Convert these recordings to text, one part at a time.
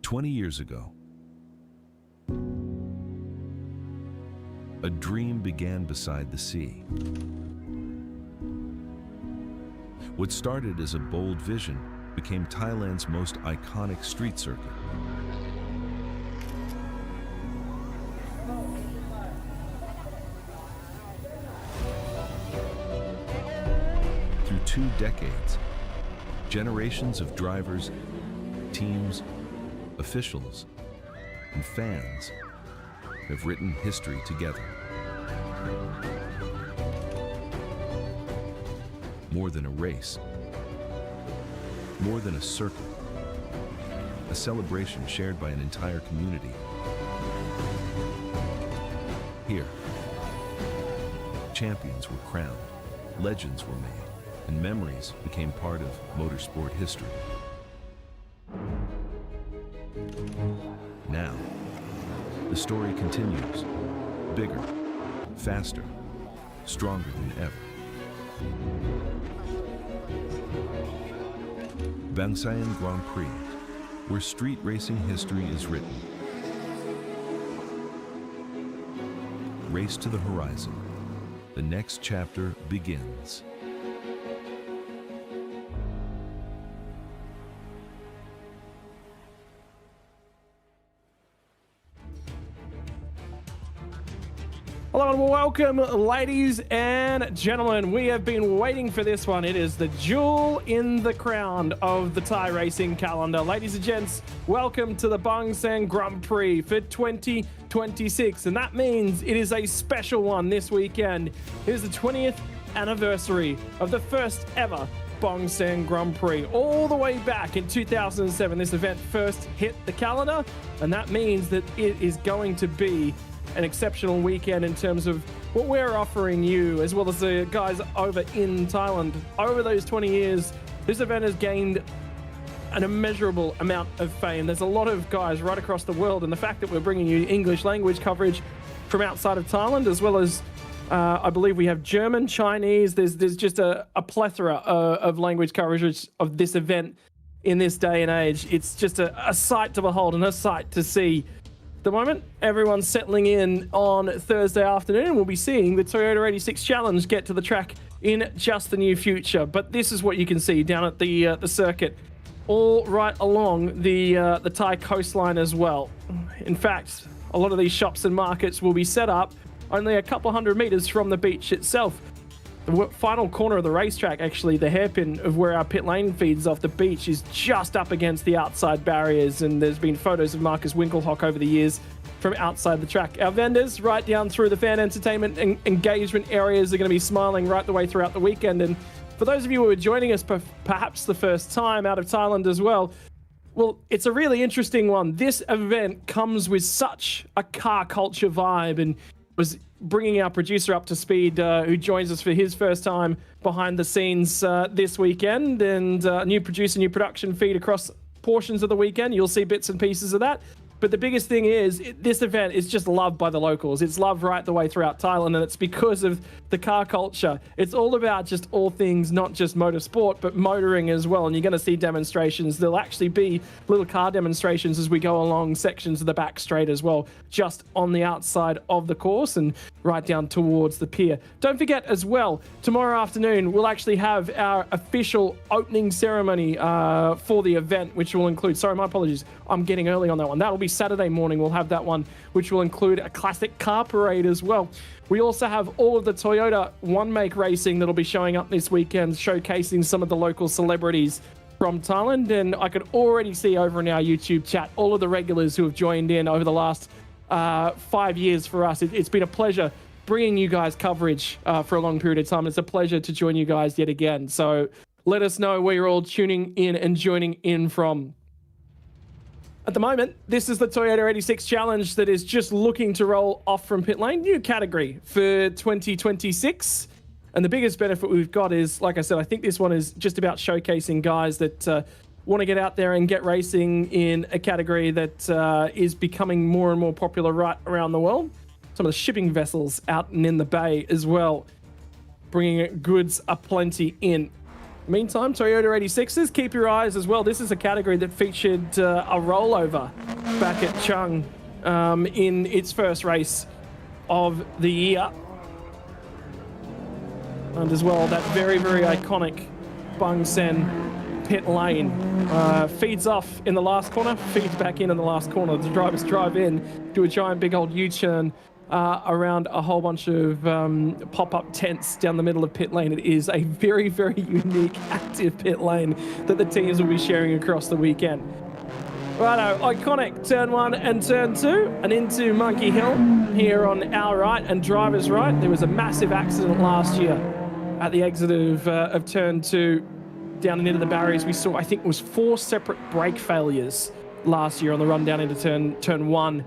20 years ago, a dream began beside the sea. What started as a bold vision became Thailand's most iconic street circuit. Through 2 decades, generations of drivers, teams, officials, and fans have written history together. More than a race, more than a circuit, a celebration shared by an entire community. Here, champions were crowned, legends were made, and memories became part of motorsport history. Now, the story continues, bigger, faster, stronger than ever. Bangsaen Grand Prix, where street racing history is written. Race to the horizon. The next chapter begins. Hello and welcome, ladies and gentlemen. We have been waiting for this one. It is the jewel in the crown of the Thai racing calendar. Ladies and gents, welcome to the Bangsaen Grand Prix for 2026. And that means it is a special one this weekend. It is the 20th anniversary of the first ever Bangsaen Grand Prix. All the way back in 2007, this event first hit the calendar. And that means that it is going to be an exceptional weekend in terms of what we're offering you, as well as the guys over in Thailand. Over those 20 years, this event has gained an immeasurable amount of fame. There's a lot of guys right across the world, and the fact that we're bringing you English language coverage from outside of Thailand, as well as I believe we have German, Chinese. There's just a plethora of language coverage of this event in this day and age. It's just a sight to behold and a sight to see. The moment everyone's settling in on Thursday afternoon, we'll be seeing the Toyota 86 Challenge get to the track in just the near future. But this is what you can see down at the circuit, all right along the Thai coastline as well. In fact, a lot of these shops and markets will be set up only a couple hundred meters from the beach itself. The final corner of the racetrack, actually, the hairpin of where our pit lane feeds off the beach, is just up against the outside barriers, and there's been photos of Marcus Winkelhock over the years from outside the track. Our vendors right down through the fan entertainment and engagement areas are going to be smiling right the way throughout the weekend. And for those of you who are joining us perhaps the first time out of Thailand as well, well, it's a really interesting one. This event comes with such a car culture vibe, and was bringing our producer up to speed, who joins us for his first time behind the scenes this weekend, and new producer, new production feed across portions of the weekend. You'll see bits and pieces of that. But the biggest thing is, this event is just loved by the locals. It's loved right the way throughout Thailand, and it's because of the car culture. It's all about just all things, not just motorsport, but motoring as well. And you're going to see demonstrations. There'll actually be little car demonstrations as we go along sections of the back straight as well, just on the outside of the course and right down towards the pier. Don't forget as well, tomorrow afternoon, we'll actually have our official opening ceremony for the event, which will include, sorry, my apologies, I'm getting early on that one. That'll be Saturday morning. We'll have that one, which will include a classic car parade as well. We also have all of the Toyota one-make racing that'll be showing up this weekend, showcasing some of the local celebrities from Thailand. And I could already see over in our YouTube chat all of the regulars who have joined in over the last 5 years for us. It's been a pleasure bringing you guys coverage for a long period of time. It's a pleasure to join you guys yet again. So let us know where you're all tuning in and joining in from. At the moment, this is the Toyota 86 Challenge that is just looking to roll off from pit lane. New category for 2026. And the biggest benefit we've got is, like I said, I think this one is just about showcasing guys that want to get out there and get racing in a category that is becoming more and more popular right around the world. Some of the shipping vessels out and in the bay as well, bringing goods aplenty in. Meantime, Toyota 86s, keep your eyes as well. This is a category that featured a rollover back at Chung in its first race of the year. And as well, that very, very iconic Bangsaen pit lane feeds off in the last corner, feeds back in the last corner. The drivers drive in, do a giant big old U-turn around a whole bunch of pop-up tents down the middle of pit lane. It is a very, very unique, active pit lane that the teams will be sharing across the weekend. Righto, iconic turn 1 and turn 2, and into Monkey Hill here on our right and driver's right. There was a massive accident last year at the exit of turn 2 down and into the barriers. We saw, I think it was 4 separate brake failures last year on the run down into turn 1.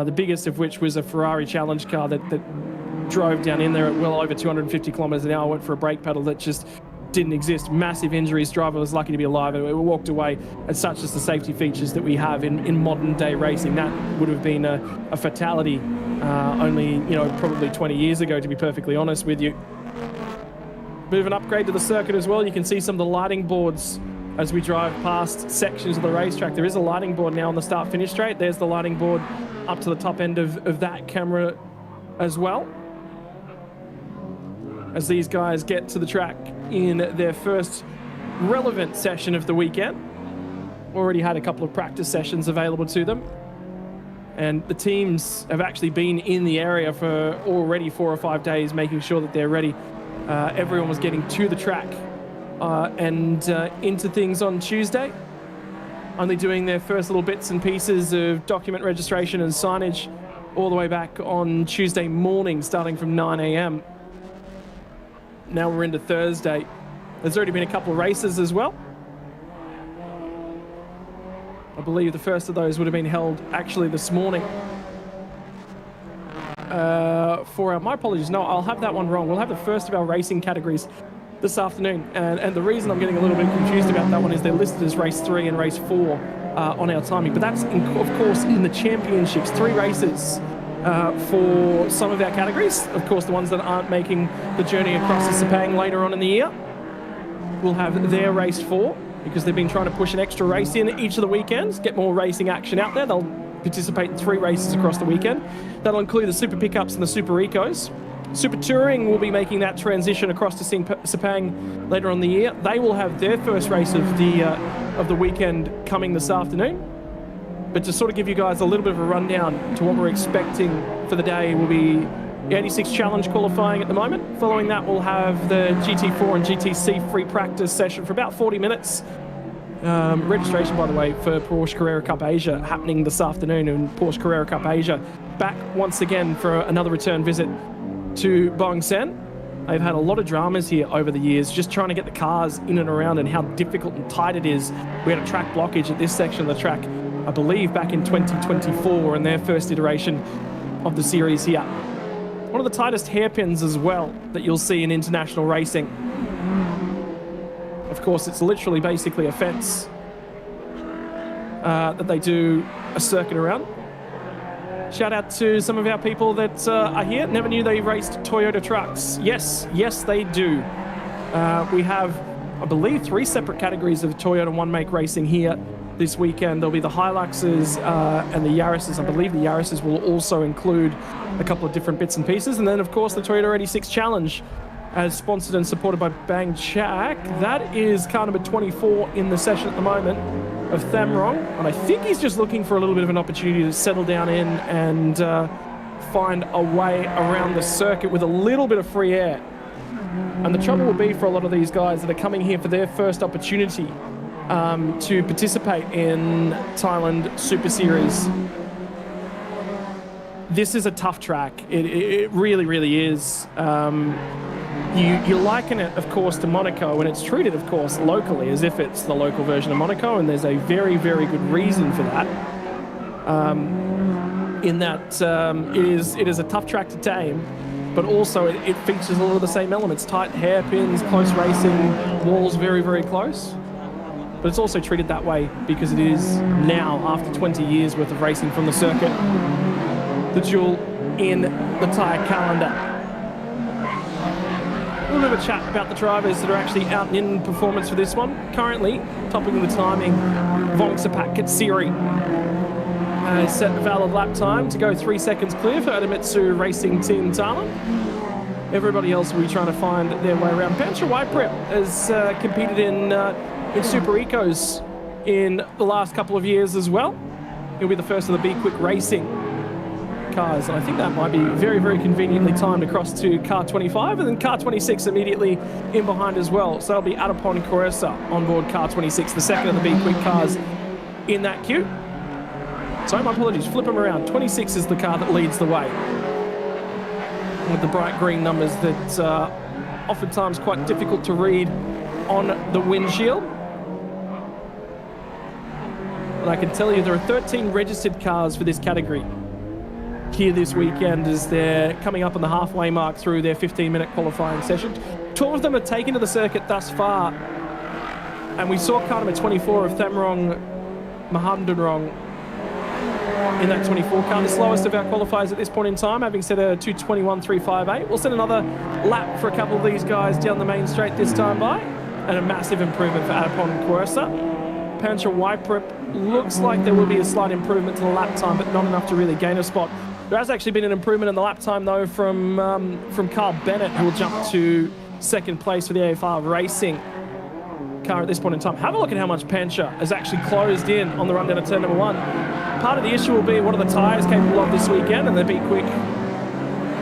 The biggest of which was a Ferrari challenge car that drove down in there at well over 250 kilometers an hour, went for a brake pedal that just didn't exist. Massive injuries. Driver was lucky to be alive and we walked away. And such as the safety features that we have in modern day racing, that would have been a fatality only, you know, probably 20 years ago, to be perfectly honest with you. Bit of an upgrade to the circuit as well. You can see some of the lighting boards as we drive past sections of the racetrack. There is a lighting board now on the start-finish straight. There's the lighting board up to the top end of that camera as well. As these guys get to the track in their first relevant session of the weekend. Already had a couple of practice sessions available to them. And the teams have actually been in the area for already 4 or 5 days, making sure that they're ready. Everyone was getting to the track and into things on Tuesday. Only doing their first little bits and pieces of document registration and signage all the way back on Tuesday morning, starting from 9 a.m. Now we're into Thursday. There's already been a couple of races as well. I believe the first of those would have been held actually this morning. My apologies, no, I'll have that one wrong. We'll have the first of our racing categories this afternoon. And the reason I'm getting a little bit confused about that one is they're listed as race 3 and race 4 on our timing. But that's, of course, in the championships. 3 races for some of our categories. Of course, the ones that aren't making the journey across the Sepang later on in the year will have their race 4, because they've been trying to push an extra race in each of the weekends, get more racing action out there. They'll participate in 3 races across the weekend. That'll include the Super Pickups and the Super Ecos. Super Touring will be making that transition across to Sepang later on in the year. They will have their first race of the weekend coming this afternoon. But to sort of give you guys a little bit of a rundown to what we're expecting for the day, will be the 86 Challenge qualifying at the moment. Following that, we'll have the GT4 and GTC free practice session for about 40 minutes. Registration, by the way, for Porsche Carrera Cup Asia happening this afternoon, and Porsche Carrera Cup Asia back once again for another return visit to Bangsaen. They've had a lot of dramas here over the years, just trying to get the cars in and around, and how difficult and tight it is. We had a track blockage at this section of the track, I believe, back in 2024 in their first iteration of the series here. One of the tightest hairpins as well that you'll see in international racing. Of course, it's literally basically a fence that they do a circuit around. Shout out to some of our people that are here. Never knew they raced Toyota trucks. Yes, they do. We have, I believe, 3 separate categories of Toyota one-make racing here this weekend. There'll be the Hiluxes and the Yaris's. I believe the Yaris's will also include a couple of different bits and pieces. And then, of course, the Toyota 86 Challenge, as sponsored and supported by Bangsaen. That is car number 24 in the session at the moment of Thamrong. And I think he's just looking for a little bit of an opportunity to settle down in and find a way around the circuit with a little bit of free air. And the trouble will be for a lot of these guys that are coming here for their first opportunity to participate in Thailand Super Series. This is a tough track. It really, really is. You liken it, of course, to Monaco, and it's treated, of course, locally as if it's the local version of Monaco, and there's a very, very good reason for that. In that it is a tough track to tame, but also it features a lot of the same elements: tight hairpins, close racing, walls very, very close. But it's also treated that way because it is now, after 20 years worth of racing from the circuit, the JUL in the Thai calendar. A little bit of a chat about the drivers that are actually out and in performance for this one. Currently, topping the timing, Bkk.Lt has set a valid lap time to go 3 seconds clear for Idemitsu Racing Team Thailand. Everybody else will be trying to find their way around. Pancha Whiteprep has competed in Super Ecos in the last couple of years as well. He'll be the first of the Bkk.Lt Racing cars, and I think that might be very, very conveniently timed across to car 25, and then car 26 immediately in behind as well. So that'll be Adapon Coressa on board car 26, the second of the Bkk.Lt cars in that queue. Sorry, my apologies, flip them around. 26 is the car that leads the way, with the bright green numbers that are oftentimes quite difficult to read on the windshield. And I can tell you there are 13 registered cars for this category here this weekend as they're coming up on the halfway mark through their 15-minute qualifying session. 12 of them are taken to the circuit thus far, and we saw car number 24 of Thamrong Mahandanrong in that 24 car, the slowest of our qualifiers at this point in time, having set a 2:21.358. We'll set another lap for a couple of these guys down the main straight this time by, and a massive improvement for Adapon Coressa. Pancha Whiteprep looks like there will be a slight improvement to the lap time, but not enough to really gain a spot. There has actually been an improvement in the lap time, though, from Carl Bennett, who will jump to second place for the AFR Racing car at this point in time. Have a look at how much Pancha has actually closed in on the run down to turn number 1. Part of the issue will be what are the tyres capable of this weekend, and the Bkk.Lt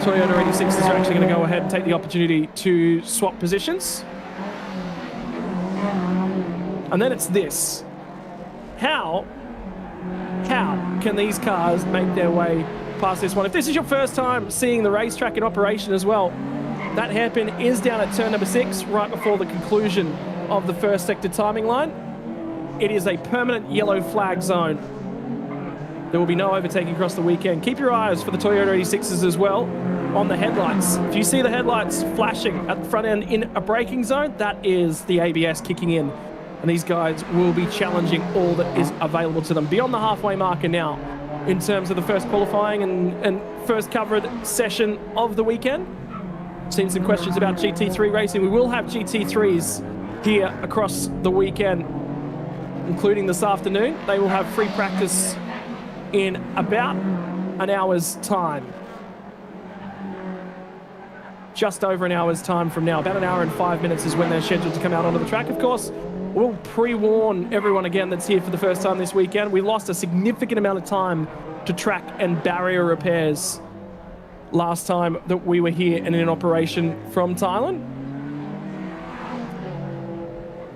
Toyota 86s are actually going to go ahead and take the opportunity to swap positions. And then it's this. How can these cars make their way past this one? If this is your first time seeing the racetrack in operation as well, that hairpin is down at turn number 6, right before the conclusion of the first sector timing line. It is a permanent yellow flag zone. There will be no overtaking across the weekend. Keep your eyes for the Toyota 86s as well on the headlights. If you see the headlights flashing at the front end in a braking zone, that is the ABS kicking in. And these guys will be challenging all that is available to them. Beyond the halfway marker now, in terms of the first qualifying and first covered session of the weekend. Seen some questions about GT3 racing. We will have GT3s here across the weekend, including this afternoon. They will have free practice in about an hour's time. Just over an hour's time from now. About an hour and 5 minutes is when they're scheduled to come out onto the track. Of course, we'll pre-warn everyone again that's here for the first time this weekend. We lost a significant amount of time to track and barrier repairs last time that we were here and in operation from Thailand.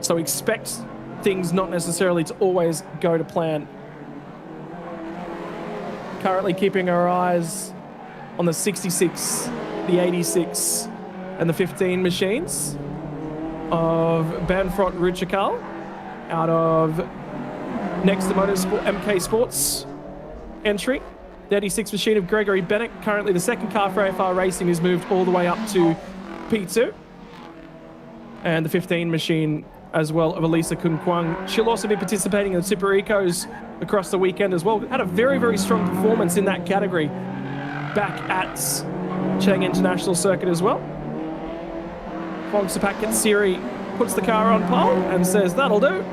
So expect things not necessarily to always go to plan. Currently keeping our eyes on the 66, the 86, and the 15 machines of Banfront Ruchakal out of Next to Motorsport MK Sports entry. The 86 machine of Gregory Bennett, currently the second car for AFR Racing, has moved all the way up to P2. And the 15 machine as well of Elisa Kun Kwang. She'll also be participating in the Super Ecos across the weekend as well. Had a very, very strong performance in that category back at Chang International Circuit as well. Bkk.Lt puts the car on pole and says, that'll do.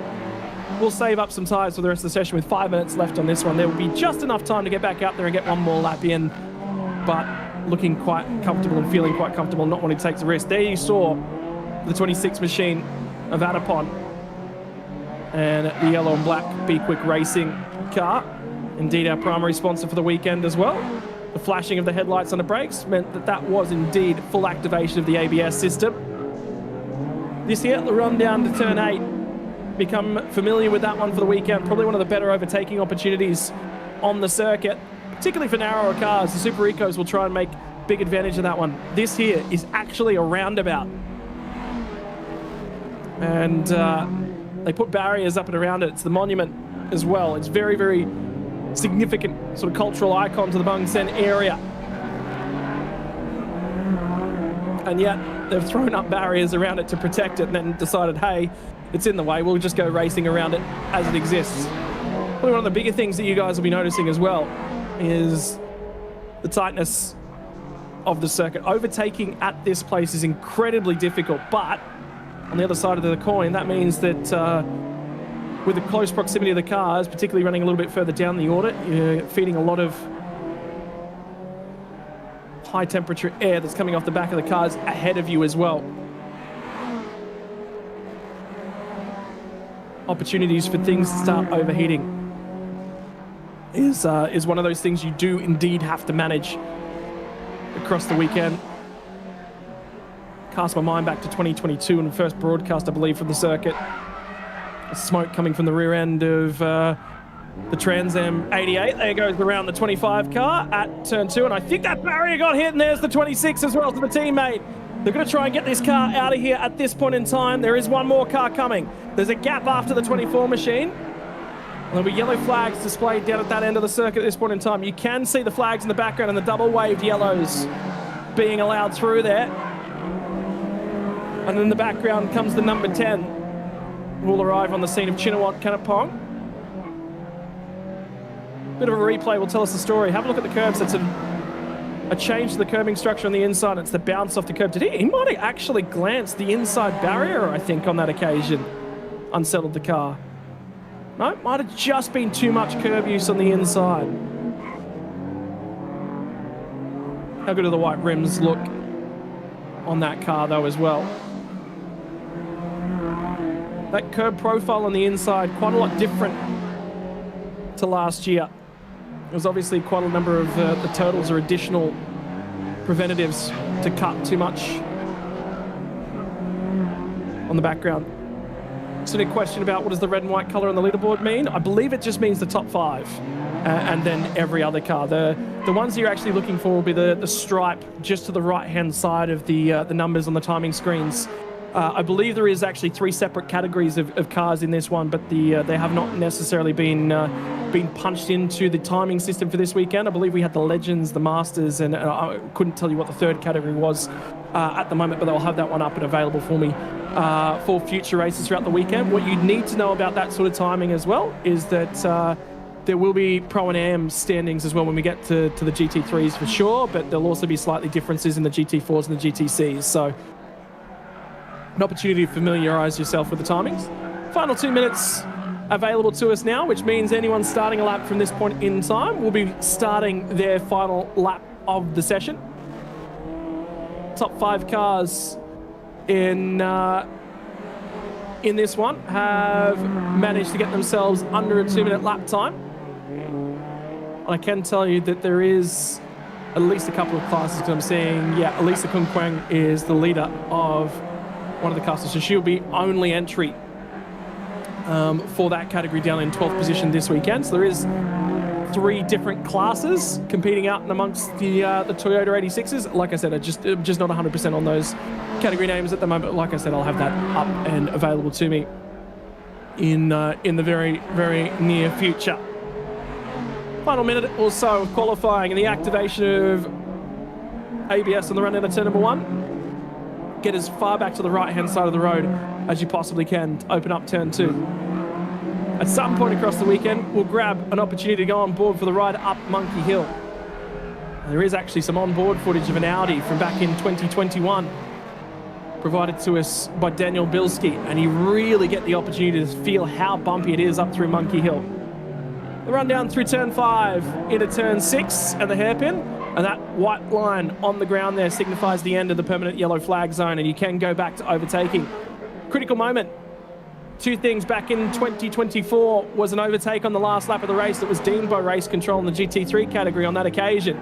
We'll save up some tyres for the rest of the session with 5 minutes left on this one. There will be just enough time to get back out there and get one more lap in, but looking quite comfortable and feeling quite comfortable, not wanting to take the risk. There you saw the 26 machine of Adapon and the yellow and black Bkk.Lt Racing car. Indeed our primary sponsor for the weekend as well. The flashing of the headlights on the brakes meant that that was indeed full activation of the ABS system. This here, the run down to turn 8. Become familiar with that one for the weekend. Probably one of the better overtaking opportunities on the circuit, particularly for narrower cars. The Super Ecos will try and make big advantage of that one. This here is actually a roundabout. And they put barriers up and around it. It's the monument as well. It's very, very significant sort of cultural icon to the Bangsaen area. And yet they've thrown up barriers around it to protect it and then decided, hey, it's in the way, we'll just go racing around it as it exists. Probably one of the bigger things that you guys will be noticing as well is the tightness of the circuit. Overtaking at this place is incredibly difficult, but on the other side of the coin, that means that with the close proximity of the cars, particularly running a little bit further down the audit, you're feeding a lot of high temperature air that's coming off the back of the cars ahead of you as well. Opportunities for things to start overheating is one of those things you do indeed have to manage across the weekend. Cast my mind back to 2022 and the first broadcast, I believe, from the circuit. Smoke coming from the rear end of the Trans Am 88. There goes around the 25 car at turn 2, and I think that barrier got hit, and there's the 26 as well to the teammate. They're going to try and get this car out of here at this point in time. There is one more car coming. There's a gap after the 24 machine. There'll be yellow flags displayed down at that end of the circuit at this point in time. You can see the flags in the background and the double waved yellows being allowed through there. And in the background comes the number 10, who will arrive on the scene of Chinawat Kanapong. Bit of a replay will tell us the story. Have a look at the curbs. It's a change to the curbing structure on the inside. It's the bounce off the curb. He might have actually glanced the inside barrier, I think, on that occasion. Unsettled the car. No, might have just been too much curb use on the inside. How good do the white rims look on that car, though, as well? That curb profile on the inside, quite a lot different to last year. There's obviously quite a number of the turtles or additional preventatives to cut too much on the background. So a question about what does the red and white colour on the leaderboard mean? I believe it just means the top 5 and then every other car. The ones that you're actually looking for will be the stripe just to the right-hand side of the numbers on the timing screens. I believe there is actually 3 separate categories of cars in this one, but they have not necessarily been punched into the timing system for this weekend. I believe we had the Legends, the Masters, and I couldn't tell you what the 3rd category was at the moment, but they'll have that one up and available for me for future races throughout the weekend. What you need to know about that sort of timing as well is that there will be Pro and Am standings as well when we get to the GT3s for sure, but there'll also be slightly differences in the GT4s and the GTCs. So an opportunity to familiarise yourself with the timings. Final 2 minutes available to us now, which means anyone starting a lap from this point in time will be starting their final lap of the session. Top 5 cars in this one have managed to get themselves under a 2-minute lap time. I can tell you that there is at least a couple of classes that I'm seeing. Yeah, Elisa Kung Kwang is the leader of one of the classes, so she'll be only entry for that category down in 12th position this weekend. So there is 3 different classes competing out and amongst the Toyota 86s. Like I said, I'm just not 100% on those category names at the moment. Like I said, I'll have that up and available to me in the very, very near future. Final minute or so of qualifying and the activation of ABS on the run out of turn number 1. Get as far back to the right-hand side of the road as you possibly can to open up turn 2. At some point across the weekend, we'll grab an opportunity to go on board for the ride up Monkey Hill. There is actually some on-board footage of an Audi from back in 2021 provided to us by Daniel Bilski, and you really get the opportunity to feel how bumpy it is up through Monkey Hill. The run down through turn 5 into turn 6 and the hairpin, and that white line on the ground there signifies the end of the permanent yellow flag zone, and you can go back to overtaking. Critical moment. 2 things back in 2024 was an overtake on the last lap of the race that was deemed by race control in the GT3 category on that occasion.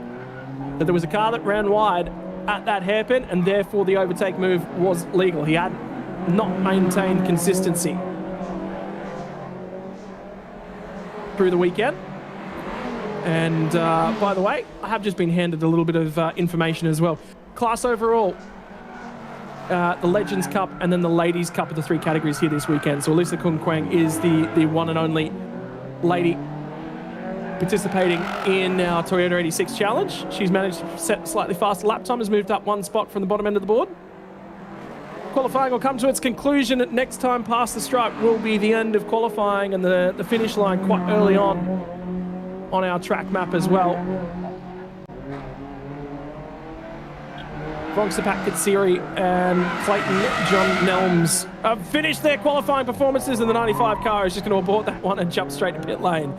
That there was a car that ran wide at that hairpin, and therefore the overtake move was legal. He had not maintained consistency through the weekend. And by the way, I have just been handed a little bit of information as well. Class overall, the Legends Cup and then the Ladies Cup are the 3 categories here this weekend. So Elisa Kung Kwang is the one and only lady participating in our Toyota 86 Challenge. She's managed to set a slightly faster lap time, has moved up 1 spot from the bottom end of the board. Qualifying will come to its conclusion. Next time past the stripe will be the end of qualifying and the finish line quite early on our track map as well. Bkk.Lt and Clayton John Nelms finished their qualifying performances, and the 95 car is just going to abort that one and jump straight to pit lane.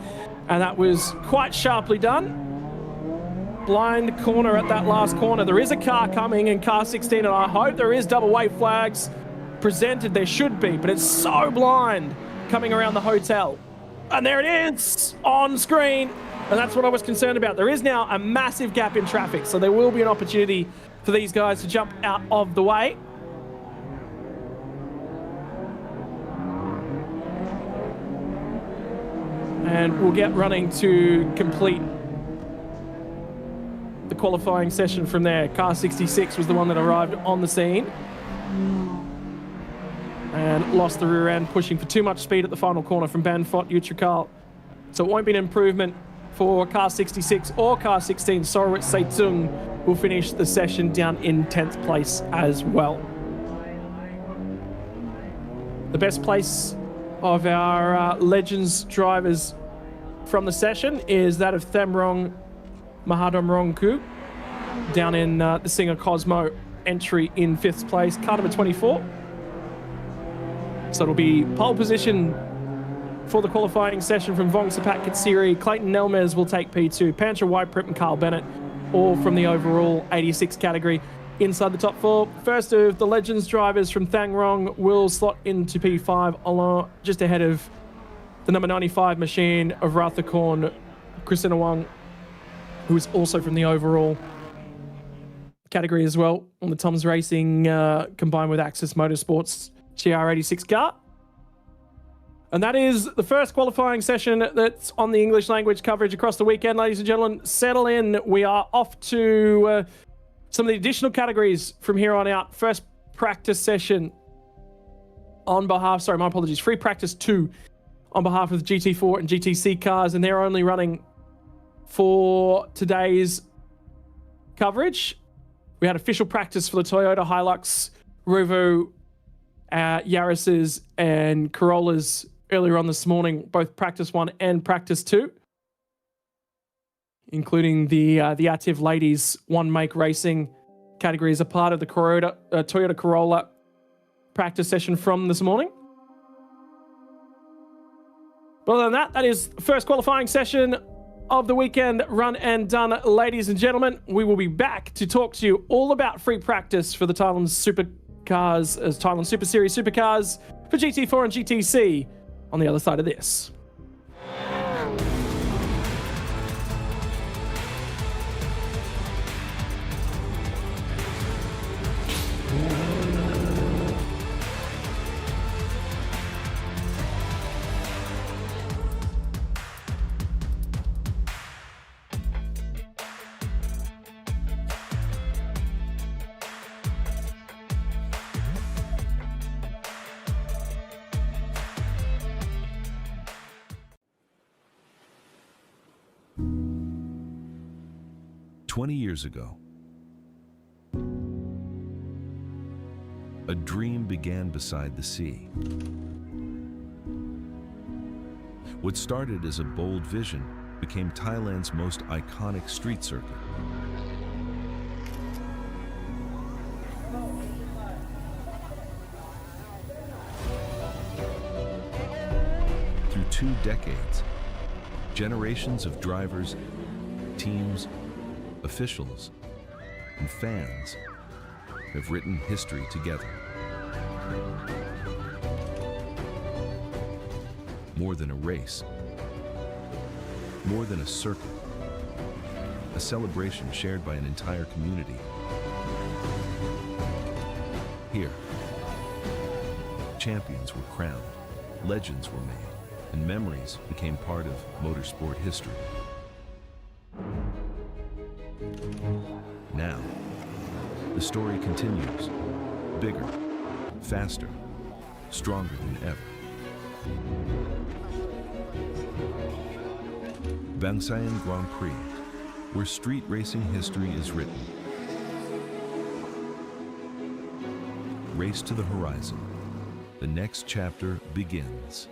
And that was quite sharply done. Blind corner at that last corner. There is a car coming in car 16, and I hope there is double white flags presented. There should be, but it's so blind coming around the hotel. And there it is on screen. And that's what I was concerned about. There is now a massive gap in traffic, so there will be an opportunity for these guys to jump out of the way. And we'll get running to complete the qualifying session from there. Car 66 was the one that arrived on the scene and lost the rear end, pushing for too much speed at the final corner from Bangsaen. So it won't be an improvement for car 66 or car 16. Sorowit Seitung will finish the session down in 10th place as well. The best place of our Legends drivers from the session is that of Thamrong Mahadomrongku down in the Singer Cosmo entry in 5th place, car number 24. So it'll be pole position for the qualifying session from Bkk.Lt. Clayton Nelmes will take P2. Pancha Whiteprip and Carl Bennett, all from the overall 86 category inside the top 4. First of the Legends drivers from Thangrong will slot into P5 along just ahead of the number 95 machine of Rathakorn Krisinawang, who is also from the overall category as well on the Tom's Racing combined with Axis Motorsports GR86 car. And that is the first qualifying session that's on the English language coverage across the weekend. Ladies and gentlemen, settle in. We are off to some of the additional categories from here on out. First practice session on behalf, sorry, my apologies, free practice 2 on behalf of the GT4 and GTC cars, and they're only running for today's coverage. We had official practice for the Toyota Hilux, Rovo, Yaris's and Corollas earlier on this morning, both practice 1 and practice 2, including the active ladies one make racing category as a part of the Toyota Corolla practice session from this morning. But other than that, that is the first qualifying session of the weekend run and done, ladies and gentlemen. We will be back to talk to you all about free practice for the Thailand Supercars, as Thailand Super Series Supercars for GT4 and GTC on the other side of this. Years ago, a dream began beside the sea. What started as a bold vision became Thailand's most iconic street circuit. Through 2 decades, generations of drivers, teams, officials, and fans have written history together. More than a race, more than a circuit, a celebration shared by an entire community. Here, champions were crowned, legends were made, and memories became part of motorsport history. Now, the story continues, bigger, faster, stronger than ever. Bangsaen Grand Prix, where street racing history is written. Race to the horizon. The next chapter begins.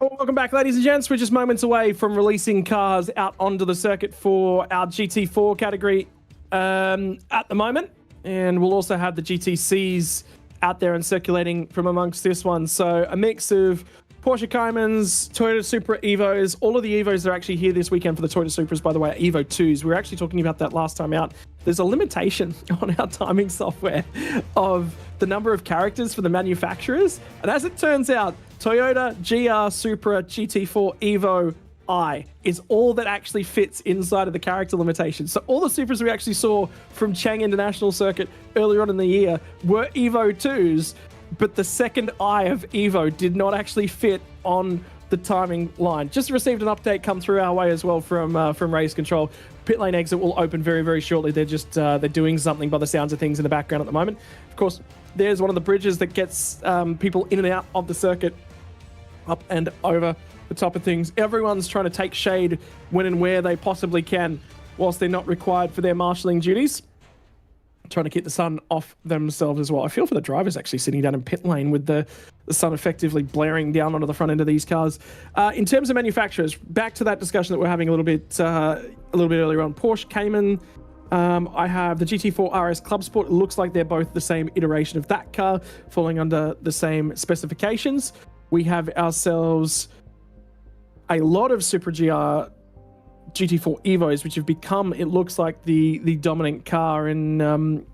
Welcome back, ladies and gents. We're just moments away from releasing cars out onto the circuit for our GT4 category at the moment. And we'll also have the GTCs out there and circulating from amongst this one. So a mix of Porsche Caymans, Toyota Supra Evos. All of the Evos are actually here this weekend for the Toyota Supras, by the way, Evo 2s. We were actually talking about that last time out. There's a limitation on our timing software of the number of characters for the manufacturers. And as it turns out, Toyota GR Supra GT4 Evo I is all that actually fits inside of the character limitation. So all the Supras we actually saw from Chang International Circuit earlier on in the year were Evo 2s, but the second I of Evo did not actually fit on the timing line. Just received an update come through our way as well from Race Control. Pit lane exit will open very, very shortly. They're just they're doing something by the sounds of things in the background at the moment. Of course, there's one of the bridges that gets people in and out of the circuit, up and over the top of things. Everyone's trying to take shade when and where they possibly can, whilst they're not required for their marshalling duties. Trying to keep the sun off themselves as well. I feel for the drivers actually sitting down in pit lane with the sun effectively blaring down onto the front end of these cars. In terms of manufacturers, back to that discussion that we're having a little bit earlier on. Porsche Cayman. I have the GT4 RS Club Sport. It looks like they're both the same iteration of that car, falling under the same specifications. We have ourselves a lot of Super GR GT4 Evos, which have become, it looks like, the dominant car in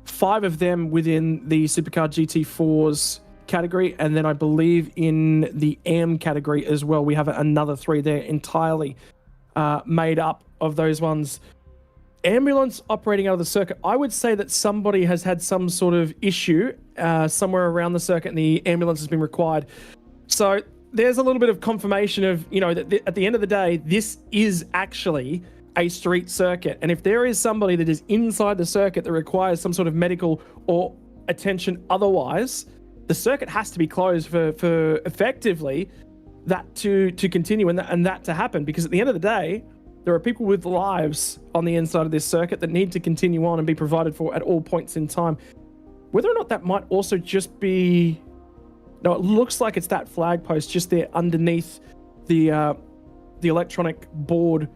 5 of them within the Supercar GT4's category. And then I believe in the AM category as well, we have another 3 there entirely made up of those ones. Ambulance operating out of the circuit. I would say that somebody has had some sort of issue somewhere around the circuit and the ambulance has been required. So there's a little bit of confirmation of, that at the end of the day, this is actually a street circuit. And if there is somebody that is inside the circuit that requires some sort of medical or attention otherwise, the circuit has to be closed for effectively that to continue and that to happen. Because at the end of the day, there are people with lives on the inside of this circuit that need to continue on and be provided for at all points in time. Whether or not that might also just be... No, it looks like it's that flag post just there underneath the electronic board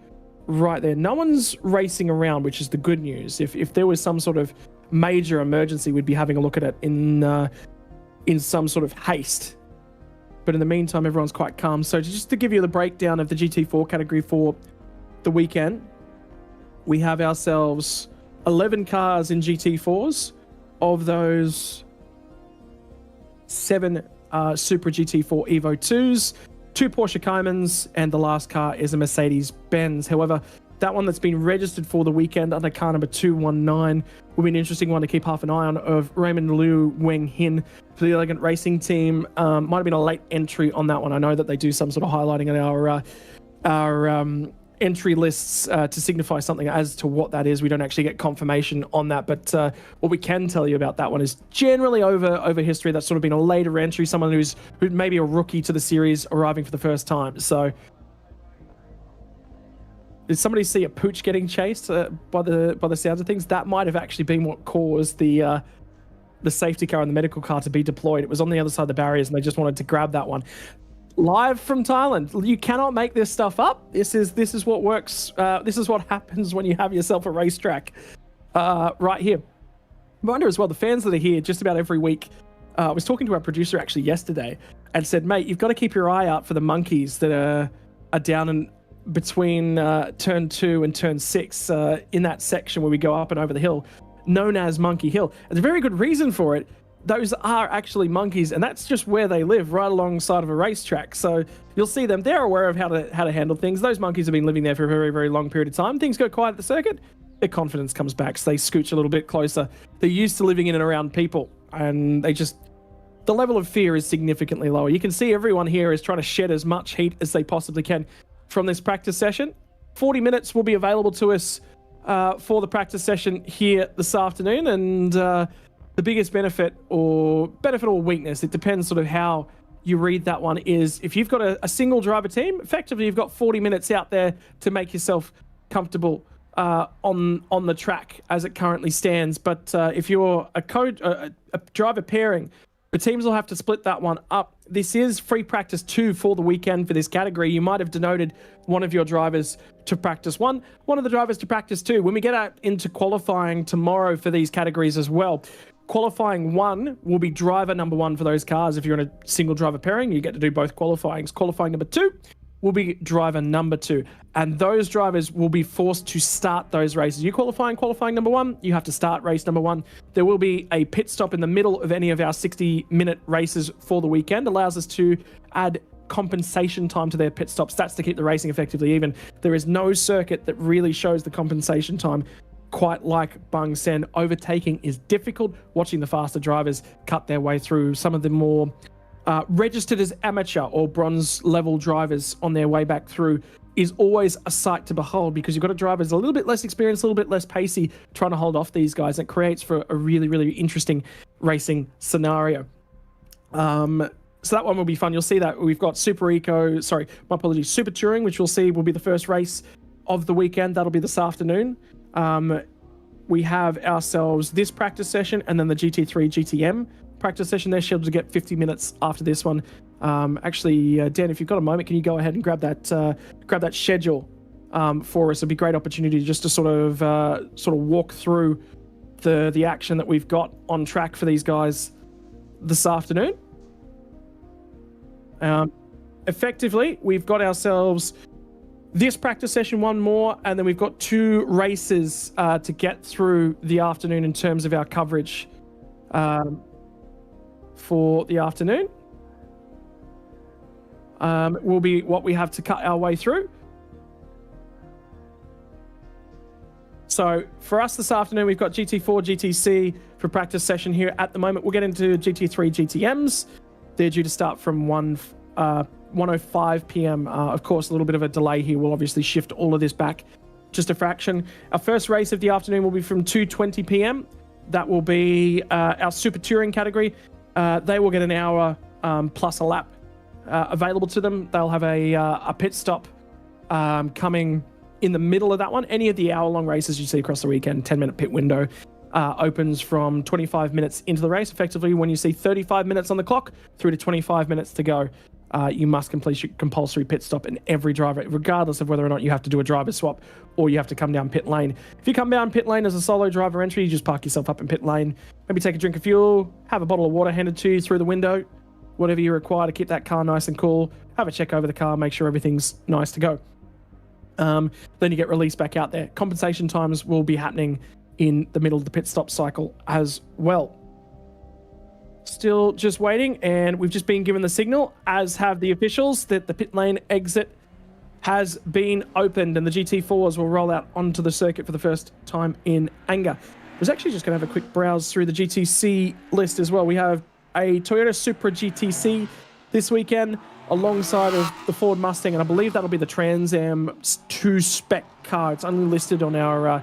right there. No one's racing around, which is the good news. If there was some sort of major emergency, we'd be having a look at it in some sort of haste. But in the meantime, everyone's quite calm. So just to give you the breakdown of the GT4 category for the weekend, we have ourselves 11 cars in GT4s. Of those, 7 Supra GT4 Evo 2s, 2 Porsche Caymans, and the last car is a Mercedes-Benz. However, that one that's been registered for the weekend under car number 219 will be an interesting one to keep half an eye on, of Raymond Liu Weng Hin for the Elegant Racing team. Might have been a late entry on that one. I know that they do some sort of highlighting on our entry lists to signify something as to what that is. We don't actually get confirmation on that, but what we can tell you about that one is generally over history, that's sort of been a later entry, someone who may be a rookie to the series arriving for the first time. So did somebody see a pooch getting chased by the sounds of things? That might have actually been what caused the safety car and the medical car to be deployed. It was on the other side of the barriers and they just wanted to grab that one. Live from Thailand. You cannot make this stuff up. This is what works. This is what happens when you have yourself a racetrack right here. Reminder as well, the fans that are here just about every week. I was talking to our producer actually yesterday and said, mate, you've got to keep your eye out for the monkeys that are down in between turn 2 and turn 6 in that section where we go up and over the hill, known as Monkey Hill. There's a very good reason for it. Those are actually monkeys, and that's just where they live, right alongside of a racetrack. So you'll see them. They're aware of how to handle things. Those monkeys have been living there for a very, very long period of time. Things go quiet at the circuit, their confidence comes back, so they scooch a little bit closer. They're used to living in and around people, and the level of fear is significantly lower. You can see everyone here is trying to shed as much heat as they possibly can from this practice session. 40 minutes will be available to us for the practice session here this afternoon, and the biggest benefit or weakness, it depends sort of how you read that one, is if you've got a single driver team, effectively you've got 40 minutes out there to make yourself comfortable on the track as it currently stands. But if you're a driver pairing The teams will have to split that one up. This is free practice 2 for the weekend for this category. You might have denoted one of your drivers to practice 1, one of the drivers to practice 2. When we get out into qualifying tomorrow for these categories as well, qualifying 1 will be driver number 1 for those cars. If you're in a single driver pairing, you get to do both qualifyings. Qualifying number 2 will be driver number 2. And those drivers will be forced to start those races. You qualifying number 1, you have to start race number 1. There will be a pit stop in the middle of any of our 60-minute races for the weekend. Allows us to add compensation time to their pit stops. That's to keep the racing effectively even. There is no circuit that really shows the compensation time quite like Bangsaen. Overtaking is difficult. Watching the faster drivers cut their way through, some of the more registered as amateur or bronze level drivers on their way back through, is always a sight to behold, because you've got a driver who's a little bit less experienced, a little bit less pacey, trying to hold off these guys. It creates for a really, really interesting racing scenario. So that one will be fun. You'll see that we've got Super Touring, which we'll see will be the first race of the weekend. That'll be this afternoon. We have ourselves this practice session and then the GT3 GTM practice session. They're scheduled to get 50 minutes after this one. Actually, Dan, if you've got a moment, can you go ahead and grab that schedule for us? It'd be a great opportunity just to sort of walk through the action that we've got on track for these guys this afternoon. Effectively, we've got ourselves this practice session, 1 more, and then we've got 2 races to get through the afternoon in terms of our coverage for the afternoon. Will be what we have to cut our way through. So for us this afternoon, we've got GT4, GTC for practice session here at the moment. We'll get into GT3 GTMs. They're due to start from 1:05 p.m. Of course, a little bit of a delay here. We'll obviously shift all of this back just a fraction. Our first race of the afternoon will be from 2:20 p.m. That will be our Super Touring category. They will get an hour plus a lap available to them. They'll have a pit stop coming in the middle of that one. Any of the hour-long races you see across the weekend, 10-minute pit window opens from 25 minutes into the race. Effectively, when you see 35 minutes on the clock through to 25 minutes to go, you must complete your compulsory pit stop in every driver, regardless of whether or not you have to do a driver swap or you have to come down pit lane. If you come down pit lane as a solo driver entry, you just park yourself up in pit lane, maybe take a drink of fuel, have a bottle of water handed to you through the window, whatever you require to keep that car nice and cool. Have a check over the car, make sure everything's nice to go. Then you get released back out there. Compensation times will be happening in the middle of the pit stop cycle as well. Still just waiting, and we've just been given the signal, as have the officials, that the pit lane exit has been opened and the GT4s will roll out onto the circuit for the first time in anger. I was actually just going to have a quick browse through the GTC list as well. We have a Toyota Supra GTC this weekend alongside of the Ford Mustang, and I believe that'll be the Trans Am 2 spec car. It's only listed on our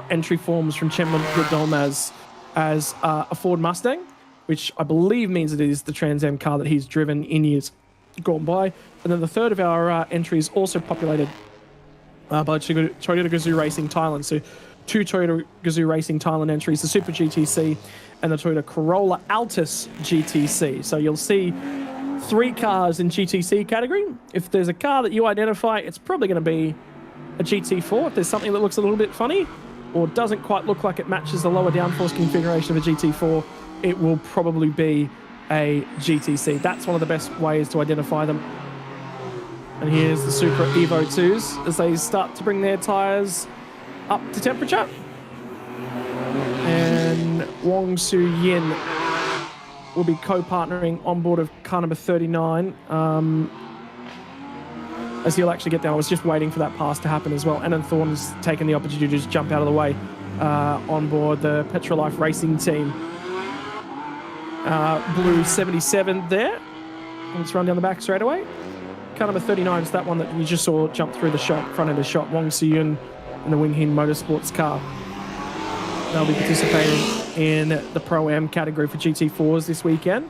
entry forms from Chenman Godolmaz as a Ford Mustang, which I believe means it is the Trans Am car that he's driven in years gone by. And then the third of our entries also populated by Toyota Gazoo Racing Thailand. So 2 Toyota Gazoo Racing Thailand entries, the Super GTC and the Toyota Corolla Altis GTC. So you'll see 3 cars in GTC category. If there's a car that you identify, it's probably going to be a GT4. If there's something that looks a little bit funny or doesn't quite look like it matches the lower downforce configuration of a GT4, it will probably be a GTC. That's one of the best ways to identify them. And here's the Supra Evo 2s as they start to bring their tyres up to temperature. And Wong Su Yin will be co-partnering on board of car number 39 as he'll actually get down. I was just waiting for that pass to happen as well. Anand Thorne's taken the opportunity to just jump out of the way on board the Petrolife Racing team. Blue 77 there. Let's run down the back straight away. Car number 39 is that one that you just saw jump through the shot, front end of shot. Wong Su-yun in the Wing Hin Motorsports car. They'll be participating in the Pro-Am category for GT4s this weekend.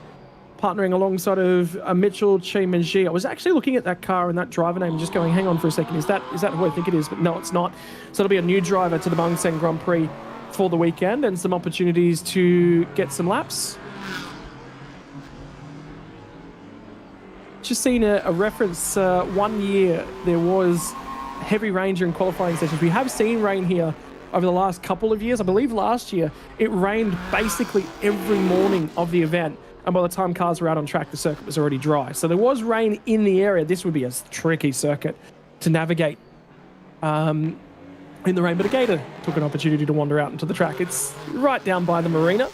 Partnering alongside of Mitchell Che-Menji. I was actually looking at that car and that driver name, just going, hang on for a second, is that who I think it is? But no, it's not. So it'll be a new driver to the Bangsaen Grand Prix for the weekend and some opportunities to get some laps. just seen a reference. 1 year there was heavy rain during qualifying sessions. We have seen rain here over the last couple of years. I believe last year it rained basically every morning of the event, and by the time cars were out on track, the circuit was already dry. So there was rain in the area. This would be a tricky circuit to navigate in the rain, but a gator took an opportunity to wander out into the track. It's right down by the marina.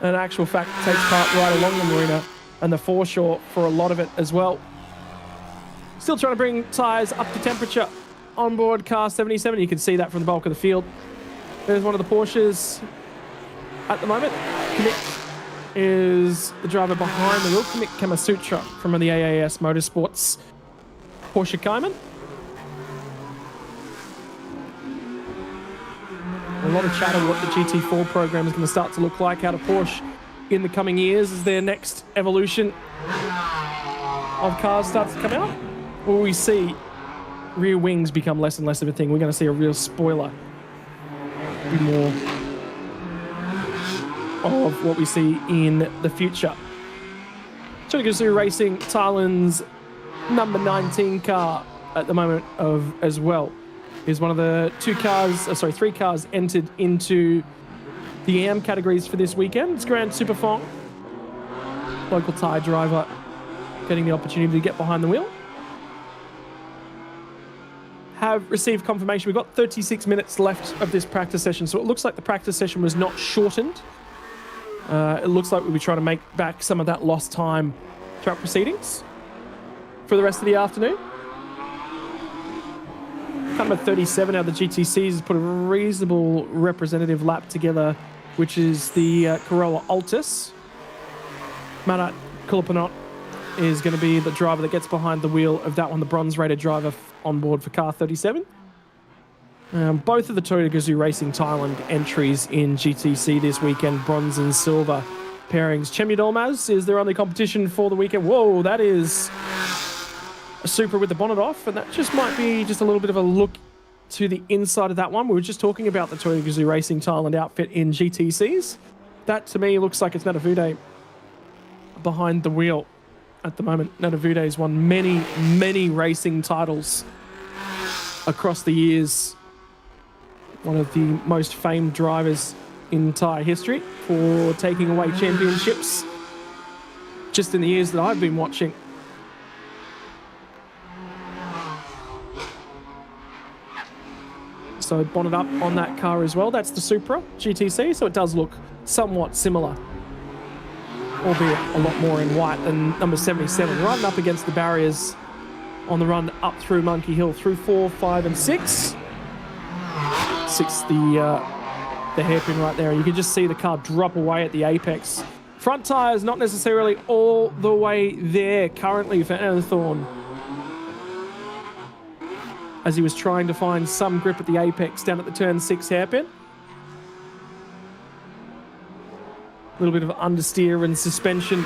In actual fact, it takes part right along the marina and the foreshore for a lot of it as well. Still trying to bring tyres up to temperature on board car 77. You can see that from the bulk of the field. There's one of the Porsches at the moment. Kamick is the driver behind the wheel. Kamick Kamasutra from the AAS Motorsports Porsche Cayman. A lot of chatter what the GT4 program is going to start to look like out of Porsche in the coming years as their next evolution of cars starts to come out. Will we see rear wings become less and less of a thing? We're going to see a real spoiler be more of what we see in the future. Chunagasu Racing, Thailand's number 19 car at the moment as well is one of the three cars entered into the AM categories for this weekend. It's Grand Superfong, local Thai driver, getting the opportunity to get behind the wheel. Have received confirmation. We've got 36 minutes left of this practice session, so it looks like the practice session was not shortened. It looks like we'll be trying to make back some of that lost time throughout proceedings for the rest of the afternoon. Number 37 out of the GTCs has put a reasonable representative lap together, which is the Corolla Altis. Marat Kulapanot is going to be the driver that gets behind the wheel of that one, the bronze-rated driver on board for car 37. Both of the Toyota Gazoo Racing Thailand entries in GTC this weekend, bronze and silver pairings. Chemya Dolmaz is their only competition for the weekend. Whoa, that is a Supra with the bonnet off, and that just might be just a little bit of a look to the inside of that one. We were just talking about the Toyota Gazoo Racing Thailand outfit in GTCs. That, to me, looks like it's Natavude behind the wheel at the moment. Natavude has won many, many racing titles across the years. One of the most famed drivers in Thai history for taking away championships just in the years that I've been watching. So bonnet up on that car as well. That's the Supra GTC, so it does look somewhat similar, albeit a lot more in white than number 77. Right up against the barriers on the run up through Monkey Hill, through 4, 5, and 6. 6, the hairpin right there. You can just see the car drop away at the apex. Front tyres not necessarily all the way there currently for Anthorn, as he was trying to find some grip at the apex down at the turn 6 hairpin. A little bit of understeer and suspension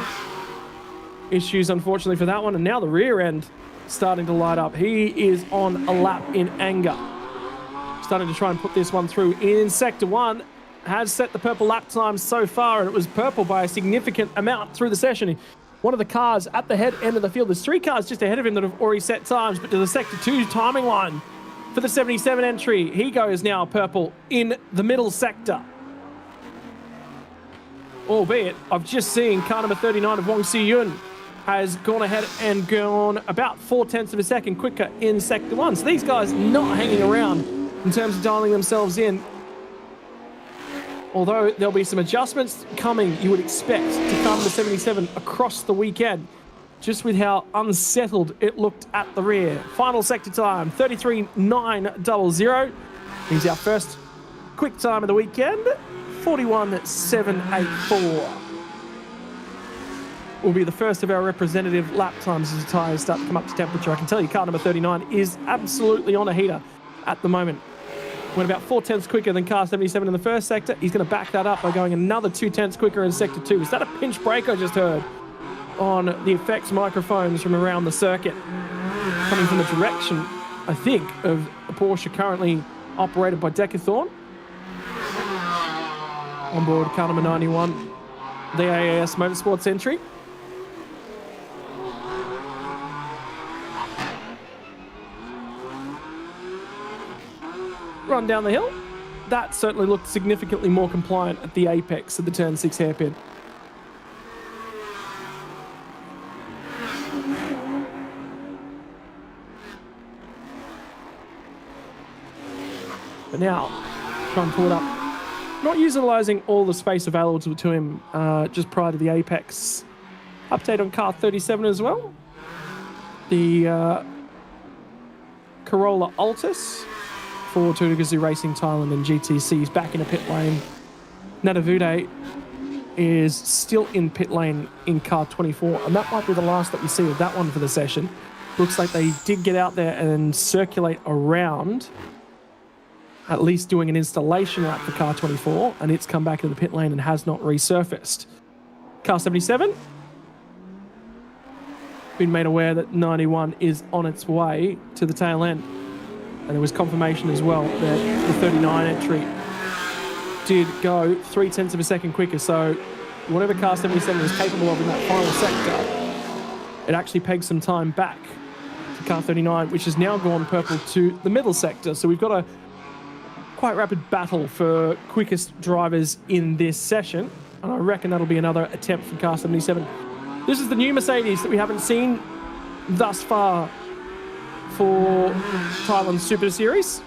issues, unfortunately, for that one. And now the rear end starting to light up. He is on a lap in anger. Starting to try and put this one through in Sector 1. Has set the purple lap time so far, and it was purple by a significant amount through the session. One of the cars at the head end of the field. There's 3 cars just ahead of him that have already set times, but to the Sector 2 timing line for the 77 entry. He goes now purple in the middle sector. Albeit, I've just seen car number 39 of Wong Si-yun has gone ahead and gone about 0.4 of a second quicker in Sector 1. So these guys not hanging around in terms of dialing themselves in. Although there'll be some adjustments coming, you would expect, to come to 77 across the weekend, just with how unsettled it looked at the rear. Final sector time, 33.900. He's our first quick time of the weekend, 41.784. Will be the first of our representative lap times as the tyres start to come up to temperature. I can tell you car number 39 is absolutely on a heater at the moment. Went about 0.4 quicker than car 77 in the first sector. He's going to back that up by going another 0.2 quicker in Sector 2. Is that a pinch brake I just heard on the effects microphones from around the circuit? Coming from the direction, I think, of a Porsche currently operated by Decathlon. On board car number 91, the AAS Motorsports entry. run down the hill. That certainly looked significantly more compliant at the apex of the turn 6 hairpin. But now, try and pull it up. Not utilising all the space available to him just prior to the apex. Update on car 37 as well. The Corolla Altis for Tudagazu Racing Thailand and GTC is back in a pit lane. Nadavude is still in pit lane in car 24, and that might be the last that we see of that one for the session. Looks like they did get out there and circulate around, at least doing an installation lap for car 24, and it's come back into the pit lane and has not resurfaced. Car 77, been made aware that 91 is on its way to the tail end. And there was confirmation as well that the 39 entry did go 0.3 of a second quicker. So whatever car 77 was capable of in that final sector, it actually pegged some time back to car 39, which has now gone purple to the middle sector. So we've got a quite rapid battle for quickest drivers in this session. And I reckon that'll be another attempt from car 77. This is the new Mercedes that we haven't seen thus far for Thailand Super Series.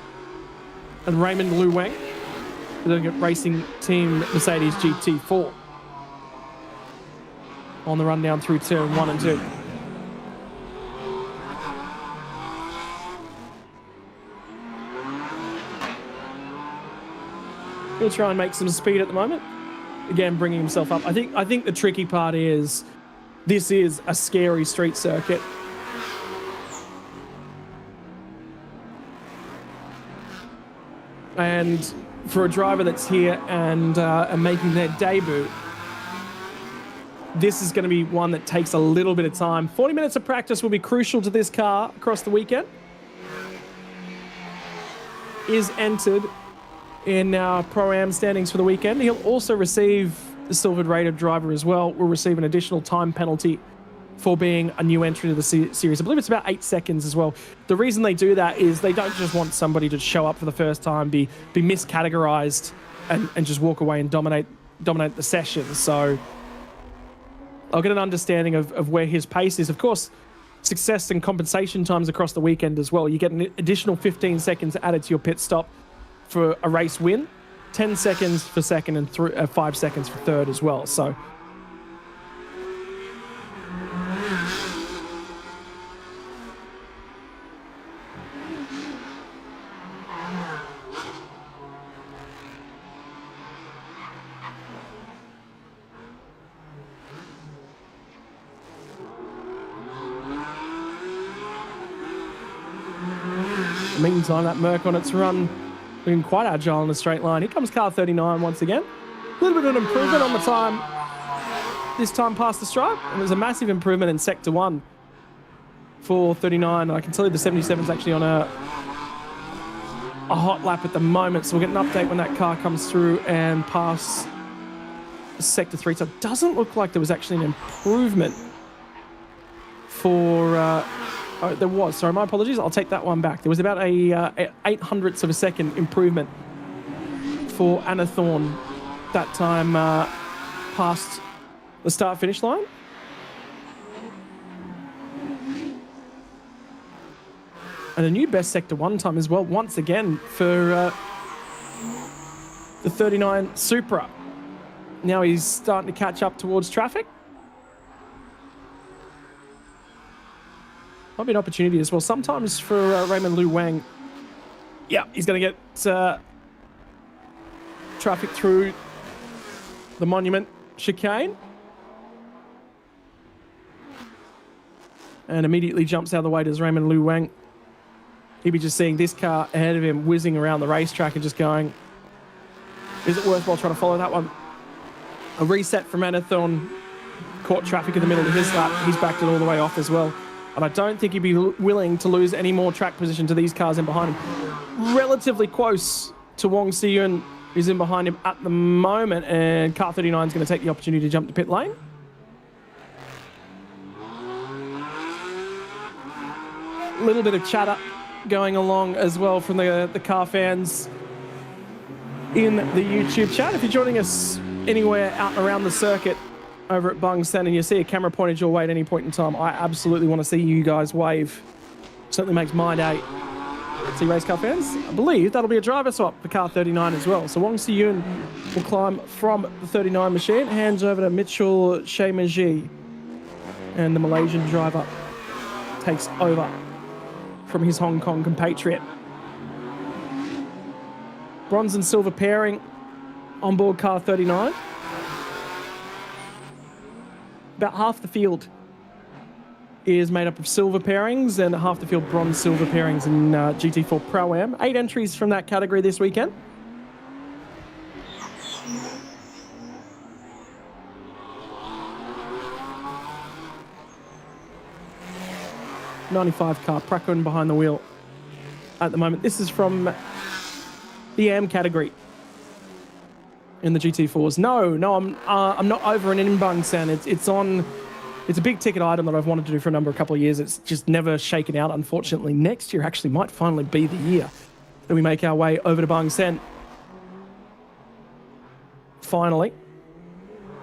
And Raymond Lu Wang, the racing team Mercedes GT4. On the run down through turn 1 and 2. He'll try and make some speed at the moment. Again, bringing himself up. I think the tricky part is this is a scary street circuit. And for a driver that's here and making their debut, this is going to be one that takes a little bit of time. 40 minutes of practice will be crucial to this car across the weekend. Is entered in our Pro-Am standings for the weekend. He'll also receive the silvered rated driver as well. Will receive an additional time penalty for being a new entry to the series. I believe it's about 8 seconds as well. The reason they do that is they don't just want somebody to show up for the first time, be miscategorized and just walk away and dominate the session. So I'll get an understanding of where his pace is. Of course, success and compensation times across the weekend as well. You get an additional 15 seconds added to your pit stop for a race win, 10 seconds for second and 5 seconds for third as well. So in the meantime, that Merc on its run looking quite agile in a straight line. Here comes car 39 once again. A little bit of an improvement on the time, this time past the stripe. And there's a massive improvement in Sector 1 for 39. I can tell you the 77's actually on a hot lap at the moment. So we'll get an update when that car comes through and pass Sector 3. So it doesn't look like there was actually an improvement for... Oh, there was. Sorry, my apologies. I'll take that one back. There was about a 800ths of a second improvement for Anna Thorne that time past the start-finish line. And a new best Sector 1 time as well, once again, for the 39 Supra. Now he's starting to catch up towards traffic. Might be an opportunity as well. Sometimes for Raymond Lu Wang, yeah, he's going to get traffic through the Monument chicane. And immediately jumps out of the way to Raymond Lu Wang. He'd be just seeing this car ahead of him whizzing around the racetrack and just going, is it worthwhile trying to follow that one? A reset from Anathon caught traffic in the middle of his lap. He's backed it all the way off as well. And I don't think he'd be willing to lose any more track position to these cars in behind him. Relatively close to Wong Si-yun, who's in behind him at the moment. And car 39 is going to take the opportunity to jump to pit lane. A little bit of chatter going along as well from the car fans in the YouTube chat. If you're joining us anywhere out and around the circuit over at Bangsaen and you see a camera pointed your way at any point in time, I absolutely want to see you guys wave. Certainly makes my day. See race car fans? I believe that'll be a driver swap for car 39 as well. So Wong Si-yoon will climb from the 39 machine, hands over to Mitchell Shemaji, and the Malaysian driver takes over from his Hong Kong compatriot. Bronze and silver pairing on board car 39. About half the field is made up of silver pairings and half the field bronze-silver pairings in GT4 Pro-Am. 8 entries from that category this weekend. '95 car, Prakun behind the wheel at the moment. This is from the AM category in the GT4s. No, I'm not over an in Bangsaen. It's a big ticket item that I've wanted to do for a couple of years. It's just never shaken out, unfortunately. Next year actually might finally be the year that we make our way over to Bangsaen. Finally,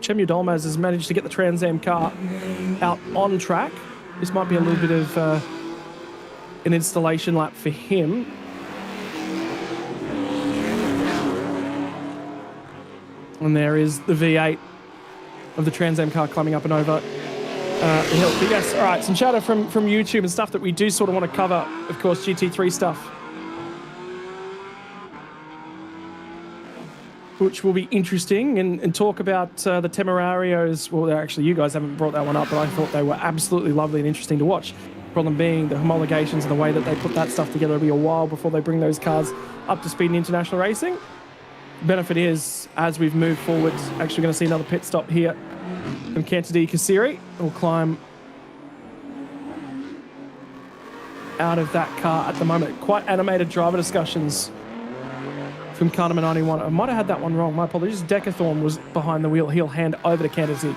Chemyu Dolmaz has managed to get the Trans Am car out on track. This might be a little bit of an installation lap for him. And there is the V8 of the Trans Am car climbing up and over the hill. But yes, all right, some chatter from YouTube and stuff that we do sort of want to cover. Of course, GT3 stuff, which will be interesting, and talk about the Temerarios. Well, actually, you guys haven't brought that one up, but I thought they were absolutely lovely and interesting to watch. Problem being the homologations and the way that they put that stuff together. It'll be a while before they bring those cars up to speed in international racing. Benefit is, as we've moved forward, actually going to see another pit stop here from Kantadi Kasiri. Will climb out of that car at the moment. Quite animated driver discussions from car number 91. I might have had that one wrong. My apologies. Decathlon was behind the wheel. He'll hand over to Kantadi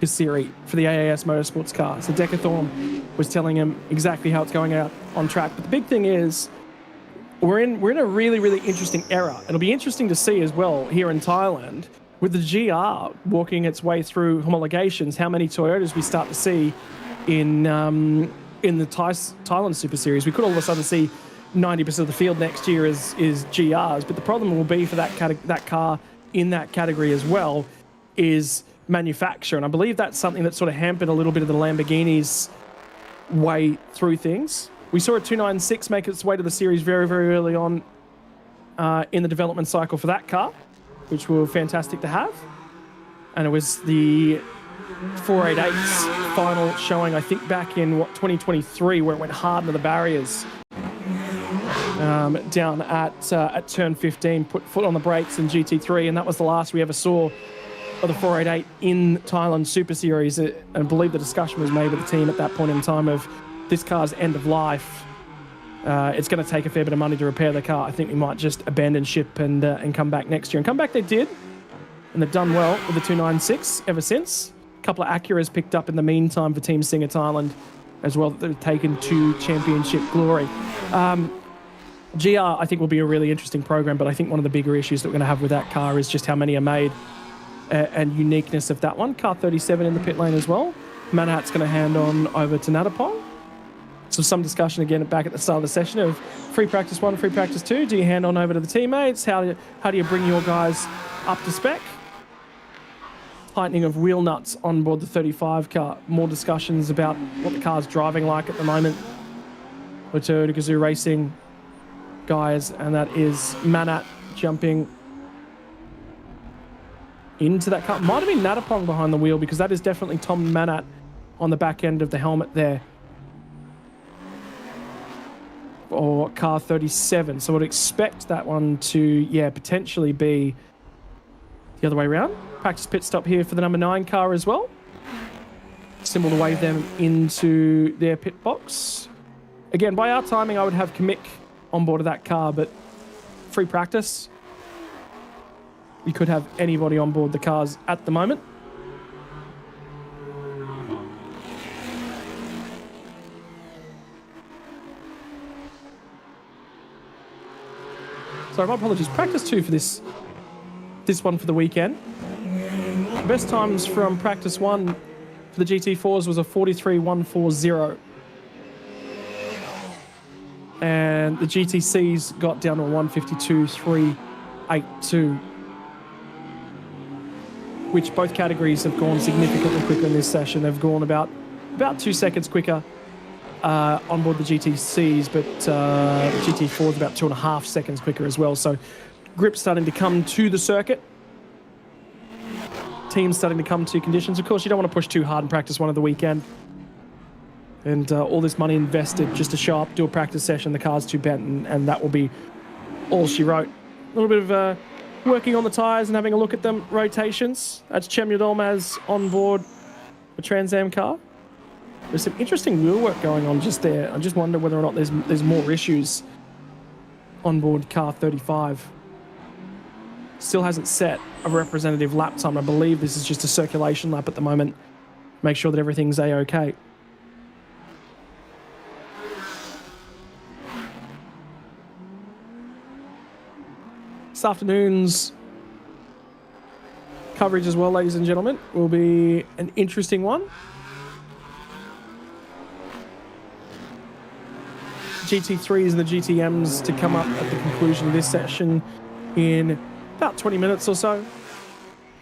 Kasiri for the AAS Motorsports car. So Decathlon was telling him exactly how it's going out on track. But the big thing is, we're in a really, really interesting era. It'll be interesting to see as well here in Thailand with the GR walking its way through homologations, how many Toyotas we start to see in the Thailand Super Series. We could all of a sudden see 90% of the field next year is GRs, but the problem will be for that car in that category as well is manufacture. And I believe that's something that sort of hampered a little bit of the Lamborghini's way through things. We saw a 296 make its way to the series very, very early on in the development cycle for that car, which were fantastic to have. And it was the 488's final showing, I think, back in 2023, where it went hard into the barriers down at turn 15, put foot on the brakes in GT3, and that was the last we ever saw of the 488 in Thailand Super Series. I believe the discussion was made with the team at that point in time of this car's end of life. It's going to take a fair bit of money to repair the car. I think we might just abandon ship and come back next year. And come back they did, and they've done well with the 296 ever since. A couple of Acuras picked up in the meantime for Team Singer Thailand as well, that they've taken to championship glory. GR, I think, will be a really interesting program, but I think one of the bigger issues that we're going to have with that car is just how many are made and uniqueness of that one. Car 37 in the pit lane as well. Manhat's going to hand on over to Natapong. So some discussion again back at the start of the session of free practice 1, free practice 2. Do you hand on over to the teammates? How do you bring your guys up to spec? Tightening of wheel nuts on board the 35 car. More discussions about what the car's driving like at the moment. Toyota Gazoo Racing guys, and that is Manat jumping into that car. Might have been Natapong behind the wheel, because that is definitely Tom Manat on the back end of the helmet there. Or car 37. So I'd expect that one to, potentially be the other way around. Practice pit stop here for the number 9 car as well. Symbol to wave them into their pit box. Again, by our timing, I would have Kamik on board of that car, but free practice, you could have anybody on board the cars at the moment. Sorry, my apologies. Practice 2 for this one for the weekend. The best times from practice 1 for the GT4s was a 43.140. And the GTCs got down to a 152.382, which both categories have gone significantly quicker in this session. They've gone about 2 seconds quicker on board the GTCs, but the GT4 is about 2.5 seconds quicker as well. So grip's starting to come to the circuit. Teams starting to come to conditions. Of course, you don't want to push too hard in practice 1 of the weekend. And all this money invested just to show up, do a practice session, the car's too bent, and that will be all she wrote. A little bit of working on the tyres and having a look at them. Rotations. That's Cem Yilmaz on board the Trans Am car. There's some interesting wheel work going on just there. I just wonder whether or not there's more issues on board car 35. Still hasn't set a representative lap time. I believe this is just a circulation lap at the moment. Make sure that everything's A-okay. This afternoon's coverage as well, ladies and gentlemen, will be an interesting one. GT3s and the GTMs to come up at the conclusion of this session in about 20 minutes or so.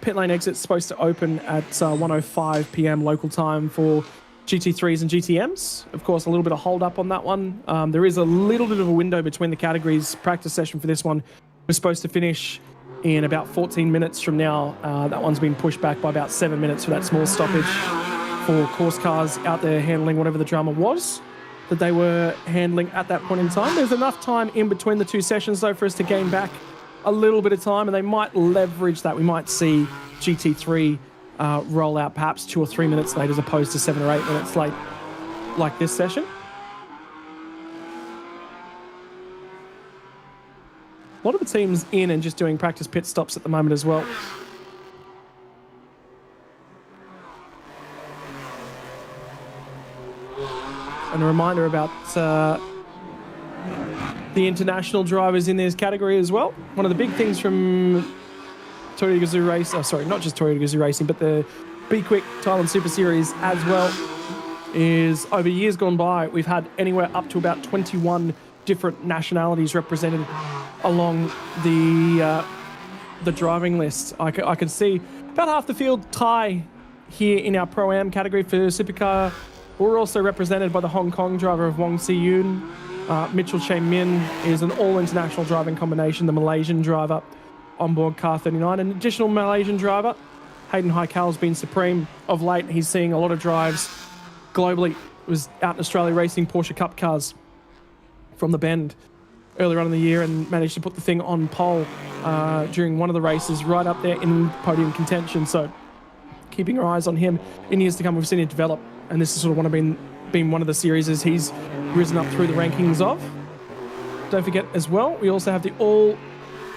Pit lane exit's supposed to open at 1:05 p.m. local time for GT3s and GTMs. Of course, a little bit of hold up on that one. There is a little bit of a window between the categories. Practice session for this one was supposed to finish in about 14 minutes from now. That one's been pushed back by about 7 minutes for that small stoppage for course cars out there handling whatever the drama was that they were handling at that point in time. There's enough time in between the 2 sessions, though, for us to gain back a little bit of time, and they might leverage that. We might see GT3 roll out perhaps 2 or 3 minutes late as opposed to 7 or 8 minutes late like this session. A lot of the teams in and just doing practice pit stops at the moment as well. And a reminder about the international drivers in this category as well. One of the big things from Toyota Gazoo Race, not just Toyota Gazoo Racing, but the Bkk.Lt Thailand Super Series as well, is over years gone by, we've had anywhere up to about 21 different nationalities represented along the driving list. I can see about half the field Thai here in our Pro-Am category for Supercar. We're also represented by the Hong Kong driver of Wong Si-yoon. Mitchell Che Min is an all-international driving combination, the Malaysian driver on board car 39. An additional Malaysian driver, Hayden Haikal's been supreme of late. He's seeing a lot of drives globally. Was out in Australia racing Porsche Cup cars from the Bend earlier on in the year and managed to put the thing on pole during one of the races, right up there in podium contention. So keeping our eyes on him in years to come. We've seen him develop, and this is sort of been one of the series as he's risen up through the rankings of. Don't forget as well, we also have the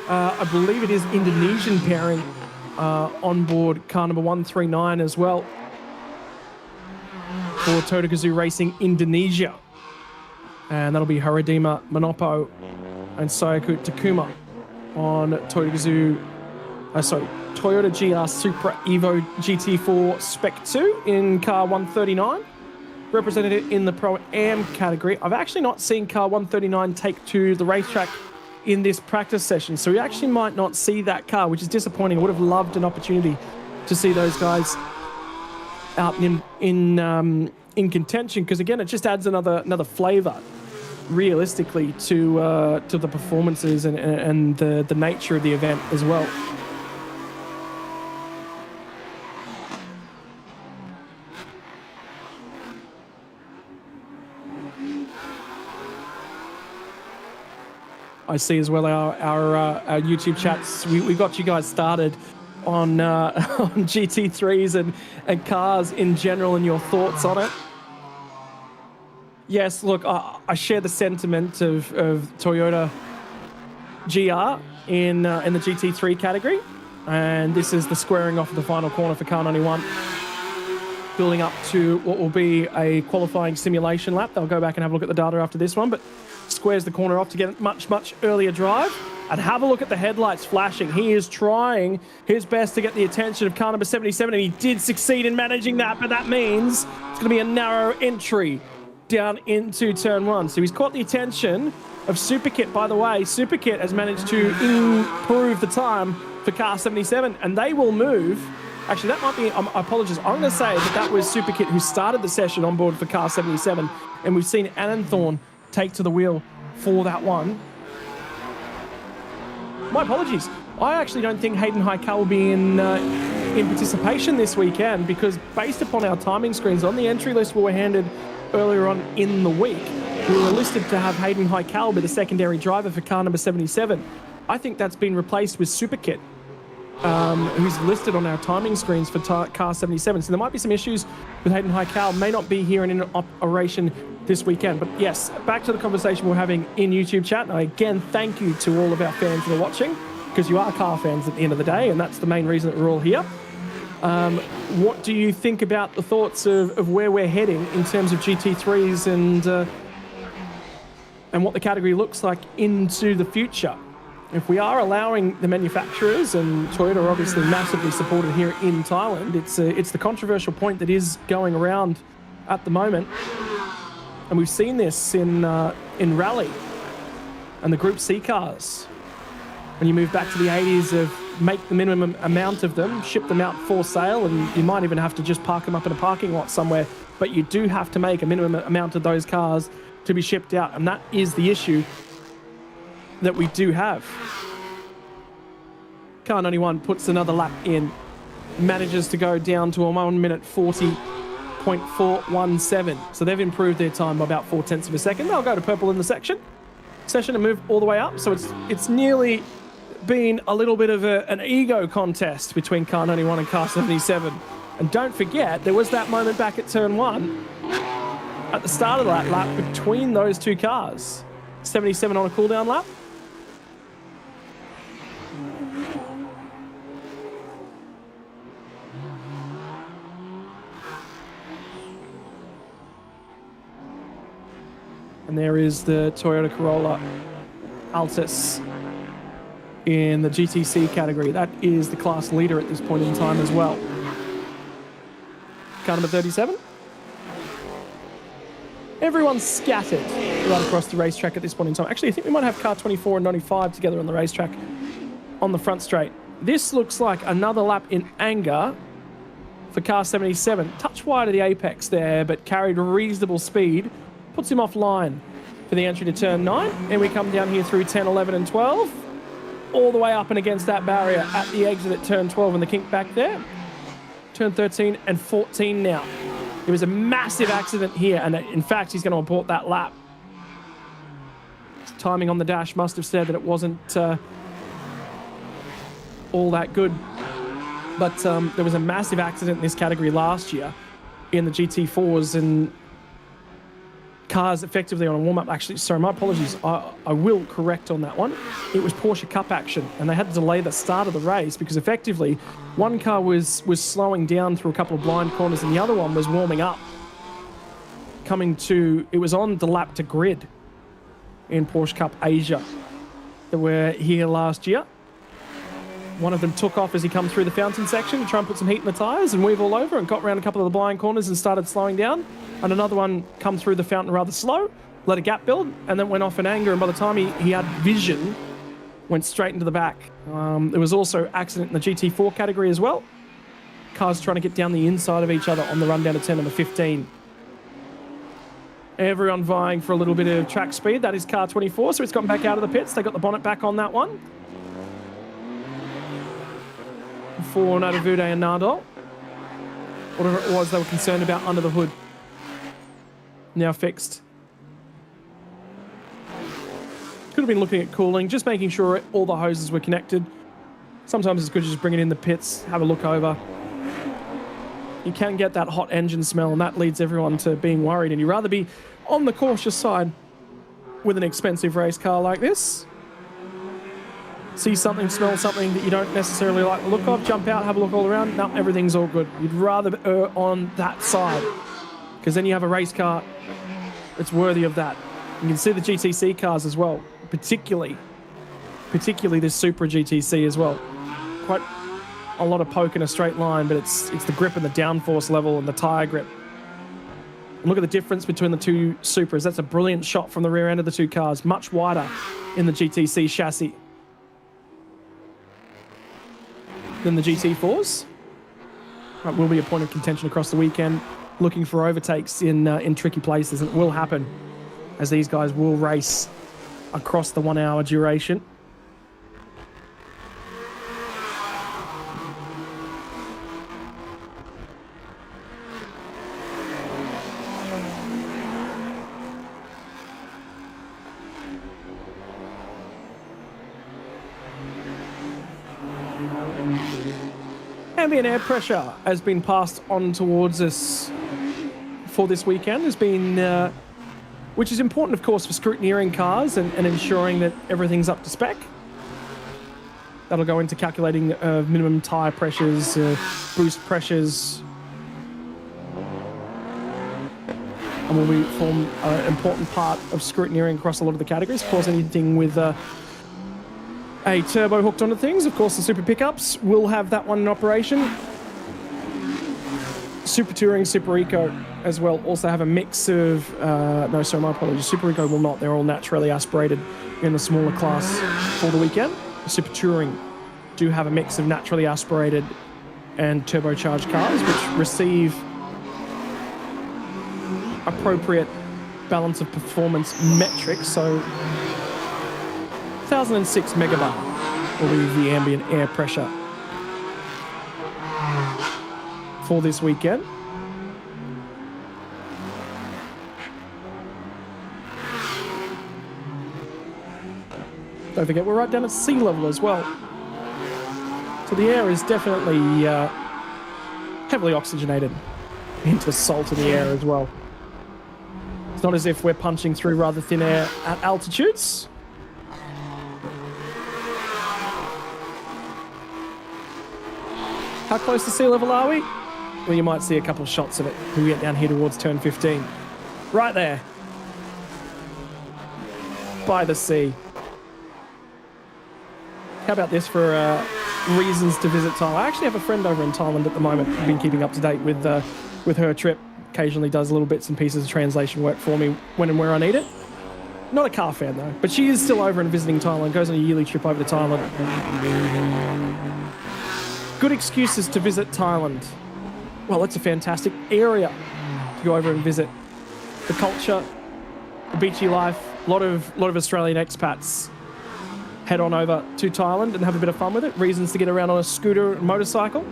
I believe it is Indonesian pairing on board car number 139 as well for Toyota Gazoo Racing Indonesia. And that'll be Haradima Manopo and Sayaku Takuma on Toyota GR Supra Evo GT4 Spec 2 in car 139. Represented in the Pro-Am category. I've actually not seen car 139 take to the racetrack in this practice session, so we actually might not see that car, which is disappointing. I would have loved an opportunity to see those guys out in contention, because again, it just adds another flavour realistically to the performances and the nature of the event as well. I see as well our YouTube chats. We got you guys started on GT3s and cars in general and your thoughts on it. Yes, look, I share the sentiment of Toyota GR in the GT3 category, and this is the squaring off of the final corner for car 91, building up to what will be a qualifying simulation lap. They'll go back and have a look at the data after this one, but squares the corner off to get a much earlier drive. And have a look at the headlights flashing. He is trying his best to get the attention of car number 77, and he did succeed in managing that, but that means it's going to be a narrow entry down into turn 1. So he's caught the attention of Superkit. By the way, Superkit has managed to improve the time for car 77, and they will move. Actually, that might be, I apologize. I'm going to say that was Superkit who started the session on board for car 77, and we've seen Ananthorn take to the wheel for that one. My apologies. I actually don't think Hayden Haikal will be in participation this weekend, because based upon our timing screens on the entry list we were handed earlier on in the week, we were listed to have Hayden Haikal be the secondary driver for car number 77. I think that's been replaced with Superkit, who's listed on our timing screens for car 77. So there might be some issues with Hayden Haikal. May not be here in operation this weekend. But yes, back to the conversation we're having in YouTube chat. And again, thank you to all of our fans that are watching, because you are car fans at the end of the day, and that's the main reason that we're all here. What do you think about the thoughts of where we're heading in terms of GT3s and what the category looks like into the future? If we are allowing the manufacturers, and Toyota are obviously massively supported here in Thailand, it's the controversial point that is going around at the moment. And we've seen this in Rally and the Group C cars. When you move back to the 80s of make the minimum amount of them, ship them out for sale, and you might even have to just park them up in a parking lot somewhere, but you do have to make a minimum amount of those cars to be shipped out, and that is the issue that we do have. Car 91 puts another lap in, manages to go down to a 1 minute 40.417. So they've improved their time by about 0.4 of a second. They'll go to purple in the session and move all the way up. So it's nearly been a little bit of an ego contest between car 91 and car 77. And don't forget, there was that moment back at turn 1 at the start of that lap between those two cars. 77 on a cooldown lap. And there is the Toyota Corolla Altis in the GTC category. That is the class leader at this point in time as well. Car number 37. Everyone's scattered right across the racetrack at this point in time. Actually, I think we might have car 24 and 95 together on the racetrack on the front straight. This looks like another lap in anger for car 77. Touch wide of the apex there, but carried reasonable speed. Puts him offline for the entry to turn 9. And we come down here through 10, 11 and 12. All the way up and against that barrier at the exit at turn 12 and the kink back there. Turn 13 and 14 now. There was a massive accident here, and in fact, he's going to abort that lap. Timing on the dash must have said that it wasn't all that good. But there was a massive accident in this category last year in the GT4s, and cars effectively on a warm-up. Actually, sorry, my apologies. I will correct on that one. It was Porsche Cup action, and they had to delay the start of the race because effectively one car was slowing down through a couple of blind corners and the other one was warming up. It was on the lap to grid in Porsche Cup Asia that were here last year. One of them took off as he come through the fountain section to try and put some heat in the tyres and weave all over and got around a couple of the blind corners and started slowing down. And another one come through the fountain rather slow, let a gap build, and then went off in anger. And by the time he had vision, went straight into the back. There was also accident in the GT4 category as well. Cars trying to get down the inside of each other on the run down to 10 number 15. Everyone vying for a little bit of track speed. That is car 24, so it's gotten back out of the pits. They got the bonnet back on that one. For Nadavude and Nardol. Whatever it was they were concerned about under the hood. Now fixed. Could have been looking at cooling, just making sure all the hoses were connected. Sometimes it's good to just bring it in the pits, have a look over. You can get that hot engine smell, and that leads everyone to being worried, and you'd rather be on the cautious side with an expensive race car like this. See something, smell something that you don't necessarily like the look of, jump out, have a look all around. No, everything's all good. You'd rather err on that side, because then you have a race car that's worthy of that. You can see the GTC cars as well, particularly particularly this Supra GTC as well. Quite a lot of poke in a straight line, but it's the grip and the downforce level and the tyre grip. And look at the difference between the two Supras. That's a brilliant shot from the rear end of the two cars. Much wider in the GTC chassis than the GT4s. That will be a point of contention across the weekend, looking for overtakes in tricky places, and it will happen as these guys will race across the 1 hour duration. Ambient air pressure has been passed on towards us for this weekend. There's been, which is important, of course, for scrutineering cars and ensuring that everything's up to spec. That'll go into calculating minimum tyre pressures, boost pressures, and will form an important part of scrutineering across a lot of the categories. Of course, anything with a turbo hooked onto things. Of course, the Super Pickups will have that one in operation. Super Touring, Super Eco as well also have a mix of... no, sorry, my apologies. Super Eco will not. They're all naturally aspirated in the smaller class for the weekend. The Super Touring do have a mix of naturally aspirated and turbocharged cars, which receive appropriate balance of performance metrics. So 1006 megabar will be the ambient air pressure for this weekend. Don't forget, we're right down at sea level as well. So the air is definitely heavily oxygenated into salt in the air as well. It's not as if we're punching through rather thin air at altitudes. How close to sea level are we? Well, you might see a couple of shots of it when we get down here towards turn 15. Right there. By the sea. How about this for reasons to visit Thailand? I actually have a friend over in Thailand at the moment. I've been keeping up to date with her trip. Occasionally does little bits and pieces of translation work for me when and where I need it. Not a car fan though, but she is still over and visiting Thailand, goes on a yearly trip over to Thailand. Good excuses to visit Thailand. Well, it's a fantastic area to go over and visit. The culture, the beachy life, a lot of Australian expats head on over to Thailand and have a bit of fun with it. Reasons to get around on a scooter and motorcycle.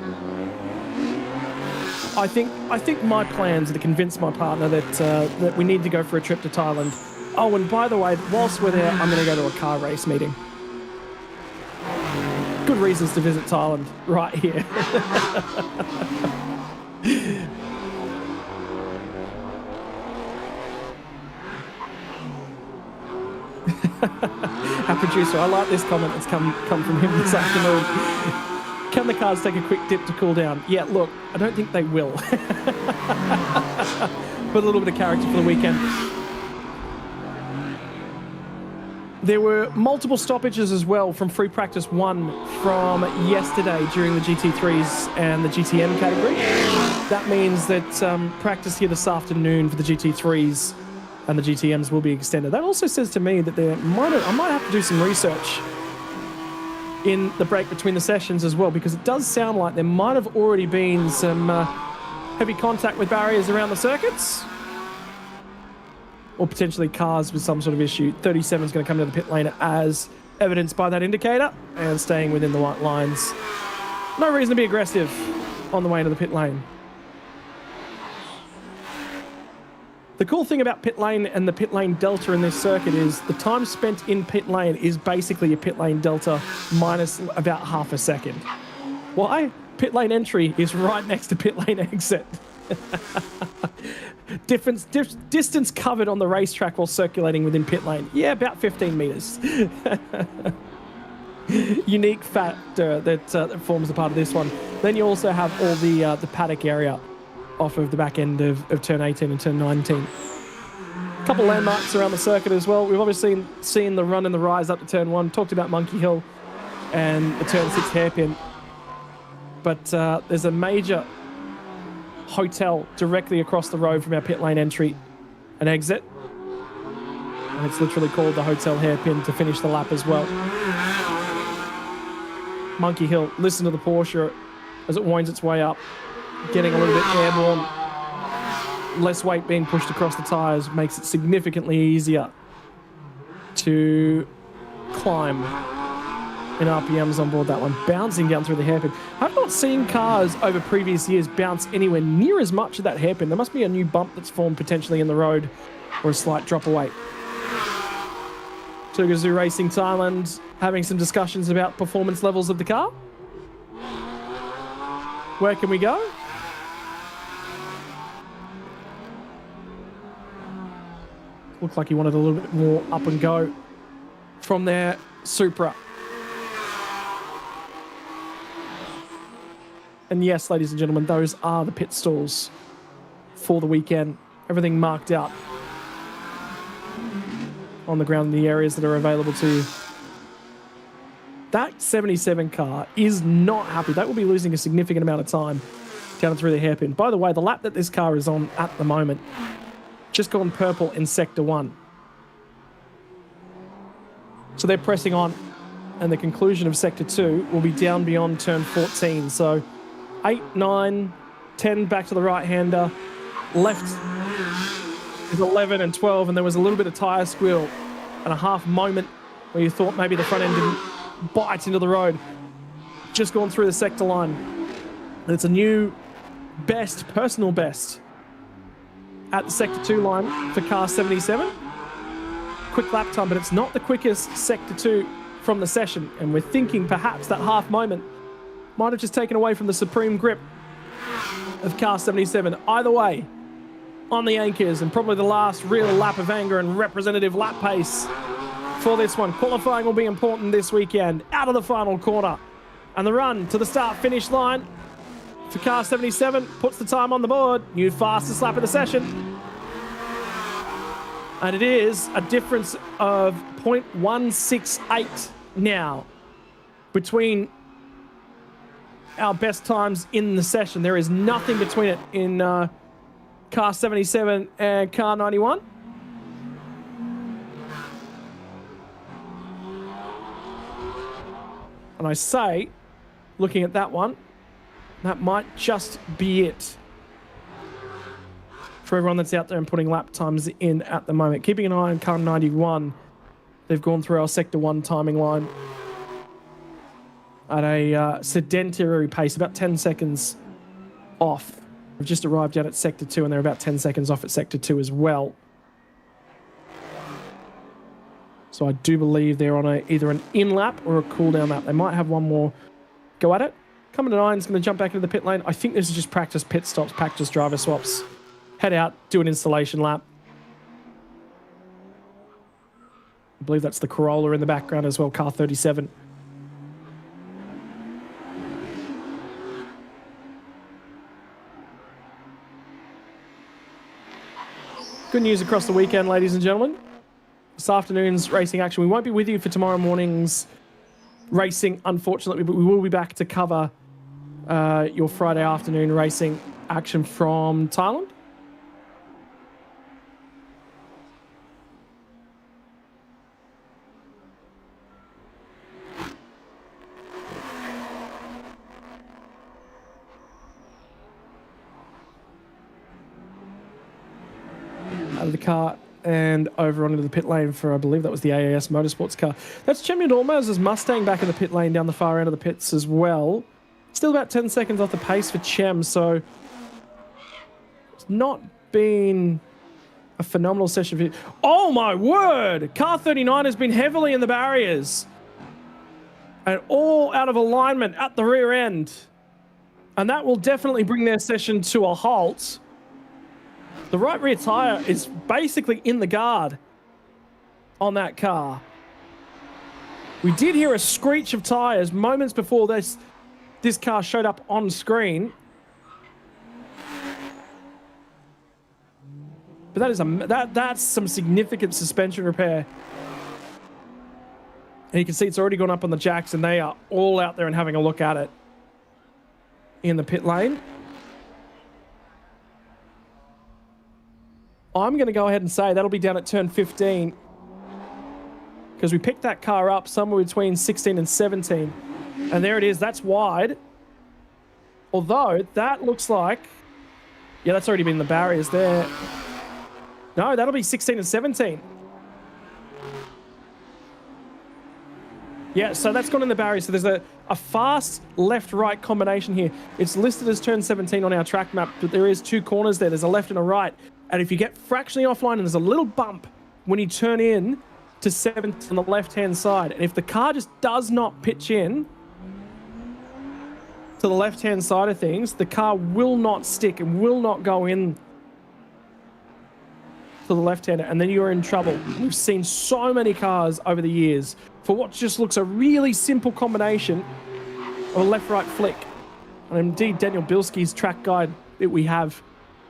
I think my plans are to convince my partner that we need to go for a trip to Thailand. Oh, and by the way, whilst we're there, I'm going to go to a car race meeting. Good reasons to visit Thailand right here. Our producer, I like this comment that's come from him this afternoon. Can the cars take a quick dip to cool down? Yeah, look, I don't think they will. But a little bit of character for the weekend. There were multiple stoppages as well from free practice 1 from yesterday during the GT3s and the GTM category. That means that practice here this afternoon for the GT3s and the GTMs will be extended. That also says to me that I might have to do some research in the break between the sessions as well, because it does sound like there might have already been some heavy contact with barriers around the circuits, or potentially cars with some sort of issue. 37 is going to come to the pit lane as evidenced by that indicator and staying within the white lines. No reason to be aggressive on the way into the pit lane. The cool thing about pit lane and the pit lane delta in this circuit is the time spent in pit lane is basically a pit lane delta minus about half a second. Why? Pit lane entry is right next to pit lane exit. Distance covered on the racetrack while circulating within pit lane. Yeah, about 15 meters. Unique factor that forms a part of this one. Then you also have all the paddock area off of the back end of turn 18 and turn 19. couple landmarks around the circuit as well. We've obviously seen the run and the rise up to turn 1. Talked about Monkey Hill and the turn 6 hairpin. But there's a major hotel directly across the road from our pit lane entry and exit. And it's literally called the Hotel Hairpin to finish the lap as well. Monkey Hill, listen to the Porsche as it winds its way up, getting a little bit airborne. Less weight being pushed across the tyres makes it significantly easier to climb in RPMs on board that one. Bouncing down through the hairpin. I've not seen cars over previous years bounce anywhere near as much of that hairpin. There must be a new bump that's formed potentially in the road or a slight drop away. Tugazoo Racing Thailand having some discussions about performance levels of the car. Where can we go? Looked like he wanted a little bit more up and go from their Supra. And yes, ladies and gentlemen, those are the pit stalls for the weekend. Everything marked out on the ground in the areas that are available to you. That 77 car is not happy. That will be losing a significant amount of time down through the hairpin. By the way, the lap that this car is on at the moment, just gone purple in Sector 1. So they're pressing on, and the conclusion of Sector 2 will be down beyond turn 14. So 8, 9, 10 back to the right-hander. Left is 11 and 12, and there was a little bit of tyre squeal and a half moment where you thought maybe the front end didn't bite into the road. Just gone through the sector line. And it's a new best, personal best at the Sector 2 line for car 77. Quick lap time, but it's not the quickest Sector 2 from the session. And we're thinking perhaps that half moment might have just taken away from the supreme grip of car 77. Either way, on the anchors, and probably the last real lap of anger and representative lap pace for this one. Qualifying will be important this weekend. Out of the final corner. And the run to the start-finish line for car 77 puts the time on the board. New fastest lap of the session. And it is a difference of 0.168 now between our best times in the session. There is nothing between it in car 77 and car 91. And I say, looking at that one, that might just be it for everyone that's out there and putting lap times in at the moment. Keeping an eye on car 91. They've gone through our Sector 1 timing line at a sedentary pace, about 10 seconds off. We've just arrived out at Sector 2, and they're about 10 seconds off at Sector 2 as well. So I do believe they're on either an in-lap or a cool-down lap. They might have one more go at it. Coming to 9 is going to jump back into the pit lane. I think this is just practice pit stops, practice driver swaps. Head out, do an installation lap. I believe that's the Corolla in the background as well, car 37. Good news across the weekend, ladies and gentlemen. This afternoon's racing action. We won't be with you for tomorrow morning's racing, unfortunately, but we will be back to cover your Friday afternoon racing action from Thailand. Out of the car and over onto the pit lane for, I believe that was the AAS Motorsports car. That's Champion Almaz's Mustang back in the pit lane down the far end of the pits as well. Still about 10 seconds off the pace for Chem, so it's not been a phenomenal session. Oh my word! Car 39 has been heavily in the barriers and all out of alignment at the rear end. And that will definitely bring their session to a halt. The right rear tyre is basically in the guard on that car. We did hear a screech of tyres moments before this car showed up on screen. But that is that's some significant suspension repair. And you can see it's already gone up on the jacks, and they are all out there and having a look at it in the pit lane. I'm going to go ahead and say that'll be down at turn 15, because we picked that car up somewhere between 16 and 17. And there it is. That's wide. Although that looks like... Yeah, that's already been in the barriers there. No, that'll be 16 and 17. Yeah, so that's gone in the barrier. So there's a fast left-right combination here. It's listed as turn 17 on our track map, but there is 2 corners there. There's a left and a right. And if you get fractionally offline and there's a little bump when you turn in to 7 on the left-hand side, and if the car just does not pitch in to the left-hand side of things, the car will not stick and will not go in to the left-hander, and then you're in trouble. We've seen so many cars over the years for what just looks a really simple combination of a left-right flick. And indeed, Daniel Bilski's track guide that we have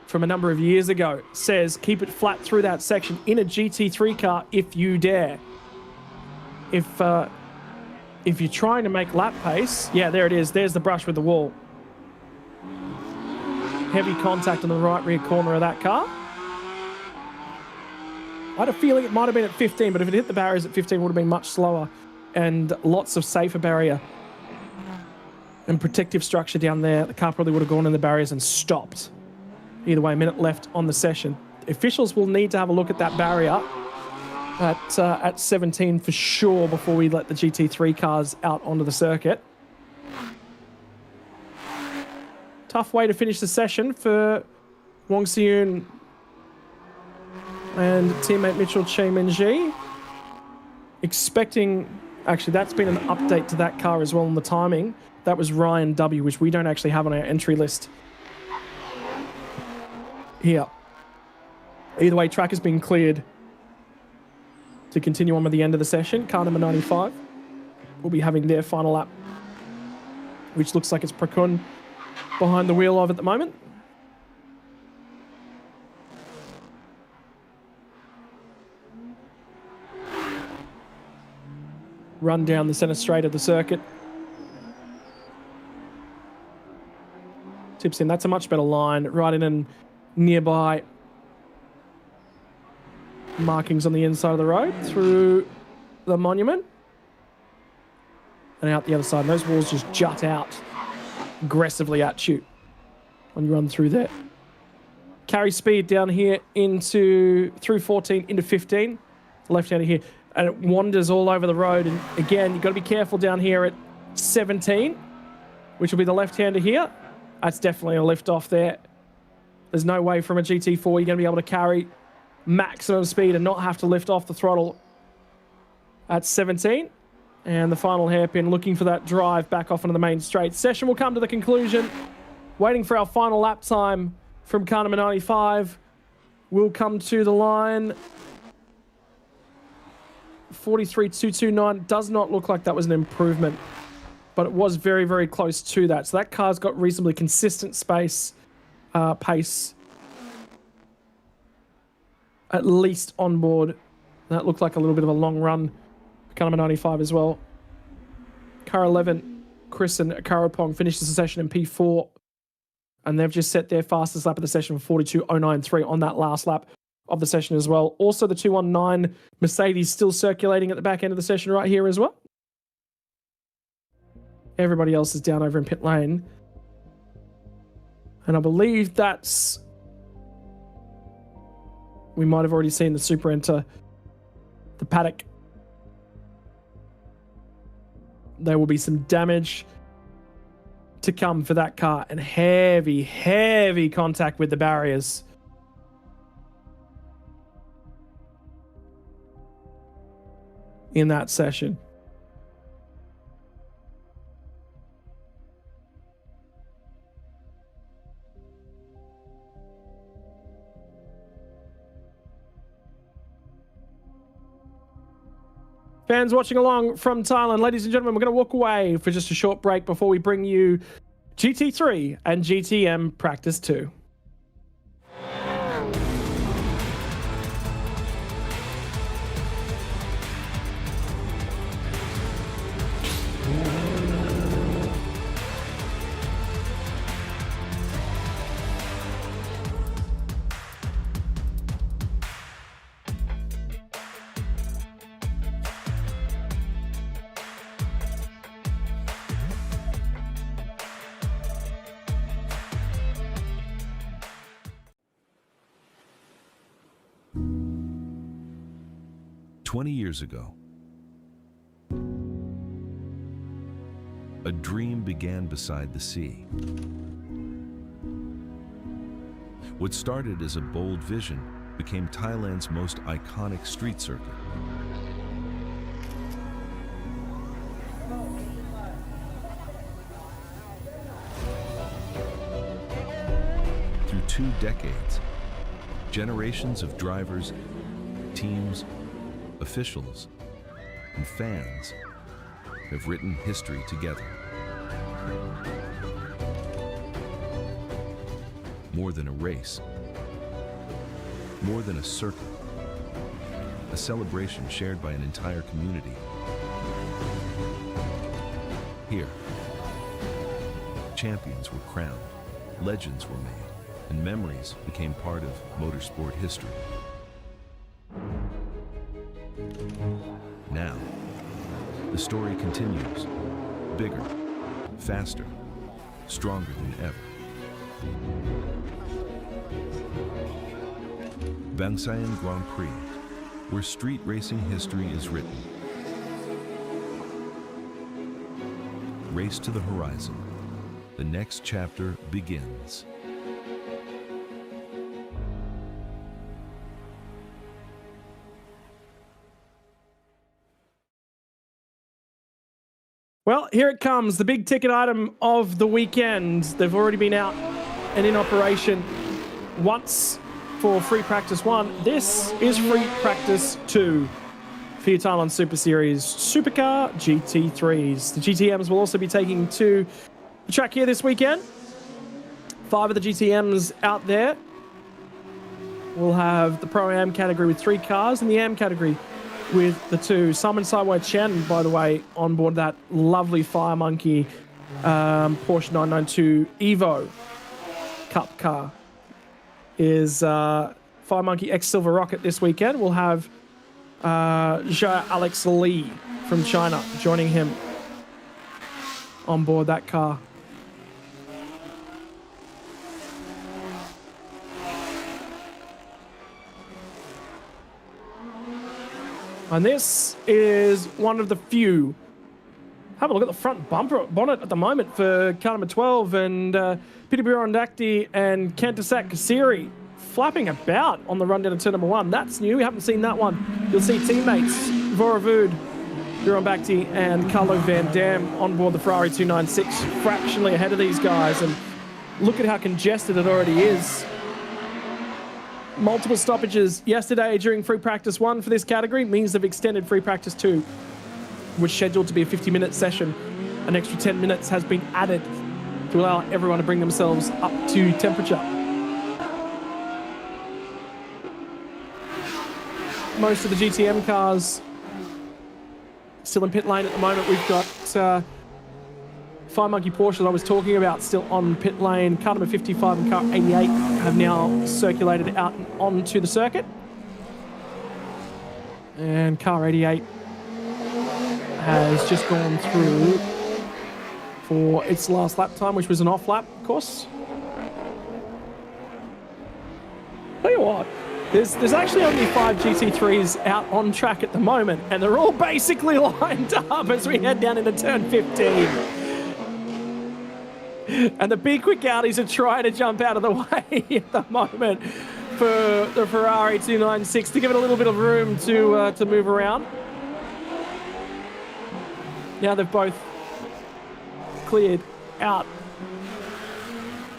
from a number of years ago says keep it flat through that section in a GT3 car if you dare. If you're trying to make lap pace, yeah, there it is. There's the brush with the wall. Heavy contact on the right rear corner of that car. I had a feeling it might have been at 15, but if it hit the barriers at 15, it would have been much slower, and lots of safer barrier and protective structure down there. The car probably would have gone in the barriers and stopped. Either way, a minute left on the session. Officials will need to have a look at that barrier at 17 for sure before we let the GT3 cars out onto the circuit. Tough way to finish the session for Wong Seun and teammate Mitchell Che-Min-ji. Expecting... Actually, that's been an update to that car as well on the timing. That was Ryan W., which we don't actually have on our entry list here. Either way, track has been cleared to continue on with the end of the session. Car number 95 will be having their final lap, which looks like it's Prakun behind the wheel of at the moment. Run down the center straight of the circuit. Tips in. That's a much better line. Right in and nearby markings on the inside of the road through the monument and out the other side. And those walls just jut out aggressively at you when you run through there. Carry speed down here through 14 into 15. Left-hander here. And it wanders all over the road. And again, you've got to be careful down here at 17, which will be the left-hander here. That's definitely a lift off there. There's no way from a GT4 you're going to be able to carry maximum speed and not have to lift off the throttle at 17. And the final hairpin looking for that drive back off into the main straight. Session will come to the conclusion. Waiting for our final lap time from car number 95. Will come to the line. 43.229 does not look like that was an improvement, but it was very, very close to that. So that car's got reasonably consistent pace, at least on board. That looked like a little bit of a long run for car number 95 as well. Car 11, Chris and Karopong finishes the session in P4, and they've just set their fastest lap of the session for 42.093 on that last lap of the session as well. Also, the 219 Mercedes still circulating at the back end of the session right here as well. Everybody else is down over in pit lane. And I believe that's... We might have already seen the Super enter the paddock. There will be some damage to come for that car and heavy, heavy contact with the barriers. In that session. Fans watching along from Thailand, ladies and gentlemen, we're going to walk away for just a short break before we bring you GT3 and GTM Practice 2. 20 years ago, a dream began beside the sea. What started as a bold vision became Thailand's most iconic street circuit. Through 2 decades, generations of drivers, teams, officials, and fans have written history together. More than a race, more than a circuit, a celebration shared by an entire community. Here, champions were crowned, legends were made, and memories became part of motorsport history. Now, the story continues, bigger, faster, stronger than ever. Bangsaen Grand Prix, where street racing history is written. Race to the horizon. The next chapter begins. Well, here it comes, the big ticket item of the weekend. They've already been out and in operation once for free practice 1. This is free practice 2 for your Thailand Super Series Supercar GT3s. The GTMs will also be taking to the track here this weekend. 5 of the GTMs out there. We'll have the Pro-Am category with 3 cars and the Am category with the 2. Simon Saiwai Chen, by the way, on board that lovely Fire Monkey Porsche 992 Evo Cup car, is Fire Monkey X Silver Rocket this weekend. We'll have Alex Lee from China joining him on board that car. And this is one of the few. Have a look at the front bumper bonnet at the moment for car number 12, and Peter Bjorndakti and Kantasak Kasiri flapping about on the run down to turn number 1. That's new. We haven't seen that one. You'll see teammates Voravud, Bjorndakti, and Carlo Van Dam on board the Ferrari 296, fractionally ahead of these guys. And look at how congested it already is. Multiple stoppages yesterday during free practice 1 for this category means they've extended free practice 2, which is scheduled to be a 50-minute session. An extra 10 minutes has been added to allow everyone to bring themselves up to temperature. Most of the GTM cars still in pit lane at the moment. We've got Fire Monkey Porsche that I was talking about still on pit lane. Car number 55 and car 88 have now circulated out and onto the circuit. And car 88 has just gone through for its last lap time, which was an off lap, of course. Tell you what, there's actually only 5 GT3s out on track at the moment, and they're all basically lined up as we head down into turn 15. And the big quick Audis are trying to jump out of the way at the moment for the Ferrari 296 to give it a little bit of room to move around. Now they've both cleared out.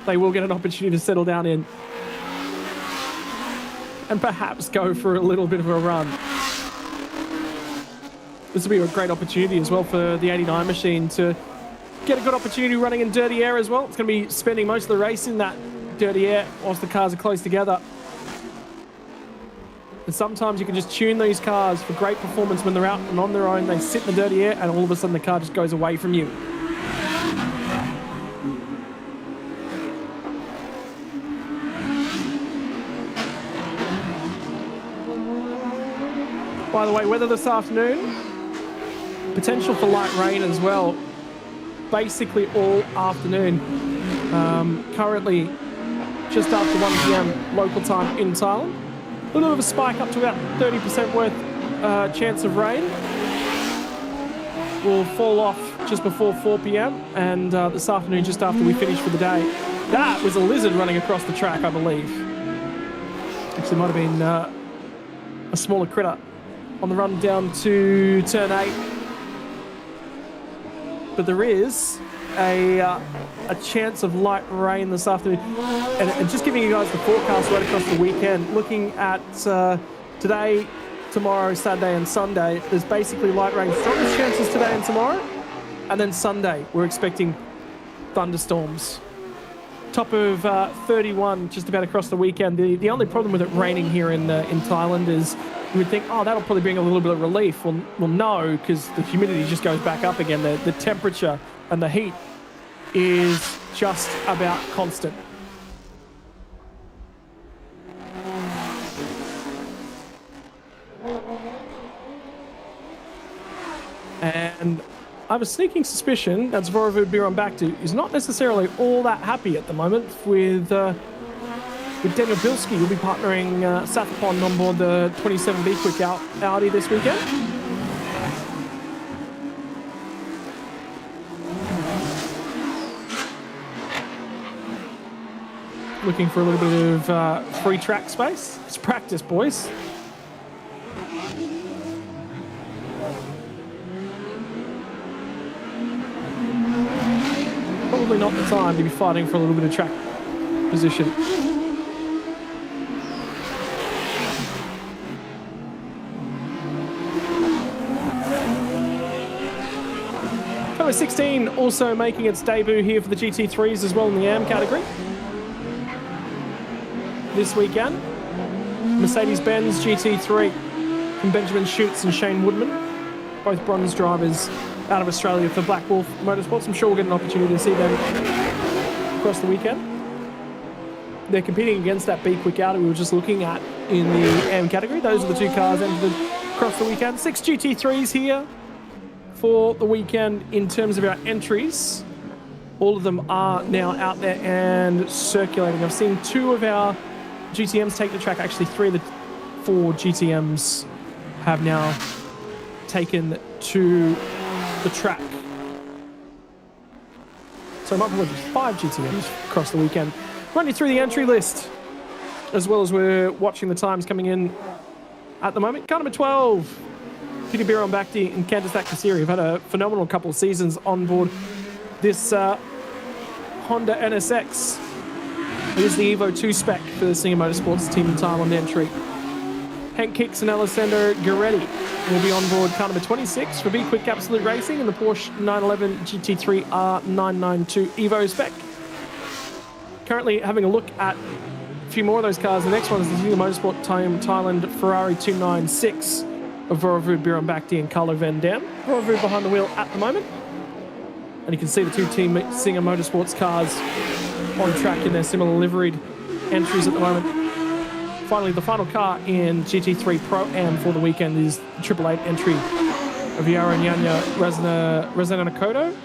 They will get an opportunity to settle down in and perhaps go for a little bit of a run. This will be a great opportunity as well for the 89 machine to get a good opportunity running in dirty air as well. It's going to be spending most of the race in that dirty air whilst the cars are close together. And sometimes you can just tune these cars for great performance when they're out and on their own. They sit in the dirty air and all of a sudden the car just goes away from you. By the way, weather this afternoon, potential for light rain as well. Basically all afternoon. Currently just after 1 p.m. local time in Thailand. A little bit of a spike up to about 30% worth chance of rain will fall off just before 4 p.m. and this afternoon just after we finish for the day. That was a lizard running across the track, I believe. Actually, might have been a smaller critter on the run down to turn 8. But there is a chance of light rain this afternoon. And just giving you guys the forecast right across the weekend, looking at today, tomorrow, Saturday and Sunday, there's basically light rain. Strongest chances today and tomorrow. And then Sunday, we're expecting thunderstorms. Top of 31 just about across the weekend. The only problem with it raining here in Thailand is you would think, oh, that'll probably bring a little bit of relief. Well no, because the humidity just goes back up again. The temperature and the heat is just about constant. And I have a sneaking suspicion that Zvorov Bkk.Lt is not necessarily all that happy at the moment with Daniel Bilski. He'll be partnering Sathapon on board the 27 Bkk.Lt Audi this weekend. Looking for a little bit of free track space. It's practice, boys. Probably not the time to be fighting for a little bit of track position. Number 16 also making its debut here for the GT3s as well in the AM category. This weekend, Mercedes-Benz GT3 from Benjamin Schutz and Shane Woodman, both bronze drivers out of Australia for Black Wolf Motorsports. I'm sure we'll get an opportunity to see them across the weekend. They're competing against that Bkk.Lt we were just looking at in the AM category. Those are the two cars entered across the weekend. 6 GT3s here for the weekend in terms of our entries. All of them are now out there and circulating. I've seen 2 of our GTMs take the track. Actually, 3 of the 4 GTMs have now taken to the track. So it might be 5 GTMs across the weekend. Run you through the entry list, as well as we're watching the times coming in at the moment. Car number 12, Peter Bkk.Lt and Candice Kassiri have had a phenomenal couple of seasons on board this Honda NSX. It is the Evo 2 spec for the Singer Motorsports team in Thailand entry. Hank Kicks and Alessandro Gueretti will be on board car number 26 for Bkk.Lt Racing in the Porsche 911 GT3 R992 Evo spec. Currently having a look at a few more of those cars. The next one is the Singer Motorsport Team Thailand Ferrari 296 of Vorevud Bkk.Lt and Carlo Van Dam. Vorevud behind the wheel at the moment. And you can see the 2 Team Singer Motorsports cars on track in their similar liveried entries at the moment. Finally, the final car in GT3 Pro-Am for the weekend is the Triple-8 entry of Yaranyanya Razananakoto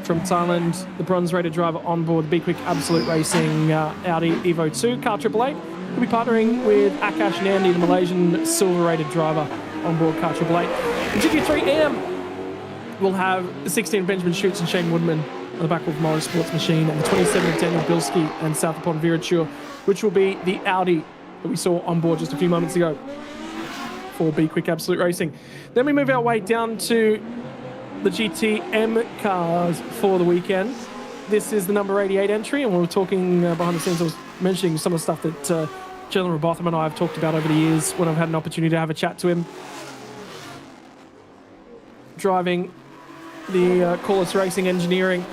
from Thailand, the bronze-rated driver on board the Bkk.Lt Racing Audi Evo 2 car Triple-8. We'll be partnering with Akash Nandi, the Malaysian silver-rated driver on board car Triple-8. In GT3 AM, we'll have the 16 Benjamin Schutz and Shane Woodman on the Black Wolf Motorsports machine, and the 27 of Daniel Bilski and Sathapon Virachur, which will be the Audi that we saw on board just a few moments ago for Bkk.Lt Racing. Then we move our way down to the GTM cars for the weekend. This is the number 88 entry, and we were talking behind the scenes. I was mentioning some of the stuff that Jalen Robotham and I have talked about over the years when I've had an opportunity to have a chat to him. Driving the Corliss Racing Engineering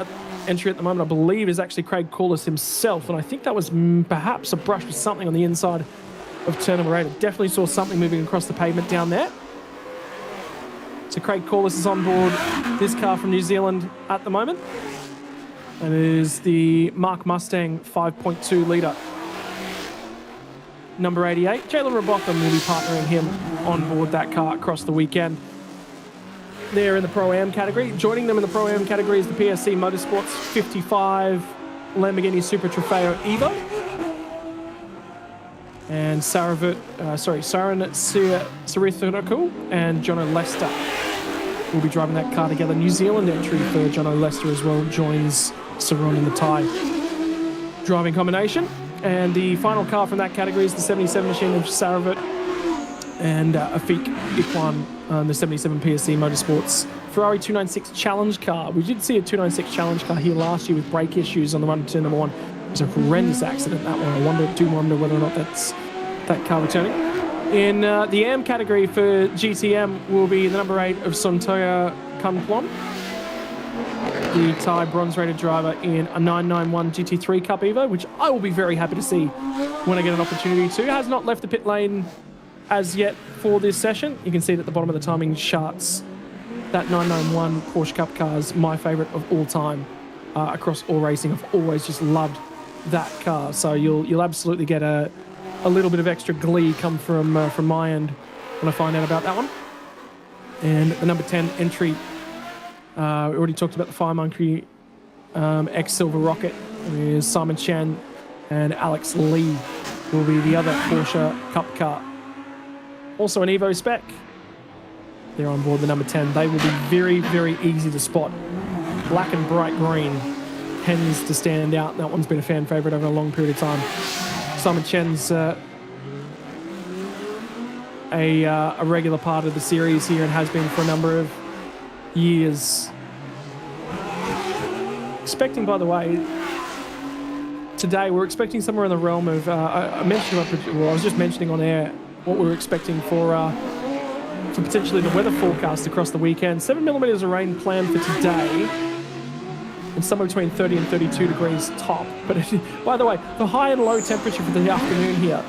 entry at the moment, I believe, is actually Craig Corliss himself, and I think that was perhaps a brush with something on the inside of turn number 8. I definitely saw something moving across the pavement down there. So Craig Corliss is on board this car from New Zealand at the moment. And it is the Mark Mustang 5.2 litre. Number 88, Jalen Robotham will be partnering him on board that car across the weekend. They're in the Pro-Am category. Joining them in the Pro-Am category is the PSC Motorsports 55 Lamborghini Super Trofeo Evo. and Saran Sirithirakul and Jono Lester will be driving that car together. New Zealand entry for Jono Lester as well joins Saran in the Thai driving combination. And the final car from that category is the 77 machine of Saravit and Afik Ikwan, the 77 PSC Motorsports Ferrari 296 Challenge car. We did see a 296 Challenge car here last year with brake issues on the run to turn number 1. It was a horrendous accident, that one. I do wonder whether or not that's that car returning. In the AM category for GTM will be the number 8 of Sontoya Kunplom, the Thai bronze-rated driver in a 991 GT3 Cup Evo, which I will be very happy to see when I get an opportunity to. Has not left the pit lane as yet for this session. You can see it at the bottom of the timing charts. That 991 Porsche Cup car is my favourite of all time across all racing. I've always just loved that car. So you'll absolutely get a little bit of extra glee come from my end when I find out about that one. And the number 10 entry, we already talked about the Fire Monkey X Silver Rocket. Is Simon Chen and Alex Lee will be the other Porsche Cup car. Also an Evo spec. They're on board the number 10. They will be very, very easy to spot. Black and bright green tends to stand out. That one's been a fan favourite over a long period of time. Simon Chen's a regular part of the series here and has been for a number of years. Expecting, by the way, today we're expecting somewhere in the realm of, I was just mentioning on air what we were expecting for potentially the weather forecast across the weekend. 7 millimetres of rain planned for today, and somewhere between 30 and 32 degrees top. But by the way, the high and low temperature for the afternoon here,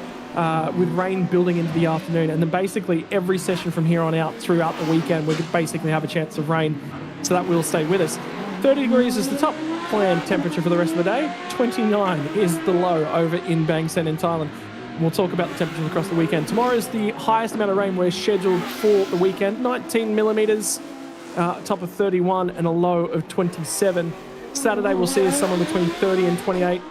with rain building into the afternoon, and then basically every session from here on out throughout the weekend, we could basically have a chance of rain, so that will stay with us. 30 degrees is the top planned temperature for the rest of the day. 29 is the low over in Bangsaen in Thailand. We'll talk about the temperatures across the weekend. Tomorrow is the highest amount of rain we're scheduled for the weekend. 19 millimetres, top of 31 and a low of 27. Saturday we'll see us somewhere between 30 and 28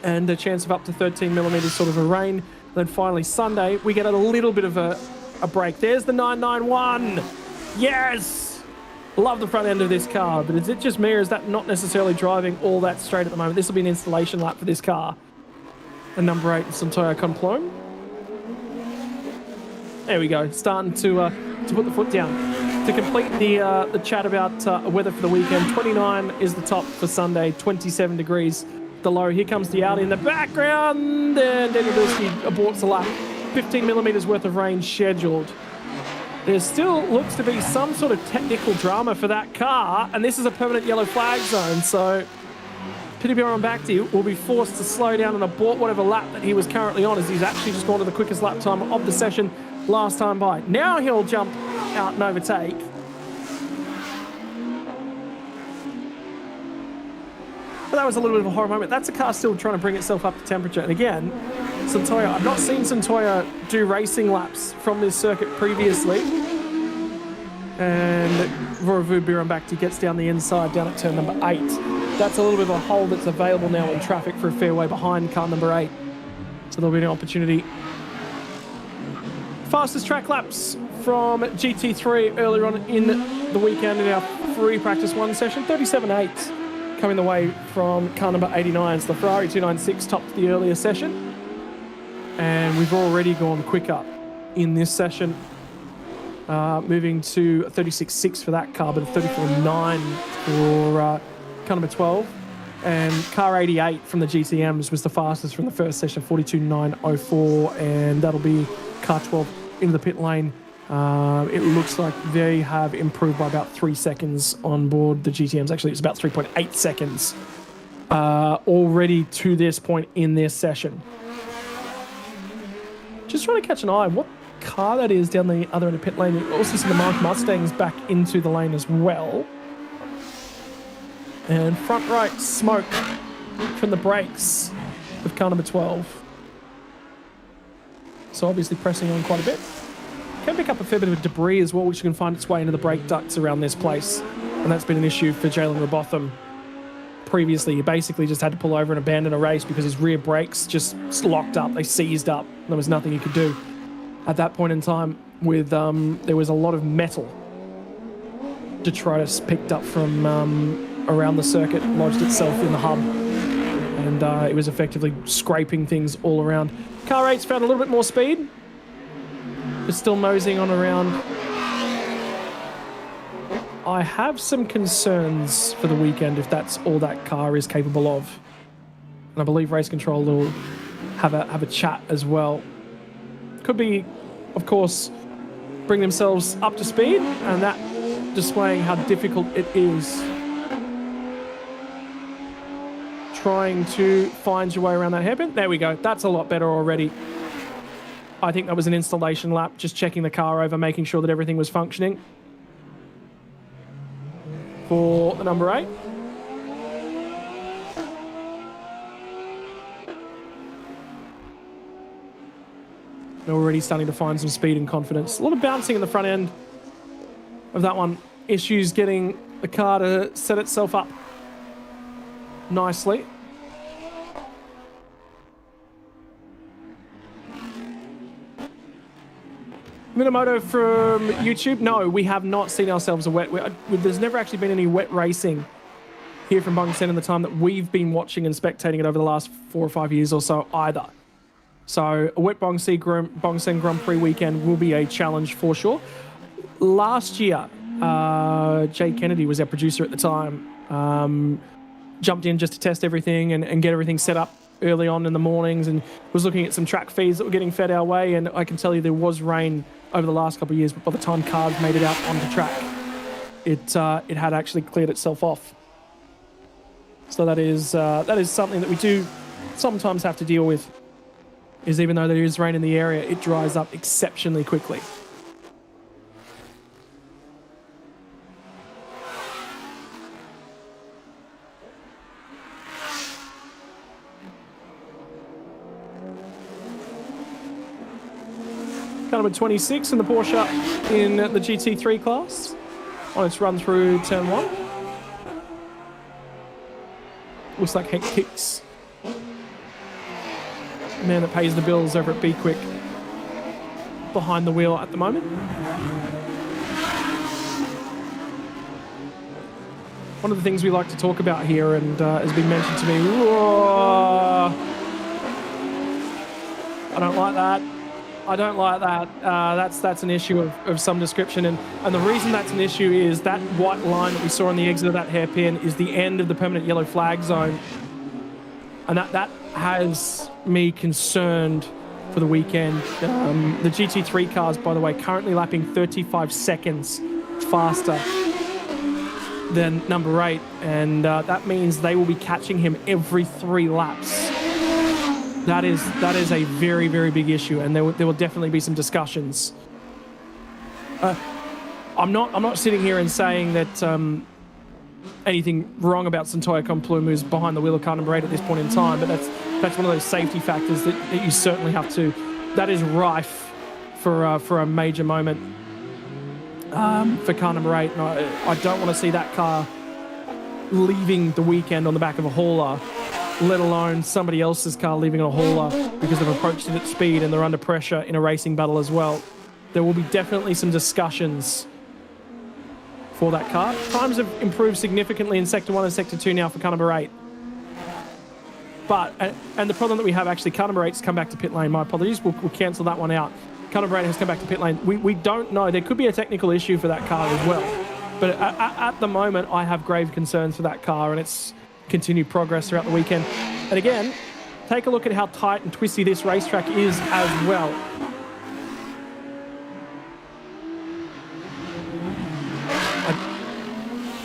and a chance of up to 13 millimetres sort of a rain. Then finally Sunday we get a little bit of a break. There's the 991. Yes! Love the front end of this car, but is it just me or is that not necessarily driving all that straight at the moment? This will be an installation lap for this car. And number 8, Sontoya Kunplom. There we go, starting to put the foot down. To complete the chat about weather for the weekend, 29 is the top for Sunday, 27 degrees the low. Here comes the Audi in the background, and Daniel Bilski aborts the lap. 15 millimetres worth of rain scheduled. There still looks to be some sort of technical drama for that car, and this is a permanent yellow flag zone, so Pitibir Bhakti will be forced to slow down and abort whatever lap that he was currently on, as he's actually just gone to the quickest lap time of the session last time by. Now he'll jump out and overtake. But that was a little bit of a horror moment. That's a car still trying to bring itself up to temperature. And again, Sontoya, I've not seen Sontoya do racing laps from this circuit previously. And Vorovu Birambakti gets down the inside, down at turn number 8. That's a little bit of a hole that's available now in traffic for a fairway behind car number 8. So there'll be an opportunity. Fastest track laps from GT3 earlier on in the weekend in our free practice 1 session. 37.8 coming the way from car number 89. So the Ferrari 296 topped the earlier session. And we've already gone quicker in this session. Moving to 36.6 for that car, but a 34.9 for car number 12. And car 88 from the GTMs was the fastest from the first session, 42.904, and that'll be car 12 into the pit lane. It looks like they have improved by about 3 seconds on board the GTMs. Actually, it's about 3.8 seconds already to this point in this session. Just trying to catch an eye what car that is down the other end of pit lane. You also see the Mark Mustangs back into the lane as well. And front right smoke from the brakes of car number 12. So obviously pressing on quite a bit. Can pick up a fair bit of debris as well, which can find its way into the brake ducts around this place. And that's been an issue for Jalen Robotham previously. He basically just had to pull over and abandon a race because his rear brakes just locked up. They seized up. There was nothing he could do at that point in time. With there was a lot of metal detritus picked up from around the circuit, lodged itself in the hub, and it was effectively scraping things all around. Car 8's found a little bit more speed. It's still moseying on around. I have some concerns for the weekend if that's all that car is capable of. And I believe Race Control will have a chat as well. Could be, of course, bring themselves up to speed, and that displaying how difficult it is trying to find your way around that hairpin. There we go. That's a lot better already. I think that was an installation lap, just checking the car over, making sure that everything was functioning for the number 8. They're already starting to find some speed and confidence. A lot of bouncing in the front end of that one. Issues getting the car to set itself up nicely. Minamoto from YouTube. No, we have not seen ourselves a wet. There's never actually been any wet racing here from Bangsaen in the time that we've been watching and spectating it over the last 4 or 5 years or so either. So a wet Bangsaen Grand Prix weekend will be a challenge for sure. Last year, Jay Kennedy was our producer at the time. Jumped in just to test everything and get everything set up early on in the mornings, and was looking at some track feeds that were getting fed our way. And I can tell you there was rain over the last couple of years, but by the time cars made it out onto track, it had actually cleared itself off. So that is something that we do sometimes have to deal with. Is even though there is rain in the area, it dries up exceptionally quickly. Car number 26 in the Porsche in the GT3 class on its run through turn 1. Looks like Hank Hicks, man that pays the bills over at Bkk.Lt, behind the wheel at the moment. One of the things we like to talk about here, and has been mentioned to me, I don't like that. I don't like that. That's an issue of some description, and the reason that's an issue is that white line that we saw on the exit of that hairpin is the end of the permanent yellow flag zone, and that has me concerned for the weekend. The GT3 cars, by the way, currently lapping 35 seconds faster than number 8, and that means they will be catching him every 3 laps. That is a very, very big issue, and there will definitely be some discussions. I'm not sitting here and saying that anything wrong about Santoya Komplum, who's behind the wheel of car number 8 at this point in time, but that's one of those safety factors that you certainly have to. That is rife for a major moment for car number 8, and I don't want to see that car leaving the weekend on the back of a hauler, let alone somebody else's car leaving on a hauler because they've approached it at speed and they're under pressure in a racing battle as well. There will be definitely some discussions for that car. Times have improved significantly in Sector 1 and Sector 2 now for car number 8. But, and the problem that we have actually, car number 8's come back to pit lane. My apologies, we'll cancel that one out. Car number 8 has come back to pit lane. We don't know. There could be a technical issue for that car as well. But at the moment, I have grave concerns for that car, and it's continued progress throughout the weekend. And again, take a look at how tight and twisty this racetrack is as well.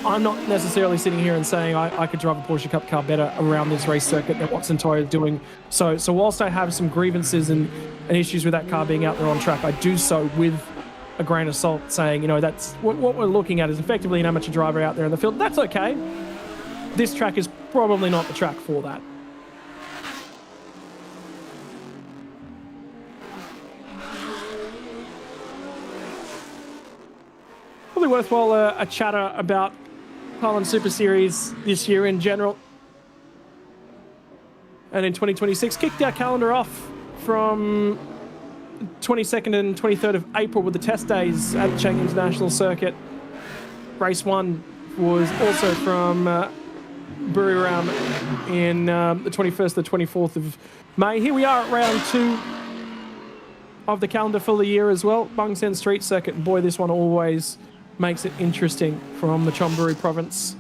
I'm not necessarily sitting here and saying I could drive a Porsche Cup car better around this race circuit than what Santoya is doing. So whilst I have some grievances and issues with that car being out there on track, I do so with a grain of salt, saying, you know, that's what we're looking at is effectively an amateur driver out there in the field. That's okay. This track is probably not the track for that. Probably worthwhile a chatter about Thailand Super Series this year in general. And in 2026, kicked our calendar off from 22nd and 23rd of April with the test days at the Chang International Circuit. Race 1 was also from Buriram in the 21st to 24th of May. Here we are at round 2 of the calendar for the year as well. Bangsaen Street Circuit. Boy, this one always makes it interesting from the Chonburi province.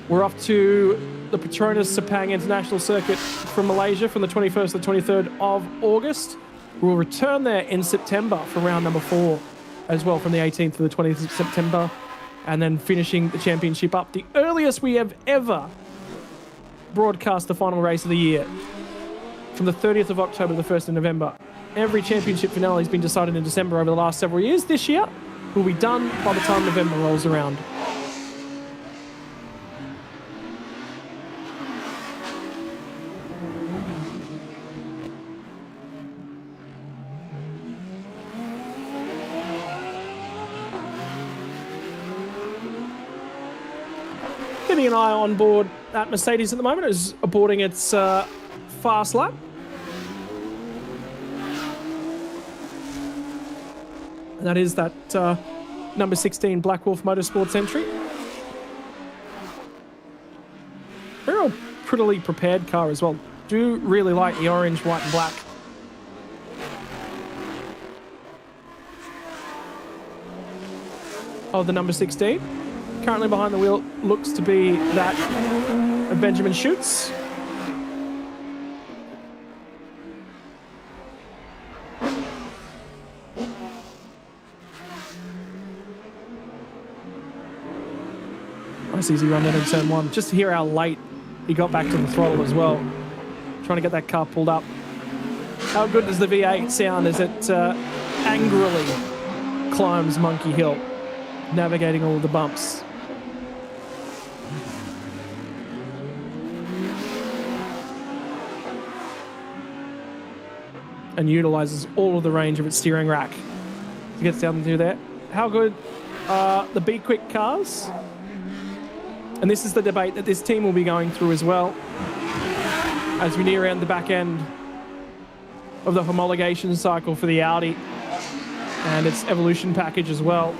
We're off to the Petronas Sepang International Circuit from Malaysia from the 21st to 23rd of August. We'll return there in September for round number 4 as well, from the 18th to the 20th of September, and then finishing the championship up. The earliest we have ever broadcast the final race of the year, from the 30th of October to the 1st of November. Every championship finale has been decided in December over the last several years. This year will be done by the time November rolls around. Keeping an eye on board at Mercedes at the moment, is aborting its fast lap. And that is that number 16 Black Wolf Motorsports entry. Very prettily prepared car as well. Do really like the orange, white and black. Of the number 16. Currently behind the wheel looks to be that of Benjamin Schutz. Nice easy run down in turn 1. Just to hear how late he got back to the throttle as well. Trying to get that car pulled up. How good does the V8 sound as it angrily climbs Monkey Hill, navigating all of the bumps. And utilizes all of the range of its steering rack to get down through there. How good are the Bkk cars? And this is the debate that this team will be going through as well as we near around the back end of the homologation cycle for the Audi and its evolution package as well.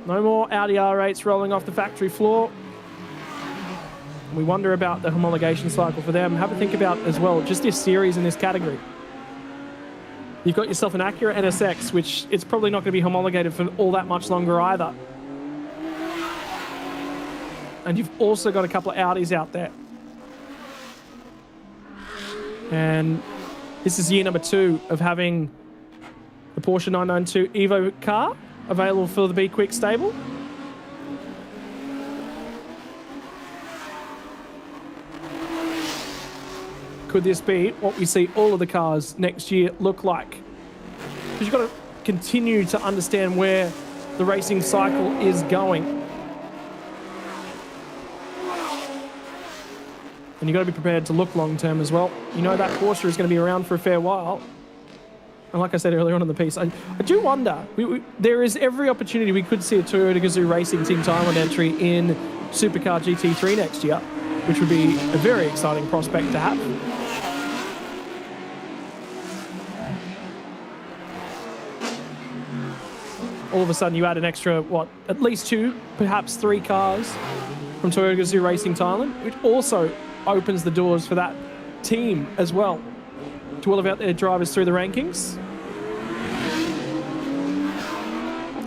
No more Audi R8s rolling off the factory floor. We wonder about the homologation cycle for them. Have a think about as well just this series in this category. You've got yourself an Acura NSX, which it's probably not going to be homologated for all that much longer either. And you've also got a couple of Audis out there. And this is year number 2 of having the Porsche 992 Evo car available for the Bkk stable. Could this be what we see all of the cars next year look like? Because you've got to continue to understand where the racing cycle is going. And you've got to be prepared to look long term as well. You know that Porsche is going to be around for a fair while. And like I said earlier on in the piece, I do wonder, there is every opportunity we could see a Toyota Gazoo Racing Team Thailand entry in Supercar GT3 next year, which would be a very exciting prospect to have. All of a sudden you add an extra, at least 2, perhaps 3 cars from Toyota Gazoo Racing Thailand, which also opens the doors for that team as well to elevate their drivers through the rankings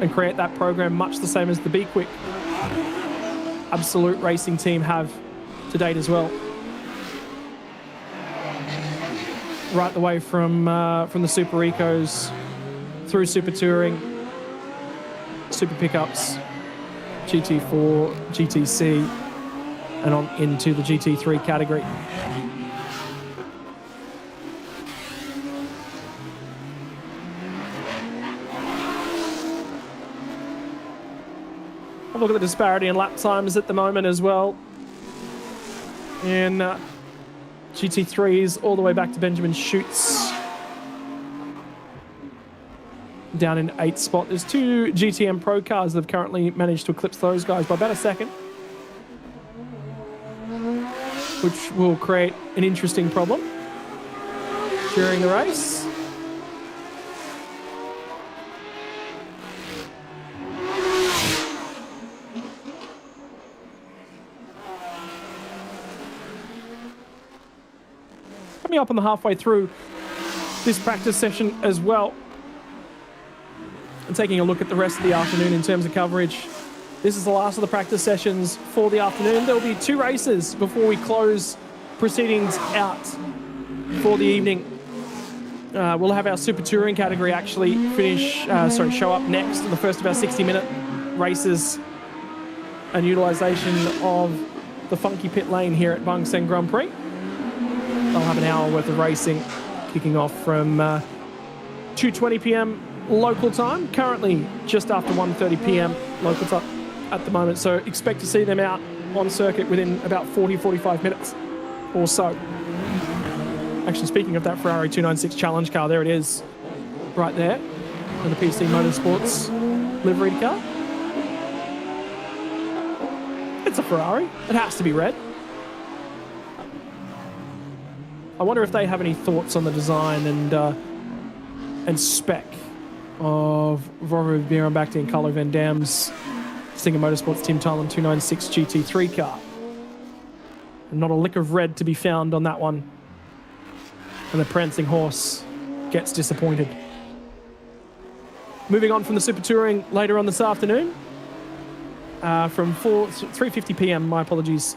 and create that program much the same as the Bkk Absolute Racing team have to date as well. Right the way from the Super Ecos through Super Touring, Super Pickups, GT4, GTC, and on into the GT3 category. Have a look at the disparity in lap times at the moment as well. In GT3s, all the way back to Benjamin Schutz. Down in 8th spot. There's 2 GTM Pro cars that have currently managed to eclipse those guys by about a second. which will create an interesting problem during the race. Coming up on the halfway through this practice session as well, and taking a look at the rest of the afternoon in terms of coverage. This is the last of the practice sessions for the afternoon. There will be 2 races before we close proceedings out for the evening. We'll have our Super Touring category actually show up next in the first of our 60-minute races and utilisation of the funky pit lane here at Bangsaen Grand Prix. They'll have an hour worth of racing kicking off from 2:20 p.m. local time, currently just after 1:30 p.m. local time at the moment. So expect to see them out on circuit within about 40-45 minutes or so. Actually, speaking of that Ferrari 296 challenge car, there it is right there in the PC Motorsports liveried car. It's a Ferrari. It has to be red. I wonder if they have any thoughts on the design and spec of Volvo Bkk.Lt and Carlo Van Dam's Stinger Motorsports Team Thailand 296 GT3 car. And not a lick of red to be found on that one. And the prancing horse gets disappointed. Moving on from the Super Touring later on this afternoon, from 3:50 p.m, my apologies,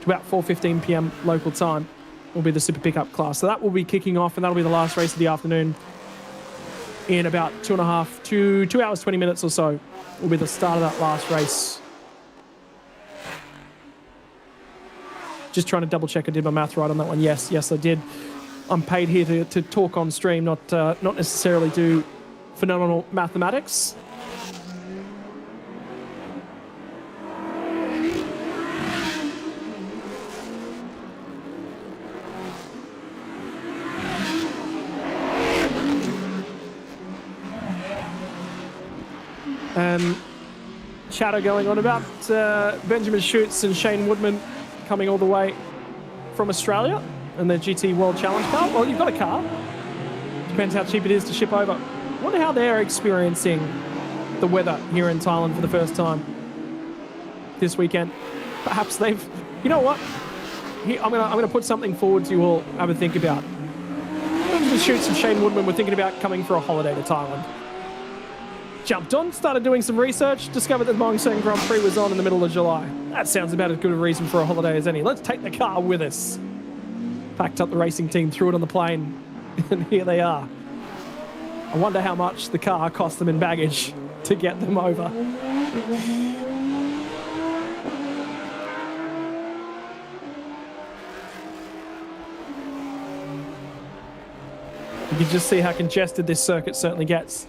to about 4:15 p.m. local time, will be the Super Pickup class. So that will be kicking off, and that'll be the last race of the afternoon. In about 2 hours, 20 minutes or so, will be the start of that last race. Just trying to double check I did my math right on that one. Yes, I did. I'm paid here to talk on stream, not necessarily do phenomenal mathematics. Chatter going on about Benjamin Schutz and Shane Woodman coming all the way from Australia and their GT World Challenge car. Well, you've got a car. Depends how cheap it is to ship over. I wonder how they're experiencing the weather here in Thailand for the first time this weekend. Perhaps they've... You know what? I'm gonna put something forward to you all have a think about. Benjamin Schutz and Shane Woodman were thinking about coming for a holiday to Thailand. Jumped on, started doing some research, discovered that the Bangsaen Grand Prix was on in the middle of July. That sounds about as good a reason for a holiday as any. Let's take the car with us. Packed up the racing team, threw it on the plane, and here they are. I wonder how much the car cost them in baggage to get them over. You can just see how congested this circuit certainly gets.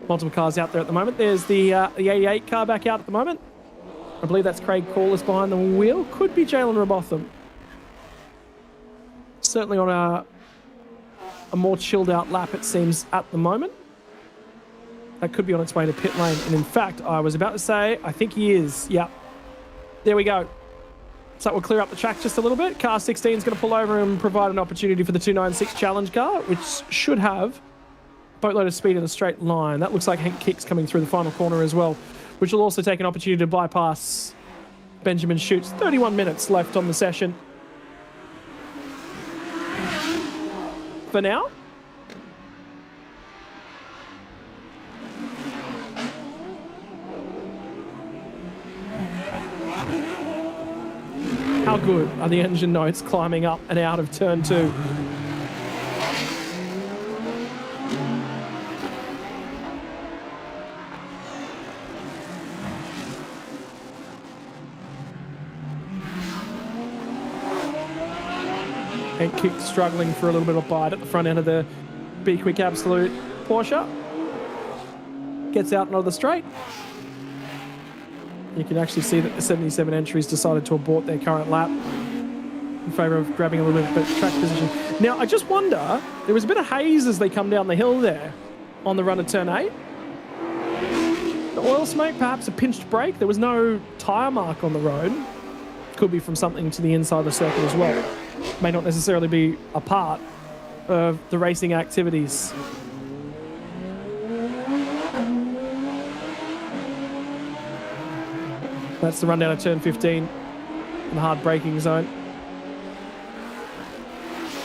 Multiple cars out there at the moment. There's the 88 car back out at the moment. I believe that's Craig Corliss behind the wheel. Could be Jalen Robotham. Certainly on a more chilled out lap, it seems, at the moment. That could be on its way to pit lane. And in fact, I was about to say, I think he is. Yep. There we go. So that will clear up the track just a little bit. Car 16 is going to pull over and provide an opportunity for the 296 challenge car, which should have boatload of speed in a straight line. That looks like Hank Kick's coming through the final corner as well, which will also take an opportunity to bypass Benjamin Schutz. 31 minutes left on the session. For now. How good are the engine notes climbing up and out of turn 2? And Kick struggling for a little bit of bite at the front end of the Bkk.Lt Porsche. Gets out onto the straight. You can actually see that the 77 entries decided to abort their current lap in favour of grabbing a little bit of track position. Now, I just wonder, there was a bit of haze as they come down the hill there on the run of turn 8. The oil smoke, perhaps a pinched brake. There was no tyre mark on the road. Could be from something to the inside of the circuit as well. May not necessarily be a part of the racing activities. That's the rundown of turn 15 in the hard braking zone.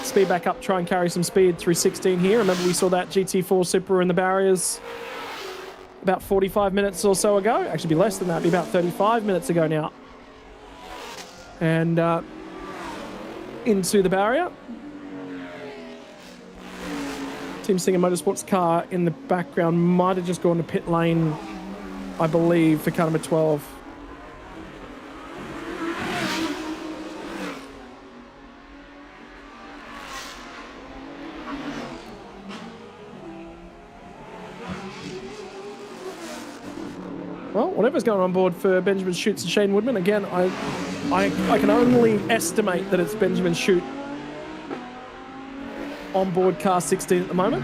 Speed back up, try and carry some speed through 16 here. Remember we saw that GT4 Supra in the barriers about 45 minutes or so ago. Actually be less than that, be about 35 minutes ago now. And into the barrier. Team Singer Motorsports car in the background might have just gone to pit lane, I believe, for car number 12. Well, whatever's going on board for Benjamin Schutz and Shane Woodman, again, I can only estimate that it's Benjamin Schutz on board car 16 at the moment.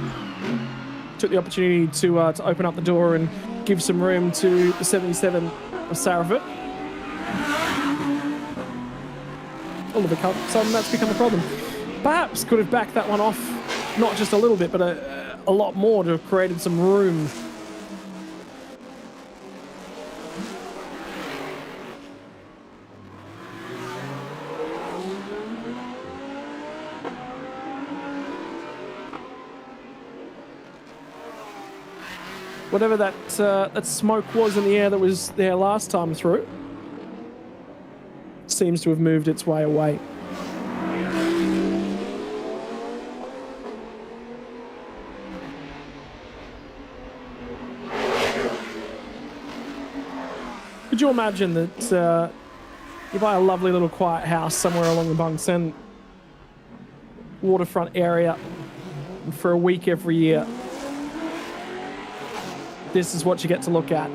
Took the opportunity to open up the door and give some room to the 77 of Sarafit. All of a sudden, that's become a problem. Perhaps could have backed that one off, not just a little bit, but a lot more to have created some room. Whatever that smoke was in the air that was there last time through seems to have moved its way away. Could you imagine that you buy a lovely little quiet house somewhere along the Bangsaen waterfront area for a week every year? This is what you get to look at.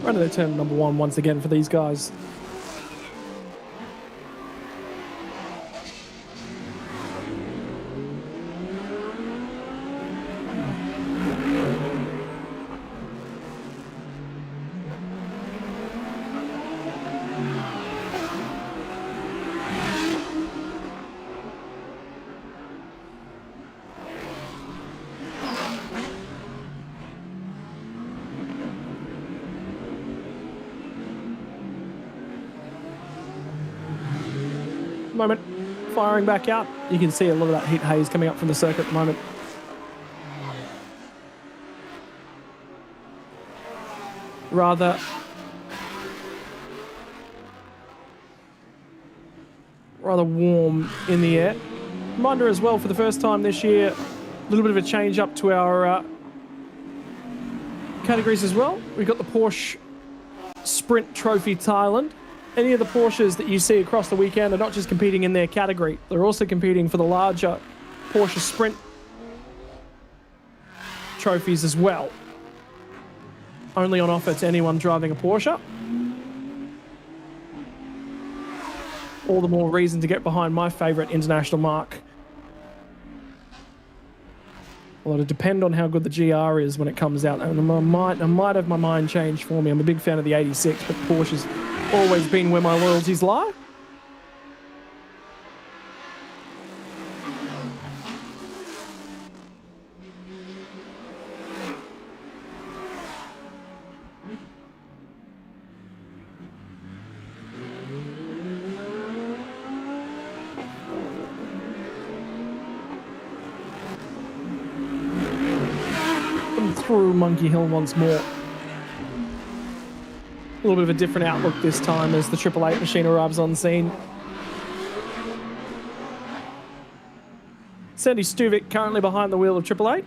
Run to the turn number 1 once again for these guys. Moment, firing back out. You can see a lot of that heat haze coming up from the circuit at the moment. Rather warm in the air. Reminder as well, for the first time this year, a little bit of a change up to our categories as well. We've got the Porsche Sprint Trophy Thailand. Any of the Porsches that you see across the weekend are not just competing in their category, they're also competing for the larger Porsche Sprint trophies as well. Only on offer to anyone driving a Porsche. All the more reason to get behind my favourite international marque. Well, it'll depend on how good the GR is when it comes out. And I might have my mind changed for me. I'm a big fan of the 86, but Porsche's always been where my loyalties lie. Through Monkey Hill once more. A little bit of a different outlook this time as the Lt machine arrives on scene. Sandy Stuvik currently behind the wheel of Lt.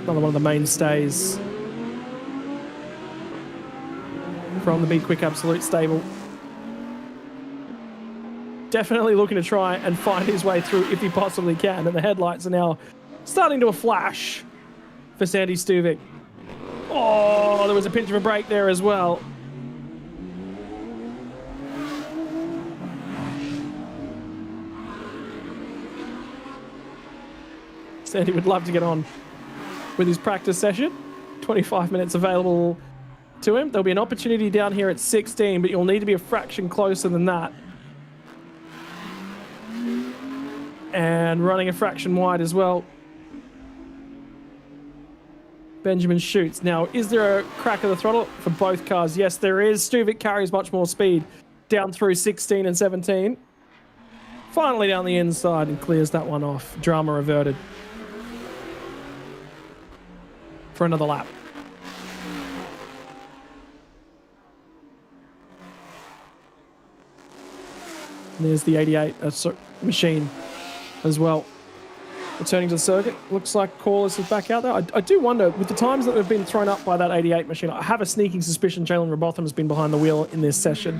Another one of the mainstays from the Bkk.Lt stable. Definitely looking to try and find his way through if he possibly can, and the headlights are now starting to flash for Sandy Stuvik. Oh, there was a pinch of a break there as well. Sandy would love to get on with his practice session. 25 minutes available to him. There'll be an opportunity down here at 16, but you'll need to be a fraction closer than that. And running a fraction wide as well. Benjamin shoots. Now, is there a crack of the throttle for both cars? Yes, there is. Stuvik carries much more speed down through 16 and 17. Finally down the inside and clears that one off. Drama averted. For another lap. And there's the 88 machine as well. Returning to the circuit. Looks like Corliss is back out there. I do wonder, with the times that have been thrown up by that 88 machine, I have a sneaking suspicion Jalen Robotham has been behind the wheel in this session.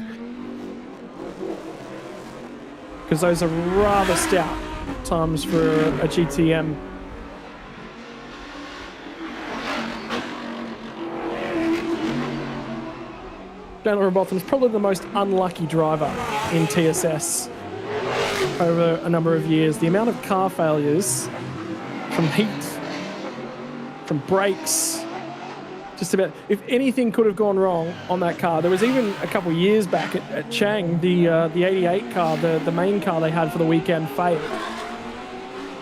Because those are rather stout times for a GTM. Jalen Robotham is probably the most unlucky driver in TSS over a number of years. The amount of car failures from heat, from brakes, just about, if anything could have gone wrong on that car. There was even a couple of years back at Chang, the 88 car, the main car they had for the weekend failed.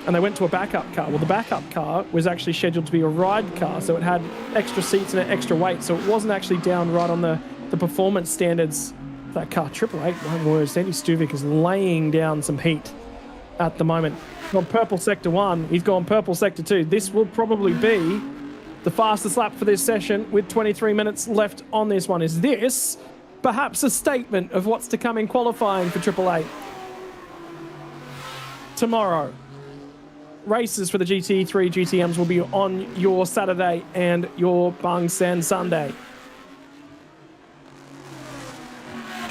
And they went to a backup car. Well, the backup car was actually scheduled to be a ride car, so it had extra seats and extra weight, so it wasn't actually down right on the performance standards of that car. 888, my word, Sandy Stuvik is laying down some heat at the moment. He's gone purple sector 1, he's gone purple sector 2. This will probably be the fastest lap for this session with 23 minutes left on this one. Is this perhaps a statement of what's to come in qualifying for 888? Tomorrow, races for the GT3 GTMs will be on your Saturday and your Bangsaen Sunday.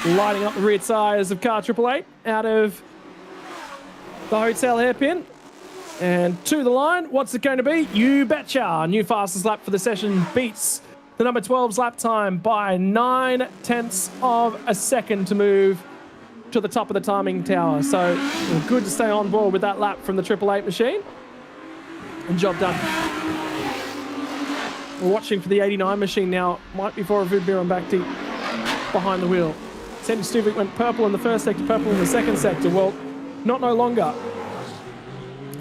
Lighting up the rear tyres of car 888 out of the hotel hairpin. And to the line, what's it going to be? You betcha. New fastest lap for the session beats the number 12's lap time by 9/10 of a second to move to the top of the timing tower. So good to stay on board with that lap from the 888 machine. And job done. We're watching for the 89 machine now. Might be for a Vidbir on Bkk.Lt behind the wheel. Sandy Stuvik went purple in the first sector, purple in the second sector. Well, not no longer,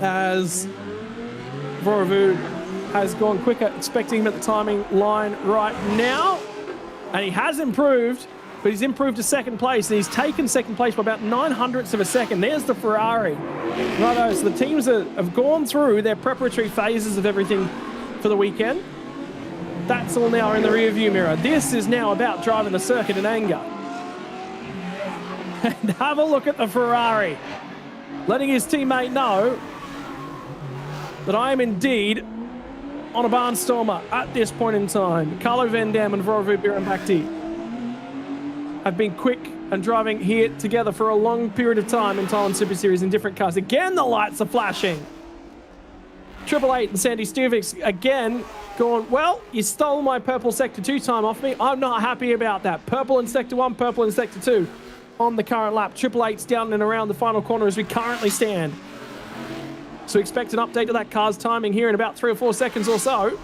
as Vorovud has gone quicker, expecting him at the timing line right now. And he has improved, but he's improved to second place, and he's taken second place by about 9/100ths of a second. There's the Ferrari. Righto, so the teams have gone through their preparatory phases of everything for the weekend. That's all now in the rear-view mirror. This is now about driving the circuit in anger. And have a look at the Ferrari, letting his teammate know that I am indeed on a barnstormer at this point in time. Carlo Van Dam and Vorovud and Bkk.Lt have been quick and driving here together for a long period of time in Thailand Super Series in different cars. Again, the lights are flashing. 888 and Sandy Stuvik again going, well, you stole my purple sector 2 time off me. I'm not happy about that. Purple in sector 1, purple in sector 2 on the current lap. 888's down and around the final corner as we currently stand. So expect an update to that car's timing here in about 3 or 4 seconds or so.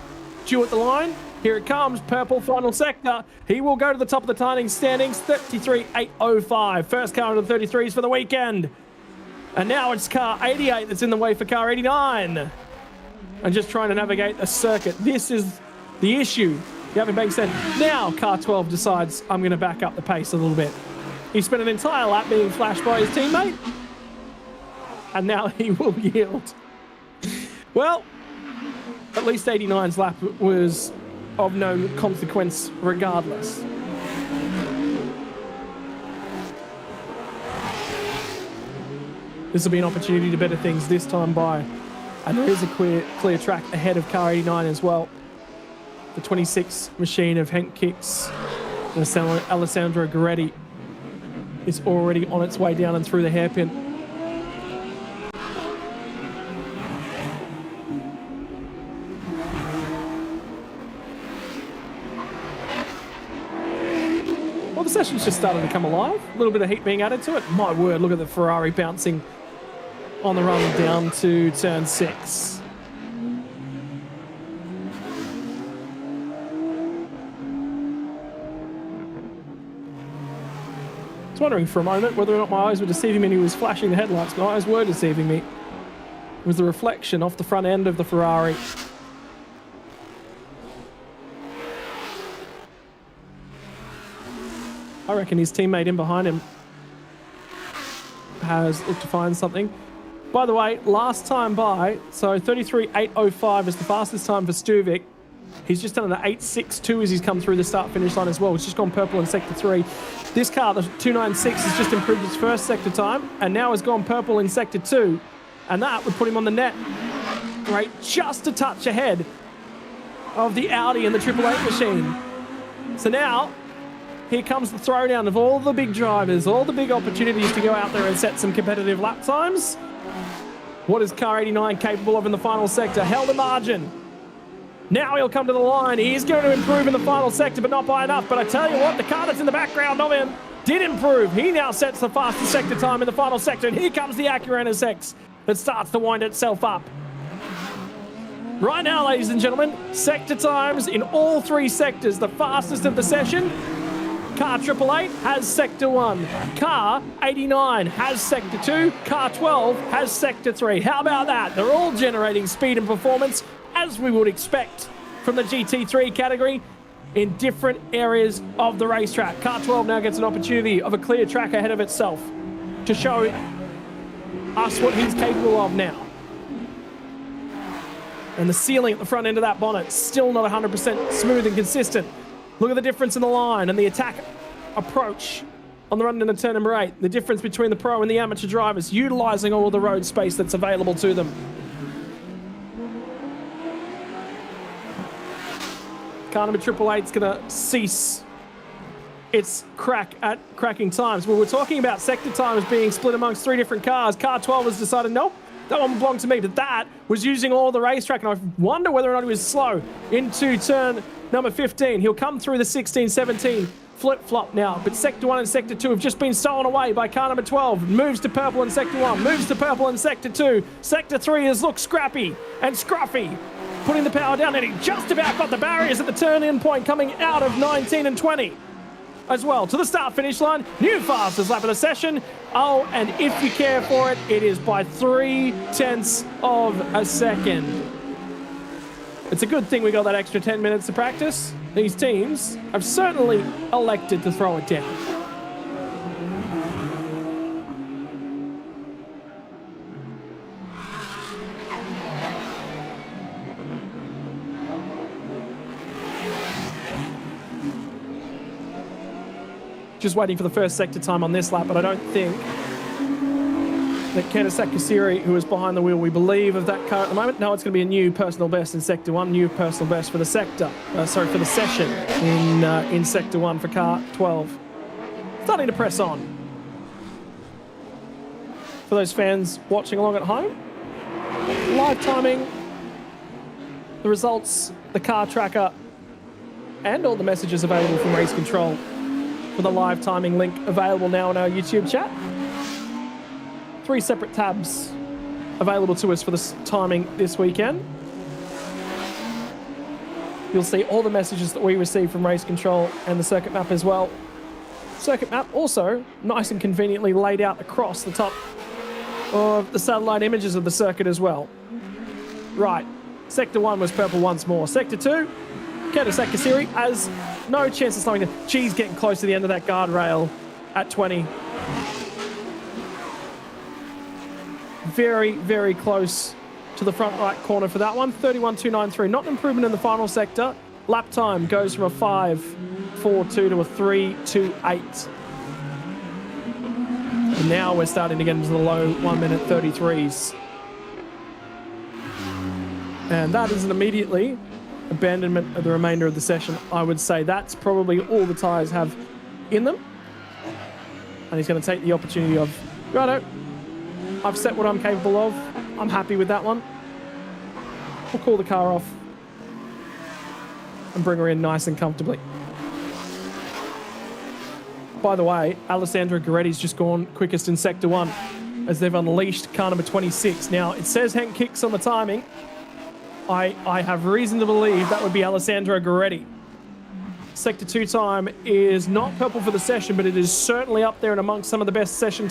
Due at the line. Here it comes. Purple final sector. He will go to the top of the timing standings. 33.805. First car into the 33s for the weekend. And now it's car 88 that's in the way for car 89. And just trying to navigate a circuit. This is the issue. You haven't been said. Now car 12 decides I'm going to back up the pace a little bit. He spent an entire lap being flashed by his teammate. And now he will yield. Well, at least 89's lap was of no consequence regardless. This will be an opportunity to better things this time by. And there is a clear track ahead of car 89 as well. The 26 machine of Henk Kicks and Alessandro Goretti is already on its way down and through the hairpin. the session's just starting to come alive. A little bit of heat being added to it. My word, look at the Ferrari bouncing on the run down to turn 6. I was wondering for a moment whether or not my eyes were deceiving me and he was flashing the headlights. My eyes were deceiving me. It was the reflection off the front end of the Ferrari. I reckon his teammate in behind him has looked to find something. By the way, last time by, so 33.805 is the fastest time for Stuvik. He's just done an 8.62 as he's come through the start-finish line as well. It's just gone purple in Sector 3. This car, the 296, has just improved its first sector time and now has gone purple in Sector 2. And that would put him on the net, right, just a touch ahead of the Audi and the Tt.Lt machine. So now, here comes the throwdown of all the big drivers, all the big opportunities to go out there and set some competitive lap times. What is car 89 capable of in the final sector? Held a margin. Now he'll come to the line. He's going to improve in the final sector, but not by enough. But I tell you what, the car that's in the background of him did improve. He now sets the fastest sector time in the final sector. And here comes the Acura NSX that starts to wind itself up. Right now, ladies and gentlemen, sector times in all 3 sectors. The fastest of the session. Car 888 has Sector 1. Car 89 has Sector 2. Car 12 has Sector 3. How about that? They're all generating speed and performance, as we would expect from the GT3 category, in different areas of the racetrack. Car 12 now gets an opportunity of a clear track ahead of itself to show us what he's capable of now. And the sealing at the front end of that bonnet, still not 100% smooth and consistent. Look at the difference in the line and the attack approach on the run into turn number 8. The difference between the pro and the amateur drivers, utilising all of the road space that's available to them. Car number 888's going to cease its cracking times. Well, we're talking about sector times being split amongst 3 different cars. Car 12 has decided, nope, that one belonged to me, but that was using all the racetrack, and I wonder whether or not he was slow into turn number 15. He'll come through the 16, 17 flip-flop now, but Sector 1 and Sector 2 have just been stolen away by car number 12. Moves to purple in Sector 1, moves to purple in Sector 2. Sector 3 has looked scrappy and scruffy, putting the power down, and he just about got the barriers at the turn-in point coming out of 19 and 20 as well. To the start-finish line, new fastest lap of the session. Oh, and if you care for it, it is by 0.3 of a second. It's a good thing we got that extra 10 minutes to practice. These teams have certainly elected to throw it down. Just waiting for the first sector time on this lap, but I don't think that Kasiri, who is behind the wheel, we believe, of that car at the moment. No, it's going to be a new personal best in Sector 1, new personal best for the sector. For the session in Sector 1 for car 12. Starting to press on. For those fans watching along at home, live timing, the results, the car tracker, and all the messages available from Race Control with a live timing link available now on our YouTube chat. 3 separate tabs available to us for this timing this weekend. You'll see all the messages that we receive from Race Control and the circuit map as well. Circuit map also nice and conveniently laid out across the top of the satellite images of the circuit as well. Right, Sector 1 was purple once more. Sector 2, Kasiri has no chance of slowing down. She's getting close to the end of that guardrail at 20. Very, very close to the front right corner for that one. 31.293. Not an improvement in the final sector. Lap time goes from a 5.42 to a 3.28. And now we're starting to get into the low 1 minute 33s. And that is an immediately abandonment of the remainder of the session. I would say that's probably all the tyres have in them. And he's going to take the opportunity of, righto, I've set what I'm capable of. I'm happy with that one. We'll call the car off and bring her in nice and comfortably. By the way, Alessandro Gueretti's just gone quickest in Sector 1 as they've unleashed car number 26. Now, it says Hank Kicks on the timing. I have reason to believe that would be Alessandro Gueretti. Sector 2 time is not purple for the session, but it is certainly up there and amongst some of the best sector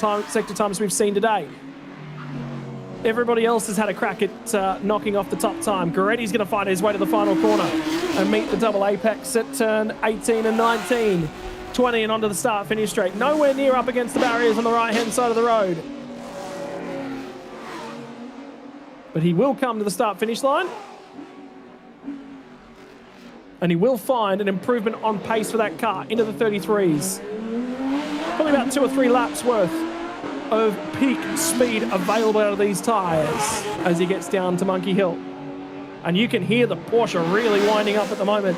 times we've seen today. Everybody else has had a crack at knocking off the top time. Gueretti's going to find his way to the final corner and meet the double apex at turn 18 and 19. 20 and onto the start-finish straight. Nowhere near up against the barriers on the right-hand side of the road. But he will come to the start-finish line. And he will find an improvement on pace for that car into the 33s. Probably about 2 or 3 laps worth of peak speed available out of these tyres as he gets down to Monkey Hill. And you can hear the Porsche really winding up at the moment.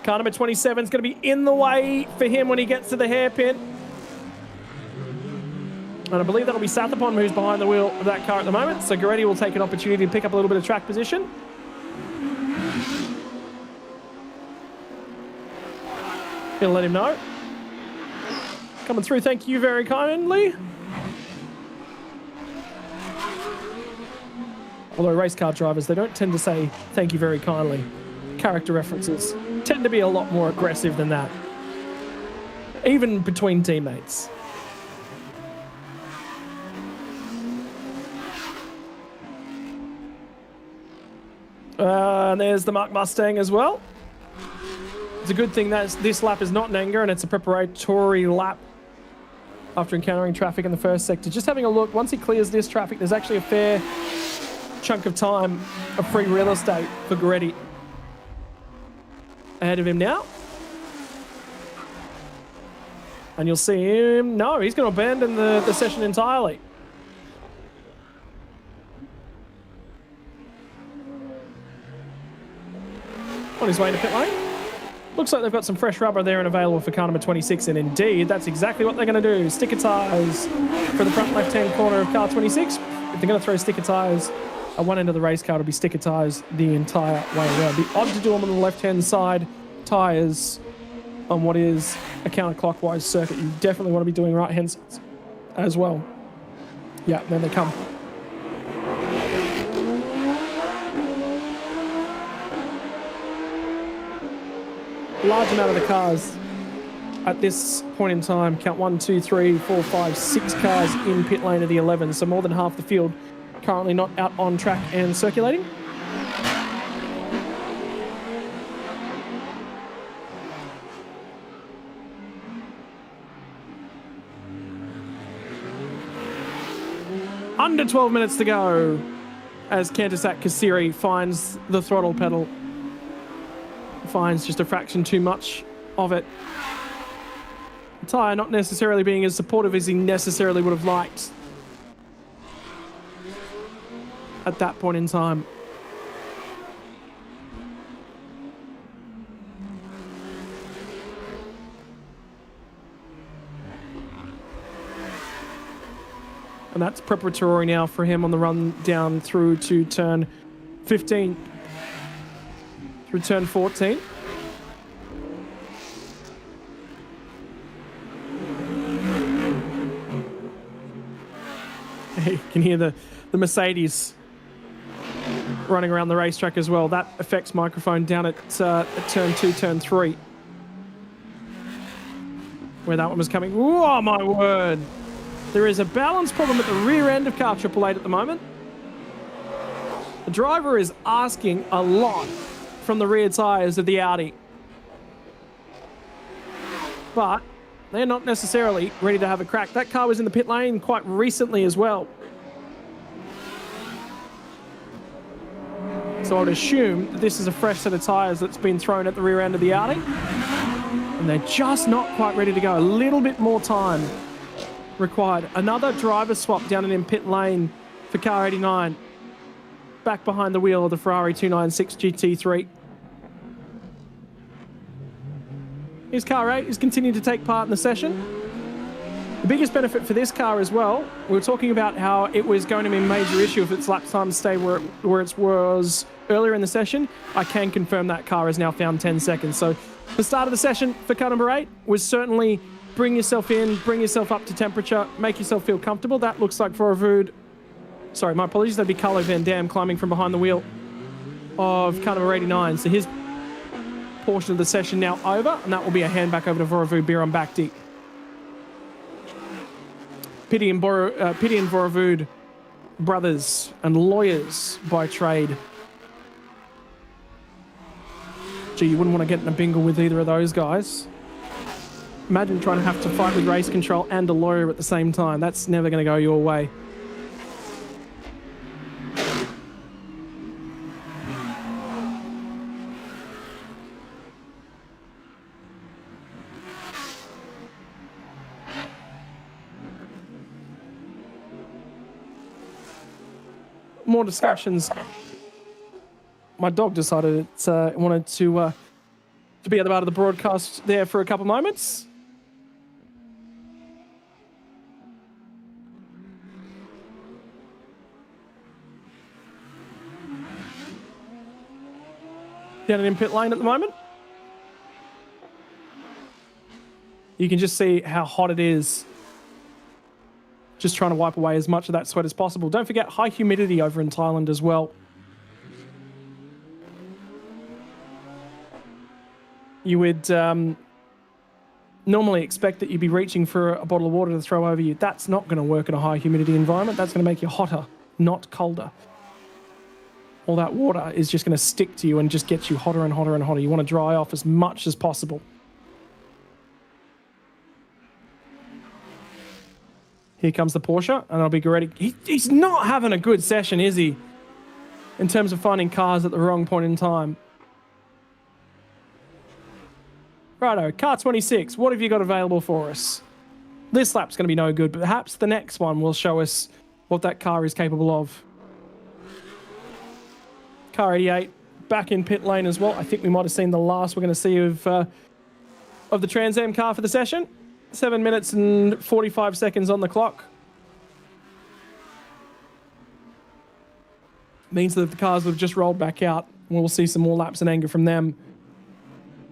Car number 27 is going to be in the way for him when he gets to the hairpin. And I believe that'll be Sathapon who's behind the wheel of that car at the moment. So Gueretti will take an opportunity to pick up a little bit of track position. He'll let him know. Coming through, thank you very kindly. Although race car drivers, they don't tend to say thank you very kindly. Character references tend to be a lot more aggressive than that. Even between teammates. And there's the Mark Mustang as well. It's a good thing that this lap is not an anger and it's a preparatory lap after encountering traffic in the first sector. Just having a look, once he clears this traffic, there's actually a fair chunk of time of free real estate for Gueretti. Ahead of him now. And you'll see him, no, he's going to abandon the session entirely. On his way to pit lane. Looks like they've got some fresh rubber there and available for car number 26, and indeed, that's exactly what they're going to do. Sticker tyres for the front left-hand corner of car 26. If they're going to throw sticker tyres at one end of the race car, it'll be sticker tyres the entire way around. It'd be odd to do them on the left-hand side tyres on what is a counterclockwise circuit. You definitely want to be doing right-hand sides as well. Yeah, there they come. Large amount of the cars at this point in time. Count 1, 2, 3, 4, 5, 6 cars in pit lane of the 11. So more than half the field currently not out on track and circulating. Under 12 minutes to go as Kantasak Kasiri finds the throttle pedal. Finds just a fraction too much of it. The tyre not necessarily being as supportive as he necessarily would have liked at that point in time. And that's preparatory now for him on the run down through to turn 15. Through turn 14. You can hear the Mercedes running around the racetrack as well. That affects microphone down at turn 2, turn 3. Where that one was coming. Oh my word. There is a balance problem at the rear end of car Bkk.Lt at the moment. The driver is asking a lot from the rear tyres of the Audi. But they're not necessarily ready to have a crack. That car was in the pit lane quite recently as well. So I would assume that this is a fresh set of tyres that's been thrown at the rear end of the Audi. And they're just not quite ready to go. A little bit more time required. Another driver swap down in pit lane for car 89. Back behind the wheel of the Ferrari 296 GT3. Here's car 8 is continuing to take part in the session. The biggest benefit for this car as well, we were talking about how it was going to be a major issue if its lap time stayed where it was earlier in the session. I can confirm that car has now found 10 seconds. So the start of the session for car number 8 was certainly bring yourself in, bring yourself up to temperature, make yourself feel comfortable. That looks like Voravood. Sorry, my apologies. That'd be Carlo Van Dam climbing from behind the wheel of car number 89. So his portion of the session now over, and that will be a hand back over to Voravood Biron Backdeep. Pity and Voravood, brothers and lawyers by trade. Gee, you wouldn't want to get in a bingle with either of those guys. Imagine trying to have to fight with race control and a lawyer at the same time. That's never going to go your way. More discussions. My dog decided it wanted to be at the part of the broadcast there for a couple moments. Down in pit lane at the moment. You can just see how hot it is. Just trying to wipe away as much of that sweat as possible. Don't forget high humidity over in Thailand as well. You would normally expect that you'd be reaching for a bottle of water to throw over you. That's not going to work in a high humidity environment. That's going to make you hotter, not colder. All that water is just going to stick to you and just get you hotter and hotter and hotter. You want to dry off as much as possible. Here comes the Porsche, and I'll be ready. He's not having a good session, is he? In terms of finding cars at the wrong point in time. Righto, car 26, what have you got available for us? This lap's going to be no good, but perhaps the next one will show us what that car is capable of. Car 88, back in pit lane as well. I think we might have seen the last we're going to see of the Trans Am car for the session. 7 minutes and 45 seconds on the clock. Means that the cars have just rolled back out. We'll see some more laps in anger from them.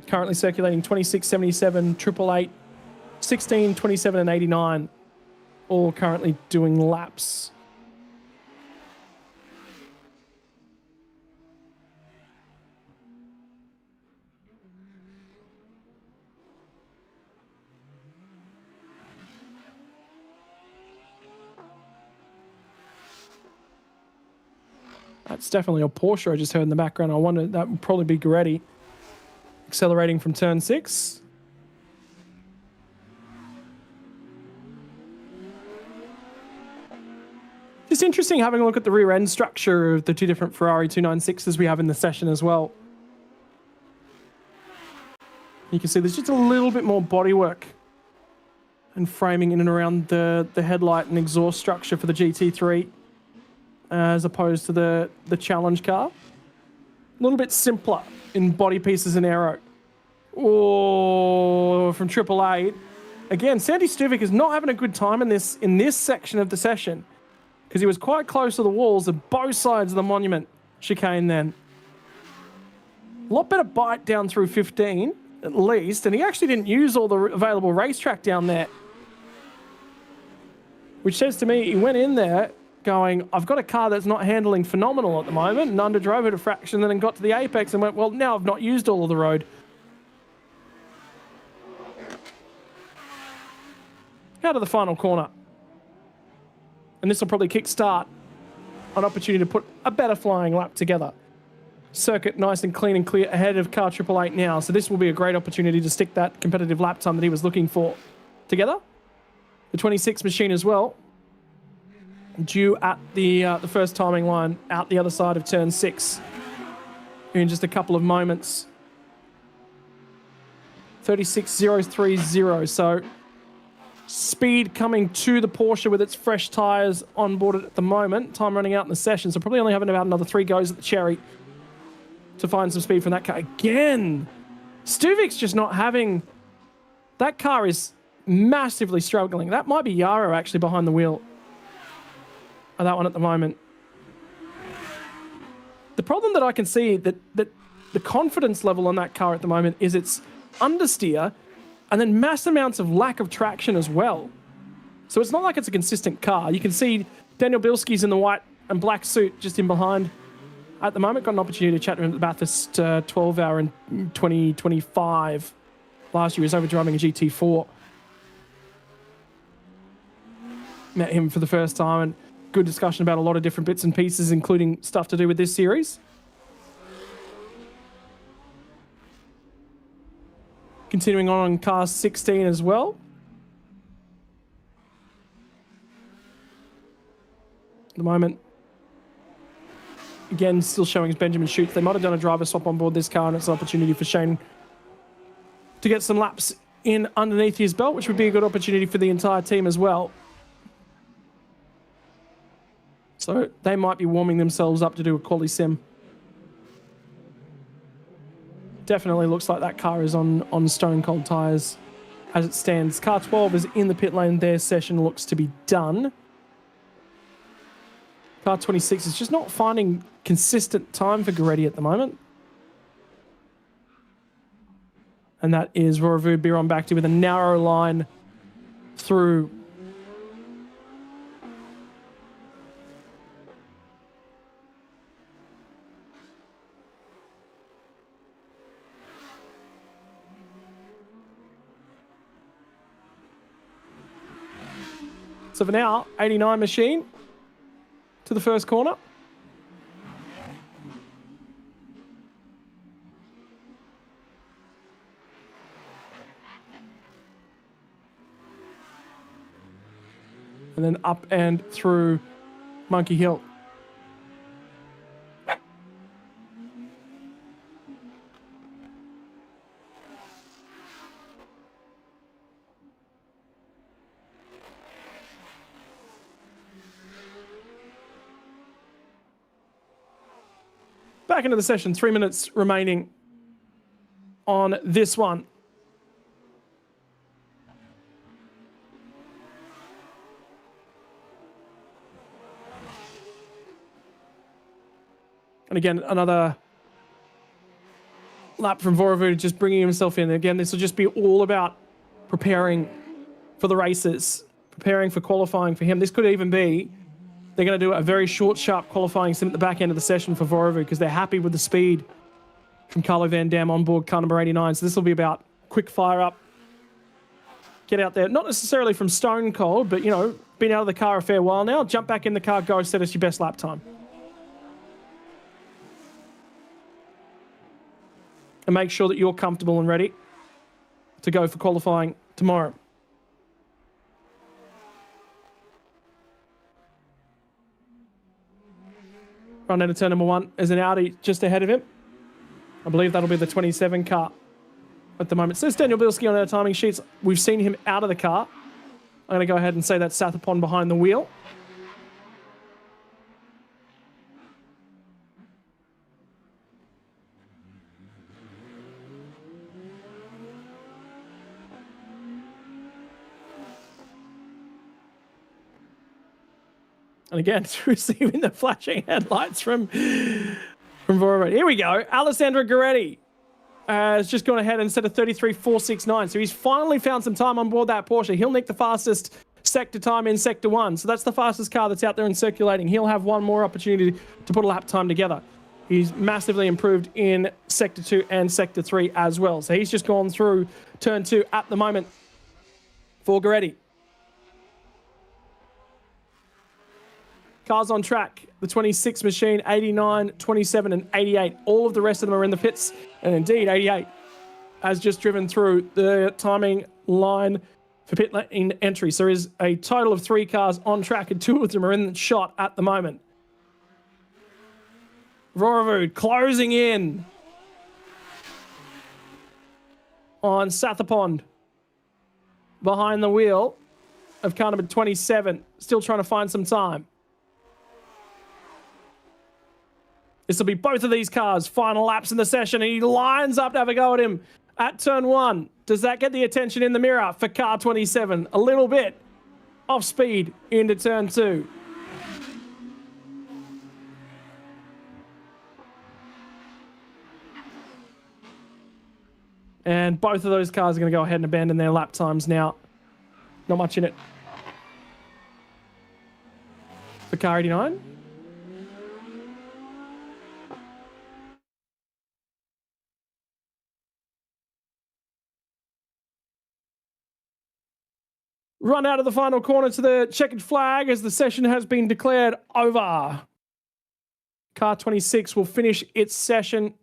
Currently circulating 26.77, Lt.Lt, 16.27 and 89. All currently doing laps. That's definitely a Porsche I just heard in the background. I wonder, that would probably be Goretti. Accelerating from turn 6. It's interesting having a look at the rear end structure of the two different Ferrari 296s we have in the session as well. You can see there's just a little bit more bodywork and framing in and around the headlight and exhaust structure for the GT3 as opposed to the Challenge car. A little bit simpler in body pieces and aero. Oh, from Lt.Lt. Again, Sandy Stuvik is not having a good time in this section of the session because he was quite close to the walls of both sides of the monument chicane then. A lot better bite down through 15, at least, and he actually didn't use all the available racetrack down there. Which says to me, he went in there going, I've got a car that's not handling phenomenal at the moment, and underdrove it a fraction, and then got to the apex and went, well, now I've not used all of the road. Out of the final corner. And this will probably kickstart an opportunity to put a better flying lap together. Circuit nice and clean and clear ahead of car Lt.Lt now, so this will be a great opportunity to stick that competitive lap time that he was looking for together. The 26 machine as well, due at the first timing line out the other side of turn 6 in just a couple of moments. 36.030, so speed coming to the Porsche with its fresh tyres on board at the moment. Time running out in the session, so probably only having about another 3 goes at the Cherry to find some speed from that car. Again, Stuvik's just not having... That car is massively struggling. That might be Yarrow actually behind the wheel of that one at the moment. The problem that I can see that the confidence level on that car at the moment is its understeer and then mass amounts of lack of traction as well. So it's not like it's a consistent car. You can see Daniel Bilski's in the white and black suit just in behind at the moment. Got an opportunity to chat to him at the Bathurst 12 hour in 2025. Last year he was over driving a GT4. Met him for the first time and good discussion about a lot of different bits and pieces, including stuff to do with this series. Continuing on car 16 as well. At the moment, again, still showing as Benjamin Schutz. They might have done a driver swap on board this car, and it's an opportunity for Shane to get some laps in underneath his belt, which would be a good opportunity for the entire team as well. So they might be warming themselves up to do a quali sim. Definitely looks like that car is on stone cold tyres as it stands. Car 12 is in the pit lane. Their session looks to be done. Car 26 is just not finding consistent time for Goretti at the moment. And that is Rorovu Biron Bakti with a narrow line through. So for now, 89 machine to the first corner. And then up and through Monkey Hill. Back into the session, 3 minutes remaining on this one. And again, another lap from Vorovu, just bringing himself in. Again, this will just be all about preparing for the races, preparing for qualifying for him. This could even be they're going to do a very short, sharp qualifying sim at the back end of the session for Vorovu because they're happy with the speed from Carlo Van Dam on board car number 89. So this will be about quick fire up, get out there. Not necessarily from stone cold, but, you know, been out of the car a fair while now. Jump back in the car, go, set us your best lap time. And make sure that you're comfortable and ready to go for qualifying tomorrow. Run into turn number 1 is an Audi just ahead of him. I believe that'll be the 27 car at the moment. Says Daniel Bilski on our timing sheets. We've seen him out of the car. I'm going to go ahead and say that's Sathapon behind the wheel. And again, receiving the flashing headlights from Vorovu. Here we go. Alessandro Goretti has just gone ahead and set a 33.469. So he's finally found some time on board that Porsche. He'll nick the fastest sector time in Sector 1. So that's the fastest car that's out there and circulating. He'll have one more opportunity to put a lap time together. He's massively improved in Sector 2 and Sector 3 as well. So he's just gone through Turn 2 at the moment for Goretti. Cars on track, the 26 machine, 89, 27 and 88. All of the rest of them are in the pits. And indeed, 88 has just driven through the timing line for pit lane entry. So there is a total of 3 cars on track and 2 of them are in the shot at the moment. Vorovu closing in on Sathapon behind the wheel of car number 27. Still trying to find some time. This will be both of these cars' final laps in the session, and he lines up to have a go at him at turn 1. Does that get the attention in the mirror for car 27? A little bit off speed into turn 2. And both of those cars are going to go ahead and abandon their lap times now. Not much in it. For car 89. Run out of the final corner to the checkered flag as the session has been declared over. Car 26 will finish its session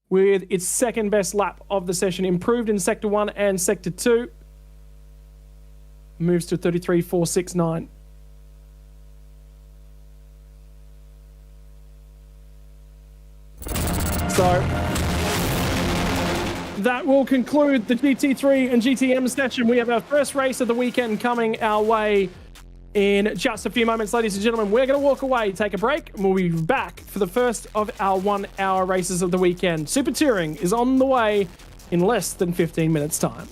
with its second best lap of the session. Improved in Sector 1 and Sector 2. Moves to 33.469. So that will conclude the GT3 and GTM session. We have our first race of the weekend coming our way in just a few moments, ladies and gentlemen. We're going to walk away, take a break, and we'll be back for the first of our 1-hour races of the weekend. Super Touring is on the way in less than 15 minutes' time.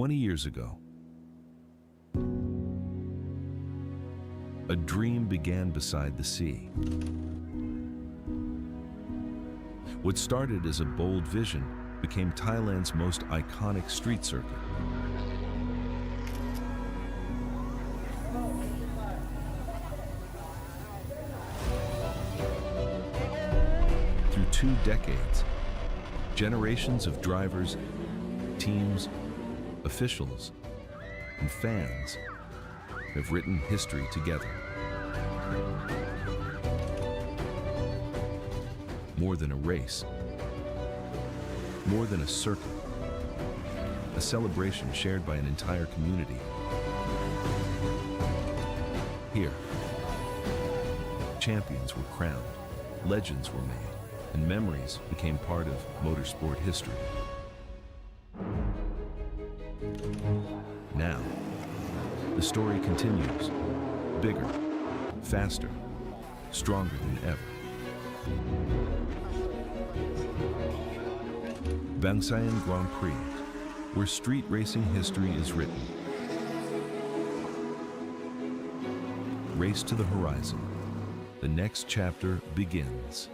Years ago, a dream began beside the sea. What started as a bold vision became Thailand's most iconic street circuit. Through 2 decades, generations of drivers, teams, officials, and fans have written history together. More than a race, more than a circuit, a celebration shared by an entire community. Here, champions were crowned, legends were made, and memories became part of motorsport history. Now, the story continues, bigger, faster, stronger than ever. Bangsaen Grand Prix, where street racing history is written. Race to the horizon. The next chapter begins.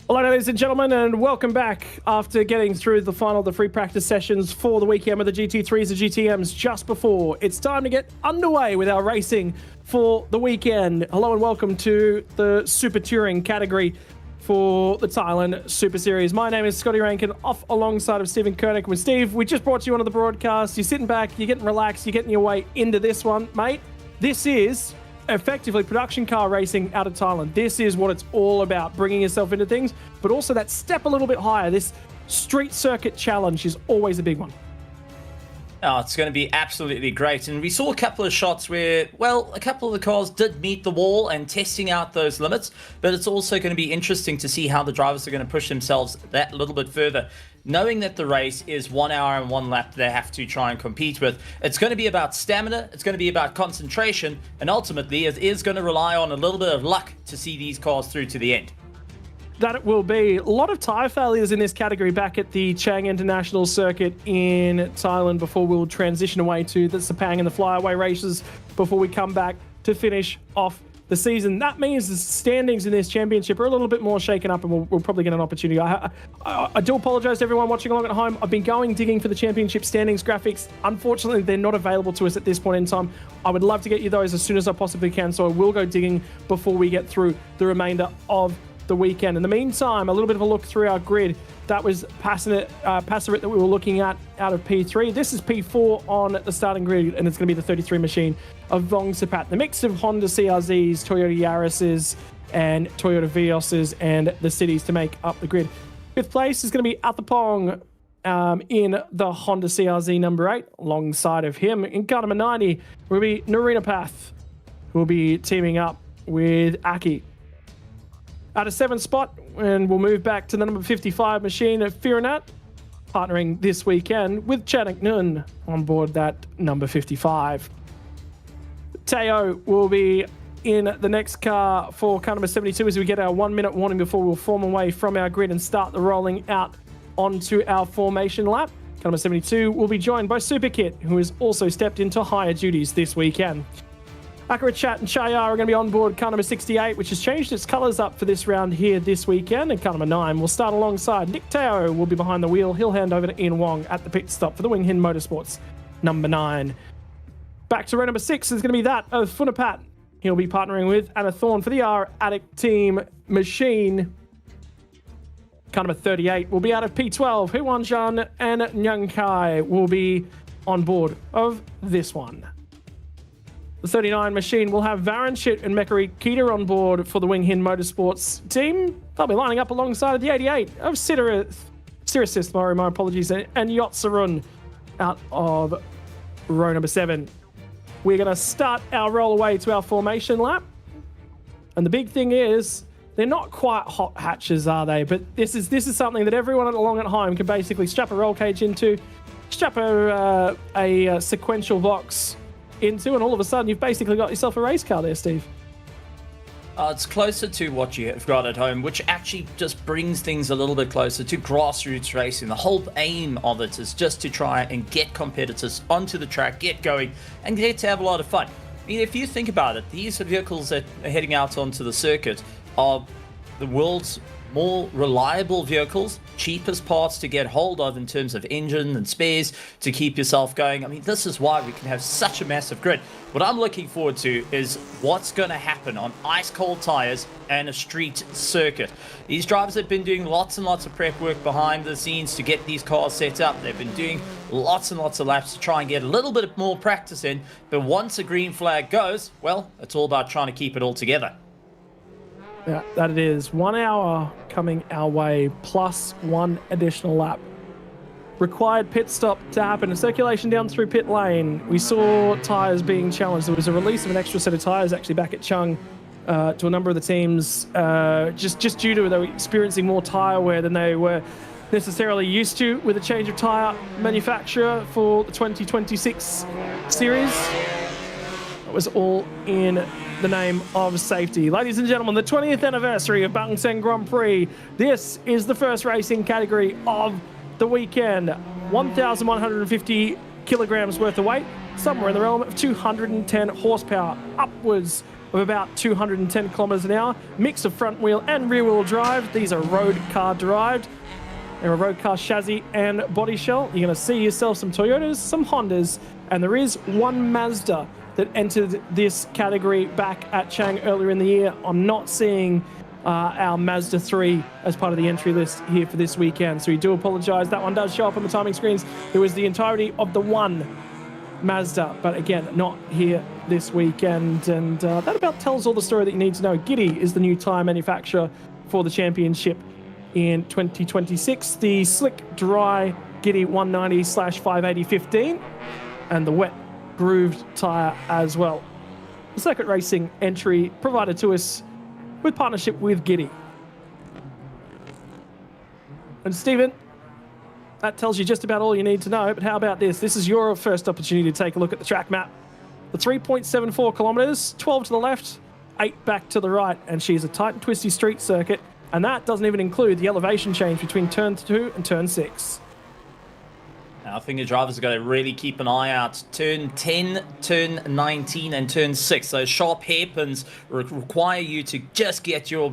Hello, ladies and gentlemen, and welcome back after getting through the final of the free practice sessions for the weekend with the GT3s and GTMs just before. It's time to get underway with our racing for the weekend. Hello and welcome to the Super Touring category for the Thailand Super Series. My name is Scotty Rankin, off alongside of Stephen Koenig. With Steve, we just brought you onto the broadcast. You're sitting back, you're getting relaxed, you're getting your way into this one, mate. This is effectively production car racing out of Thailand. This is what it's all about, bringing yourself into things, but also that step a little bit higher. This street circuit challenge is always a big one. Oh, it's going to be absolutely great. And we saw a couple of shots where, well, a couple of the cars did meet the wall and testing out those limits, but it's also going to be interesting to see how the drivers are going to push themselves that little bit further. Knowing that the race is 1 hour and 1 lap they have to try and compete with, it's going to be about stamina, it's going to be about concentration, and ultimately it is going to rely on a little bit of luck to see these cars through to the end. That it will be. A lot of tyre failures in this category back at the Chang International Circuit in Thailand before we'll transition away to the Sepang and the flyaway races before we come back to finish off the season. That means the standings in this championship are a little bit more shaken up, and we'll probably get an opportunity. I do apologise to everyone watching along at home. I've been digging for the championship standings graphics. Unfortunately, they're not available to us at this point in time. I would love to get you those as soon as I possibly can, so I will go digging before we get through the remainder of the weekend. In the meantime, a little bit of a look through our grid. That was Passerit that we were looking at out of P3. This is P4 on the starting grid, and it's going to be the 33 machine of Bangsaen. The mix of Honda CRZs, Toyota Yaris's, and Toyota Vios's, and the cities to make up the grid. Fifth place is going to be Athapong in the Honda CRZ number 8. Alongside of him, in car number 90, will be Narinapath, who will be teaming up with Aki. At a 7th spot, and we'll move back to the number 55 machine of Firanat, partnering this weekend with Chanak Nun on board that number 55. Teo will be in the next car for car number 72 as we get our 1 minute warning before we'll form away from our grid and start the rolling out onto our formation lap. Car number 72 will be joined by Superkit, who has also stepped into higher duties this weekend. Akira Chat and Chaya are going to be on board car number 68, which has changed its colours up for this round here this weekend. And car number 9 will start alongside. Nick Teo will be behind the wheel. He'll hand over to Ian Wong at the pit stop for the Wing Hin Motorsports number 9. Back to row number 6 is going to be that of Funapat. He'll be partnering with Anna Thorne for the R Addict Team machine. Car number 38 will be out of P12. Huan Zhan and Nyang Kai will be on board of this one. The 39 machine will have Varanchit and Mekari Kita on board for the Wing Hin Motorsports team. They'll be lining up alongside the 88 of Sirius, my apologies, and Yotsarun out of row number 7. We're going to start our roll away to our formation lap. And the big thing is, they're not quite hot hatches, are they? But this is something that everyone along at home can basically strap a roll cage into, strap a sequential box into, and all of a sudden you've basically got yourself a race car there, Steve. It's closer to what you have got at home, which actually just brings things a little bit closer to grassroots racing. The whole aim of it is just to try and get competitors onto the track, get going, and get to have a lot of fun. I mean, if you think about it, these vehicles that are heading out onto the circuit are the world's more reliable vehicles, cheapest parts to get hold of in terms of engine and spares to keep yourself going. I mean, this is why we can have such a massive grid. What I'm looking forward to is what's going to happen on ice cold tires and a street circuit. These drivers have been doing lots and lots of prep work behind the scenes to get these cars set up. They've been doing lots and lots of laps to try and get a little bit more practice in. But once a green flag goes, well, it's all about trying to keep it all together. Yeah, that it is. 1 hour coming our way, plus 1 additional lap. Required pit stop to happen. A circulation down through pit lane. We saw tyres being challenged. There was a release of an extra set of tyres actually back at Chung to a number of the teams, just due to they were experiencing more tyre wear than they were necessarily used to with a change of tyre manufacturer for the 2026 series. It was all in the name of safety. Ladies and gentlemen, the 20th anniversary of Bangsaen Grand Prix. This is the first racing category of the weekend. 1,150 kilograms worth of weight, somewhere in the realm of 210 horsepower, upwards of about 210 kilometers an hour. Mix of front wheel and rear wheel drive. These are road car derived. They're a road car chassis and body shell. You're going to see yourself some Toyotas, some Hondas, and there is one Mazda that entered this category back at Chang earlier in the year. I'm not seeing our Mazda 3 as part of the entry list here for this weekend, so we do apologize. That one does show up on the timing screens. It was the entirety of the one Mazda, but again, not here this weekend, and that about tells all the story that you need to know. Giddy is the new tyre manufacturer for the championship in 2026. The slick dry Giddy 190/580/15 and the wet grooved tyre as well. The circuit racing entry provided to us with partnership with Giddy. And Stephen, that tells you just about all you need to know, but how about this? This is your first opportunity to take a look at the track map. The 3.74 kilometers, 12 to the left, 8 back to the right, and she's a tight and twisty street circuit, and that doesn't even include the elevation change between turn 2 and turn 6. I think the drivers are going to really keep an eye out. Turn 10, turn 19, and turn 6. Those sharp hairpins require you to just get your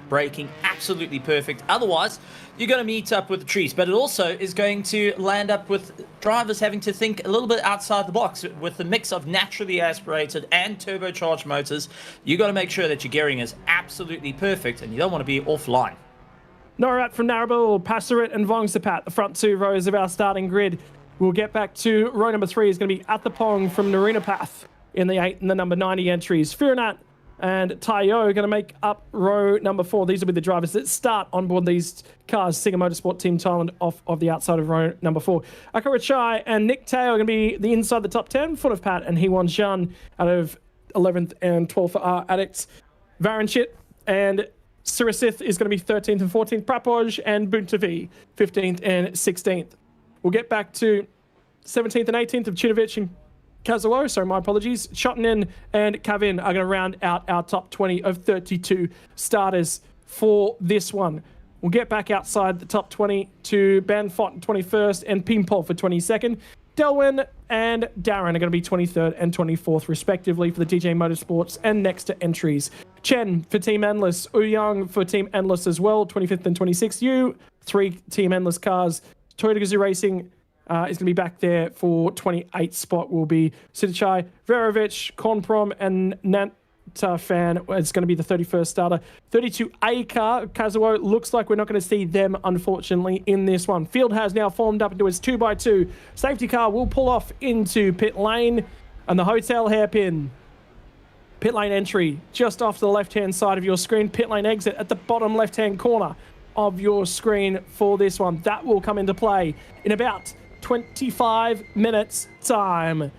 braking absolutely perfect. Otherwise, you're going to meet up with the trees. But it also is going to land up with drivers having to think a little bit outside the box. With the mix of naturally aspirated and turbocharged motors, you got to make sure that your gearing is absolutely perfect, and you don't want to be offline. Norat from Narrabul, Passerit and Vongsapat, the front 2 rows of our starting grid. We'll get back to row number 3 is going to be Attapong from Narinapath in the 8 and the number 90 entries. Firanat and Tayo are going to make up row number 4. These will be the drivers that start on board these cars. Singer Motorsport Team Thailand off of the outside of row number 4. Akarachai and Nick Teo are going to be the inside the top 10. Foot of Pat and Heewon Shan out of 11th and 12th for our addicts. Varanchit and Sirisith is going to be 13th and 14th. Prapoj and Buntavi, 15th and 16th. We'll get back to 17th and 18th of Chinovich and Kazuo. Sorry, my apologies. Chotanen and Kavin are going to round out our top 20 of 32 starters for this one. We'll get back outside the top 20 to Banfot 21st and Pimpol for 22nd. Delwyn and Darren are going to be 23rd and 24th, respectively, for the DJ Motorsports and next to entries. Chen for Team Endless, Ouyang for Team Endless as well, 25th and 26th. You, 3 Team Endless cars. Toyota Gazoo Racing is going to be back there for 28th spot. Will be Sidichai, Verovic, Konprom, and Nantafan. It's going to be the 31st starter. 32A car, Kazuo. Looks like we're not going to see them, unfortunately, in this one. Field has now formed up into its 2x2. Safety car will pull off into pit lane, and the hotel hairpin. Pit lane entry just off to the left-hand side of your screen. Pit lane exit at the bottom left-hand corner of your screen for this one. That will come into play in about 25 minutes time.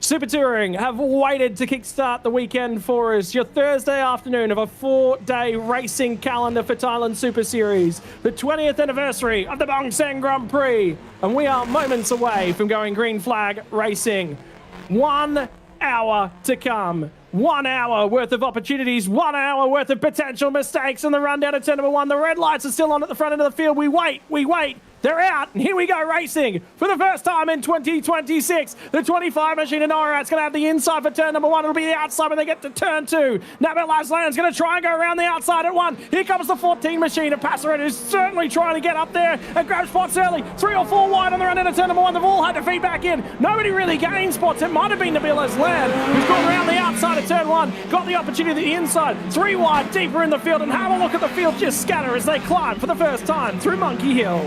Super Touring have waited to kickstart the weekend for us. Your Thursday afternoon of a 4-day racing calendar for Thailand Super Series. The 20th anniversary of the Bangsaen Grand Prix. And we are moments away from going green flag racing. 1 hour to come. 1 hour worth of opportunities, 1 hour worth of potential mistakes in the run down to turn number 1. The red lights are still on at the front end of the field. We wait. They're out, and here we go racing for the first time in 2026. The 25 machine in Norat's going to have the inside for turn number 1. It'll be the outside when they get to turn 2. Nabil Aslan's going to try and go around the outside at 1. Here comes the 14 machine. And Passerit is certainly trying to get up there and grab spots early. 3 or 4 wide on the run into turn number 1. They've all had to feed back in. Nobody really gained spots. It might have been Nabil Aslan who's gone around the outside of turn 1. Got the opportunity at the inside. 3 wide, deeper in the field. And have a look at the field just scatter as they climb for the first time through Monkey Hill.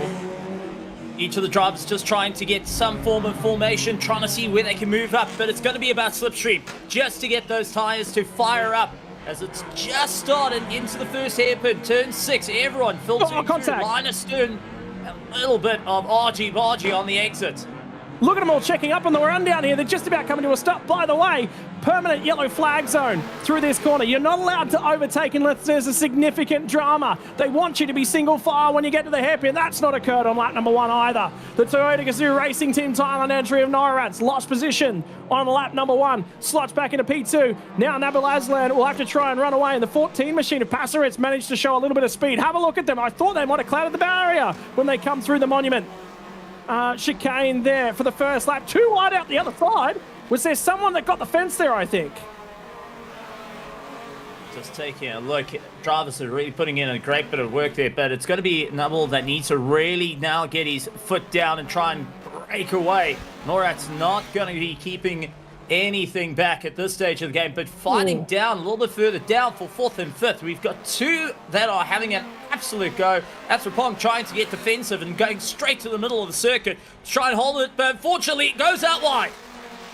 Each of the drivers just trying to get some form of formation, trying to see where they can move up, but it's going to be about slipstream, just to get those tyres to fire up as it's just started into the first hairpin, turn 6. Everyone filtering through, line of stern, a little bit of argy-bargy on the exit. Look at them all checking up on the run down here. They're just about coming to a stop. By the way, permanent yellow flag zone through this corner. You're not allowed to overtake unless there's a significant drama. They want you to be single file when you get to the hairpin. That's not occurred on lap number 1 either. The Toyota Gazoo Racing Team Thailand entry of Norat's lost position on lap number 1. Slots back into P2. Now Nabil Aslan will have to try and run away. And the 14 machine of Passerit's managed to show a little bit of speed. Have a look at them. I thought they might have clouded the barrier when they come through the monument. Chicane there for the first lap. 2 wide out the other side. Was there someone that got the fence there, I think? Just taking a look. Drivers are really putting in a great bit of work there, but it's going to be Nubble that needs to really now get his foot down and try and break away. Norat's not going to be keeping anything back at this stage of the game, but fighting down a little bit further down for 4th and 5th. We've got 2 that are having an absolute go. Atrapong trying to get defensive and going straight to the middle of the circuit to try and hold it, but unfortunately it goes out wide.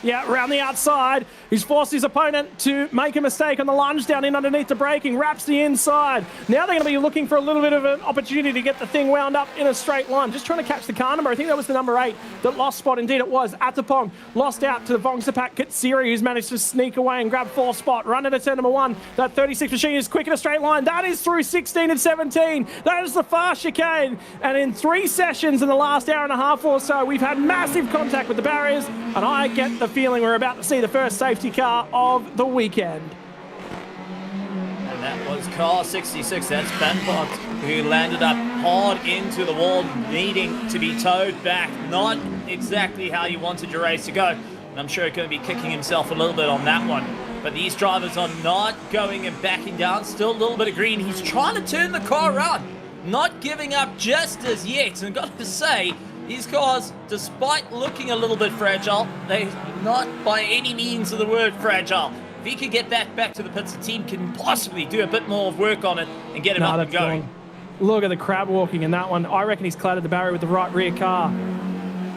Yeah, around the outside. He's forced his opponent to make a mistake on the lunge down in underneath the braking, wraps the inside. Now they're going to be looking for a little bit of an opportunity to get the thing wound up in a straight line. Just trying to catch the car number. I think that was the number 8 that lost spot. Indeed, it was. Atapong lost out to the Bkk.Lt, who's managed to sneak away and grab 4th spot. Run into turn number 1. That 36 machine is quick in a straight line. That is through 16 and 17. That is the fast chicane. And in 3 sessions in the last hour and a half or so, we've had massive contact with the barriers. And I get the feeling we're about to see the first safety car of the weekend. And that was car 66. That's Banbot, who landed up hard into the wall, needing to be towed back. Not exactly how you wanted your race to go. And I'm sure he's going to be kicking himself a little bit on that one. But these drivers are not going and backing down. Still a little bit of green. He's trying to turn the car around. Not giving up just as yet. And got to say, these cars, despite looking a little bit fragile, they're not by any means of the word fragile. If he could get that back to the pits, the team can possibly do a bit more work on it and get him up and going. Look at the crab walking in that one. I reckon he's clattered the barrier with the right rear car.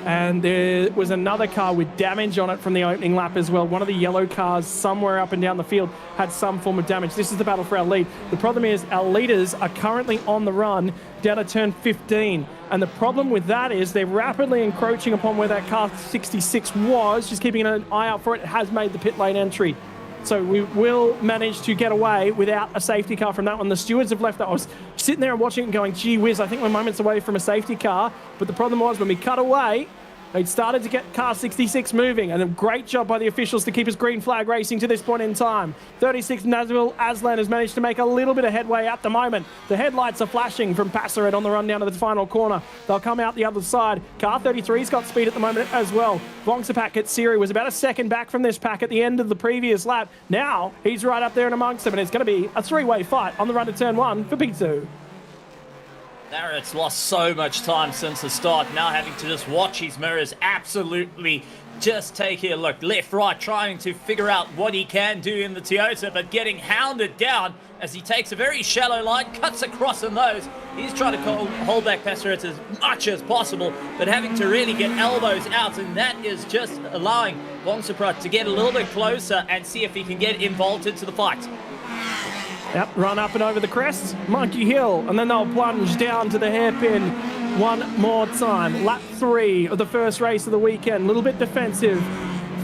And there was another car with damage on it from the opening lap as well. One of the yellow cars somewhere up and down the field had some form of damage. This is the battle for our lead. The problem is our leaders are currently on the run down to turn 15. And the problem with that is they're rapidly encroaching upon where that car 66 was. Just keeping an eye out for it. It has made the pit lane entry. So we will manage to get away without a safety car from that one. The stewards have left that. I was sitting there and watching it and going, gee whiz, I think we're moments away from a safety car. But the problem was when we cut away, they'd started to get car 66 moving, and a great job by the officials to keep us green flag racing to this point in time. 36 Nazbil Aslan has managed to make a little bit of headway at the moment. The headlights are flashing from Passerit on the run down to the final corner. They'll come out the other side. Car 33's got speed at the moment as well. Bkk.Lt was about a second back from this pack at the end of the previous lap. Now he's right up there and amongst them, and it's going to be a 3-way fight on the run to turn 1 for P2. Narrett's lost so much time since the start, now having to just watch his mirrors, absolutely just taking a look left, right, trying to figure out what he can do in the Toyota, but getting hounded down as he takes a very shallow line, cuts across in those. He's trying to hold back Passerit as much as possible, but having to really get elbows out, and that is just allowing Bangsaen to get a little bit closer and see if he can get involved into the fight. Yep, run up and over the crest, Monkey Hill, and then they'll plunge down to the hairpin one more time. Lap 3 of the first race of the weekend. A little bit defensive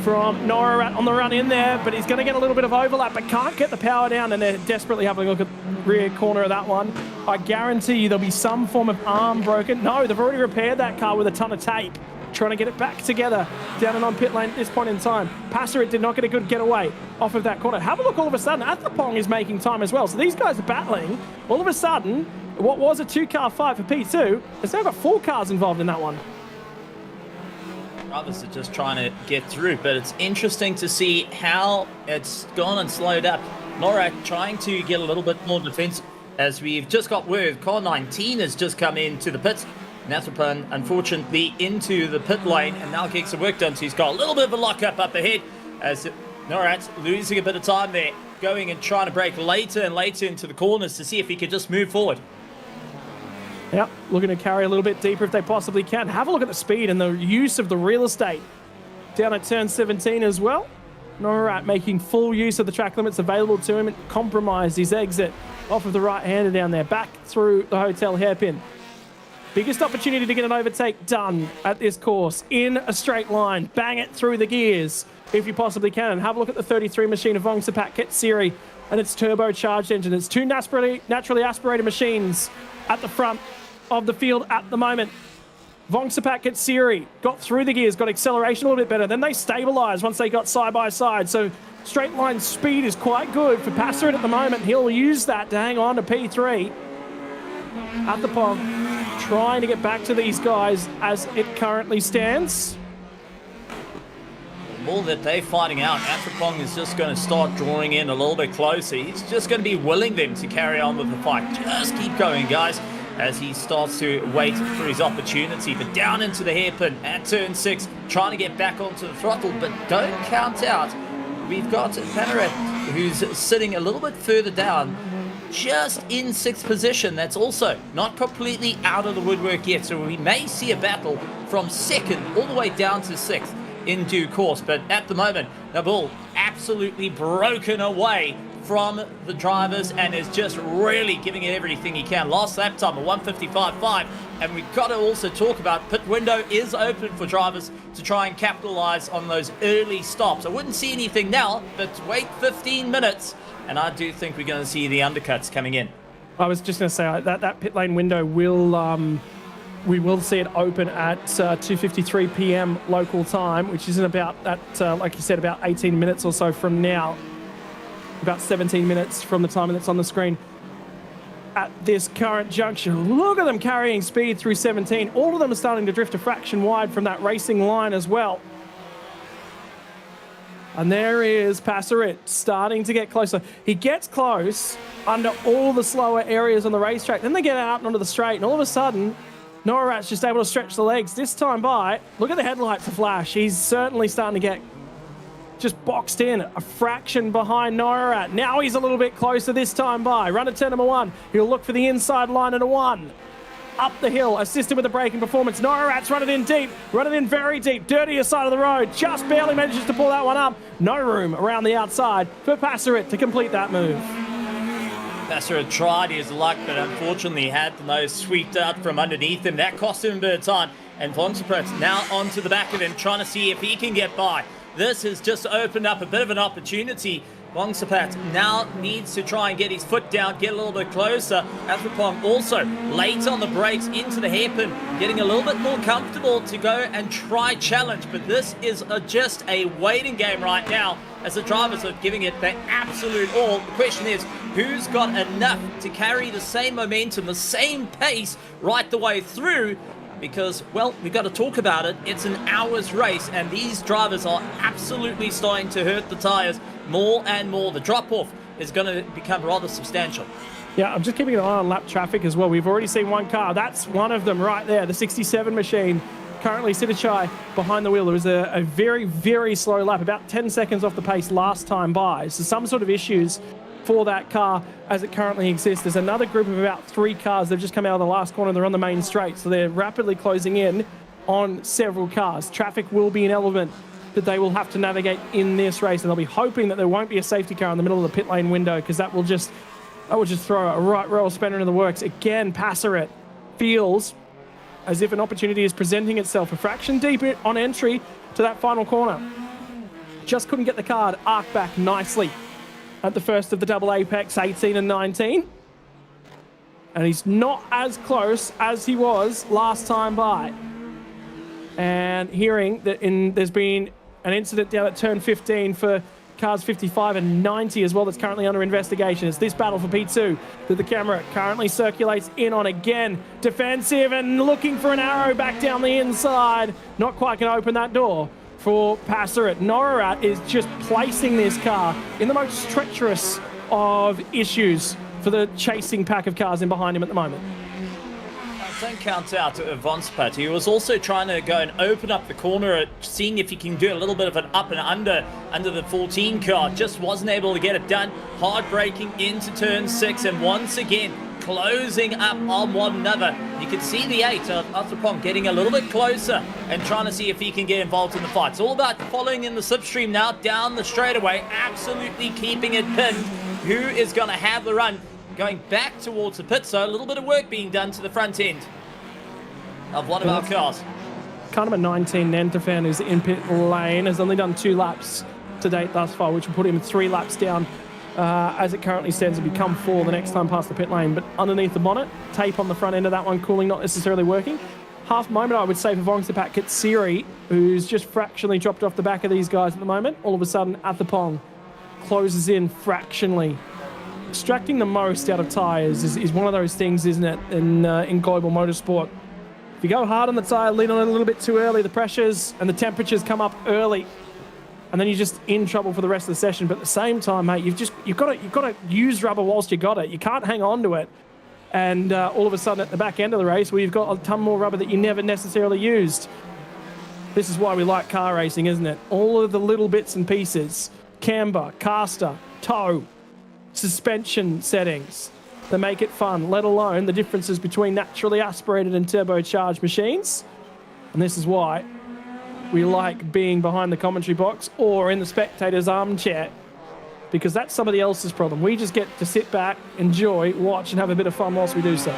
from Norat on the run in there, but he's going to get a little bit of overlap, but can't get the power down, and they're desperately having a look at the rear corner of that one. I guarantee you there'll be some form of arm broken. No, they've already repaired that car with a ton of tape, trying to get it back together down and on pit lane at this point in time. Passerit did not get a good getaway off of that corner. Have a look, all of a sudden, Athapong is making time as well. So these guys are battling. All of a sudden, what was a 2-car fight for P2, there's now got 4 cars involved in that one. Others are just trying to get through, but it's interesting to see how it's gone and slowed up. Norat trying to get a little bit more defensive, as we've just got word car 19 has just come into the pits. Nathapan, unfortunately, into the pit lane, and now getting some work done. So he's got a little bit of a lockup up ahead as Norat's losing a bit of time there, going and trying to break later and later into the corners to see if he could just move forward. Yep, looking to carry a little bit deeper if they possibly can. Have a look at the speed and the use of the real estate down at turn 17 as well. Norat making full use of the track limits available to him and compromised his exit off of the right-hander down there, back through the hotel hairpin. Biggest opportunity to get an overtake done at this course in a straight line. Bang it through the gears if you possibly can. And have a look at the 33 machine of Bkk.Lt and its turbocharged engine. It's 2 naturally aspirated machines at the front of the field at the moment. Bkk.Lt got through the gears, got acceleration a little bit better. Then they stabilized once they got side by side. So straight line speed is quite good for Passerit at the moment. He'll use that to hang on to P3. At the pond, trying to get back to these guys as it currently stands. more that they're finding out, Atropong is just going to start drawing in a little bit closer. He's just going to be willing them to carry on with the fight. Just keep going, guys, as he starts to wait for his opportunity. But down into the hairpin at turn 6, trying to get back onto the throttle, but don't count out. We've got Panaret, who's sitting a little bit further down, just in 6th position. That's also not completely out of the woodwork yet, so we may see a battle from 2nd all the way down to 6th in due course. But at the moment, Nabil absolutely broken away from the drivers and is just really giving it everything he can. Last lap time, a 1:55.5, and we've got to also talk about pit window is open for drivers to try and capitalize on those early stops. I wouldn't see anything now, but wait 15 minutes, and I do think we're going to see the undercuts coming in. I was just going to say that pit lane window will we will see it open at 2:53 p.m. local time, which isn't about that, like you said, about 18 minutes or so from now. About 17 minutes from the time that's on the screen. At this current juncture, look at them carrying speed through 17. All of them are starting to drift a fraction wide from that racing line as well. And there is Passerit starting to get closer. He gets close under all the slower areas on the racetrack. Then they get out onto the straight, and all of a sudden, Norat's just able to stretch the legs. This time by, look at the headlights flash. He's certainly starting to get just boxed in a fraction behind Norat. Now he's a little bit closer this time by. Run to turn number 1. He'll look for the inside line at a 1. Up the hill, assist him with the braking performance. Norat's running in deep, running in very deep, dirtier side of the road. Just barely manages to pull that one up. No room around the outside for Passerit to complete that move. Passerit tried his luck, but unfortunately had the nose swept out from underneath him. That cost him a bit of time. And Vonspret now onto the back of him, trying to see if he can get by. This has just opened up a bit of an opportunity. Bangsaen now needs to try and get his foot down, get a little bit closer. Atropong also late on the brakes into the hairpin, getting a little bit more comfortable to go and try challenge. But this is just a waiting game right now as the drivers are giving it their absolute all. The question is, who's got enough to carry the same momentum, the same pace right the way through? Because, well, we've got to talk about it. It's an hour's race, and these drivers are absolutely starting to hurt the tyres more and more. The drop-off is going to become rather substantial. Yeah, I'm just keeping an eye on lap traffic as well. We've already seen one car. That's one of them right there, the 67 machine. Currently, Sidichai behind the wheel. It was a very, very slow lap, about 10 seconds off the pace last time by. So some sort of issues for that car as it currently exists. There's another group of about 3 cars. They've just come out of the last corner. They're on the main straight, so they're rapidly closing in on several cars. Traffic will be an element that they will have to navigate in this race, and they'll be hoping that there won't be a safety car in the middle of the pit lane window, because that will just throw a right royal spanner in the works. Again, Passerit feels as if an opportunity is presenting itself a fraction deep on entry to that final corner. Just couldn't get the car to arc back nicely at the first of the double apex, 18 and 19. And he's not as close as he was last time by. And hearing that there's been an incident down at turn 15 for cars 55 and 90 as well that's currently under investigation. It's this battle for P2 that the camera currently circulates in on again. Defensive and looking for an arrow back down the inside. Not quite going to open that door for Passerit. Norat is just placing this car in the most treacherous of issues for the chasing pack of cars in behind him at the moment. Don't count out Vonspret. He was also trying to go and open up the corner, seeing if he can do a little bit of an up and under the 14 car. Just wasn't able to get it done. Hard braking into turn 6, and once again closing up on one another. You can see the 8 of Atropong getting a little bit closer and trying to see if he can get involved in the fight. It's all about following in the slipstream now down the straightaway, absolutely keeping it pinned. Who is going to have the run? Going back towards the pit, so a little bit of work being done to the front end of one of our cars. Car number 19, Nantafan, who's in pit lane, has only done 2 laps to date thus far, which will put him 3 laps down as it currently stands and become 4 the next time past the pit lane. But underneath the bonnet, tape on the front end of that one, cooling not necessarily working. Half moment, I would say, for Vongsapat Katsiri, who's just fractionally dropped off the back of these guys at the moment. All of a sudden, Atropong closes in fractionally. Extracting the most out of tyres is one of those things, isn't it, in global motorsport. If you go hard on the tyre, lean on it a little bit too early, the pressures and the temperatures come up early. and then you're just in trouble for the rest of the session. But at the same time, mate, you've got to use rubber whilst you got it. You can't hang on to it, and all of a sudden at the back end of the race, where you've got a ton more rubber that you never necessarily used. This is why we like car racing, isn't it? All of the little bits and pieces, camber, caster, toe, suspension settings that make it fun, let alone the differences between naturally aspirated and turbocharged machines. And this is why we like being behind the commentary box or in the spectator's armchair, because that's somebody else's problem. We just get to sit back, enjoy, watch, and have a bit of fun whilst we do so.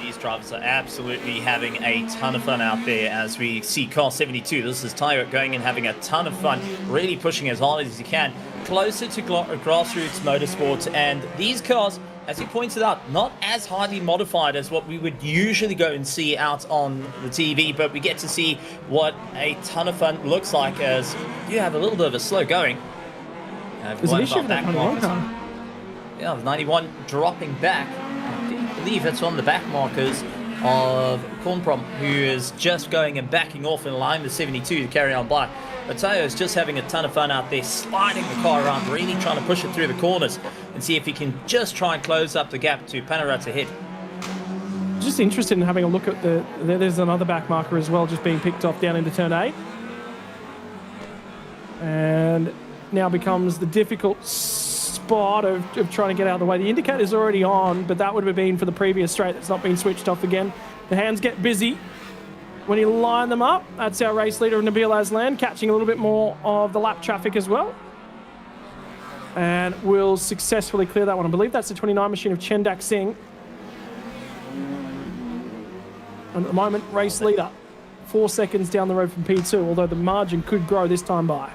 These drivers are absolutely having a ton of fun out there as we see car 72. This is Tyro going and having a ton of fun, really pushing as hard as he can, closer to grassroots motorsports. And these cars, as you pointed out, not as highly modified as what we would usually go and see out on the TV, but we get to see what a ton of fun looks like as you have a little bit of a slow going. There's an issue with that 91 car. Yeah, the 91 dropping back. I believe it's on the back markers of Kornprom, who is just going and backing off in line with 72 to carry on by. Mateo is just having a ton of fun out there, sliding the car around, really trying to push it through the corners and see if he can just try and close up the gap to Panarat's ahead. Just interested in having a look at there's another back marker as well, just being picked off down into turn 8. And now becomes the difficult spot of trying to get out of the way. The indicator's already on, but that would have been for the previous straight that's not been switched off again. The hands get busy when you line them up. That's our race leader, Nabil Aslan, catching a little bit more of the lap traffic as well. And will successfully clear that one. I believe that's the 29 machine of Chendak Singh. And at the moment, race leader, 4 seconds down the road from P2, although the margin could grow this time by.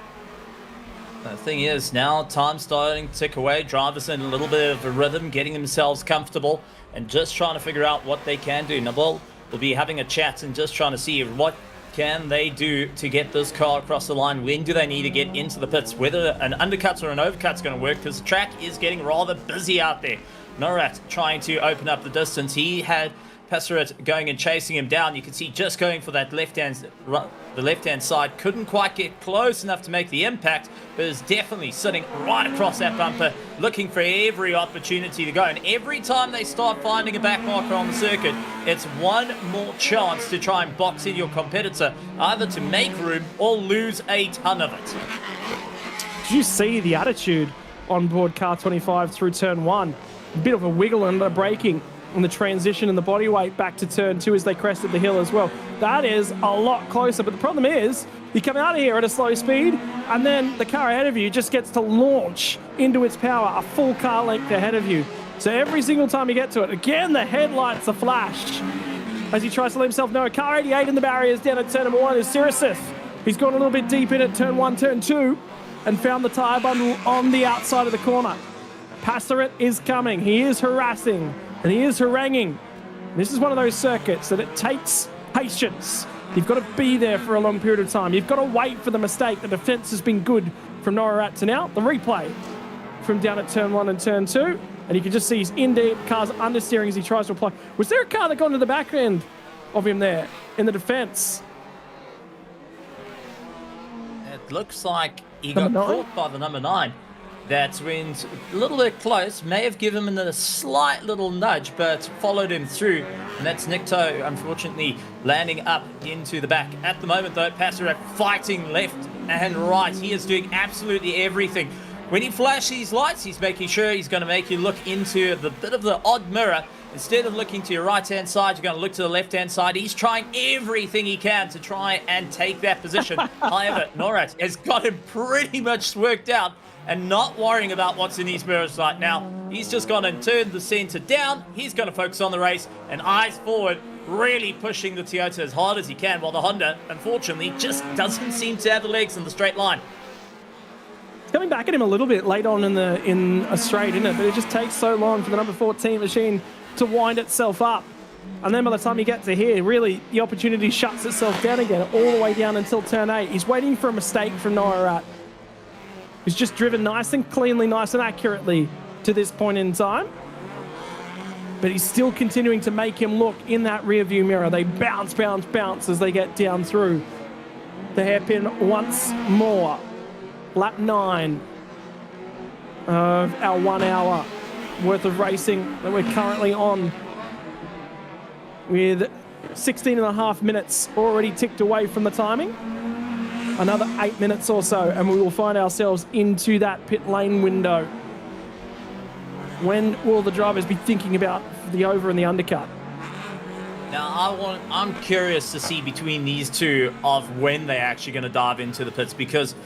The thing is, now time's starting to tick away. Drivers in a little bit of a rhythm, getting themselves comfortable, and just trying to figure out what they can do. Nabil will be having a chat and just trying to see what can they do to get this car across the line. When do they need to get into the pits? Whether an undercut or an overcut's going to work, because the track is getting rather busy out there. Norat trying to open up the distance. He had Passaret going and chasing him down. You can see just going for that the left-hand side. Couldn't quite get close enough to make the impact, but is definitely sitting right across that bumper, looking for every opportunity to go. And every time they start finding a back marker on the circuit, it's one more chance to try and box in your competitor, either to make room or lose a ton of it. Did you see the attitude on board car 25 through turn 1? A bit of a wiggle and a braking on the transition and the body weight back to turn 2 as they crested the hill as well. That is a lot closer, but the problem is you come out of here at a slow speed and then the car ahead of you just gets to launch into its power a full car length ahead of you. So every single time you get to it, again, the headlights are flashed as he tries to let himself know. Car 88 in the barriers down at turn number 1 is Sirisith. He's gone a little bit deep in at turn 1, turn 2 and found the tyre bundle on the outside of the corner. Passaret is coming. He is harassing. And he is haranguing. This is one of those circuits that it takes patience. You've got to be there for a long period of time. You've got to wait for the mistake. The defense has been good from Norat to now. The replay from down at turn 1 and turn 2. And you can just see he's in deep, car's understeering as he tries to apply. Was there a car that got into the back end of him there in the defense? It looks like he got caught by the number 9. That went a little bit close, may have given him a slight little nudge, but followed him through. And that's Nikto, unfortunately, landing up into the back. At the moment, though, Passaret fighting left and right. He is doing absolutely everything. When he flashes these lights, he's making sure he's going to make you look into the bit of the odd mirror. Instead of looking to your right-hand side, you're going to look to the left-hand side. He's trying everything he can to try and take that position. However, Norat has got him pretty much worked out and not worrying about what's in these mirrors right now. He's just gone and turned the center down. He's going to focus on the race and eyes forward, really pushing the Toyota as hard as he can, while the Honda, unfortunately, just doesn't seem to have the legs in the straight line. It's coming back at him a little bit late on in a straight, isn't it? But it just takes so long for the number 14 machine to wind itself up. And then by the time you get to here, really, the opportunity shuts itself down again, all the way down until turn 8. He's waiting for a mistake from Norat. He's just driven nice and cleanly, nice and accurately to this point in time. But he's still continuing to make him look in that rear view mirror. They bounce, bounce, bounce as they get down through. the hairpin once more. Lap 9 of our 1 hour worth of racing that we're currently on, with 16 and a half minutes already ticked away from the timing. Another 8 minutes or so, and we will find ourselves into that pit lane window. When will the drivers be thinking about the over and the undercut? Now, I'm curious to see between these two of when they're actually going to dive into the pits, because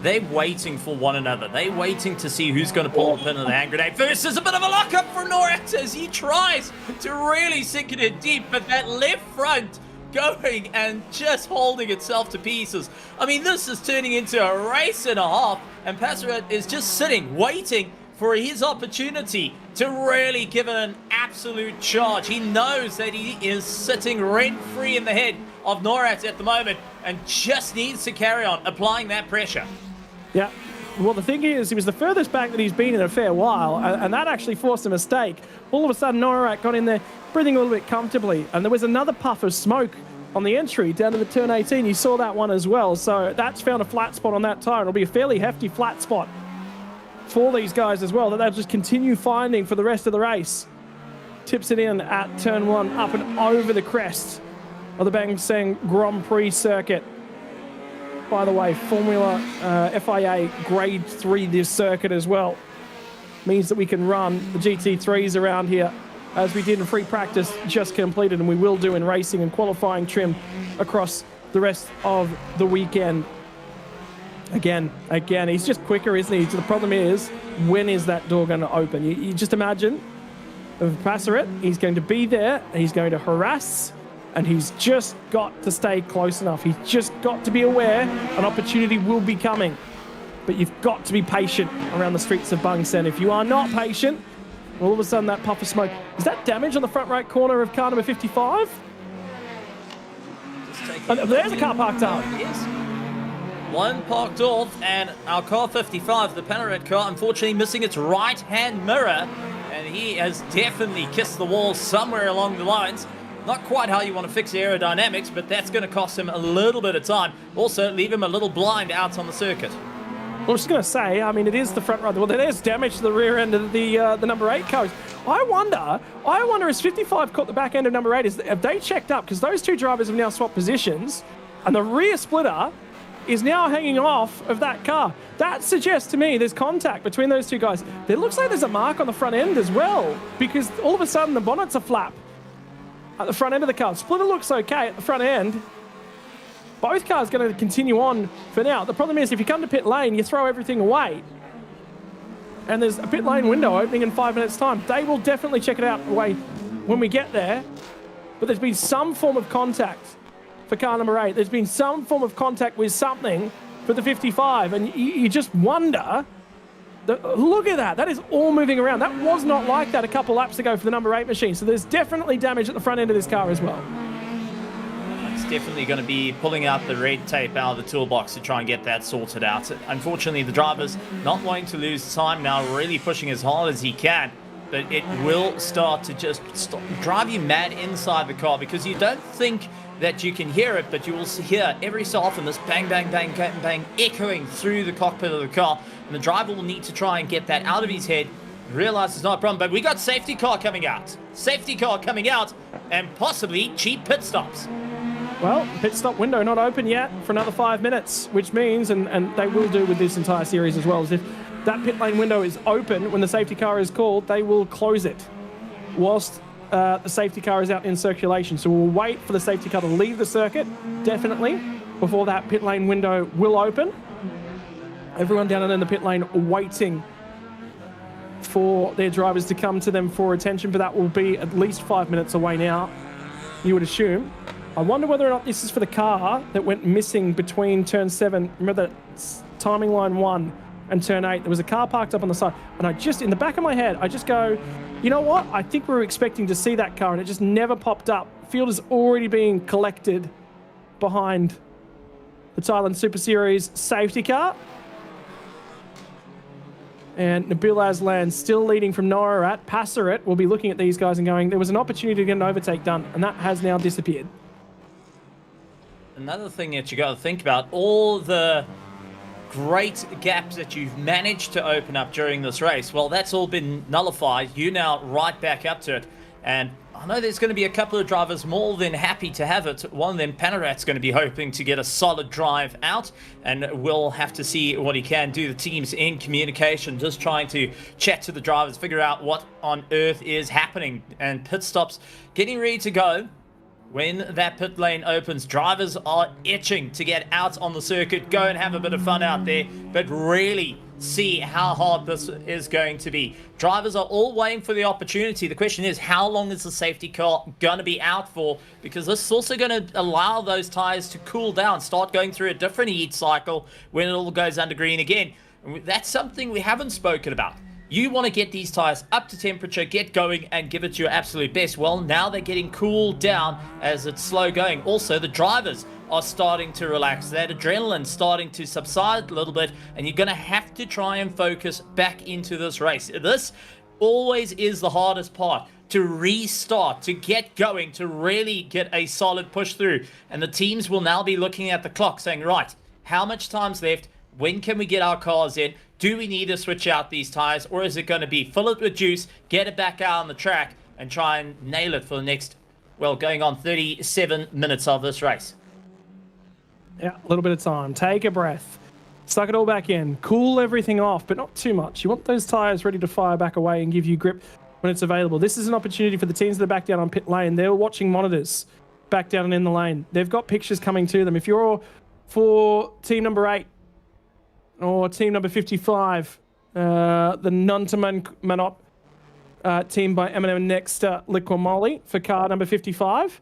they're waiting for one another. They're waiting to see who's going to pull the pin of the hand grenade first. There's a bit of a lockup for Norat as he tries to really sink it in deep, but that left front going and just holding itself to pieces. I mean, this is turning into a race and a half, and Passerat is just sitting, waiting for his opportunity to really give it an absolute charge. He knows that he is sitting rent-free in the head of Norat at the moment and just needs to carry on applying that pressure. Yeah, well, the thing is, he was the furthest back that he's been in a fair while, and that actually forced a mistake. All of a sudden, Norat got in there, breathing a little bit comfortably, and there was another puff of smoke on the entry down to the turn 18. You saw that one as well, so that's found a flat spot on that tyre. It'll be a fairly hefty flat spot for these guys as well that they'll just continue finding for the rest of the race. Tips it in at turn 1, up and over the crest of the Bangsaen Grand Prix circuit. By the way, Formula FIA Grade 3 this circuit as well. Means that we can run the GT3s around here as we did in free practice just completed, and we will do in racing and qualifying trim across the rest of the weekend. Again, he's just quicker, isn't he? So the problem is, when is that door going to open? You just imagine, of Passerat, he's going to be there, he's going to harass, and he's just got to stay close enough. He's just got to be aware an opportunity will be coming. But you've got to be patient around the streets of Bangsaen. If you are not patient, all of a sudden that puff of smoke. Is that damage on the front right corner of car number 55? There's a car parked up. Yes. One parked off, and our car 55, the Passerat car, unfortunately missing its right-hand mirror, and he has definitely kissed the wall somewhere along the lines. Not quite how you want to fix aerodynamics, but that's going to cost him a little bit of time. Also, leave him a little blind out on the circuit. Well, I was just going to say, I mean, it is the front right. Well, there's damage to the rear end of the number 8 coach. I wonder, has 55 caught the back end of number 8? Have they checked up? Because those two drivers have now swapped positions, and the rear splitter is now hanging off of that car. That suggests to me there's contact between those two guys. It looks like there's a mark on the front end as well, because all of a sudden the bonnet's a flap at the front end of the car. Splitter looks okay at the front end. Both cars going to continue on for now. The problem is, if you come to pit lane, you throw everything away. And there's a pit lane window opening in 5 minutes' time. They will definitely check it out away when we get there. But there's been some form of contact for car number 8. There's been some form of contact with something for the 55. And you just wonder, look at that. That is all moving around. That was not like that a couple laps ago for the number 8 machine. So there's definitely damage at the front end of this car as well. It's definitely going to be pulling out the red tape out of the toolbox to try and get that sorted out. Unfortunately, the driver's not wanting to lose time now, really pushing as hard as he can. But it will start to just drive you mad inside the car, because you don't think that you can hear it, but you will hear every so often this bang, bang, bang, bang, bang echoing through the cockpit of the car. And the driver will need to try and get that out of his head, realize it's not a problem. But we got safety car coming out. Safety car coming out, and possibly cheap pit stops. Well, pit stop window not open yet for another 5 minutes, which means, and they will do with this entire series as well, is if that pit lane window is open when the safety car is called, they will close it whilst the safety car is out in circulation. So we'll wait for the safety car to leave the circuit, definitely, before that pit lane window will open. Everyone down in the pit lane waiting for their drivers to come to them for attention, but that will be at least 5 minutes away now, you would assume. I wonder whether or not this is for the car that went missing between turn 7. Remember that timing line 1 and turn 8. There was a car parked up on the side. And I just, in the back of my head, I just go, you know what? I think we were expecting to see that car, and it just never popped up. Field is already being collected behind the Thailand Super Series safety car. And Nabil Aslan still leading from Norat. Passerat will be looking at these guys and going, there was an opportunity to get an overtake done, and that has now disappeared. another thing that you got to think about, all the great gaps that you've managed to open up during this race, well, that's all been nullified. You're now right back up to it. And I know there's going to be a couple of drivers more than happy to have it. One of them, Panarat's going to be hoping to get a solid drive out, and we'll have to see what he can do. The team's in communication, just trying to chat to the drivers, figure out what on earth is happening. And pit stops getting ready to go. When that pit lane opens, drivers are itching to get out on the circuit, go and have a bit of fun out there, but really see how hard this is going to be. Drivers are all waiting for the opportunity. The question is, how long is the safety car going to be out for? Because this is also going to allow those tires to cool down, start going through a different heat cycle when it all goes under green again. And that's something we haven't spoken about. You want to get these tires up to temperature, get going, and give it your absolute best. Well, now they're getting cooled down as it's slow going. Also, the drivers are starting to relax. That adrenaline starting to subside a little bit, and you're going to have to try and focus back into this race. This always is the hardest part, to restart, to get going, to really get a solid push through. And the teams will now be looking at the clock saying, right, how much time's left? When can we get our cars in? Do we need to switch out these tires, or is it going to be fill it with juice, get it back out on the track, and try and nail it for the next, well, going on 37 minutes of this race? Yeah, a little bit of time. Take a breath. Suck it all back in. Cool everything off, but not too much. You want those tires ready to fire back away and give you grip when it's available. This is an opportunity for the teams that are back down on pit lane. They're watching monitors back down and in the lane. They've got pictures coming to them. If you're for team number 8, or team number 55, the Nontaman team by Eminem next Liquamoli for car number 55.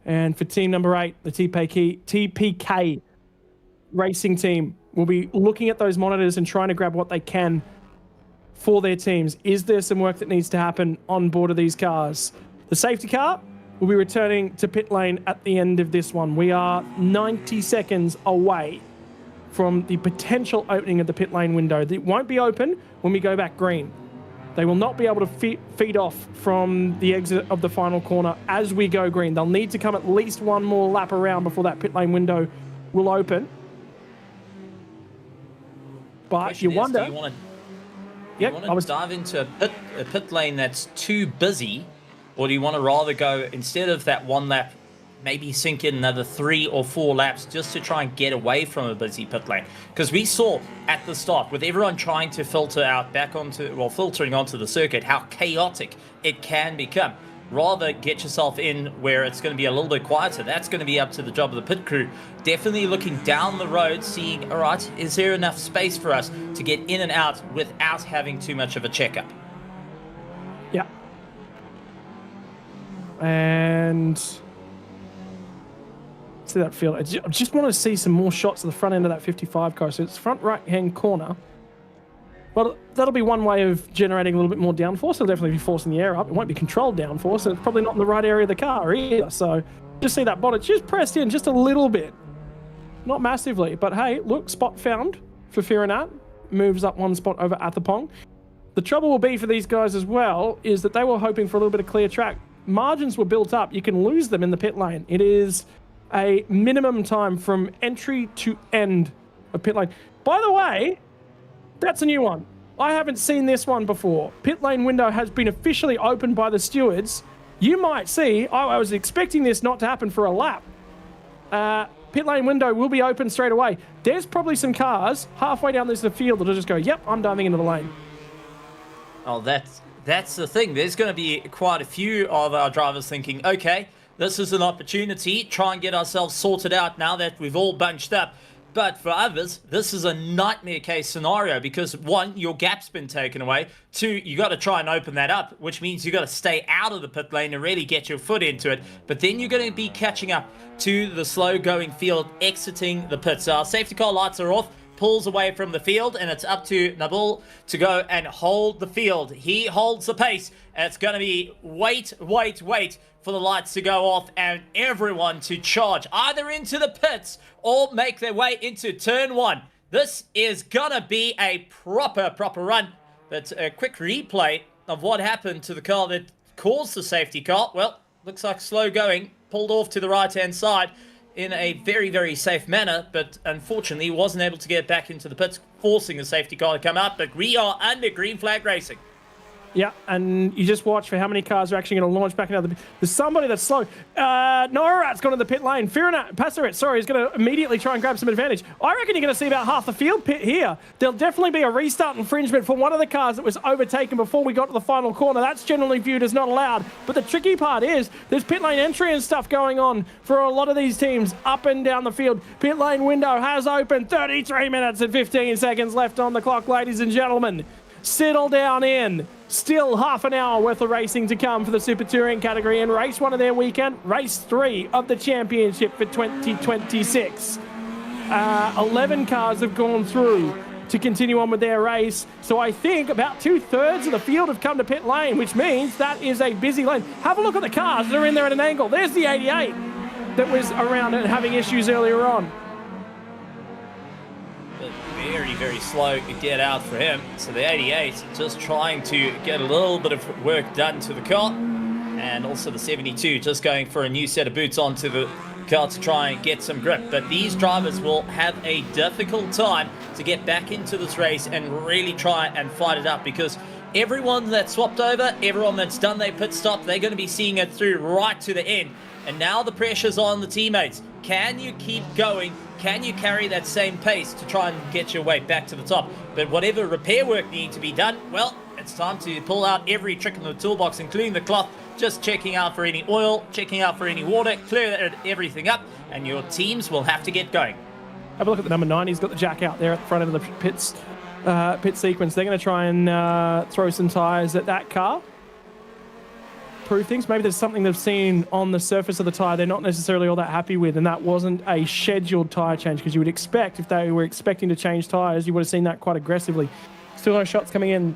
And for team number 8, the TPK racing team will be looking at those monitors and trying to grab what they can for their teams. Is there some work that needs to happen on board of these cars? The safety car will be returning to pit lane at the end of this one. We are 90 seconds away from the potential opening of the pit lane window. It won't be open when we go back green. They will not be able to feed off from the exit of the final corner as we go green. They'll need to come at least one more lap around before that pit lane window will open. But you wonder... Do you want to dive into a pit lane that's too busy, or do you want to rather go, instead of that one lap, maybe sink in another 3 or 4 laps just to try and get away from a busy pit lane? Because we saw at the start, with everyone trying to filter out back onto, well, filtering onto the circuit, how chaotic it can become. Rather get yourself in where it's going to be a little bit quieter. That's going to be up to the job of the pit crew. Definitely looking down the road, seeing, all right, is there enough space for us to get in and out without having too much of a checkup? Yeah. And... see that field. I just want to see some more shots of the front end of that 55 car. So it's front right-hand corner. Well, that'll be one way of generating a little bit more downforce. It'll definitely be forcing the air up. It won't be controlled downforce, and it's probably not in the right area of the car either. So just see that bonnet just pressed in just a little bit. Not massively, but hey, look, spot found for Firanat. Moves up one spot over Athapong. The trouble will be for these guys as well is that they were hoping for a little bit of clear track. Margins were built up. You can lose them in the pit lane. It is a minimum time from entry to end of pit lane. By the way, that's a new one. I haven't seen this one before. Pit lane window has been officially opened by the stewards. You might see, I was expecting this not to happen for a lap. Pit lane window will be open straight away. There's probably some cars halfway down this field that'll just go, yep, I'm diving into the lane. Oh, that's the thing. There's going to be quite a few of our drivers thinking, okay, this is an opportunity, try and get ourselves sorted out now that we've all bunched up. But for others, this is a nightmare case scenario because, one, your gap's been taken away. 2, you got to try and open that up, which means you got to stay out of the pit lane and really get your foot into it. But then you're going to be catching up to the slow-going field exiting the pit. So our safety car lights are off, pulls away from the field, and it's up to Nabil to go and hold the field. He holds the pace, and it's going to be wait for the lights to go off and everyone to charge either into the pits or make their way into turn 1. This is gonna be a proper run. That's a quick replay of what happened to the car that caused the safety car. Well, looks like slow going, pulled off to the right hand side. in a very, very safe manner, but unfortunately wasn't able to get back into the pits, forcing a safety car to come out. But we are under green flag racing. Yeah, and you just watch for how many cars are actually going to launch back into the... There's somebody that's slow. Norat's gone to the pit lane. Passaret, sorry, is going to immediately try and grab some advantage. I reckon you're going to see about half the field pit here. There'll definitely be a restart infringement for one of the cars that was overtaken before we got to the final corner. That's generally viewed as not allowed. But the tricky part is there's pit lane entry and stuff going on for a lot of these teams up and down the field. Pit lane window has opened. 33 minutes and 15 seconds left on the clock, ladies and gentlemen. Settle down in. Still half an hour worth of racing to come for the Super Touring category in race 1 of their weekend, race 3 of the championship for 2026. 11 cars have gone through to continue on with their race. So I think about 2/3 of the field have come to pit lane, which means that is a busy lane. Have a look at the cars that are in there at an angle. There's the 88 that was around and having issues earlier on. Very, very slow to get out for him. So the 88 just trying to get a little bit of work done to the car. And also the 72 just going for a new set of boots onto the car to try and get some grip. But these drivers will have a difficult time to get back into this race and really try and fight it up, because everyone that's swapped over, everyone that's done their pit stop, they're going to be seeing it through right to the end. And now the pressure's on the teammates. Can you keep going? Can you carry that same pace to try and get your way back to the top? But whatever repair work needs to be done, well, it's time to pull out every trick in the toolbox, including the cloth, just checking out for any oil, checking out for any water, clear everything up, and your teams will have to get going. Have a look at the number 9. He's got the jack out there at the front end of the pit sequence. They're going to try and throw some tyres at that car. Prove things. Maybe there's something they've seen on the surface of the tyre they're not necessarily all that happy with, and that wasn't a scheduled tyre change, because you would expect, if they were expecting to change tyres, you would have seen that quite aggressively. Still no shots coming in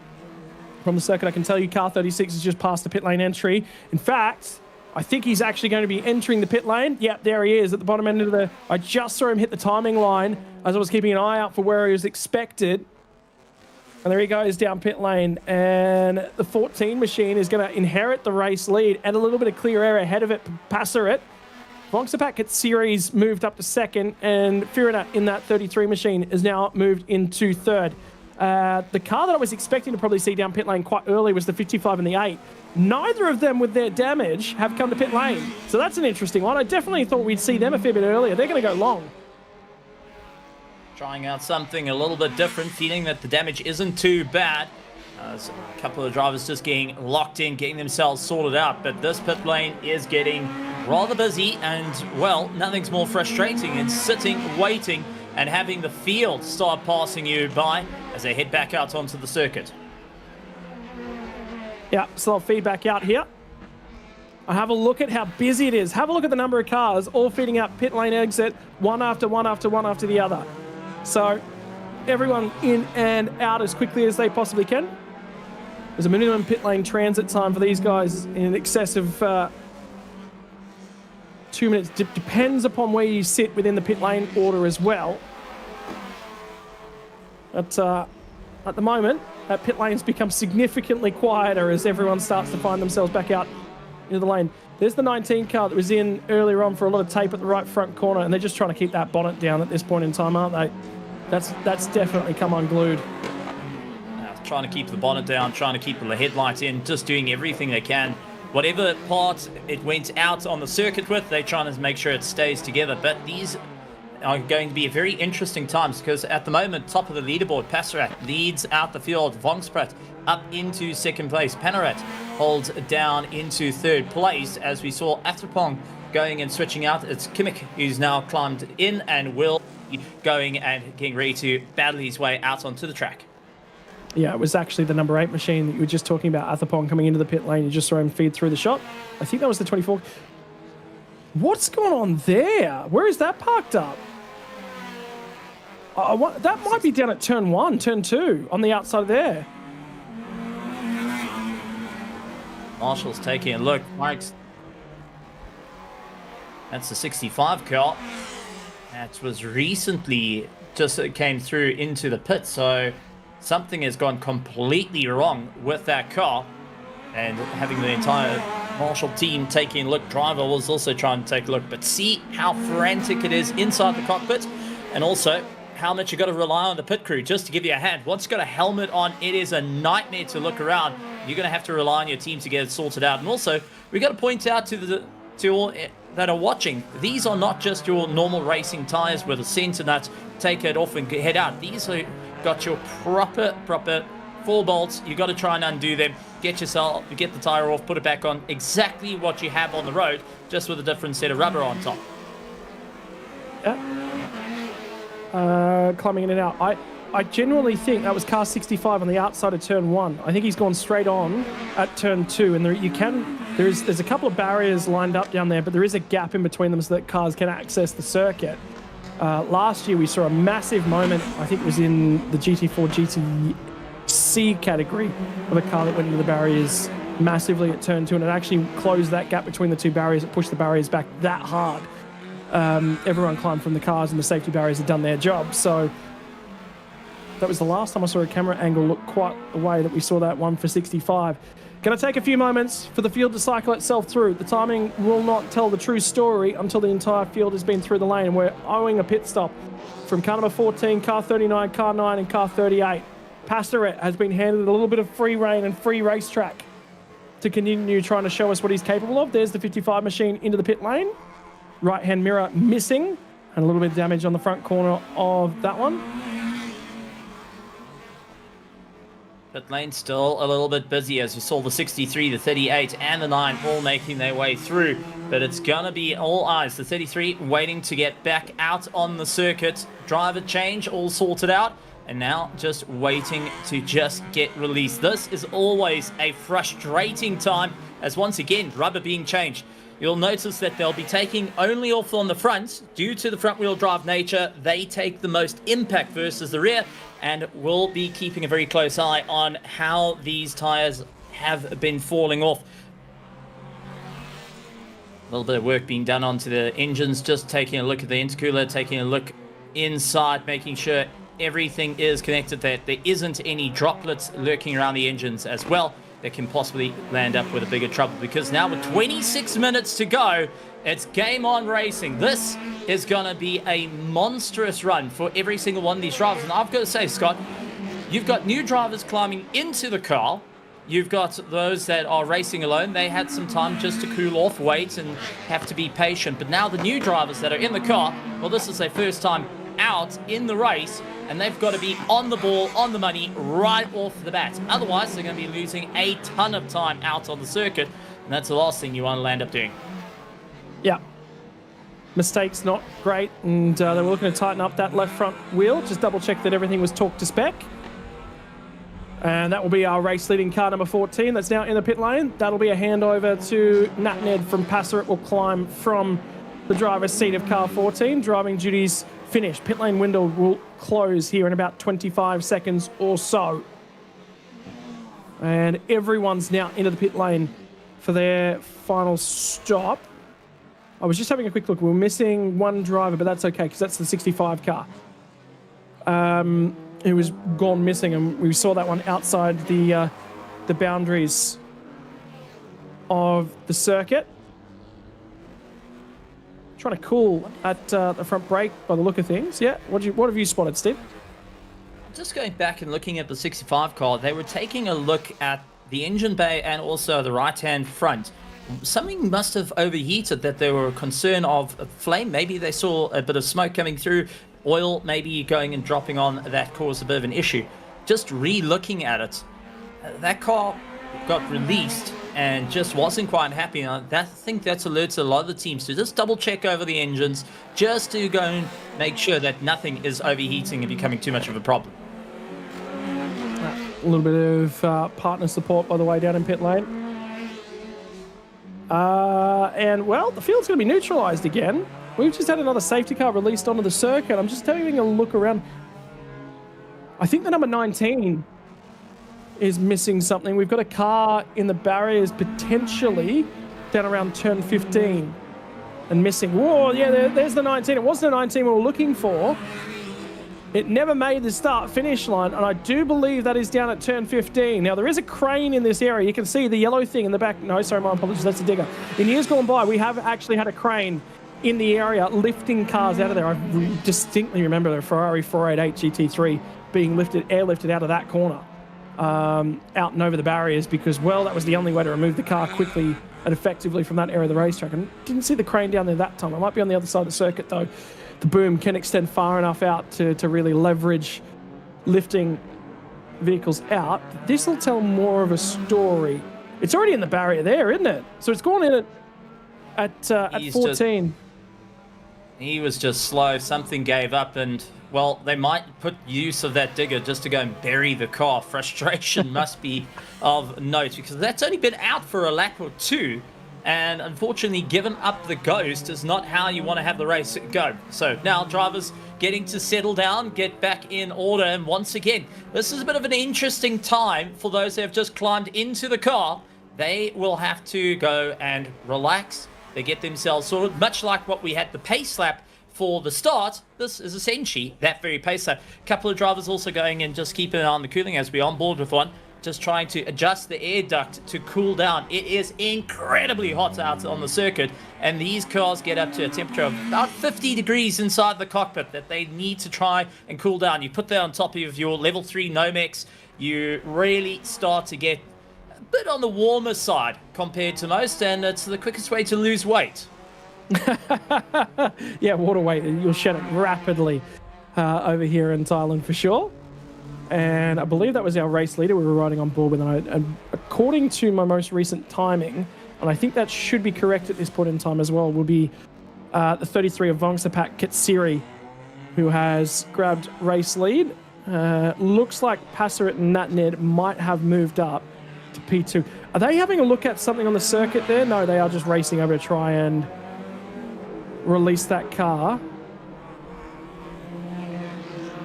from the circuit. I can tell you car 36 has just passed the pit lane entry. In fact, I think he's actually going to be entering the pit lane. Yep, there he is at the bottom end of the... I just saw him hit the timing line as I was keeping an eye out for where he was expected. And there he goes down pit lane, and the 14 machine is going to inherit the race lead and a little bit of clear air ahead of it. Passaret. Bangsaen series moved up to second, and Firina in that 33 machine is now moved into third. The car that I was expecting to probably see down pit lane quite early was the 55 and the 8. Neither of them with their damage have come to pit lane. So that's an interesting one. I definitely thought we'd see them a fair bit earlier. They're going to go long. Trying out something a little bit different, feeling that the damage isn't too bad. So a couple of drivers just getting locked in, getting themselves sorted out. But this pit lane is getting rather busy, and, well, nothing's more frustrating than sitting, waiting, and having the field start passing you by as they head back out onto the circuit. Yeah, so feedback out here. I have a look at how busy it is. Have a look at the number of cars all feeding up pit lane exit, one after one after one after the other. So everyone in and out as quickly as they possibly can. There's a minimum pit lane transit time for these guys in excess of 2 minutes. Depends upon where you sit within the pit lane order as well. But at the moment, that pit lane's become significantly quieter as everyone starts to find themselves back out into the lane. There's the 19 car that was in earlier on for a lot of tape at the right front corner, and they're just trying to keep that bonnet down at this point in time, aren't they? That's definitely come unglued. Trying to keep the bonnet down, trying to keep the headlights in, just doing everything they can. Whatever part it went out on the circuit with, they're trying to make sure it stays together. But these are going to be very interesting times, because at the moment, top of the leaderboard, Passaret leads out the field. Vongsprat up into second place. Panarat holds down into third place, as we saw Atherpong going and switching out. It's Kimmich who's now climbed in and will be going and getting ready to battle his way out onto the track. Yeah, it was actually the number 8 machine that you were just talking about, Atherpong coming into the pit lane. You just saw him feed through the shot. I think that was the 24. What's going on there? Where is that parked up? That might be down at turn 1, turn 2, on the outside of there. Marshall's taking a look. Mike's. That's the 65 car. That was recently just came through into the pit, so something has gone completely wrong with that car, and having the entire Marshall team taking a look. Driver was also trying to take a look, but see how frantic it is inside the cockpit, and also how much you got to rely on the pit crew just to give you a hand. Once you've got a helmet on, it is a nightmare to look around. You're going to have to rely on your team to get it sorted out. And also, we got to point out to all that are watching, these are not just your normal racing tires with a center nut. Take it off and head out. These are got your proper 4 bolts. You got to try and undo them. Get the tire off, put it back on. Exactly what you have on the road, just with a different set of rubber on top. Yeah. Climbing in and out. I genuinely think that was car 65 on the outside of turn 1. I think he's gone straight on at turn 2, and there's a couple of barriers lined up down there, but there is a gap in between them so that cars can access the circuit. Last year we saw a massive moment, I think it was in the GT4 GTC category, of a car that went into the barriers massively at turn 2, and it actually closed that gap between the two barriers. It pushed the barriers back that hard. Everyone climbed from the cars and the safety barriers had done their job. So that was the last time I saw a camera angle look quite the way that we saw that one for 65. Going to take a few moments for the field to cycle itself through. The timing will not tell the true story until the entire field has been through the lane. We're owing a pit stop from car number 14, car 39, car 9 and car 38. Bkk.Lt has been handed a little bit of free rein and free racetrack to continue trying to show us what he's capable of. There's the 55 machine into the pit lane. Right-hand mirror missing, and a little bit of damage on the front corner of that one. Pit lane still a little bit busy, as you saw the 63, the 38, and the 9 all making their way through. But it's gonna be all eyes. The 33 waiting to get back out on the circuit. Driver change all sorted out, and now just waiting to just get released. This is always a frustrating time, as once again, rubber being changed. You'll notice that they'll be taking only off on the front. Due to the front-wheel drive nature, they take the most impact versus the rear, and we'll be keeping a very close eye on how these tires have been falling off. A little bit of work being done onto the engines, just taking a look at the intercooler, taking a look inside, making sure everything is connected, that there isn't any droplets lurking around the engines as well that can possibly land up with a bigger trouble, because now with 26 minutes to go, it's game on racing. This is going to be a monstrous run for every single one of these drivers. And I've got to say, Scott, you've got new drivers climbing into the car. You've got those that are racing alone. They had some time just to cool off, wait, and have to be patient. But now the new drivers that are in the car, well, this is their first time out in the race, and they've got to be on the ball, on the money, right off the bat. Otherwise, they're going to be losing a ton of time out on the circuit, and that's the last thing you want to land up doing. Yeah. Mistakes not great, and they were looking to tighten up that left front wheel. Just double check that everything was torqued to spec. And that will be our race leading car number 14 that's now in the pit lane. That'll be a handover to Ned from Bkk.Lt. It will climb from the driver's seat of car 14. Driving duties finished. Pit lane window will close here in about 25 seconds or so. And everyone's now into the pit lane for their final stop. I was just having a quick look. We're missing one driver, but that's okay because that's the 65 car. Who was gone missing, and we saw that one outside the boundaries of the circuit. Trying to cool at the front brake by the look of things. Yeah, what have you spotted, Steve? Just going back and looking at the 65 car, they were taking a look at the engine bay and also the right-hand front. Something must have overheated that they were concerned of a flame. Maybe they saw a bit of smoke coming through. Oil maybe going and dropping on, that caused a bit of an issue. Just re-looking at it, that car got released and just wasn't quite happy. And I think that's alerted a lot of the teams to just double check over the engines, just to go and make sure that nothing is overheating and becoming too much of a problem. A little bit of partner support, by the way, down in pit lane. And, well, the field's going to be neutralised again. We've just had another safety car released onto the circuit. I'm just having a look around. I think the number 19 is missing something. We've got a car in the barriers potentially down around turn 15 and missing. Whoa, yeah, there's the 19. It wasn't the 19 we were looking for, It never made the start-finish line, and I do believe that is down at turn 15. Now, there is a crane in this area. You can see the yellow thing in the back. No, sorry, my apologies, that's a digger. In years gone by, we have actually had a crane in the area lifting cars out of there. I distinctly remember the Ferrari 488 GT3 being airlifted out of that corner, out and over the barriers because, well, that was the only way to remove the car quickly and effectively from that area of the racetrack. And didn't see the crane down there that time. It might be on the other side of the circuit, though. The boom can extend far enough out to really leverage lifting vehicles out. This will tell more of a story. It's already in the barrier there, isn't it? So it's gone in at 14. He was just slow. Something gave up, and well, they might put use of that digger just to go and bury the car. Frustration must be of note because that's only been out for a lap or two. And unfortunately, giving up the ghost is not how you want to have the race go. So now drivers getting to settle down, get back in order. And once again, this is a bit of an interesting time for those who have just climbed into the car. They will have to go and relax. They get themselves sorted, much like what we had the pace lap for the start. This is essentially that very pace lap. A couple of drivers also going and just keeping an eye on the cooling as we on board with one. Just trying to adjust the air duct to cool down. It is incredibly hot out on the circuit, and these cars get up to a temperature of about 50 degrees inside the cockpit that they need to try and cool down. You put that on top of your level 3 Nomex, you really start to get a bit on the warmer side compared to most, and it's the quickest way to lose weight. Yeah, water weight, you'll shed it rapidly over here in Thailand for sure. And I believe that was our race leader we were riding on board with. And according to my most recent timing, and I think that should be correct at this point in time as well, will be the 33 of Bkk.Lt, who has grabbed race lead. Looks like Passaret and Natned might have moved up to P2. Are they having a look at something on the circuit there? No, they are just racing over to try and release that car.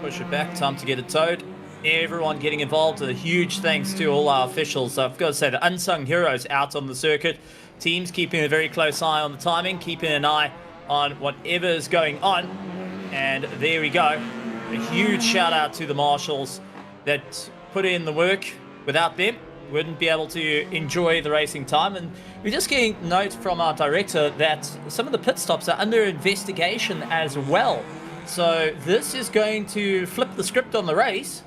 Push it back, time to get it towed. Everyone getting involved. A huge thanks to all our officials. I've got to say, the unsung heroes out on the circuit. Teams keeping a very close eye on the timing, keeping an eye on whatever is going on. And there we go. A huge shout out to the marshals that put in the work. Without them, wouldn't be able to enjoy the racing time. And we're just getting note from our director that some of the pit stops are under investigation as well. So this is going to flip the script on the race.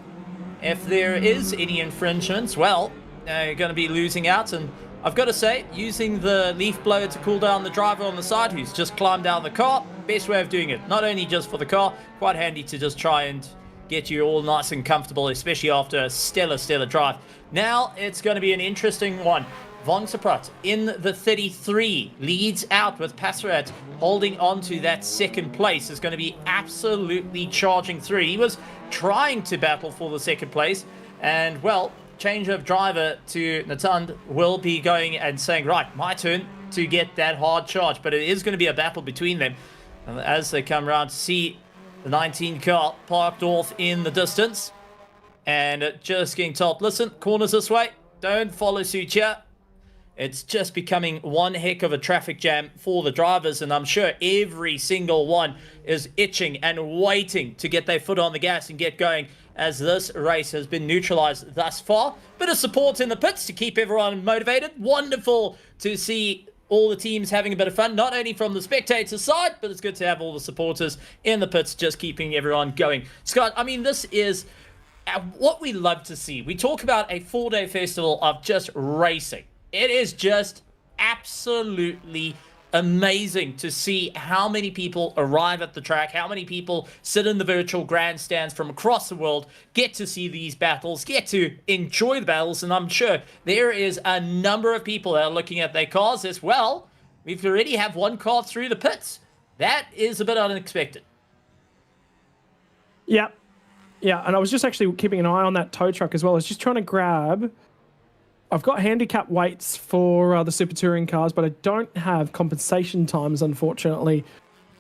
If there is any infringements, well, you're going to be losing out. And I've got to say, using the leaf blower to cool down the driver on the side who's just climbed out of the car, best way of doing it. Not only just for the car, quite handy to just try and get you all nice and comfortable, especially after a stellar drive. Now it's going to be an interesting one. Bangsaen in the 33 leads out with Passaret holding on to that second place. Is going to be absolutely charging through. He was trying to battle for the second place, and well, change of driver to Natand will be going and saying, right, my turn to get that hard charge, but it is going to be a battle between them as they come around to see the 19 car parked off in the distance, and just getting told, listen, corners this way, don't follow suit here. It's just becoming one heck of a traffic jam for the drivers, and I'm sure every single one is itching and waiting to get their foot on the gas and get going as this race has been neutralized thus far. Bit of support in the pits to keep everyone motivated. Wonderful to see all the teams having a bit of fun, not only from the spectator side, but it's good to have all the supporters in the pits just keeping everyone going. Scott, I mean, this is what we love to see. We talk about a 4-day festival of just racing. It is just absolutely amazing to see how many people arrive at the track, how many people sit in the virtual grandstands from across the world, get to see these battles, get to enjoy the battles, and I'm sure there is a number of people that are looking at their cars as well. We've already have one car through the pits. That is a bit unexpected. Yeah, and I was just actually keeping an eye on that tow truck as well. I was just trying to grab... I've got handicap weights for the Super Touring cars, but I don't have compensation times, unfortunately.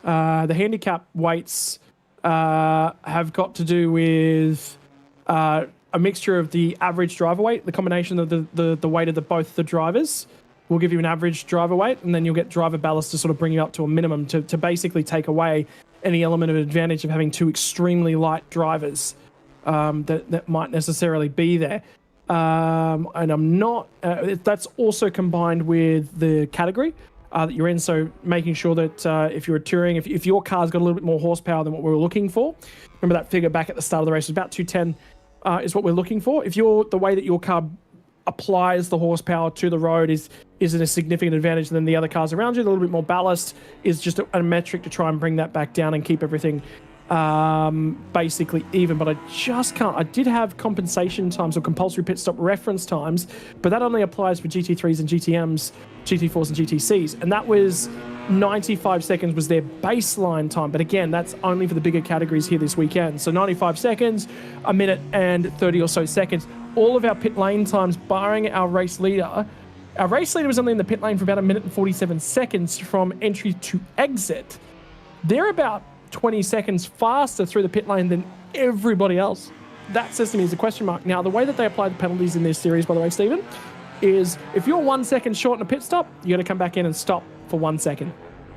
The handicap weights have got to do with a mixture of the average driver weight, the combination of the weight of both the drivers we'll give you an average driver weight, and then you'll get driver ballast to sort of bring you up to a minimum to basically take away any element of advantage of having two extremely light drivers that might necessarily be there. And I'm not, that's also combined with the category that you're in. So making sure that if you're touring, if your car's got a little bit more horsepower than what we were looking for, remember that figure back at the start of the race was about 210 is what we're looking for. If you're, the way that your car applies the horsepower to the road is a significant advantage than the other cars around you. A little bit more ballast is just a metric to try and bring that back down and keep everything basically even. But I just can't. I did have compensation times or compulsory pit stop reference times, but that only applies for GT3s and GTMs, GT4s and GTCs, and that was 95 seconds was their baseline time. But again, that's only for the bigger categories here this weekend. So 95 seconds, a minute and 30 or so seconds. All of our pit lane times, barring our race leader was only in the pit lane for about 1 minute and 47 seconds from entry to exit. They're about 20 seconds faster through the pit lane than everybody else. That says to me is a question mark. Now, the way that they apply the penalties in this series, by the way, Stephen, is if you're 1 second short in a pit stop, you got to come back in and stop for 1 second.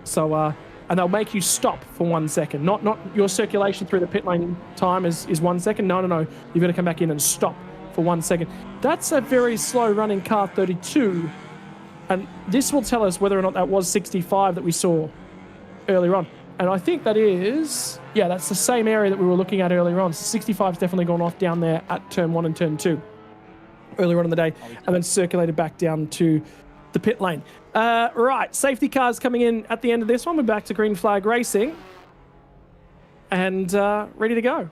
So, and they'll make you stop for 1 second. Not your circulation through the pit lane time is 1 second. No. You've got to come back in and stop for 1 second. That's a very slow running car 32. And this will tell us whether or not that was 65 that we saw earlier on. And I think that is, yeah, that's the same area that we were looking at earlier on. So 65's definitely gone off down there at turn 1 and turn 2 earlier on in the day, and then circulated back down to the pit lane. Right, safety cars coming in at the end of this one. We're back to green flag racing and ready to go.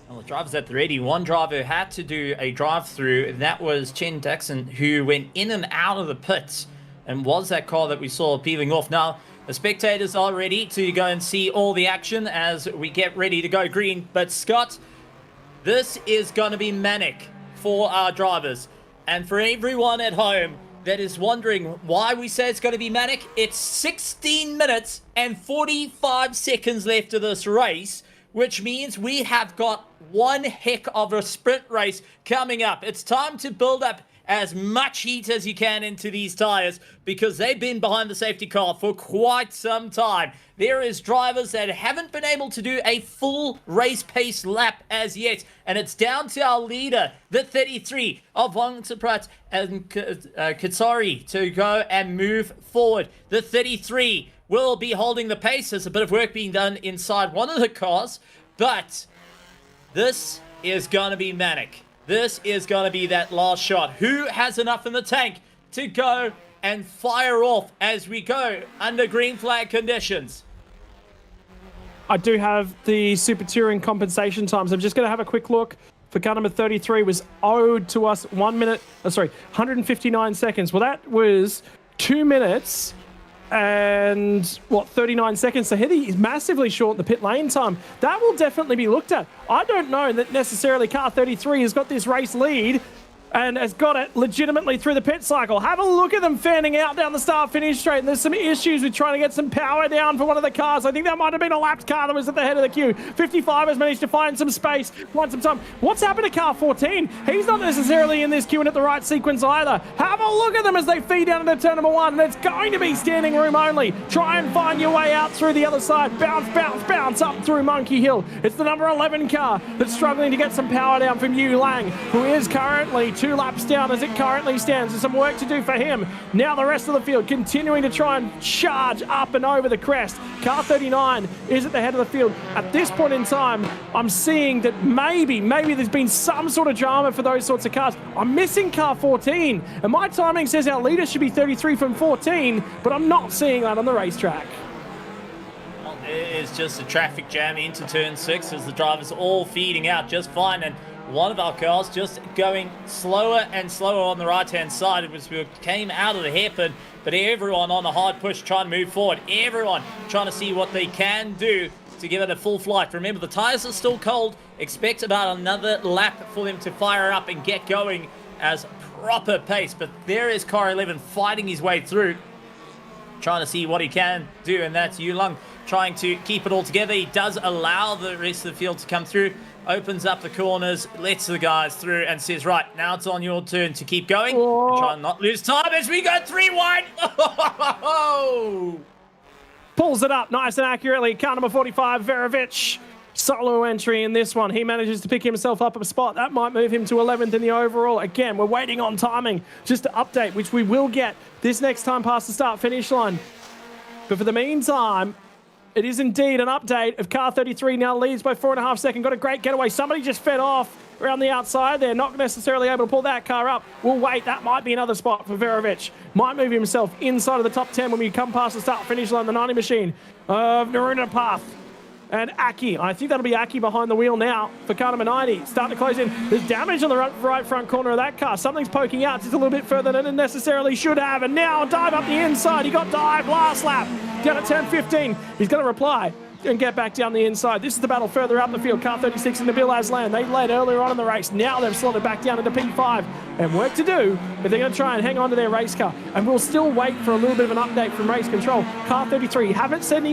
Well, the drivers at the ready. One driver had to do a drive-through, and that was Chen Dixon, who went in and out of the pits and was that car that we saw peeling off. Now, the spectators are ready to go and see all the action as we get ready to go green. But Scott, this is going to be manic for our drivers. And for everyone at home that is wondering why we say it's going to be manic, it's 16 minutes and 45 seconds left of this race, which means we have got one heck of a sprint race coming up. It's time to build up as much heat as you can into these tires because they've been behind the safety car for quite some time. There is drivers that haven't been able to do a full race pace lap as yet, and it's down to our leader, the 33 of Bangsaen and Katsari, to go and move forward. The 33 will be holding the pace. There's a bit of work being done inside one of the cars, but this is going to be manic. This is going to be that last shot. Who has enough in the tank to go and fire off as we go under green flag conditions? I do have the Super Touring compensation times. I'm just going to have a quick look. For car number 33 was owed to us 159 seconds. Well, that was 2 minutes and 39 seconds. So Heathy is massively short the pit lane time. That will definitely be looked at. I don't know that necessarily car 33 has got this race lead and has got it legitimately through the pit cycle. Have a look at them fanning out down the start-finish straight. And there's some issues with trying to get some power down for one of the cars. I think that might have been a lapped car that was at the head of the queue. 55 has managed to find some space, find some time. What's happened to car 14? He's not necessarily in this queue and at the right sequence either. Have a look at them as they feed down into turn number 1. And it's going to be standing room only. Try and find your way out through the other side. Bounce, bounce, bounce up through Monkey Hill. It's the number 11 car that's struggling to get some power down from Yu Lang, who is currently 2 laps down as it currently stands. There's some work to do for him. Now the rest of the field continuing to try and charge up and over the crest. Car 39 is at the head of the field. At this point in time, I'm seeing that maybe there's been some sort of drama for those sorts of cars. I'm missing car 14, and my timing says our leader should be 33 from 14, but I'm not seeing that on the racetrack. Well, it is just a traffic jam into turn 6 as the drivers all feeding out just fine, and one of our cars just going slower and slower on the right-hand side as we came out of the hairpin, but everyone on the hard push trying to move forward. Everyone trying to see what they can do to give it a full flight. Remember, the tires are still cold. Expect about another lap for them to fire up and get going as proper pace. But there is car 11 fighting his way through, trying to see what he can do, and that's Yu Lang trying to keep it all together. He does allow the rest of the field to come through, opens up the corners, lets the guys through, and says, right, now it's on your turn to keep going. And try and not lose time as we go 3-1. Pulls it up nice and accurately. Car number 45, Verovic. Solo entry in this one. He manages to pick himself up a spot. That might move him to 11th in the overall. Again, we're waiting on timing just to update, which we will get this next time past the start-finish line. But for the meantime, it is indeed an update of car 33 now leads by 4.5 seconds. Got a great getaway. Somebody just fed off around the outside there. Not necessarily able to pull that car up. We'll wait. That might be another spot for Verovic. Might move himself inside of the top 10 when we come past the start-finish line. The 90 machine of Naruna Path. And Aki, I think that'll be Aki behind the wheel now for car number 90. Starting to close in. There's damage on the right front corner of that car. Something's poking out just a little bit further than it necessarily should have. And now dive up the inside. He got dive last lap. Down at turn 15. He's going to reply and get back down the inside. This is the battle further up the field. Car 36 in the Bkk.Lt. They led earlier on in the race. Now they've slotted back down into P5. And work to do, but they're going to try and hang on to their race car. And we'll still wait for a little bit of an update from race control. Car 33 haven't seen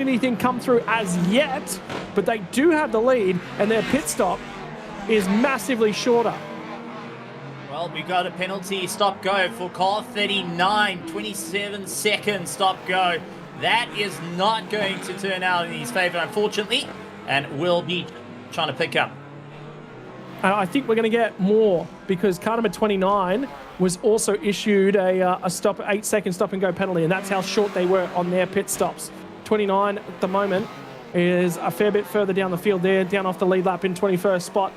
anything come through as yet, but they do have the lead, and their pit stop is massively shorter. Well, we got a penalty stop-go for car 39. 27 seconds stop-go. That is not going to turn out in his favor, unfortunately, and will be trying to pick up. I think we're going to get more because car number 29 was also issued a 8-second stop-and-go penalty, and that's how short they were on their pit stops. 29 at the moment is a fair bit further down the field there, down off the lead lap in 21st spot.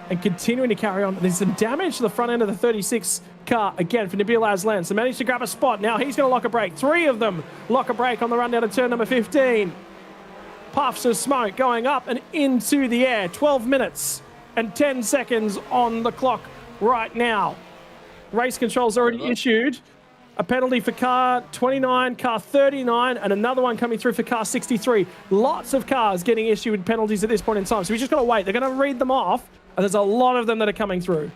And continuing to carry on. There's some damage to the front end of the 36 car, again, for Bkk.Lt. So managed to grab a spot. Now he's going to lock a brake. 3 of them lock a brake on the run down to turn number 15. Puffs of smoke going up and into the air. 12 minutes and 10 seconds on the clock right now. Race control's already issued a penalty for car 29, car 39, and another one coming through for car 63. Lots of cars getting issued penalties at this point in time. So we just got to wait. They're going to read them off. And there's a lot of them that are coming through.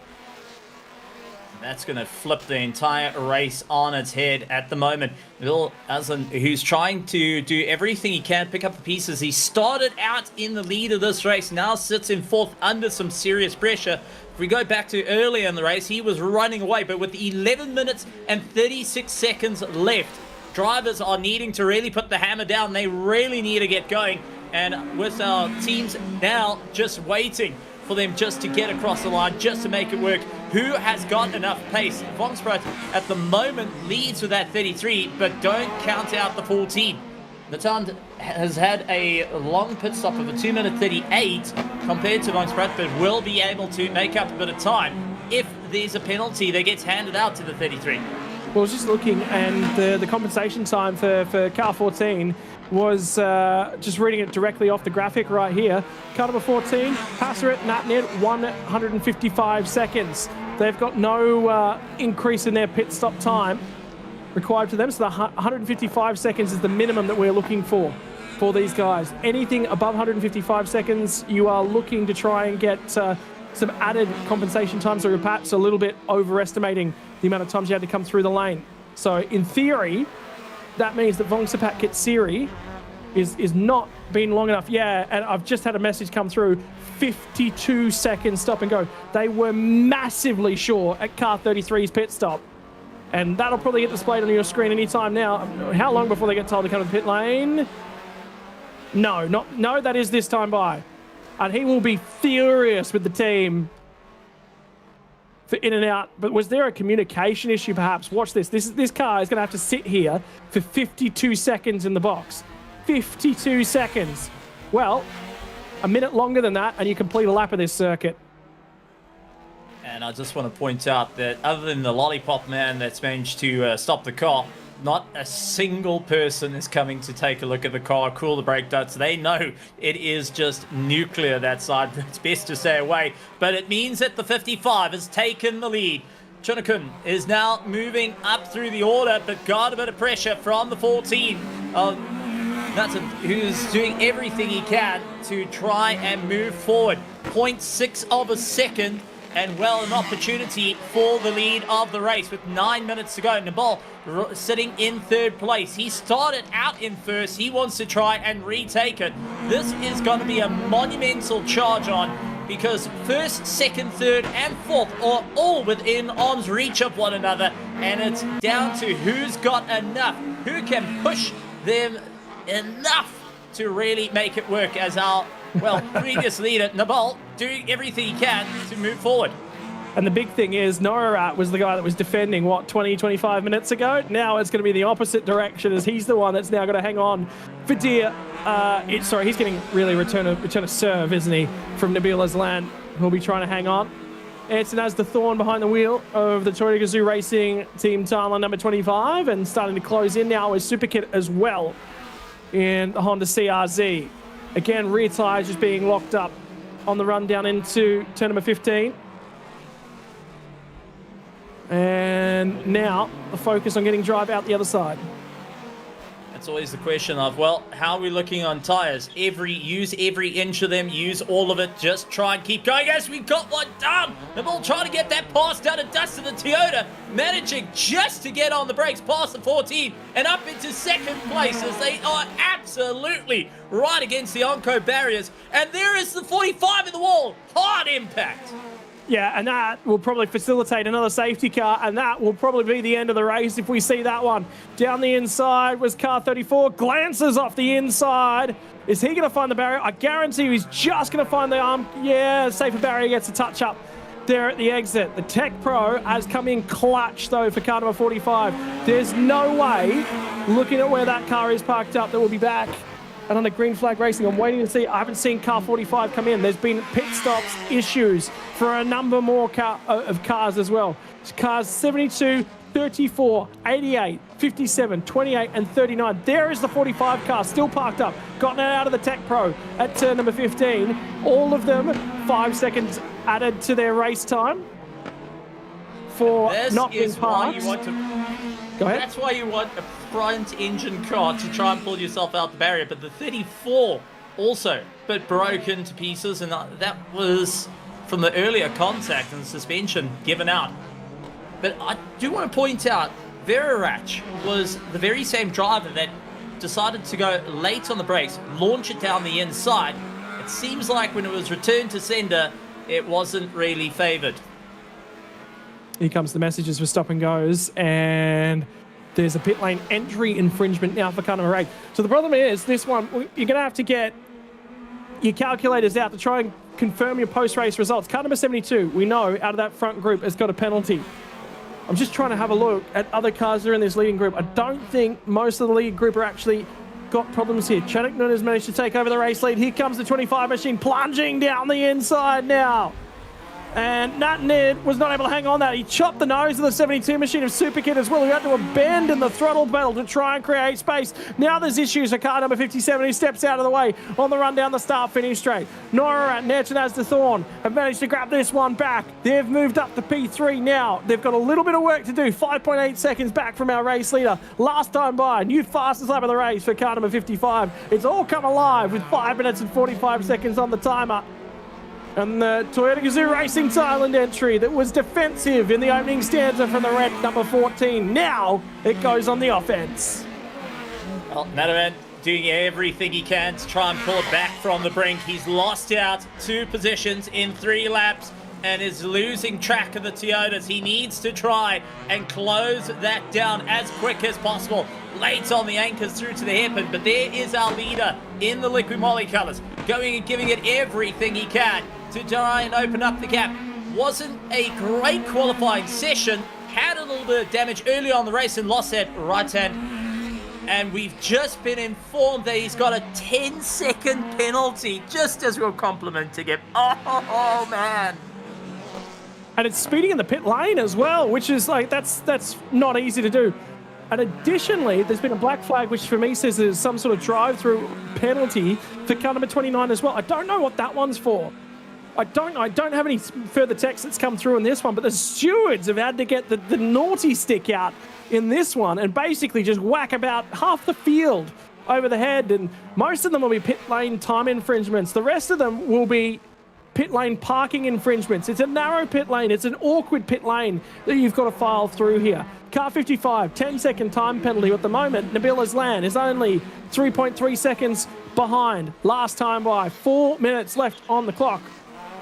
That's going to flip the entire race on its head at the moment. Will Aslan, who's trying to do everything he can, pick up the pieces. He started out in the lead of this race, now sits in 4th under some serious pressure. If we go back to earlier in the race, he was running away, but with 11 minutes and 36 seconds left, drivers are needing to really put the hammer down. They really need to get going. And with our teams now just waiting for them just to get across the line, just to make it work. Who has got enough pace? Bangsaen at the moment leads with that 33, but don't count out the 14. Natan has had a long pit stop of a 2-minute 38 compared to Bangsaen, but will be able to make up a bit of time if there's a penalty that gets handed out to the 33. Well, I was just looking, and the compensation time for car 14 was just reading it directly off the graphic right here. Car number 14, Passerit Natnet, 155 seconds. They've got no increase in their pit stop time required for them, so the 155 seconds is the minimum that we're looking for these guys. Anything above 155 seconds, you are looking to try and get some added compensation times, or perhaps a little bit overestimating the amount of times you had to come through the lane. So in theory, that means that Bangsaen Kitsiri is not being long enough. Yeah, and I've just had a message come through. 52 seconds stop and go. They were massively short at car 33's pit stop. And that'll probably get displayed on your screen anytime now. How long before they get told to come to the pit lane? No, that is this time by. And he will be furious with the team for in and out. But was there a communication issue perhaps? Watch this. This car is going to have to sit here for 52 seconds in the box. 52 seconds. Well, a minute longer than that and you complete a lap of this circuit. And I just want to point out that other than the lollipop man that's managed to stop the car, not a single person is coming to take a look at the car, cool the brake ducts. They know it is just nuclear that side. It's best to stay away. But it means that the 55 has taken the lead. Chunakun is now moving up through the order, but got a bit of pressure from the 14 of Nathan, who's doing everything he can to try and move forward. 0.6 of a second and well an opportunity for the lead of the race with 9 minutes to go. Nabil sitting in third place. He started out in first. He wants to try and retake it. This is going to be a monumental charge on, because first, second, third, and fourth are all within arm's reach of one another, and it's down to who's got enough, who can push them enough to really make it work, as our, well, previous leader, Nabil, doing everything he can to move forward. And the big thing is, Norat was the guy that was defending, 25 minutes ago? Now it's going to be the opposite direction, as he's the one that's now going to hang on for dear. Sorry, he's getting really return a serve, isn't he, from Nabil Aslan, who'll be trying to hang on. Anton has the Thorn behind the wheel of the Toyota Gazoo Racing Team Thailand number 25, and starting to close in now is Superkit as well in the Honda CRZ. Again, rear tyres just being locked up on the run down into turn number 15. And now the focus on getting drive out the other side. It's always the question of, well, how are we looking on tires? Use every inch of them, use all of it, just try and keep going. As we've got one done, the ball trying to get that pass down to dust to the Toyota, managing just to get on the brakes past the 14 and up into second place, as they are absolutely right against the Onco barriers. And there is the 45 in the wall. Hard impact. Yeah, and that will probably facilitate another safety car, and that will probably be the end of the race if we see that one. Down the inside was car 34, glances off the inside. Is he going to find the barrier? I guarantee he's just going to find the arm. Yeah, safer barrier gets a touch up there at the exit. The Tech Pro has come in clutch, though, for car number 45. There's no way, looking at where that car is parked up, that we'll be back. And on the Green Flag Racing, I'm waiting to see. I haven't seen car 45 come in. There's been pit stops issues for a number more of cars as well. Cars 72, 34, 88, 57, 28, and 39. There is the 45 car still parked up. Gotten it out of the Tech Pro at turn number 15. All of them 5 seconds added to their race time for not being parked. Go ahead. That's why you want a front engine car to try and pull yourself out the barrier. But the 34 also, but broken to pieces, and that was from the earlier contact and suspension given out. But I do want to point out, Verarach was the very same driver that decided to go late on the brakes, launch it down the inside. It seems like when it was returned to sender, it wasn't really favored. Here comes the messages for stop and goes, and there's a pit lane entry infringement now for car number 8. So the problem is, this one, you're going to have to get your calculators out to try and confirm your post-race results. Car number 72, we know, out of that front group, has got a penalty. I'm just trying to have a look at other cars that are in this leading group. I don't think most of the lead group are actually got problems here. Chaddock Nun has managed to take over the race lead. Here comes the 25 machine plunging down the inside now. And Nat Ned was not able to hang on that. He chopped the nose of the 72 machine of Superkit as well, who had to abandon the throttle pedal to try and create space. Now there's issues for car number 57, who steps out of the way on the run down the start-finish straight. Nora and Net and Asda Thorn have managed to grab this one back. They've moved up to P3 now. They've got a little bit of work to do. 5.8 seconds back from our race leader. Last time by, new fastest lap of the race for car number 55. It's all come alive with 5 minutes and 45 seconds on the timer. And the Toyota Gazoo Racing Thailand entry that was defensive in the opening stanza from the red number 14. Now it goes on the offense. Well, Nataman doing everything he can to try and pull it back from the brink. He's lost out 2 positions in 3 laps and is losing track of the Toyotas. He needs to try and close that down as quick as possible. Late on the anchors through to the hairpin, but there is our leader in the Liquid Molly colours, going and giving it everything he can to try and open up the gap. Wasn't a great qualifying session. Had a little bit of damage early on the race and lost that right hand. And we've just been informed that he's got a 10-second penalty just as we're complimenting him. Oh man. And it's speeding in the pit lane as well, which is like, that's not easy to do. And additionally, there's been a black flag, which for me says there's some sort of drive-through penalty for car number 29 as well. I don't know what that one's for. I don't have any further text that's come through in this one, but the stewards have had to get the naughty stick out in this one and basically just whack about half the field over the head. And most of them will be pit lane time infringements. The rest of them will be pit lane parking infringements. It's a narrow pit lane. It's an awkward pit lane that you've got to file through here. Car 55, 10-second time penalty at the moment. Nabil Aslan is only 3.3 seconds behind. Last time by 4 minutes left on the clock.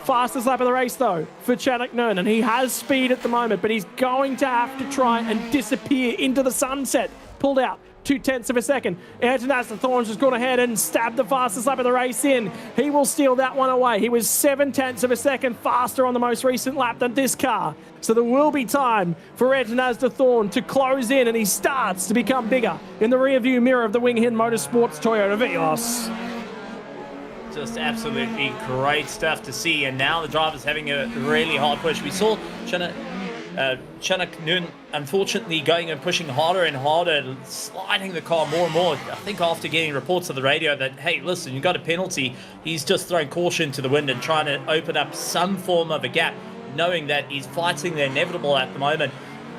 Fastest lap of the race, though, for Channock Noonan. He has speed at the moment, but he's going to have to try and disappear into the sunset. Pulled out 0.2 of a second. Antonas Thorns has gone ahead and stabbed the fastest lap of the race in. He will steal that one away. He was 0.7 of a second faster on the most recent lap than this car. So there will be time for Antonas de Thorn to close in, and he starts to become bigger in the rearview mirror of the Wing Hidden Motorsports Toyota Vios. Just absolutely great stuff to see, and now the driver's having a really hard push. We saw Channock Noonan unfortunately going and pushing harder and harder, sliding the car more and more. I think after getting reports on the radio that, hey, listen, you got a penalty, he's just throwing caution to the wind and trying to open up some form of a gap, knowing that he's fighting the inevitable at the moment.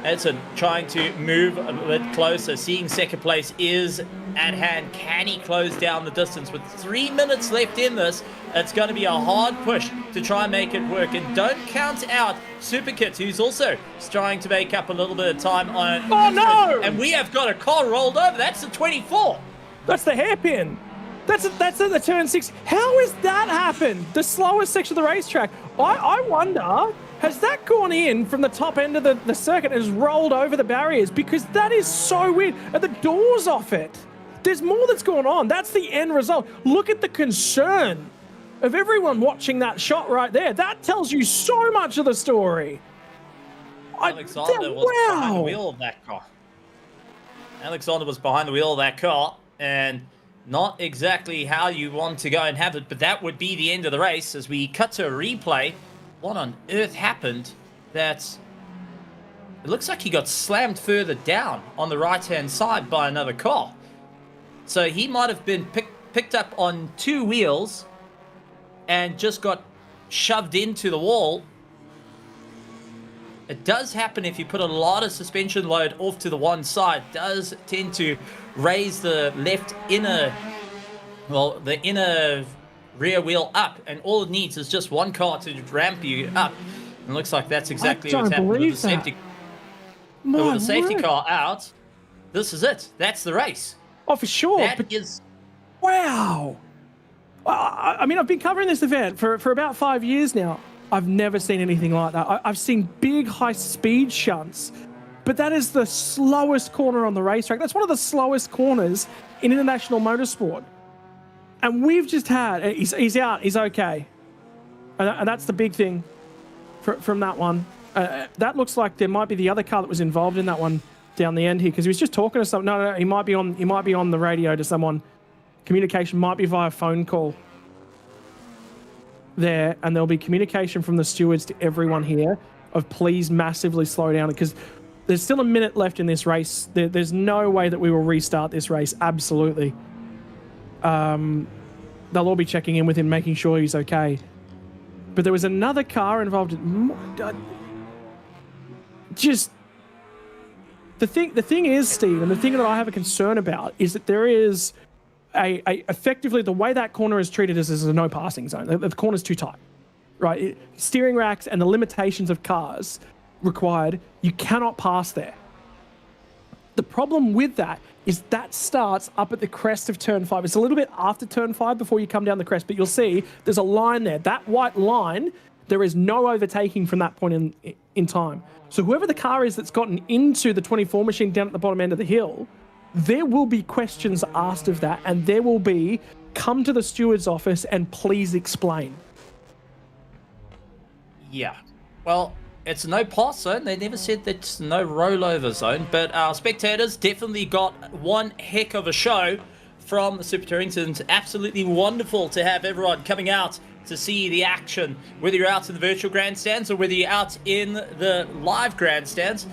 Edson trying to move a bit closer, seeing second place is at hand. Can he close down the distance? With 3 minutes left in this, it's going to be a hard push to try and make it work. And don't count out Superkit, who's also trying to make up a little bit of time on... Oh, no! And we have got a car rolled over. That's the 24. That's the hairpin. That's at the turn 6. How has that happened? The slowest section of the racetrack. I wonder... Has that gone in from the top end of the circuit and has rolled over the barriers? Because that is so weird. And the door's off it. There's more that's going on. That's the end result. Look at the concern of everyone watching that shot right there. That tells you so much of the story. Alexander was behind the wheel of that car. Alexander was behind the wheel of that car, and not exactly how you want to go and have it, but that would be the end of the race as we cut to a replay. What on earth happened? It looks like he got slammed further down on the right-hand side by another car. So he might have been picked up on two wheels and just got shoved into the wall. It does happen if you put a lot of suspension load off to the one side. It does tend to raise the left inner, well, the inner rear wheel up, and all it needs is just one car to ramp you up. And it looks like that's exactly what's happened with the safety. With the safety car out, this is it. That's the race. Oh, for sure. That is... Wow. I mean, I've been covering this event for about 5 years now. I've never seen anything like that. I've seen big, high-speed shunts, but that is the slowest corner on the racetrack. That's one of the slowest corners in international motorsport. And we've just had... He's out. He's okay. And that's the big thing from that one. That looks like there might be the other car that was involved in that one down the end here, because he was just talking to someone. No, he might be on the radio to someone. Communication might be via phone call there, and there'll be communication from the stewards to everyone here of please massively slow down, because there's still a minute left in this race. There's no way that we will restart this race. Absolutely. They'll all be checking in with him, making sure he's okay. But there was another car involved. Just the thing is, Steve, and the thing that I have a concern about is that there is effectively the way that corner is treated is a no passing zone. The corner's too tight, right? Steering racks and the limitations of cars required, you cannot pass there. The problem with that is that starts up at the crest of turn 5. It's a little bit after turn 5 before you come down the crest, but you'll see there's a line there. That white line, there is no overtaking from that point in time. So whoever the car is that's gotten into the 24 machine down at the bottom end of the hill, there will be questions asked of that, and there will be, come to the steward's office and please explain. Yeah. Well, it's no pass zone. They never said that it's no rollover zone, but our spectators definitely got one heck of a show from the Super Tourington. It's absolutely wonderful to have everyone coming out to see the action, whether you're out in the virtual grandstands or whether you're out in the live grandstands.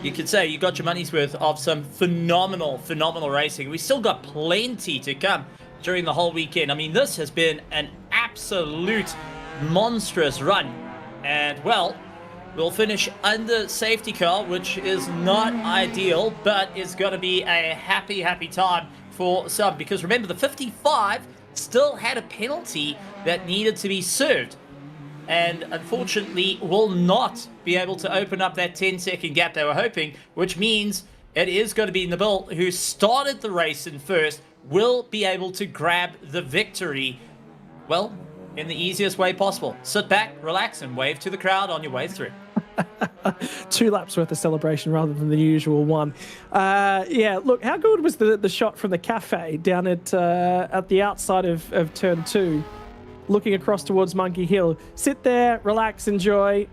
You could say you got your money's worth of some phenomenal racing. We still got plenty to come during the whole weekend. I mean, this has been an absolute monstrous run. And, well, we'll finish under safety car, which is not ideal, but is going to be a happy time for some. Because remember, the 55 still had a penalty that needed to be served. and unfortunately will not be able to open up that 10-second gap they were hoping, which means it is going to be Nabil, who started the race in first, will be able to grab the victory, well, in the easiest way possible. Sit back, relax, and wave to the crowd on your way through. 2 laps worth of celebration rather than the usual one. Yeah, look, how good was the shot from the cafe down at the outside of turn 2, looking across towards Monkey Hill? Sit there, relax, enjoy.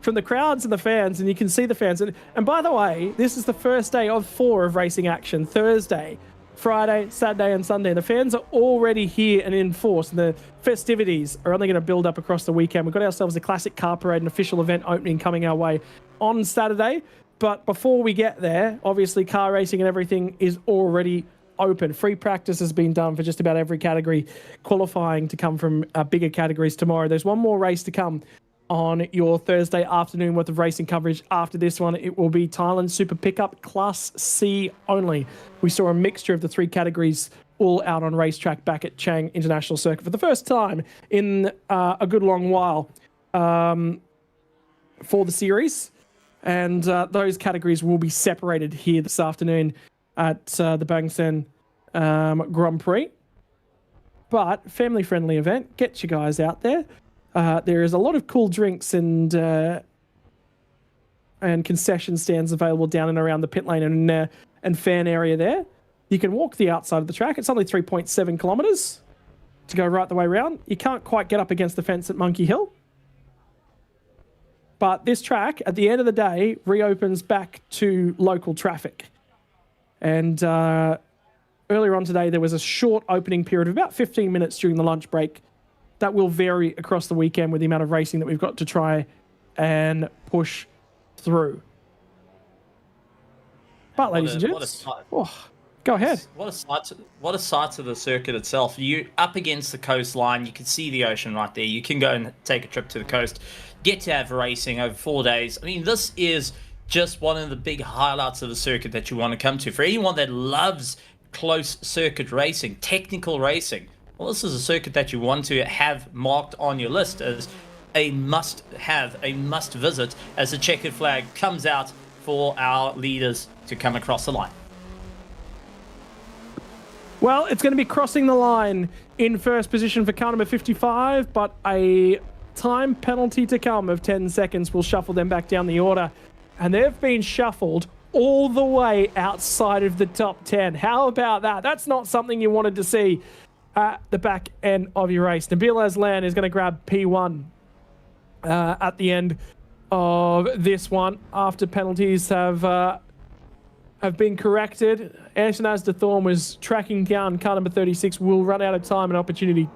From the crowds and the fans, and you can see the fans. And by the way, this is the first day of 4 of racing action. Thursday, Friday, Saturday, and Sunday. The fans are already here and in force. And the festivities are only going to build up across the weekend. We've got ourselves a classic car parade and official event opening coming our way on Saturday. But before we get there, obviously car racing and everything is already open. Free practice has been done for just about every category, qualifying to come from bigger categories tomorrow. There's one more race to come on your Thursday afternoon worth of racing coverage. After this one, it will be Thailand Super Pickup Class C only. We saw a mixture of the 3 categories all out on racetrack back at Chang International Circuit for the first time in a good long while for the series. And those categories will be separated here this afternoon at the Bangsaen Grand Prix. But family-friendly event. Get you guys out there. There is a lot of cool drinks and concession stands available down and around the pit lane and fan area there. You can walk the outside of the track. It's only 3.7 kilometres to go right the way around. You can't quite get up against the fence at Monkey Hill. But this track, at the end of the day, reopens back to local traffic. And earlier on today, there was a short opening period of about 15 minutes during the lunch break. That will vary across the weekend with the amount of racing that we've got to try and push through. But, ladies and gents, go ahead. What a sight to the circuit itself. You up against the coastline, you can see the ocean right there. You can go and take a trip to the coast, get to have racing over 4 days. I mean, this is just one of the big highlights of the circuit that you want to come to. For anyone that loves close circuit racing, technical racing, well, this is a circuit that you want to have marked on your list as a must-have, a must-visit as the checkered flag comes out for our leaders to come across the line. Well, it's going to be crossing the line in first position for car number 55, but a time penalty to come of 10 seconds will shuffle them back down the order. And they've been shuffled all the way outside of the top 10. How about that? That's not something you wanted to see at the back end of your race. Nabil Aslan is going to grab P1 at the end of this one after penalties have been corrected. Antonas de Thorn was tracking down car number 36, will run out of time and opportunity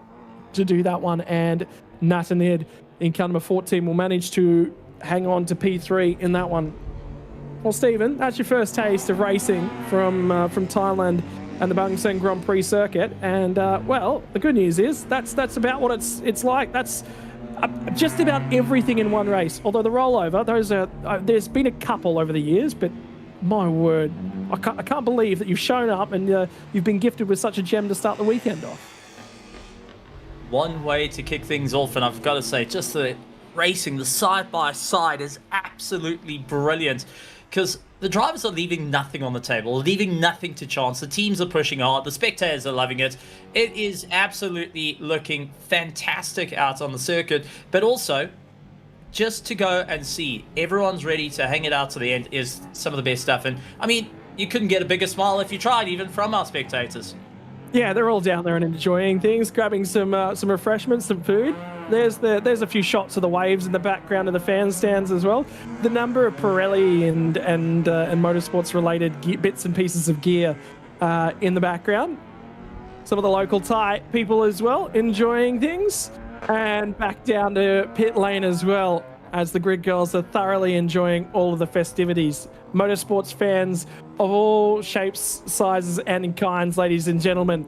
to do that one, and Natanid in car number 14 will manage to hang on to P3 in that one. Well, Stephen, that's your first taste of racing from Thailand and the Bangsaen Grand Prix circuit, and well, the good news is that's about what it's like. That's just about everything in one race. Although the rollover, there's been a couple over the years, but my word, I can't believe that you've shown up and you've been gifted with such a gem to start the weekend off. One way to kick things off, and I've got to say, just the racing, the side-by-side is absolutely brilliant, because the drivers are leaving nothing on the table, leaving nothing to chance. The teams are pushing hard. The spectators are loving it. It is absolutely looking fantastic out on the circuit. But also, just to go and see everyone's ready to hang it out to the end is some of the best stuff. And, I mean, you couldn't get a bigger smile if you tried, even from our spectators. Yeah, they're all down there and enjoying things, grabbing some refreshments, some food. There's a few shots of the waves in the background of the fan stands as well. The number of Pirelli and motorsports related bits and pieces of gear in the background. Some of the local Thai people as well enjoying things, and back down to pit lane as well, as the grid girls are thoroughly enjoying all of the festivities. Motorsports fans of all shapes, sizes, and in kinds, ladies and gentlemen,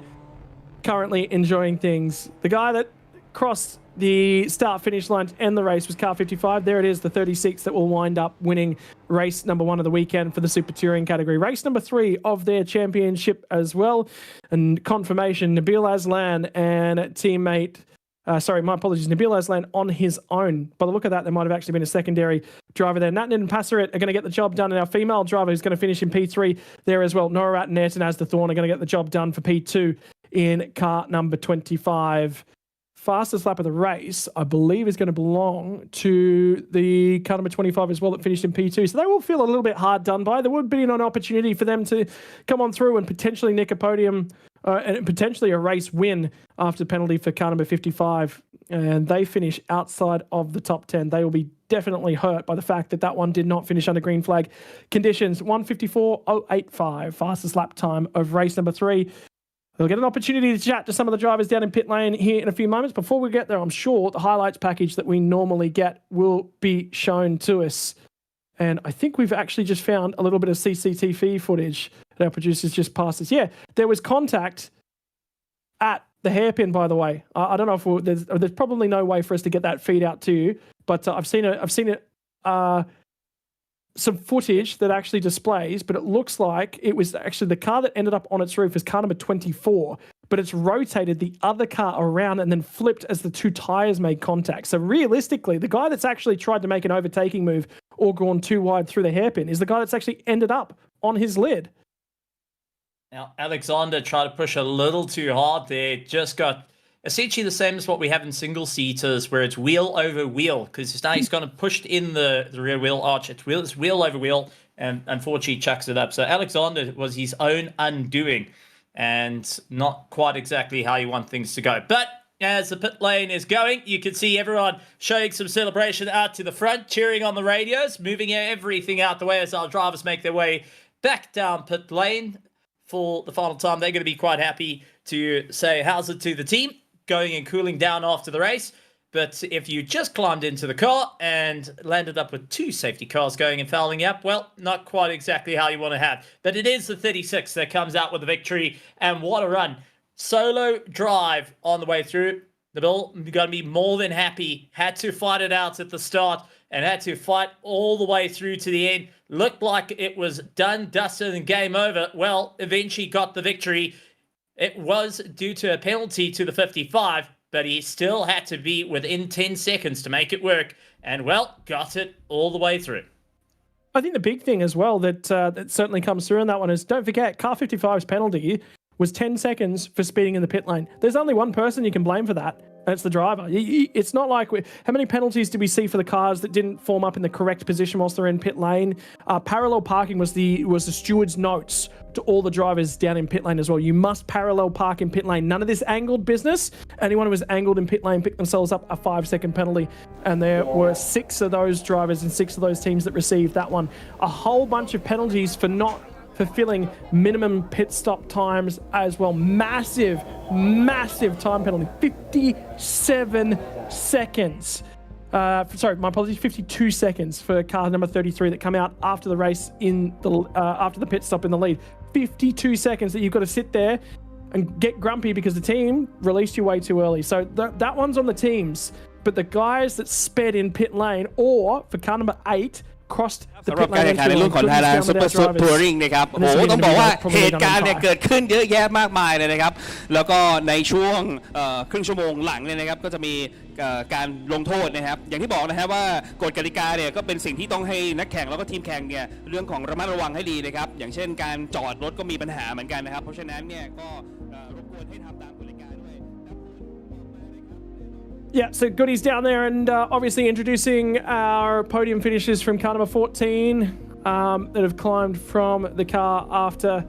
currently enjoying things. The guy that crossed the start-finish line to end the race was car 55. There it is, the 36 that will wind up winning race number 1 of the weekend for the Super Touring category. Race number 3 of their championship as well. And confirmation, Nabil Aslan and teammate Sorry, my apologies. Nabil Aslan on his own. By the look of that, there might have actually been a secondary driver there. Natnit and Passaret are going to get the job done, and our female driver who's going to finish in P3 there as well. Nora Ratnet and Asda Thorne are going to get the job done for P2 in car number 25. Fastest lap of the race, I believe, is going to belong to the car number 25 as well that finished in P2. So they will feel a little bit hard done by. There would be an opportunity for them to come on through and potentially nick a podium and potentially a race win after penalty for car number 55. And they finish outside of the top 10. They will be definitely hurt by the fact that that one did not finish under green flag conditions. 1:54.085, fastest lap time of race number 3. We'll get an opportunity to chat to some of the drivers down in pit lane here in a few moments. Before we get there, I'm sure the highlights package that we normally get will be shown to us. And I think we've actually just found a little bit of CCTV footage that our producers just passed us. Yeah, there was contact at the hairpin, by the way. I don't know if there's probably no way for us to get that feed out to you, but I've seen it. Some footage that actually displays, but it looks like it was actually the car that ended up on its roof is car number 24, but it's rotated the other car around and then flipped as the two tires made contact. So realistically, the guy that's actually tried to make an overtaking move or gone too wide through the hairpin is the guy that's actually ended up on his lid. Now, Alexander tried to push a little too hard there. Just got essentially the same as what we have in single-seaters, where it's wheel over wheel, because now he's kind of pushed in the rear wheel arch. It's wheel over wheel, and unfortunately chucks it up. So Alexander was his own undoing, and not quite exactly how you want things to go. But as the pit lane is going, you can see everyone showing some celebration out to the front, cheering on the radios, moving everything out the way as our drivers make their way back down pit lane for the final time. They're going to be quite happy to say how's it to the team, going and cooling down after the race. But if you just climbed into the car and landed up with two safety cars going and fouling up, well, not quite exactly how you want to have. But it is the 36 that comes out with the victory, and what a run. Solo drive on the way through. The Bill going to be more than happy. Had to fight it out at the start and had to fight all the way through to the end. Looked like it was done, dusted, and game over. Well, eventually got the victory. It was due to a penalty to the 55, but he still had to be within 10 seconds to make it work, and, well, got it all the way through. I think the big thing as well that certainly comes through in that one is, don't forget, car 55's penalty was 10 seconds for speeding in the pit lane. There's only one person you can blame for that, and it's the driver. It's not like... How many penalties did we see for the cars that didn't form up in the correct position whilst they're in pit lane? Parallel parking was the steward's notes to all the drivers down in pit lane as well. You must parallel park in pit lane. None of this angled business. Anyone who was angled in pit lane picked themselves up a 5-second penalty, and there were 6 of those drivers and 6 of those teams that received that one. A whole bunch of penalties for not fulfilling minimum pit stop times as well. Massive time penalty. 57 seconds. Sorry, my apologies. 52 seconds for car number 33 that come out after the race after the pit stop in the lead. 52 seconds that you've got to sit there and get grumpy because the team released you way too early. So that one's on the teams. But the guys that sped in pit lane, or for car number 8, crossed the สำหรับ pit การ lane แข่งขันในรุ่นของ Thailand Super Touring นะครับโอ้โหต้องบอกว่าเหตุการณ์เนี่ยเกิดขึ้นเยอะแยะมากมายเลยนะครับแล้วก็ในช่วงครึ่งชั่วโมงหลังเนี่ยนะครับก็จะมีการลงโทษนะครับอย่างที่บอกนะครับว่ากฎกติกาเนี่ยก็เป็นสิ่งที่ต้องให้นักแข่งแล้วก็ทีมแข่งเนี่ยเรื่องของระมัดระวังให้ดีนะครับอย่างเช่นการจอดรถก็มีปัญหาเหมือนกันนะครับเพราะฉะนั้นเนี่ยก็รบกวนให้ทำตามกฎกติกาด้วย Yeah, so Goody's down there, and obviously introducing our podium finishers from car number 14 that have climbed from the car after.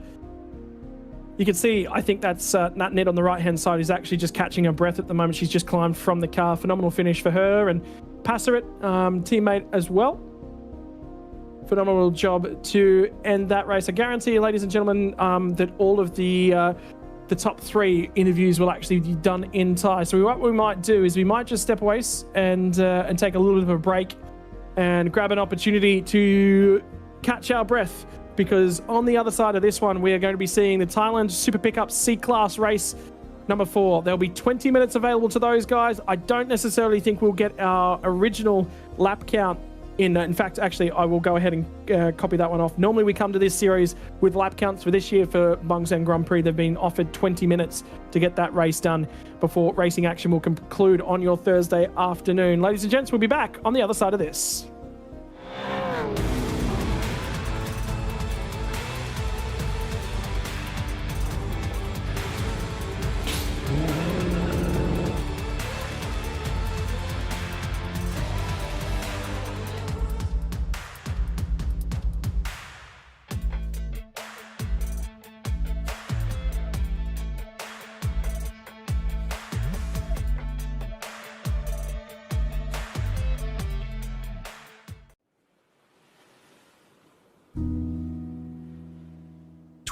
You can see, I think that's Natnet on the right-hand side is actually just catching her breath at the moment. She's just climbed from the car. Phenomenal finish for her. And Passaret, teammate as well. Phenomenal job to end that race. I guarantee you, ladies and gentlemen, that all of the top 3 interviews will actually be done in Thai. So what we might do is we might just step away and take a little bit of a break and grab an opportunity to catch our breath, because on the other side of this one, we are going to be seeing the Thailand Super Pickup C-Class race number 4. There'll be 20 minutes available to those guys. I don't necessarily think we'll get our original lap count In fact, actually, I will go ahead and copy that one off. Normally, we come to this series with lap counts. For this year, for Bangsaen Grand Prix, they've been offered 20 minutes to get that race done before racing action will conclude on your Thursday afternoon. Ladies and gents, we'll be back on the other side of this.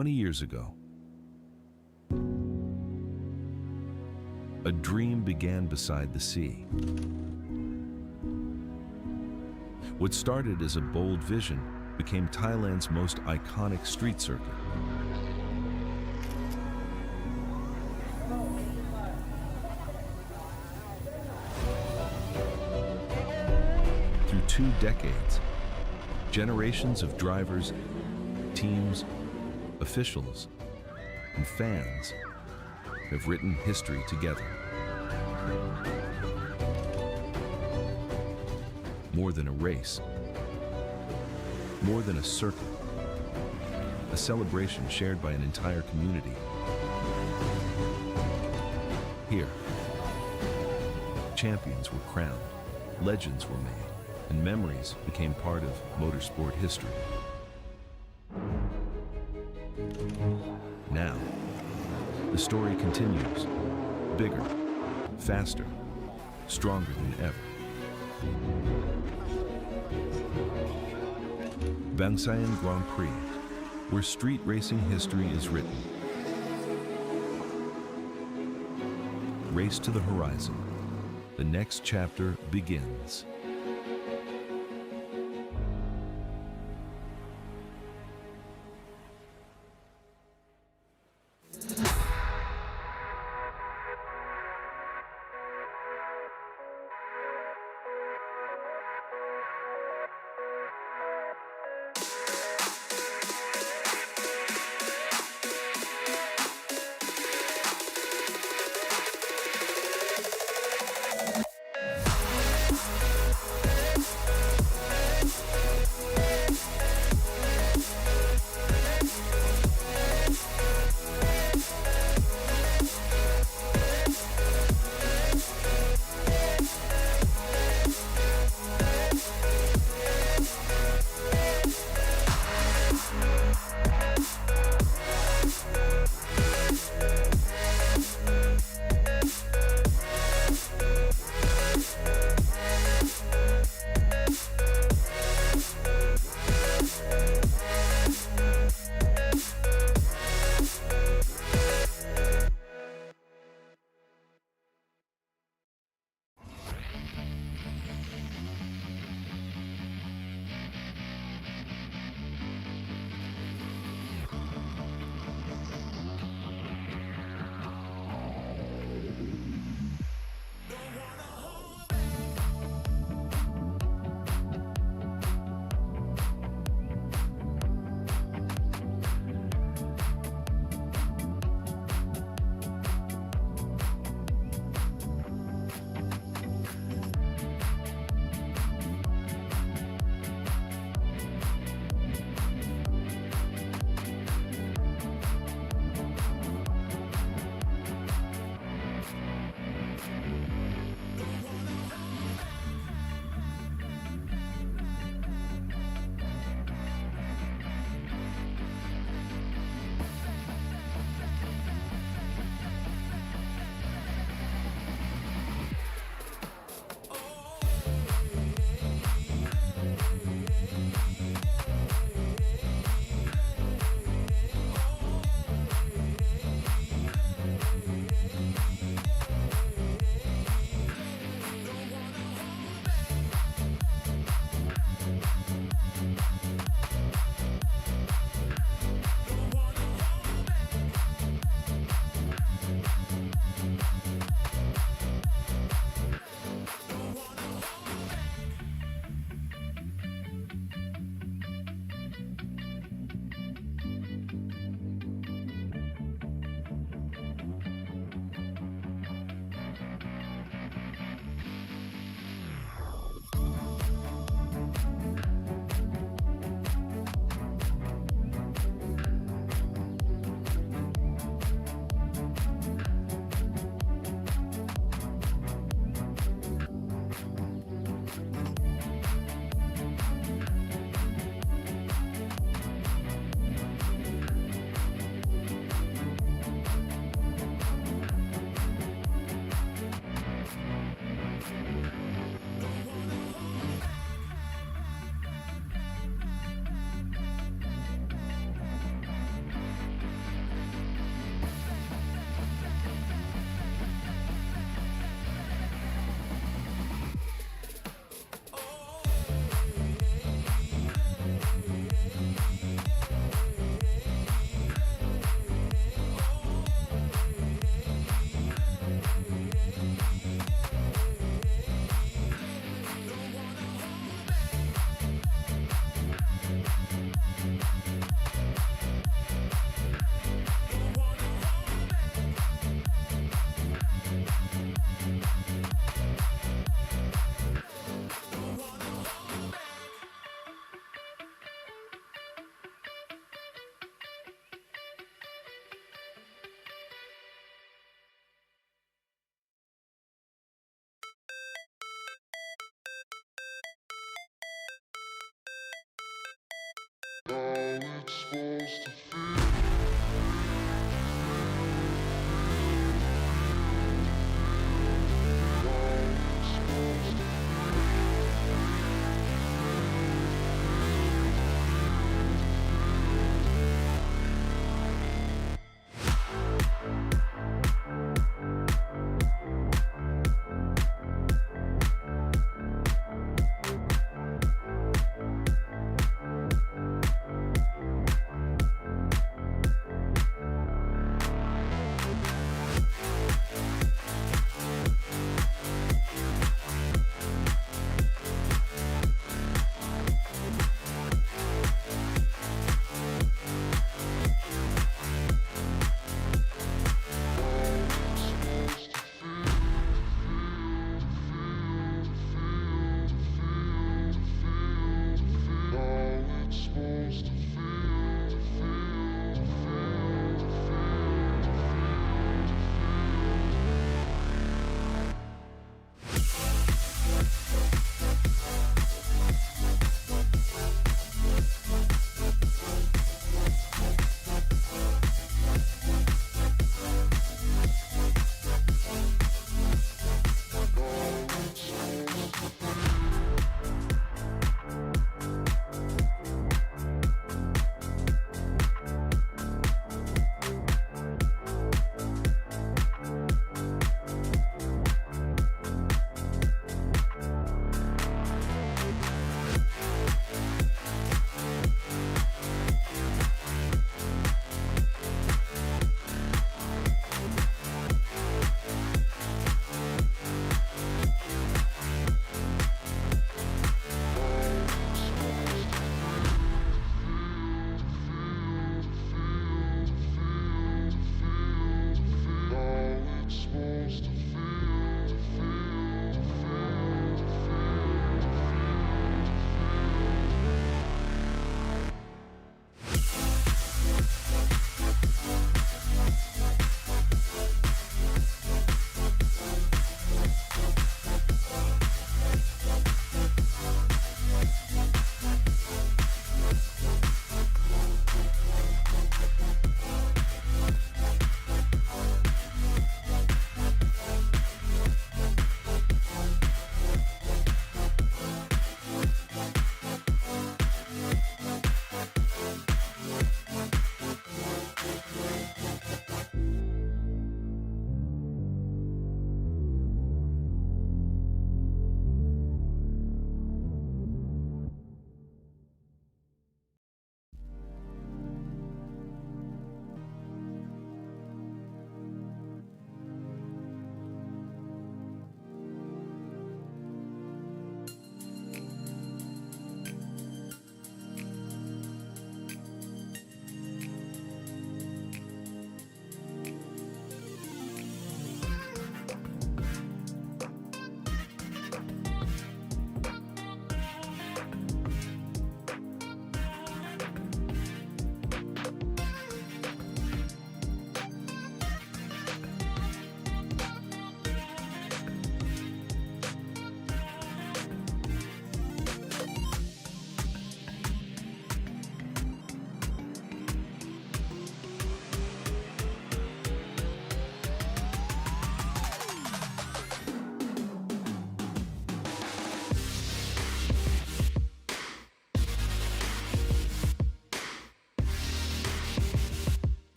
Years ago, a dream began beside the sea. What started as a bold vision became Thailand's most iconic street circuit. Through 2 decades, generations of drivers, teams, officials, and fans have written history together. More than a race, more than a circuit, a celebration shared by an entire community. Here, champions were crowned, legends were made, and memories became part of motorsport history. Now, the story continues, bigger, faster, stronger than ever. Bangsaen Grand Prix, where street racing history is written. Race to the horizon. The next chapter begins.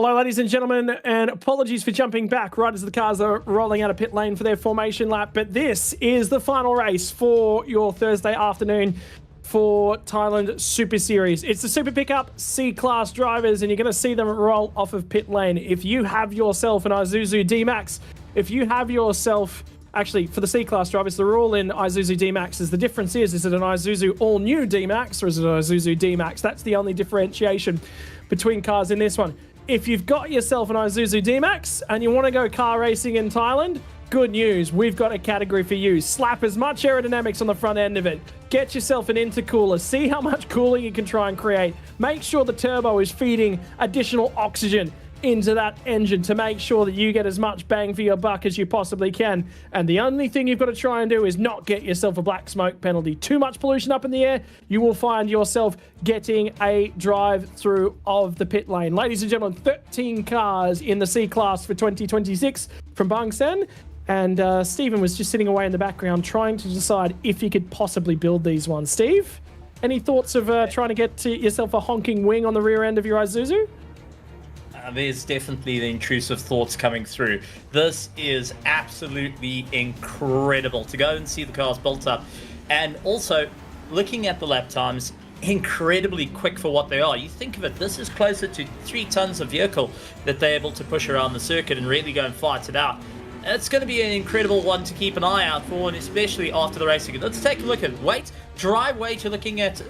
Hello, ladies and gentlemen, and apologies for jumping back right as the cars are rolling out of pit lane for their formation lap. But this is the final race for your Thursday afternoon for Thailand Super Series. It's the Super Pickup C-Class drivers, and you're going to see them roll off of pit lane. If you have yourself an Isuzu D-Max, if you have yourself... Actually, for the C-Class drivers, they're all in Isuzu D-Maxes. The difference is it an Isuzu all-new D-Max or is it an Isuzu D-Max? That's the only differentiation between cars in this one. If you've got yourself an Isuzu D-Max and you want to go car racing in Thailand, good news, we've got a category for you. Slap as much aerodynamics on the front end of it. Get yourself an intercooler. See how much cooling you can try and create. Make sure the turbo is feeding additional oxygen into that engine to make sure that you get as much bang for your buck as you possibly can. And the only thing you've got to try and do is not get yourself a black smoke penalty. Too much pollution up in the air, you will find yourself getting a drive through of the pit lane. Ladies and gentlemen, 13 cars in the C-Class for 2026 from Bangsaen. And Stephen was just sitting away in the background trying to decide if he could possibly build these ones. Steve, any thoughts of trying to get to yourself a honking wing on the rear end of your Isuzu? There's definitely the intrusive thoughts coming through. This is absolutely incredible to go and see the cars built up. And also, looking at the lap times, incredibly quick for what they are. You think of it, this is closer to 3 tons of vehicle that they're able to push around the circuit and really go and fight it out. It's going to be an incredible one to keep an eye out for, and especially after the racing. Let's take a look at weight. Drive weight, you're looking at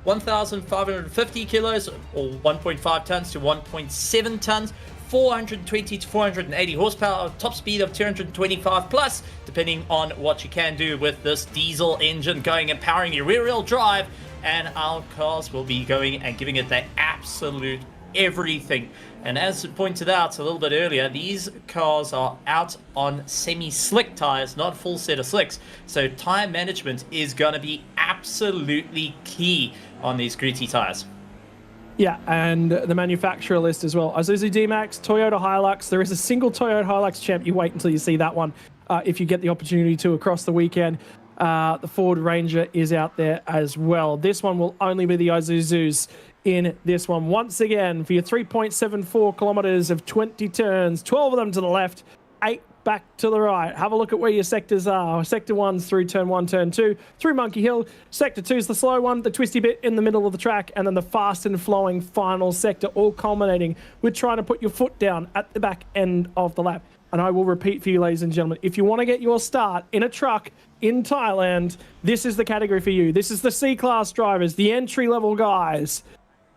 1,550 kilos or 1.5 tons to 1.7 tons, 420 to 480 horsepower, top speed of 225 plus, depending on what you can do with this diesel engine going and powering your rear-wheel drive. And our cars will be going and giving it their absolute everything. And as pointed out a little bit earlier, these cars are out on semi-slick tires, not full set of slicks. So tire management is going to be absolutely key on these gritty tires. Yeah, and the manufacturer list as well. Isuzu D-Max, Toyota Hilux. There is a single Toyota Hilux champ. You wait until you see that one if you get the opportunity to across the weekend. The Ford Ranger is out there as well. This one will only be the Isuzus in this one. Once again, for your 3.74 kilometers of 20 turns, 12 of them to the left, 8 back to the right. Have a look at where your sectors are. Sector 1's through turn 1, turn 2, through Monkey Hill. Sector 2's the slow one, the twisty bit in the middle of the track, and then the fast and flowing final sector, all culminating with trying to put your foot down at the back end of the lap. And I will repeat for you, ladies and gentlemen, if you want to get your start in a truck in Thailand, this is the category for you. This is the C-Class drivers, the entry-level guys.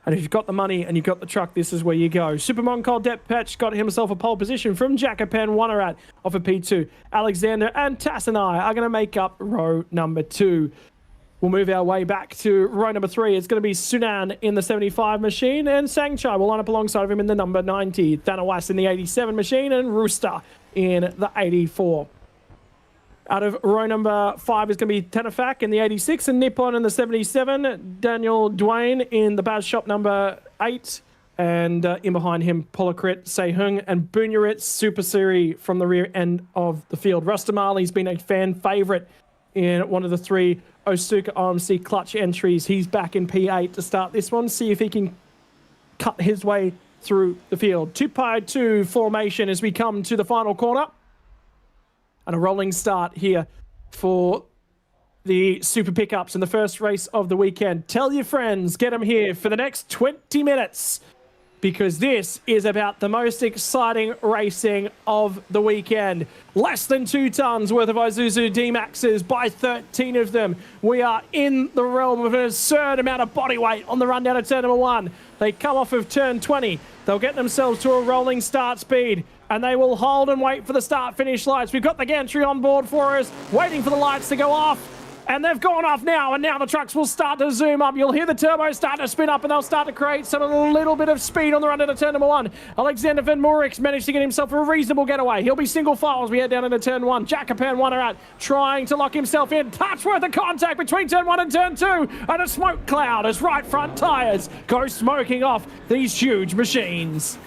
And if you've got the money and you've got the truck, this is where you go. Bkk.Lt got himself a pole position from Bkk.Lt off of P2. Alexander and Tassanai are going to make up row number 2. We'll move our way back to row number 3. It's going to be Sunan in the 75 machine, and Sangchai will line up alongside of him in the number 90. Thanawas in the 87 machine, and Rooster in the 84. Out of row number 5 is going to be Tanafak in the 86 and Nippon in the 77. Daniel Dwayne in the Baz Shop number 8. And in behind him, Polakrit, Sehung, and Bunyarit Super Series from the rear end of the field. Rustamali's been a fan favourite in one of the 3 Osuka OMC clutch entries. He's back in P8 to start this one. See if he can cut his way through the field. 2-2 formation as we come to the final corner. And a rolling start here for the Super Pickups in the first race of the weekend. Tell your friends, get them here for the next 20 minutes, because this is about the most exciting racing of the weekend. Less than 2 tons worth of Isuzu D-Maxes by 13 of them. We are in the realm of an absurd amount of body weight on the run down to turn number 1. They come off of turn 20. They'll get themselves to a rolling start speed, and they will hold and wait for the start-finish lights. We've got the gantry on board for us, waiting for the lights to go off. And they've gone off now, and now the trucks will start to zoom up. You'll hear the turbo start to spin up, and they'll start to create a little bit of speed on the run into turn number 1. Alexander Van Moorix managed to get himself a reasonable getaway. He'll be single file as we head down into turn 1. Bkk.Lt trying to lock himself in. Touch worth of contact between turn 1 and turn 2. And a smoke cloud as right front tyres go smoking off these huge machines.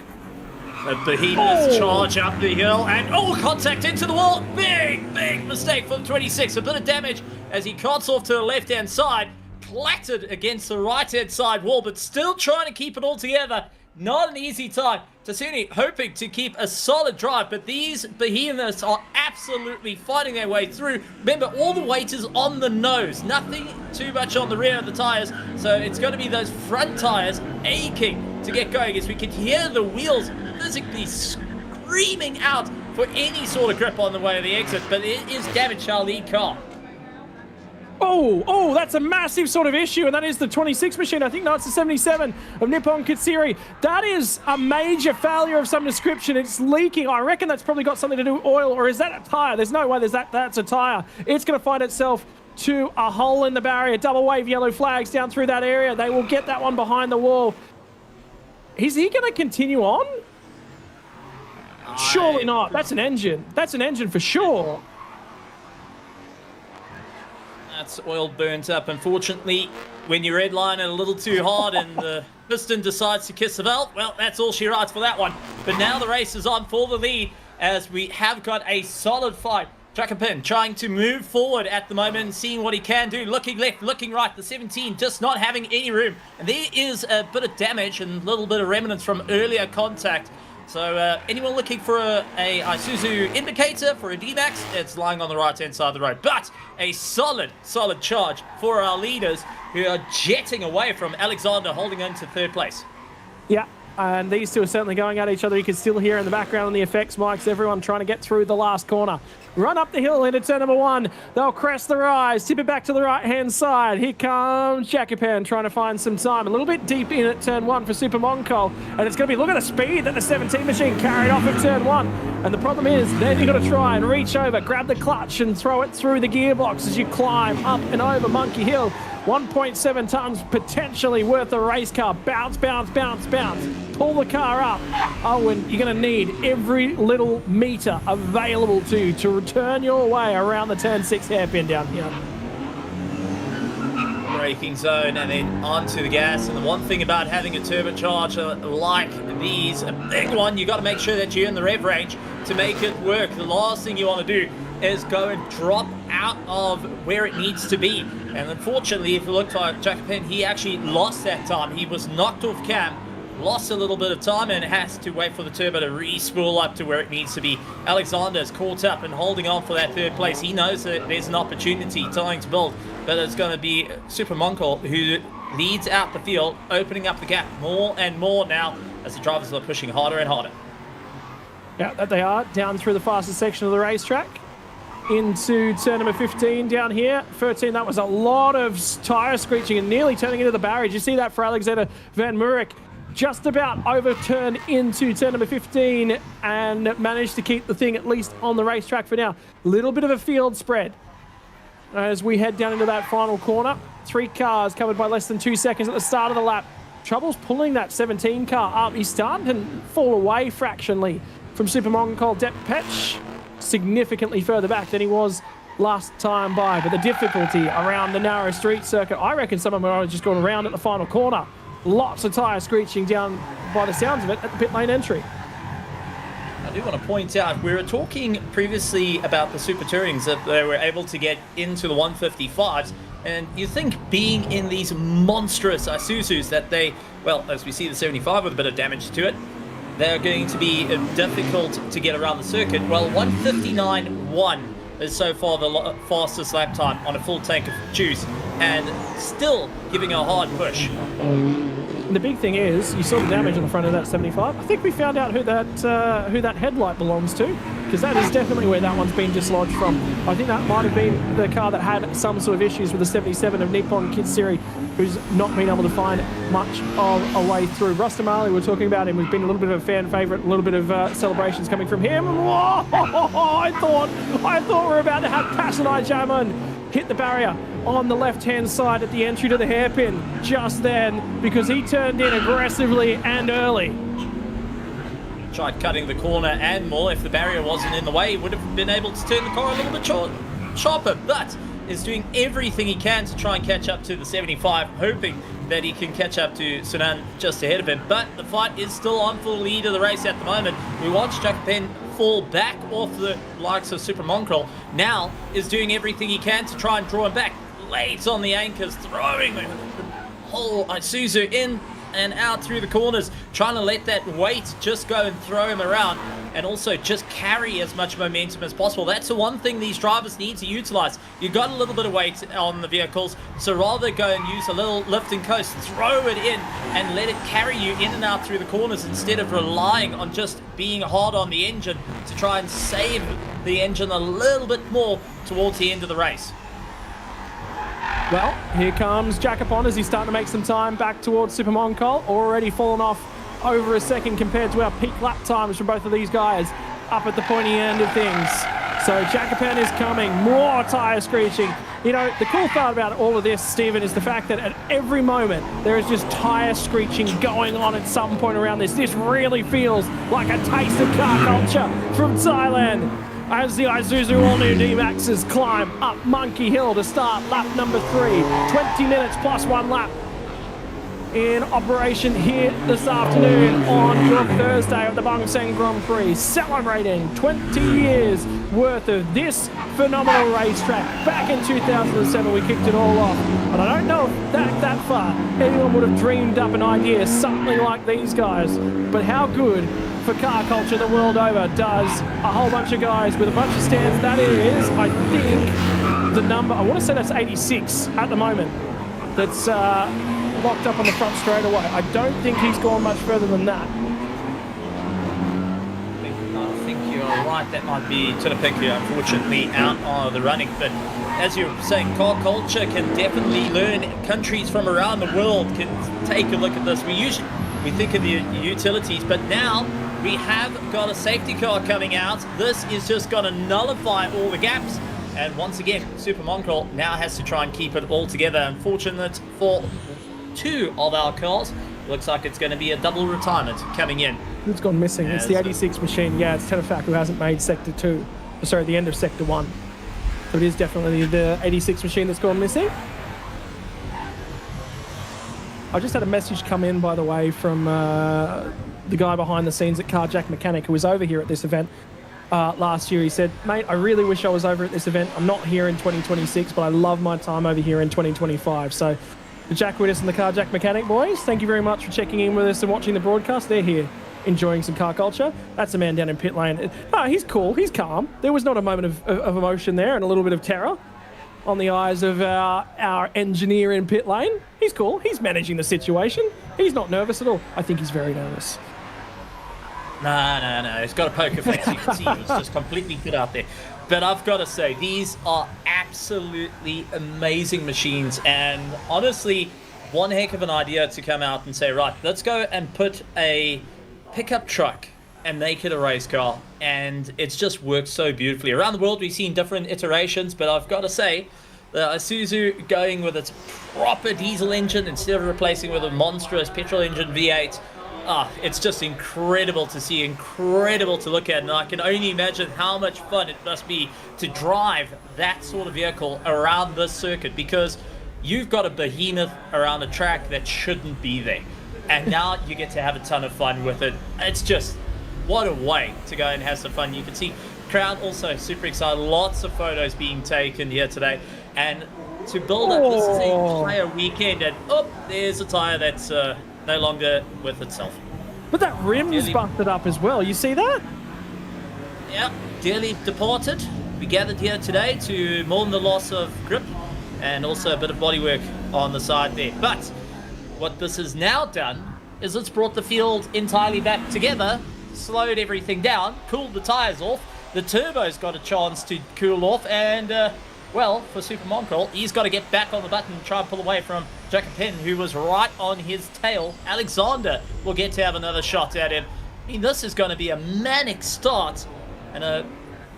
A behemoth charge up the hill, and contact into the wall. Big mistake from 26. A bit of damage as he cuts off to the left-hand side. clattered against the right-hand side wall, but still trying to keep it all together. Not an easy time. Tasuni hoping to keep a solid drive, but these behemoths are absolutely fighting their way through. Remember, all the weight is on the nose, nothing too much on the rear of the tires, so it's going to be those front tires aching to get going as we can hear the wheels physically screaming out for any sort of grip on the way of the exit, but it is damaged our lead car. Oh, that's a massive sort of issue, and that is the 26 machine. I think no, it's the 77 of Nippon Katsuri. That is a major failure of some description. It's leaking. I reckon that's probably got something to do with oil, or is that a tire? There's no way that's a tire. It's going to find itself to a hole in the barrier. Double wave yellow flags down through that area. They will get that one behind the wall. Is he going to continue on? Surely not. That's an engine. That's an engine for sure. That's oil burnt up. Unfortunately, when you redline it a little too hard and the piston decides to kiss the valve, well, that's all she writes for that one. But now the race is on for the lead as we have got a solid fight. Chakapin trying to move forward at the moment, seeing what he can do, looking left, looking right. The 17 just not having any room. And there is a bit of damage and a little bit of remnants from earlier contact. So anyone looking for a Isuzu indicator for a D-Max, it's lying on the right-hand side of the road. But a solid charge for our leaders who are jetting away from Alexander, holding on to third place. Yeah, and these two are certainly going at each other. You can still hear in the background on the effects mics, everyone trying to get through the last corner. Run up the hill into turn number 1. They'll crest the rise, tip it back to the right-hand side. Here comes Jacopan trying to find some time. A little bit deep in at turn 1 for Super Moncol. And it's going to be, look at the speed that the 17 machine carried off of turn 1. And the problem is, then you've got to try and reach over, grab the clutch and throw it through the gearbox as you climb up and over Monkey Hill. 1.7 tons potentially worth a race car. Bounce, bounce, bounce, bounce. Pull the car up. Oh, and you're going to need every little meter available to return your way around the turn 6 hairpin down here. Braking zone and then onto the gas. And the one thing about having a turbocharger like these, a big one, you got to make sure that you're in the rev range to make it work. The last thing you want to do is go and drop out of where it needs to be. And unfortunately, if you look like Jacopan, he actually lost that time. He was knocked off cam, lost a little bit of time, and has to wait for the turbo to re-spool up to where it needs to be. Alexander's caught up and holding on for that third place. He knows that there's an opportunity tying to build, but it's going to be Super Moncol who leads out the field, opening up the gap more and more now as the drivers are pushing harder and harder. Yeah, that they are, down through the fastest section of the racetrack. Into turn number 15 down here. 13, that was a lot of tyre screeching and nearly turning into the barrier. Did you see that for Alexander Van Murik? Just about overturned into turn number 15 and managed to keep the thing at least on the racetrack for now. Little bit of a field spread as we head down into that final corner. 3 cars covered by less than 2 seconds at the start of the lap. Trouble's pulling that 17 car up. He's starting to fall away fractionally from Super Moncol. Depetch significantly further back than he was last time by, but the difficulty around the narrow street circuit, I reckon some of them are just going around at the final corner. Lots of tyre screeching down by the sounds of it at the pit lane entry. I do want to point out, we were talking previously about the Super Tourings, that they were able to get into the 155s, and you think being in these monstrous Isuzus that they, well, as we see the 75 with a bit of damage to it, they're going to be difficult to get around the circuit. Well, 159.1 is so far the fastest lap time on a full tank of juice, and still giving a hard push. And the big thing is, you saw the damage on the front of that 75. I think we found out who that headlight belongs to, because that is definitely where that one's been dislodged from. I think that might have been the car that had some sort of issues with the 77 of Nippon Katsuri, who's not been able to find much of a way through. Russ Damali, we're talking about him, we've been a little bit of a fan favourite, a little bit of celebrations coming from him. Whoa, I thought we were about to have Pasanai Jaman hit the barrier on the left-hand side at the entry to the hairpin just then, because he turned in aggressively and early. Tried cutting the corner and more. If the barrier wasn't in the way, he would have been able to turn the car a little bit sharper, but is doing everything he can to try and catch up to the 75, hoping that he can catch up to Sunan just ahead of him. But the fight is still on for the lead of the race at the moment. We watched Jacopan fall back off the likes of Super Moncol. Now is doing everything he can to try and draw him back. late on the anchors, throwing the whole Isuzu in and out through the corners, trying to let that weight just go and throw him around, and also just carry as much momentum as possible. That's the one thing these drivers need to utilize. You got a little bit of weight on the vehicles, so rather go and use a little lift and coast, throw it in and let it carry you in and out through the corners instead of relying on just being hard on the engine to try and save the engine a little bit more towards the end of the race. Well, here comes Jacopon as he's starting to make some time back towards Super Moncol. Already fallen off over a second compared to our peak lap times from both of these guys up at the pointy end of things. So Jacopon is coming, more tyre screeching. You know, the cool part about all of this, Stephen, is the fact that at every moment there is just tyre screeching going on at some point around this. This really feels like a taste of car culture from Thailand. As the Isuzu all-new D-Maxes climb up Monkey Hill to start lap number 3. 20 minutes plus 1 lap in operation here this afternoon on your Thursday at the Bangsaen Grand Prix, celebrating 20 years worth of this phenomenal racetrack. Back in 2007 we kicked it all off, but I don't know if that far anyone would have dreamed up an idea something like these guys. But how good for car culture the world over does a whole bunch of guys with a bunch of stands. That is, I think, the number, I want to say that's 86 at the moment, that's locked up on the front straightaway. I don't think he's gone much further than that. I think you're right, that might be Tunapeka, unfortunately, out of the running. But as you're saying, car culture can definitely learn. Countries from around the world can take a look at this. We think of the utilities, but now we have got a safety car coming out. This is just going to nullify all the gaps. And once again, Super Moncol now has to try and keep it all together. Unfortunate for 2 of our cars. Looks like it's going to be a double retirement coming in. Who's gone missing? It's the 86 machine. Yeah, it's Tenefak who hasn't made Sector 2. Sorry, the end of Sector 1. So it is definitely the 86 machine that's gone missing. I just had a message come in, by the way, from the guy behind the scenes at Carjack Mechanic who was over here at this event last year. He said, mate, I really wish I was over at this event. I'm not here in 2026, but I love my time over here in 2025. So the Jack Widdis and the Carjack Mechanic boys, thank you very much for checking in with us and watching the broadcast. They're here enjoying some car culture. That's a man down in pit lane. No, he's cool. He's calm. There was not a moment of emotion there and a little bit of terror on the eyes of our engineer in pit lane. He's cool. He's managing the situation. He's not nervous at all. I think he's very nervous. No. He's got a poker face. You can see he's just completely put out there. But I've got to say, these are absolutely amazing machines. And honestly, one heck of an idea to come out and say, right, let's go and put a pickup truck and make it a race car. And it's just worked so beautifully. Around the world, we've seen different iterations, but I've got to say, the Isuzu going with its proper diesel engine instead of replacing with a monstrous petrol engine V8. It's just incredible to see, incredible to look at, and I can only imagine how much fun it must be to drive that sort of vehicle around this circuit, because you've got a behemoth around a track that shouldn't be there, and now you get to have a ton of fun with it. It's just, what a way to go and have some fun. You can see crowd also super excited, lots of photos being taken here today, and to build up this entire weekend, and there's a tire that's no longer with itself. But that rim's busted up as well. You see that? Yeah, dearly departed. We gathered here today to mourn the loss of grip and also a bit of bodywork on the side there. But what this has now done is it's brought the field entirely back together, slowed everything down, cooled the tires off. The turbo's got a chance to cool off, and well, for Super Moncol, he's got to get back on the button and try and pull away from Jacopon, who was right on his tail. Alexander will get to have another shot at him. I mean, this is going to be a manic start, and a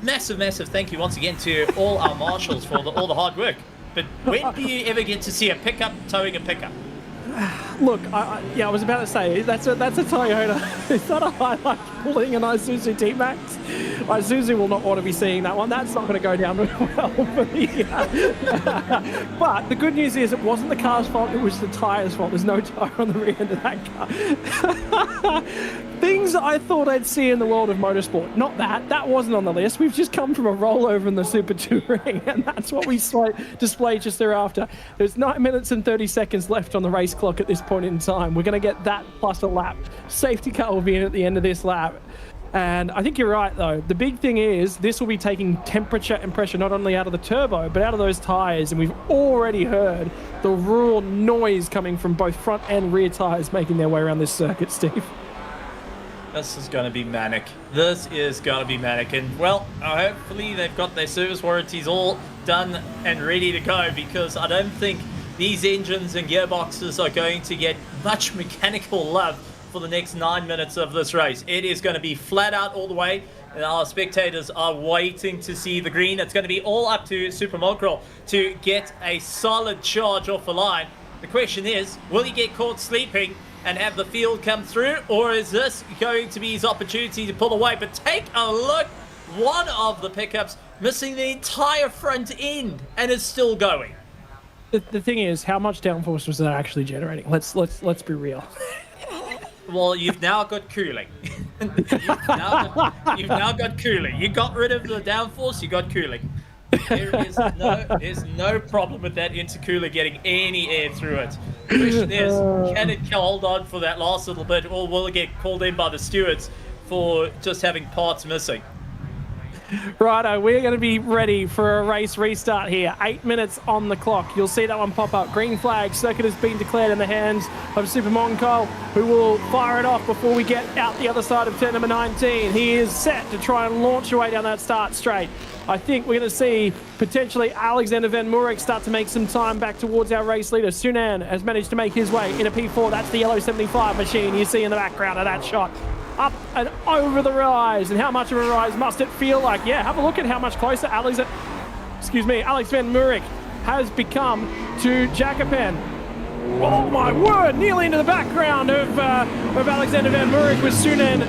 massive thank you once again to all our marshals for all the hard work. But when do you ever get to see a pickup towing a pickup? Look, I was about to say, that's a Toyota. It's not a highlight pulling an Isuzu D-Max. Isuzu will not want to be seeing that one. That's not going to go down well for me. But the good news is it wasn't the car's fault, it was the tyre's fault. There's no tyre on the rear end of that car. Things things that I thought I'd see in the world of motorsport. Not that. That wasn't on the list. We've just come from a rollover in the Super Touring, and that's what we displayed just thereafter. There's 9 minutes and 30 seconds left on the race clock at this point in time. We're going to get that plus a lap. Safety car will be in at the end of this lap. And I think you're right, though. The big thing is this will be taking temperature and pressure not only out of the turbo, but out of those tyres. And we've already heard the raw noise coming from both front and rear tyres making their way around this circuit, Steve. This is going to be manic. This is going to be manic. And, well, hopefully they've got their service warranties all done and ready to go, because I don't think these engines and gearboxes are going to get much mechanical love for the next 9 minutes of this race. It is going to be flat out all the way, and our spectators are waiting to see the green. It's going to be all up to Super Mongrel to get a solid charge off the line. The question is, will he get caught sleeping and have the field come through, or is this going to be his opportunity to pull away? But take a look, one of the pickups missing the entire front end, and it's still going. The thing is, how much downforce was that actually generating? Let's be real. Well, you've now got cooling. you've now got cooling. You got rid of the downforce, you got cooling. There's no problem with that intercooler getting any air through it. The question is, can it hold on for that last little bit, or will it get called in by the stewards for just having parts missing? Righto, we're going to be ready for a race restart here. 8 minutes on the clock. You'll see that one pop up. Green flag. Circuit has been declared in the hands of Super Mongrel, who will fire it off before we get out the other side of turn number 19. He is set to try and launch away down that start straight. I think we're going to see potentially Alexander Van Moerik start to make some time back towards our race leader. Sunan has managed to make his way in a P4. That's the yellow 75 machine you see in the background of that shot. Up and over the rise. And how much of a rise must it feel like? Yeah, have a look at how much closer Alex Van Moerik has become to Jacopin. Oh my word, nearly into the background of Alexander Van Moerik with Sunan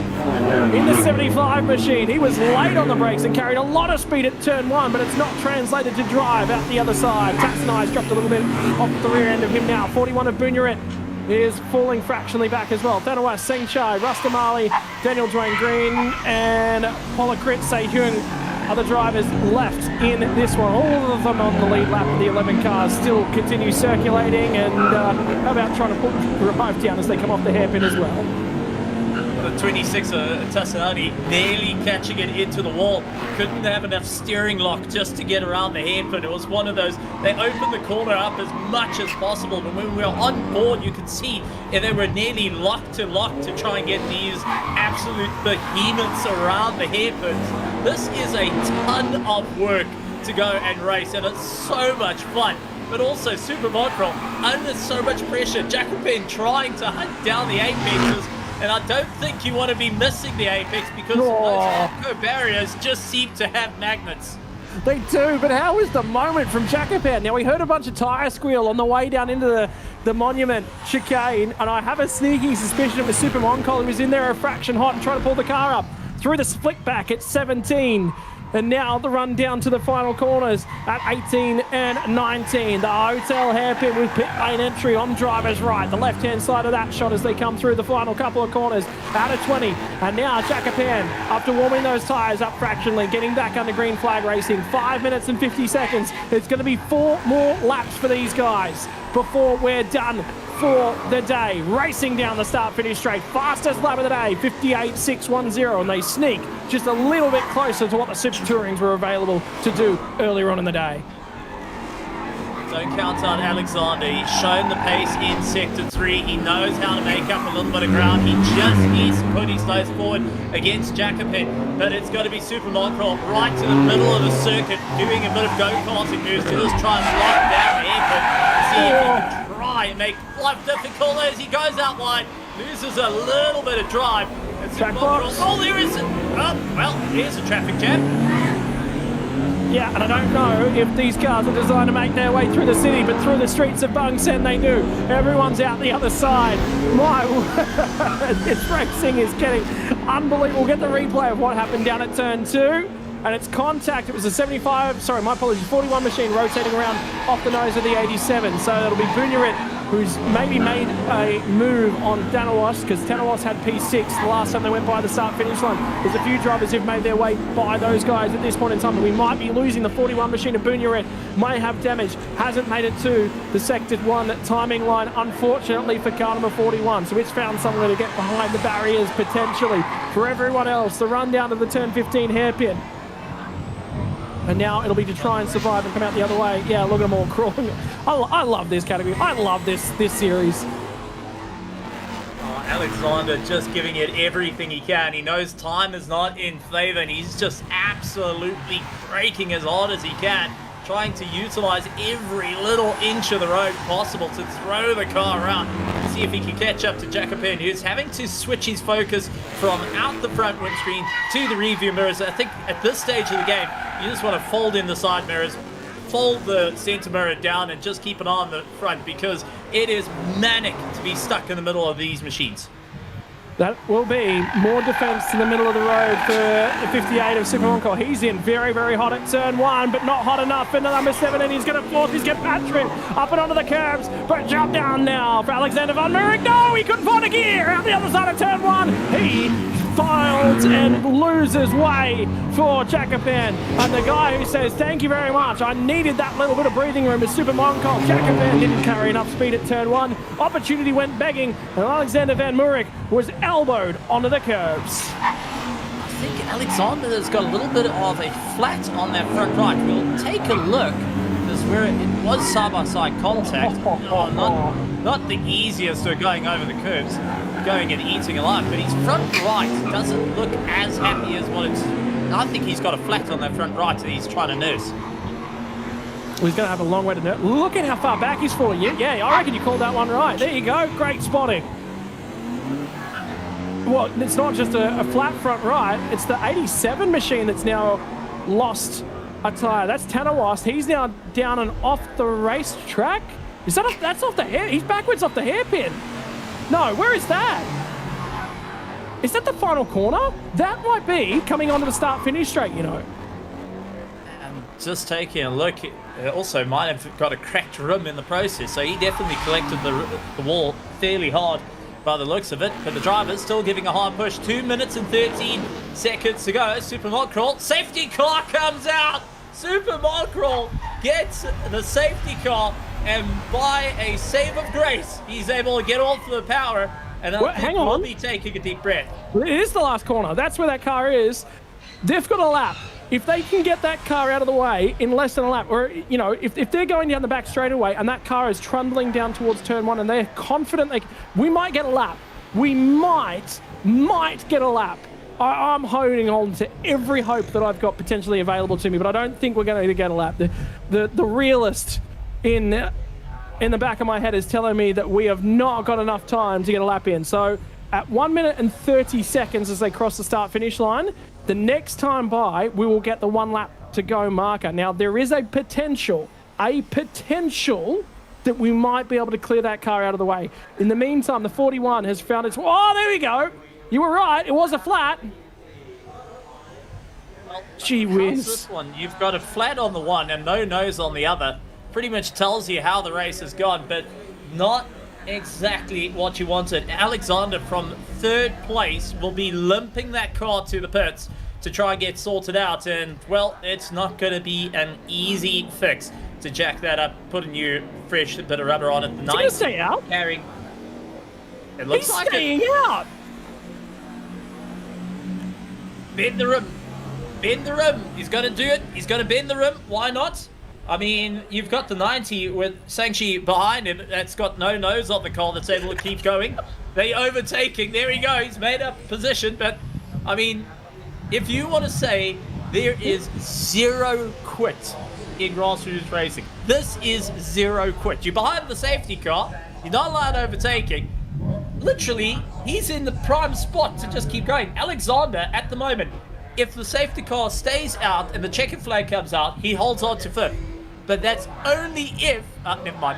in the 75 machine. He was late on the brakes and carried a lot of speed at turn 1, but it's not translated to drive out the other side. Tatsunai's dropped a little bit off the rear end of him now. 41 of Bunyaret is falling fractionally back as well. Thanawas, Sengchai, Rustamali, Daniel Dwayne Green, and Polakrit Se-Hyung are the drivers left in this one. All of them on the lead lap of the 11 cars still continue circulating, and how about trying to put the drive down as they come off the hairpin as well. The 26 Tassanani nearly catching it into the wall. Couldn't have enough steering lock just to get around the hairpin. It was one of those, they opened the corner up as much as possible, but when we were on board, you could see they were nearly lock to try and get these absolute behemoths around the hairpins. This is a ton of work to go and race, and it's so much fun. But also Super Mongrel under so much pressure. Jacopin trying to hunt down the apexes. And I don't think you want to be missing the apex, because those Arco barriers just seem to have magnets. They do, but how was the moment from Jacopin? Now, we heard a bunch of tyre squeal on the way down into the monument chicane, and I have a sneaking suspicion it was Super Mongrel who was in there a fraction hot and trying to pull the car up through the split back at 17. And now the run down to the final corners at 18 and 19. The hotel hairpin with pit lane entry on driver's right. The left-hand side of that shot as they come through the final couple of corners out of 20. And now Jacopin, after warming those tyres up fractionally, getting back under green flag racing. 5 minutes and 50 seconds. It's going to be 4 more laps for these guys before we're done for the day. Racing down the start-finish straight. Fastest lap of the day, 58.610, and they sneak just a little bit closer to what the Super Tourings were available to do earlier on in the day. Don't count out Alexander. He's shown the pace in Sector 3. He knows how to make up a little bit of ground. He just needs to put his nose forward against Jacopin. But it's got to be Super Mongrel right to the middle of the circuit, doing a bit of go-karting moves to just try and lock down the airport. See if he can try and make life difficult as he goes out wide. Loses a little bit of drive. And Super Mongrel, oh, there is it. Oh, well, here's a traffic jam. Yeah, and I don't know if these cars are designed to make their way through the city, but through the streets of Bangsaen they do. Everyone's out the other side. My word, this racing is getting unbelievable. We'll get the replay of what happened down at turn 2. And it's contact. It was a 41 machine rotating around off the nose of the 87. So it'll be Bunyarit who's maybe made a move on Tanawas, because Tanawas had P6 the last time they went by the start-finish line. There's a few drivers who've made their way by those guys at this point in time, but we might be losing the 41 machine of Bunyaret. May have damage, hasn't made it to the Sector 1 timing line, unfortunately for car number 41. So it's found somewhere to get behind the barriers potentially. For everyone else, the run down to the turn 15 hairpin. And now it'll be to try and survive and come out the other way. Yeah, look at them all crawling. I love this category. I love this series. Alexander just giving it everything he can. He knows time is not in favor, and he's just absolutely braking as hard as he can, trying to utilize every little inch of the road possible to throw the car around, see if he can catch up to Bkk.Lt, who's having to switch his focus from out the front windscreen to the rearview mirrors. I think at this stage of the game, you just want to fold in the side mirrors, fold the center mirror down, and just keep an eye on the front, because it is manic to be stuck in the middle of these machines. That will be more defense to the middle of the road for 58 of Super Encore. He's in very, very hot at turn 1, but not hot enough for number 7, and he's going to force his get Patrick up and onto the curbs, but jump down now for Alexander Van Murray. No, he couldn't find a gear out the other side of turn 1. He files and loses way for Bkk.Lt. And the guy who says, thank you very much, I needed that little bit of breathing room is Super Moncol. Bkk.Lt didn't carry enough speed at turn 1. Opportunity went begging, and Alexander Van Murray was elbowed onto the curbs. I think Alexander has got a little bit of a flat on that front right. We'll take a look. This is where it was side-by-side contact. Not the easiest of going over the curbs, going and eating alive, but his front right doesn't look as happy as what it's... I think he's got a flat on that front right that he's trying to nurse. Well, he's going to have a long way to nurse. Look at how far back he's falling. Yeah, I reckon you called that one right. There you go. Great spotting. Well, it's not just a flat front right. It's the 87 machine that's now lost a tyre. That's Tanawas. He's now down and off the racetrack. Is that that's off the hair? He's backwards off the hairpin. No, where is that? Is that the final corner? That might be coming onto the start-finish straight, you know. And just taking a look, it also might have got a cracked rim in the process, so he definitely collected the wall fairly hard by the looks of it. But the driver's still giving a hard push. 2 minutes and 13 seconds to go. Super Monkrol, safety car comes out. Super Monkrol gets the safety car, and by a save of grace, he's able to get off the power, and I think we'll be taking a deep breath. It is the last corner. That's where that car is. They've got a lap. If they can get that car out of the way in less than a lap, or, you know, if they're going down the back straightaway and that car is trundling down towards turn 1 and they're confident, we might get a lap. We might get a lap. I'm holding on to every hope that I've got potentially available to me, but I don't think we're going to get a lap. The realist in the back of my head is telling me that we have not got enough time to get a lap in. So at 1 minute and 30 seconds as they cross the start-finish line, the next time by, we will get the 1 lap to go marker. Now, there is a potential that we might be able to clear that car out of the way. In the meantime, the 41 has found its... Oh, there we go. You were right. It was a flat. Well, gee whiz. This one, you've got a flat on the one and no nose on the other. Pretty much tells you how the race has gone, but not exactly what you wanted. Alexander from 3rd place will be limping that car to the pits to try and get sorted out, and well, it's not going to be an easy fix to jack that up, put a new fresh bit of rubber on it. He's going to stay out? Carrying. It looks He's like staying out. Bend the rim. Bend the rim. He's going to do it. He's going to bend the rim. Why not? I mean, you've got the 90 with Sangchi behind him that's got no nose on the car that's able to keep going. They overtaking. There he goes. He's made up position. But, I mean, if you want to say there is zero quit in grassroots racing, this is zero quit. You're behind the safety car. You're not allowed overtaking. Literally, he's in the prime spot to just keep going. Alexander, at the moment, if the safety car stays out and the checkered flag comes out, he holds on to 5th. but that's only if... never mind.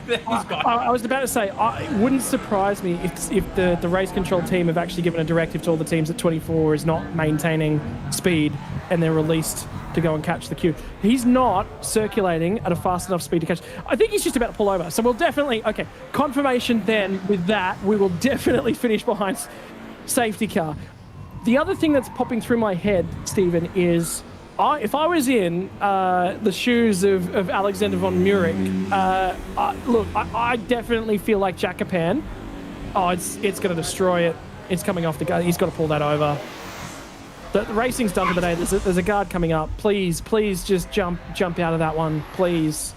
He's gone. I was about to say, it wouldn't surprise me if the race control team have actually given a directive to all the teams that 24 is not maintaining speed and they're released to go and catch the queue. He's not circulating at a fast enough speed to catch. I think he's just about to pull over. So we'll definitely... Okay, confirmation then with that, we will definitely finish behind safety car. The other thing that's popping through my head, Stephen, is... if I was in the shoes of Alexander von Murich, look, I definitely feel like Jackapan. Oh, it's going to destroy it. It's coming off the gun. He's got to pull that over. The racing's done for the day. There's a guard coming up. Please just jump out of that one, please.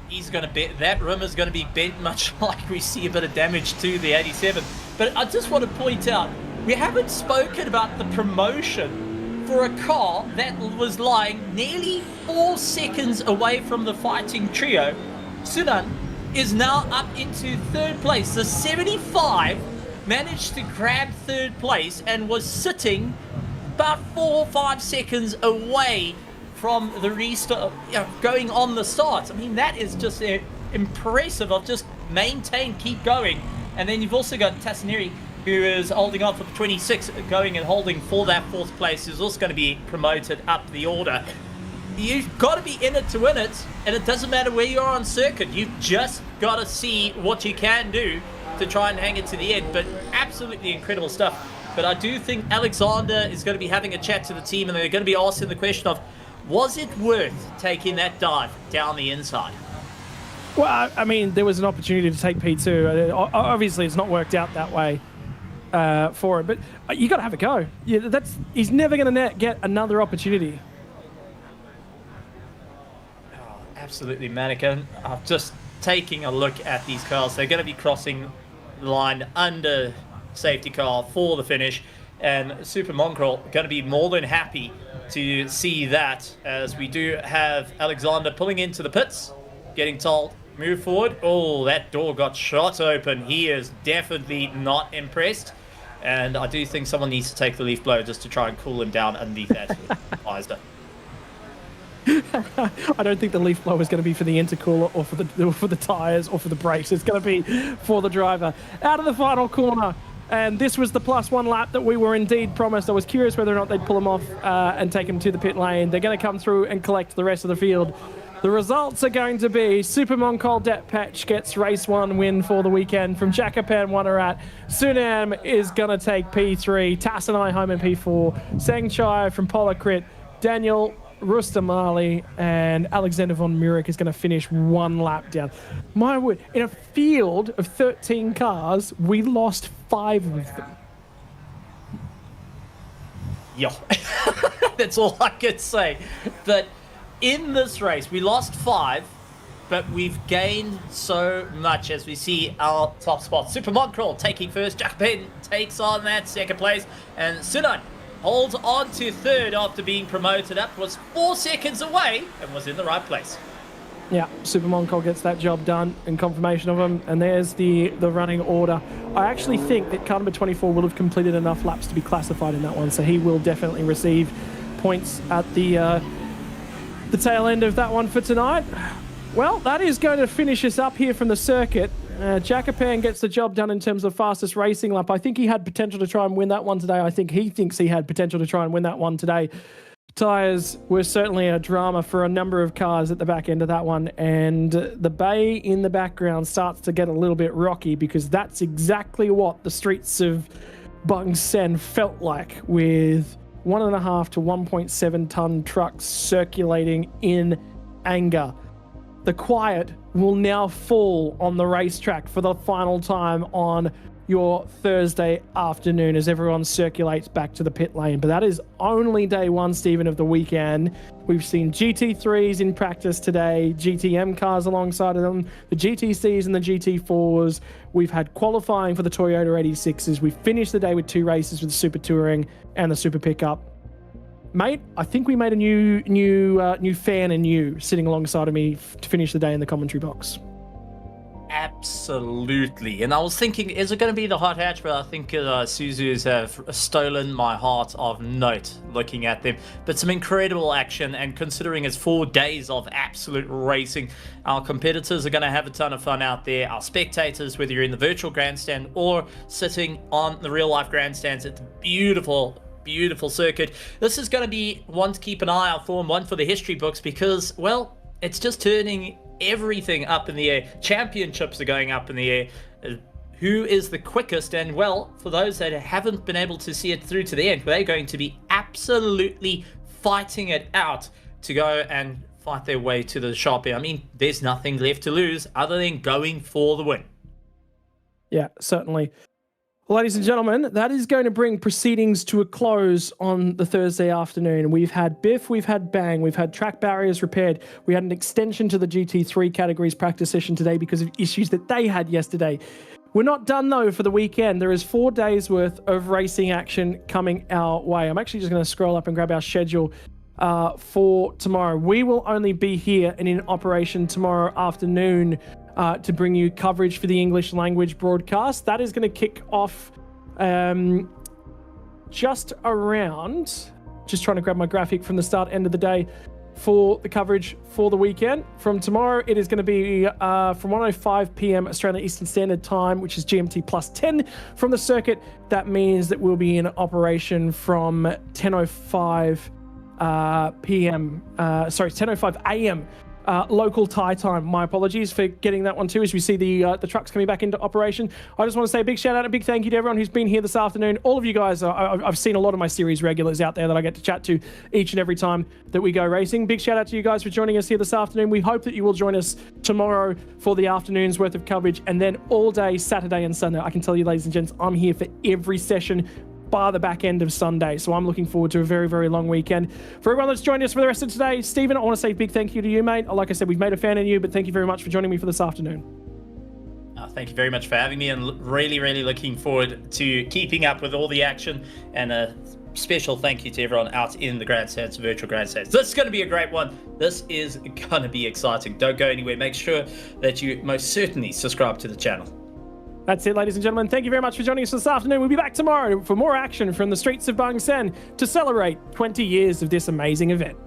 He's going to bet that rim is going to be bent, much like we see a bit of damage to the 87. But I just want to point out, we haven't spoken about the promotion for a car that was lying nearly 4 seconds away from the fighting trio. Sunan is now up into 3rd place. The 75 managed to grab 3rd place and was sitting about 4 or 5 seconds away from the restart, going on the starts. I mean, that is just impressive of just maintain, keep going. And then you've also got Tassineri, who is holding on for the 26, going and holding for that 4th place, who's also going to be promoted up the order. You've got to be in it to win it, and it doesn't matter where you are on circuit. You've just got to see what you can do to try and hang it to the end. But absolutely incredible stuff. But I do think Alexander is going to be having a chat to the team, and they're going to be asking the question of, was it worth taking that dive down the inside? Well, I mean, there was an opportunity to take P2. Obviously, it's not worked out that way for it, but you got to have a go. Yeah, he's never going to get another opportunity. Oh, absolutely manic. And I'm just taking a look at these cars. They're going to be crossing the line under safety car for the finish, and Super Mongrel going to be more than happy to see that, as we do have Alexander pulling into the pits, getting told, move forward. Oh, that door got shot open. He is definitely not impressed. And I do think someone needs to take the leaf blow just to try and cool him down underneath that visor. I don't think the leaf blow is going to be for the intercooler or for the tires or for the brakes. It's going to be for the driver. Out of the final corner. And this was the +1 lap that we were indeed promised. I was curious whether or not they'd pull him off and take him to the pit lane. They're going to come through and collect the rest of the field. The results are going to be Super Mongkol Patch gets race 1 win for the weekend from Jackapan Wanarat. Sunam is going to take P3. Tassanai home in P4. Sengchai from Polakrit. Daniel Rustamali and Alexander von Murich is going to finish 1 lap down. My word, in a field of 13 cars, we lost 5 of them. Yeah, that's all I could say. But in this race, we lost 5, but we've gained so much as we see our top spot. Super Monkrol taking first, Jackapan takes on that 2nd place, and Sunan holds on to 3rd after being promoted up, was 4 seconds away and was in the right place. Yeah, Super Monkrol gets that job done in confirmation of him, and there's the running order. I actually think that car number 24 will have completed enough laps to be classified in that one, so he will definitely receive points at the tail end of that one for tonight. Well, that is going to finish us up here from the circuit. Jackapan gets the job done in terms of fastest racing lap. I think he had potential to try and win that one today. I think he thinks he had potential to try and win that one today. Tyres were certainly a drama for a number of cars at the back end of that one, and the bay in the background starts to get a little bit rocky, because that's exactly what the streets of Bangsaen felt like, with 1.5 to 1.7 ton trucks circulating in anger. The quiet will now fall on the racetrack for the final time on your Thursday afternoon as everyone circulates back to the pit lane. But that is only day 1, Stephen, of the weekend. We've seen GT3s in practice today, GTM cars alongside of them, the GTCs and the GT4s. We've had qualifying for the Toyota 86s. We finished the day with 2 races with the Super Touring and the Super Pickup. Mate, I think we made a new fan in you sitting alongside of me to finish the day in the commentary box. Absolutely. And I was thinking, is it going to be the hot hatch? But I think Suzus have stolen my heart of note looking at them. But some incredible action, and considering it's 4 days of absolute racing, our competitors are going to have a ton of fun out there. Our spectators, whether you're in the virtual grandstand or sitting on the real life grandstands at the beautiful circuit, this is going to be one to keep an eye out for, and one for the history books, because, well, it's just turning everything up in the air. Championships are going up in the air. Who is the quickest? And, well, for those that haven't been able to see it through to the end, they're going to be absolutely fighting it out to go and fight their way to the sharp end. I mean, there's nothing left to lose other than going for the win. Yeah, certainly. Ladies and gentlemen, that is going to bring proceedings to a close on the Thursday afternoon. We've had Biff, we've had Bang, we've had track barriers repaired. We had an extension to the GT3 categories practice session today because of issues that they had yesterday. We're not done, though, for the weekend. There is 4 days worth of racing action coming our way. I'm actually just going to scroll up and grab our schedule for tomorrow. We will only be here and in operation tomorrow afternoon to bring you coverage for the English language broadcast. That is going to kick off just trying to grab my graphic from the start end of the day for the coverage for the weekend. From tomorrow, it is going to be from 1:05 p.m. Australian Eastern Standard Time, which is GMT plus 10 from the circuit. That means that we'll be in operation from 10:05 a.m. Local Thai time. My apologies for getting that one too, as we see the trucks coming back into operation. I just want to say a big shout out, a big thank you to everyone who's been here this afternoon. All of you guys, I've seen a lot of my series regulars out there that I get to chat to each and every time that we go racing. Big shout out to you guys for joining us here this afternoon. We hope that you will join us tomorrow for the afternoon's worth of coverage, and then all day Saturday and Sunday. I can tell you, ladies and gents, I'm here for every session bar the back end of Sunday. So I'm looking forward to a very, very long weekend. For everyone that's joined us for the rest of today, Stephen, I want to say a big thank you to you, mate. Like I said, we've made a fan of you, but thank you very much for joining me for this afternoon. Thank you very much for having me, and really, really looking forward to keeping up with all the action. And a special thank you to everyone out in the grandstands, virtual grandstands. This is going to be a great one. This is going to be exciting. Don't go anywhere. Make sure that you most certainly subscribe to the channel. That's it, ladies and gentlemen. Thank you very much for joining us this afternoon. We'll be back tomorrow for more action from the streets of Bangsaen to celebrate 20 years of this amazing event.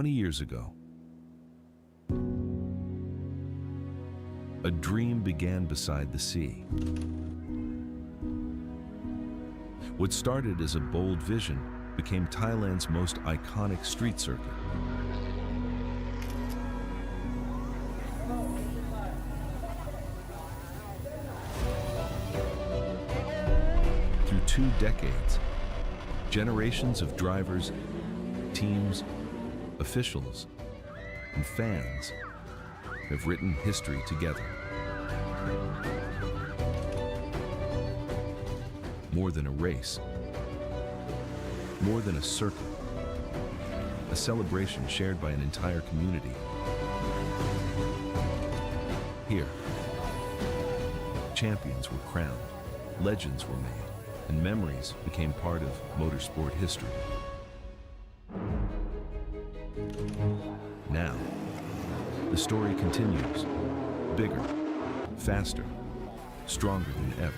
Years ago, a dream began beside the sea. What started as a bold vision became Thailand's most iconic street circuit. Through 2 decades, generations of drivers, teams, officials, and fans have written history together. More than a race, more than a circuit, a celebration shared by an entire community. Here, champions were crowned, legends were made, and memories became part of motorsport history. Now, the story continues, bigger, faster, stronger than ever.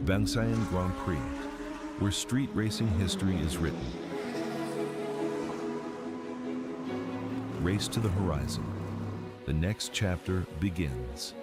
Bangsaen Grand Prix, where street racing history is written. Race to the horizon. The next chapter begins.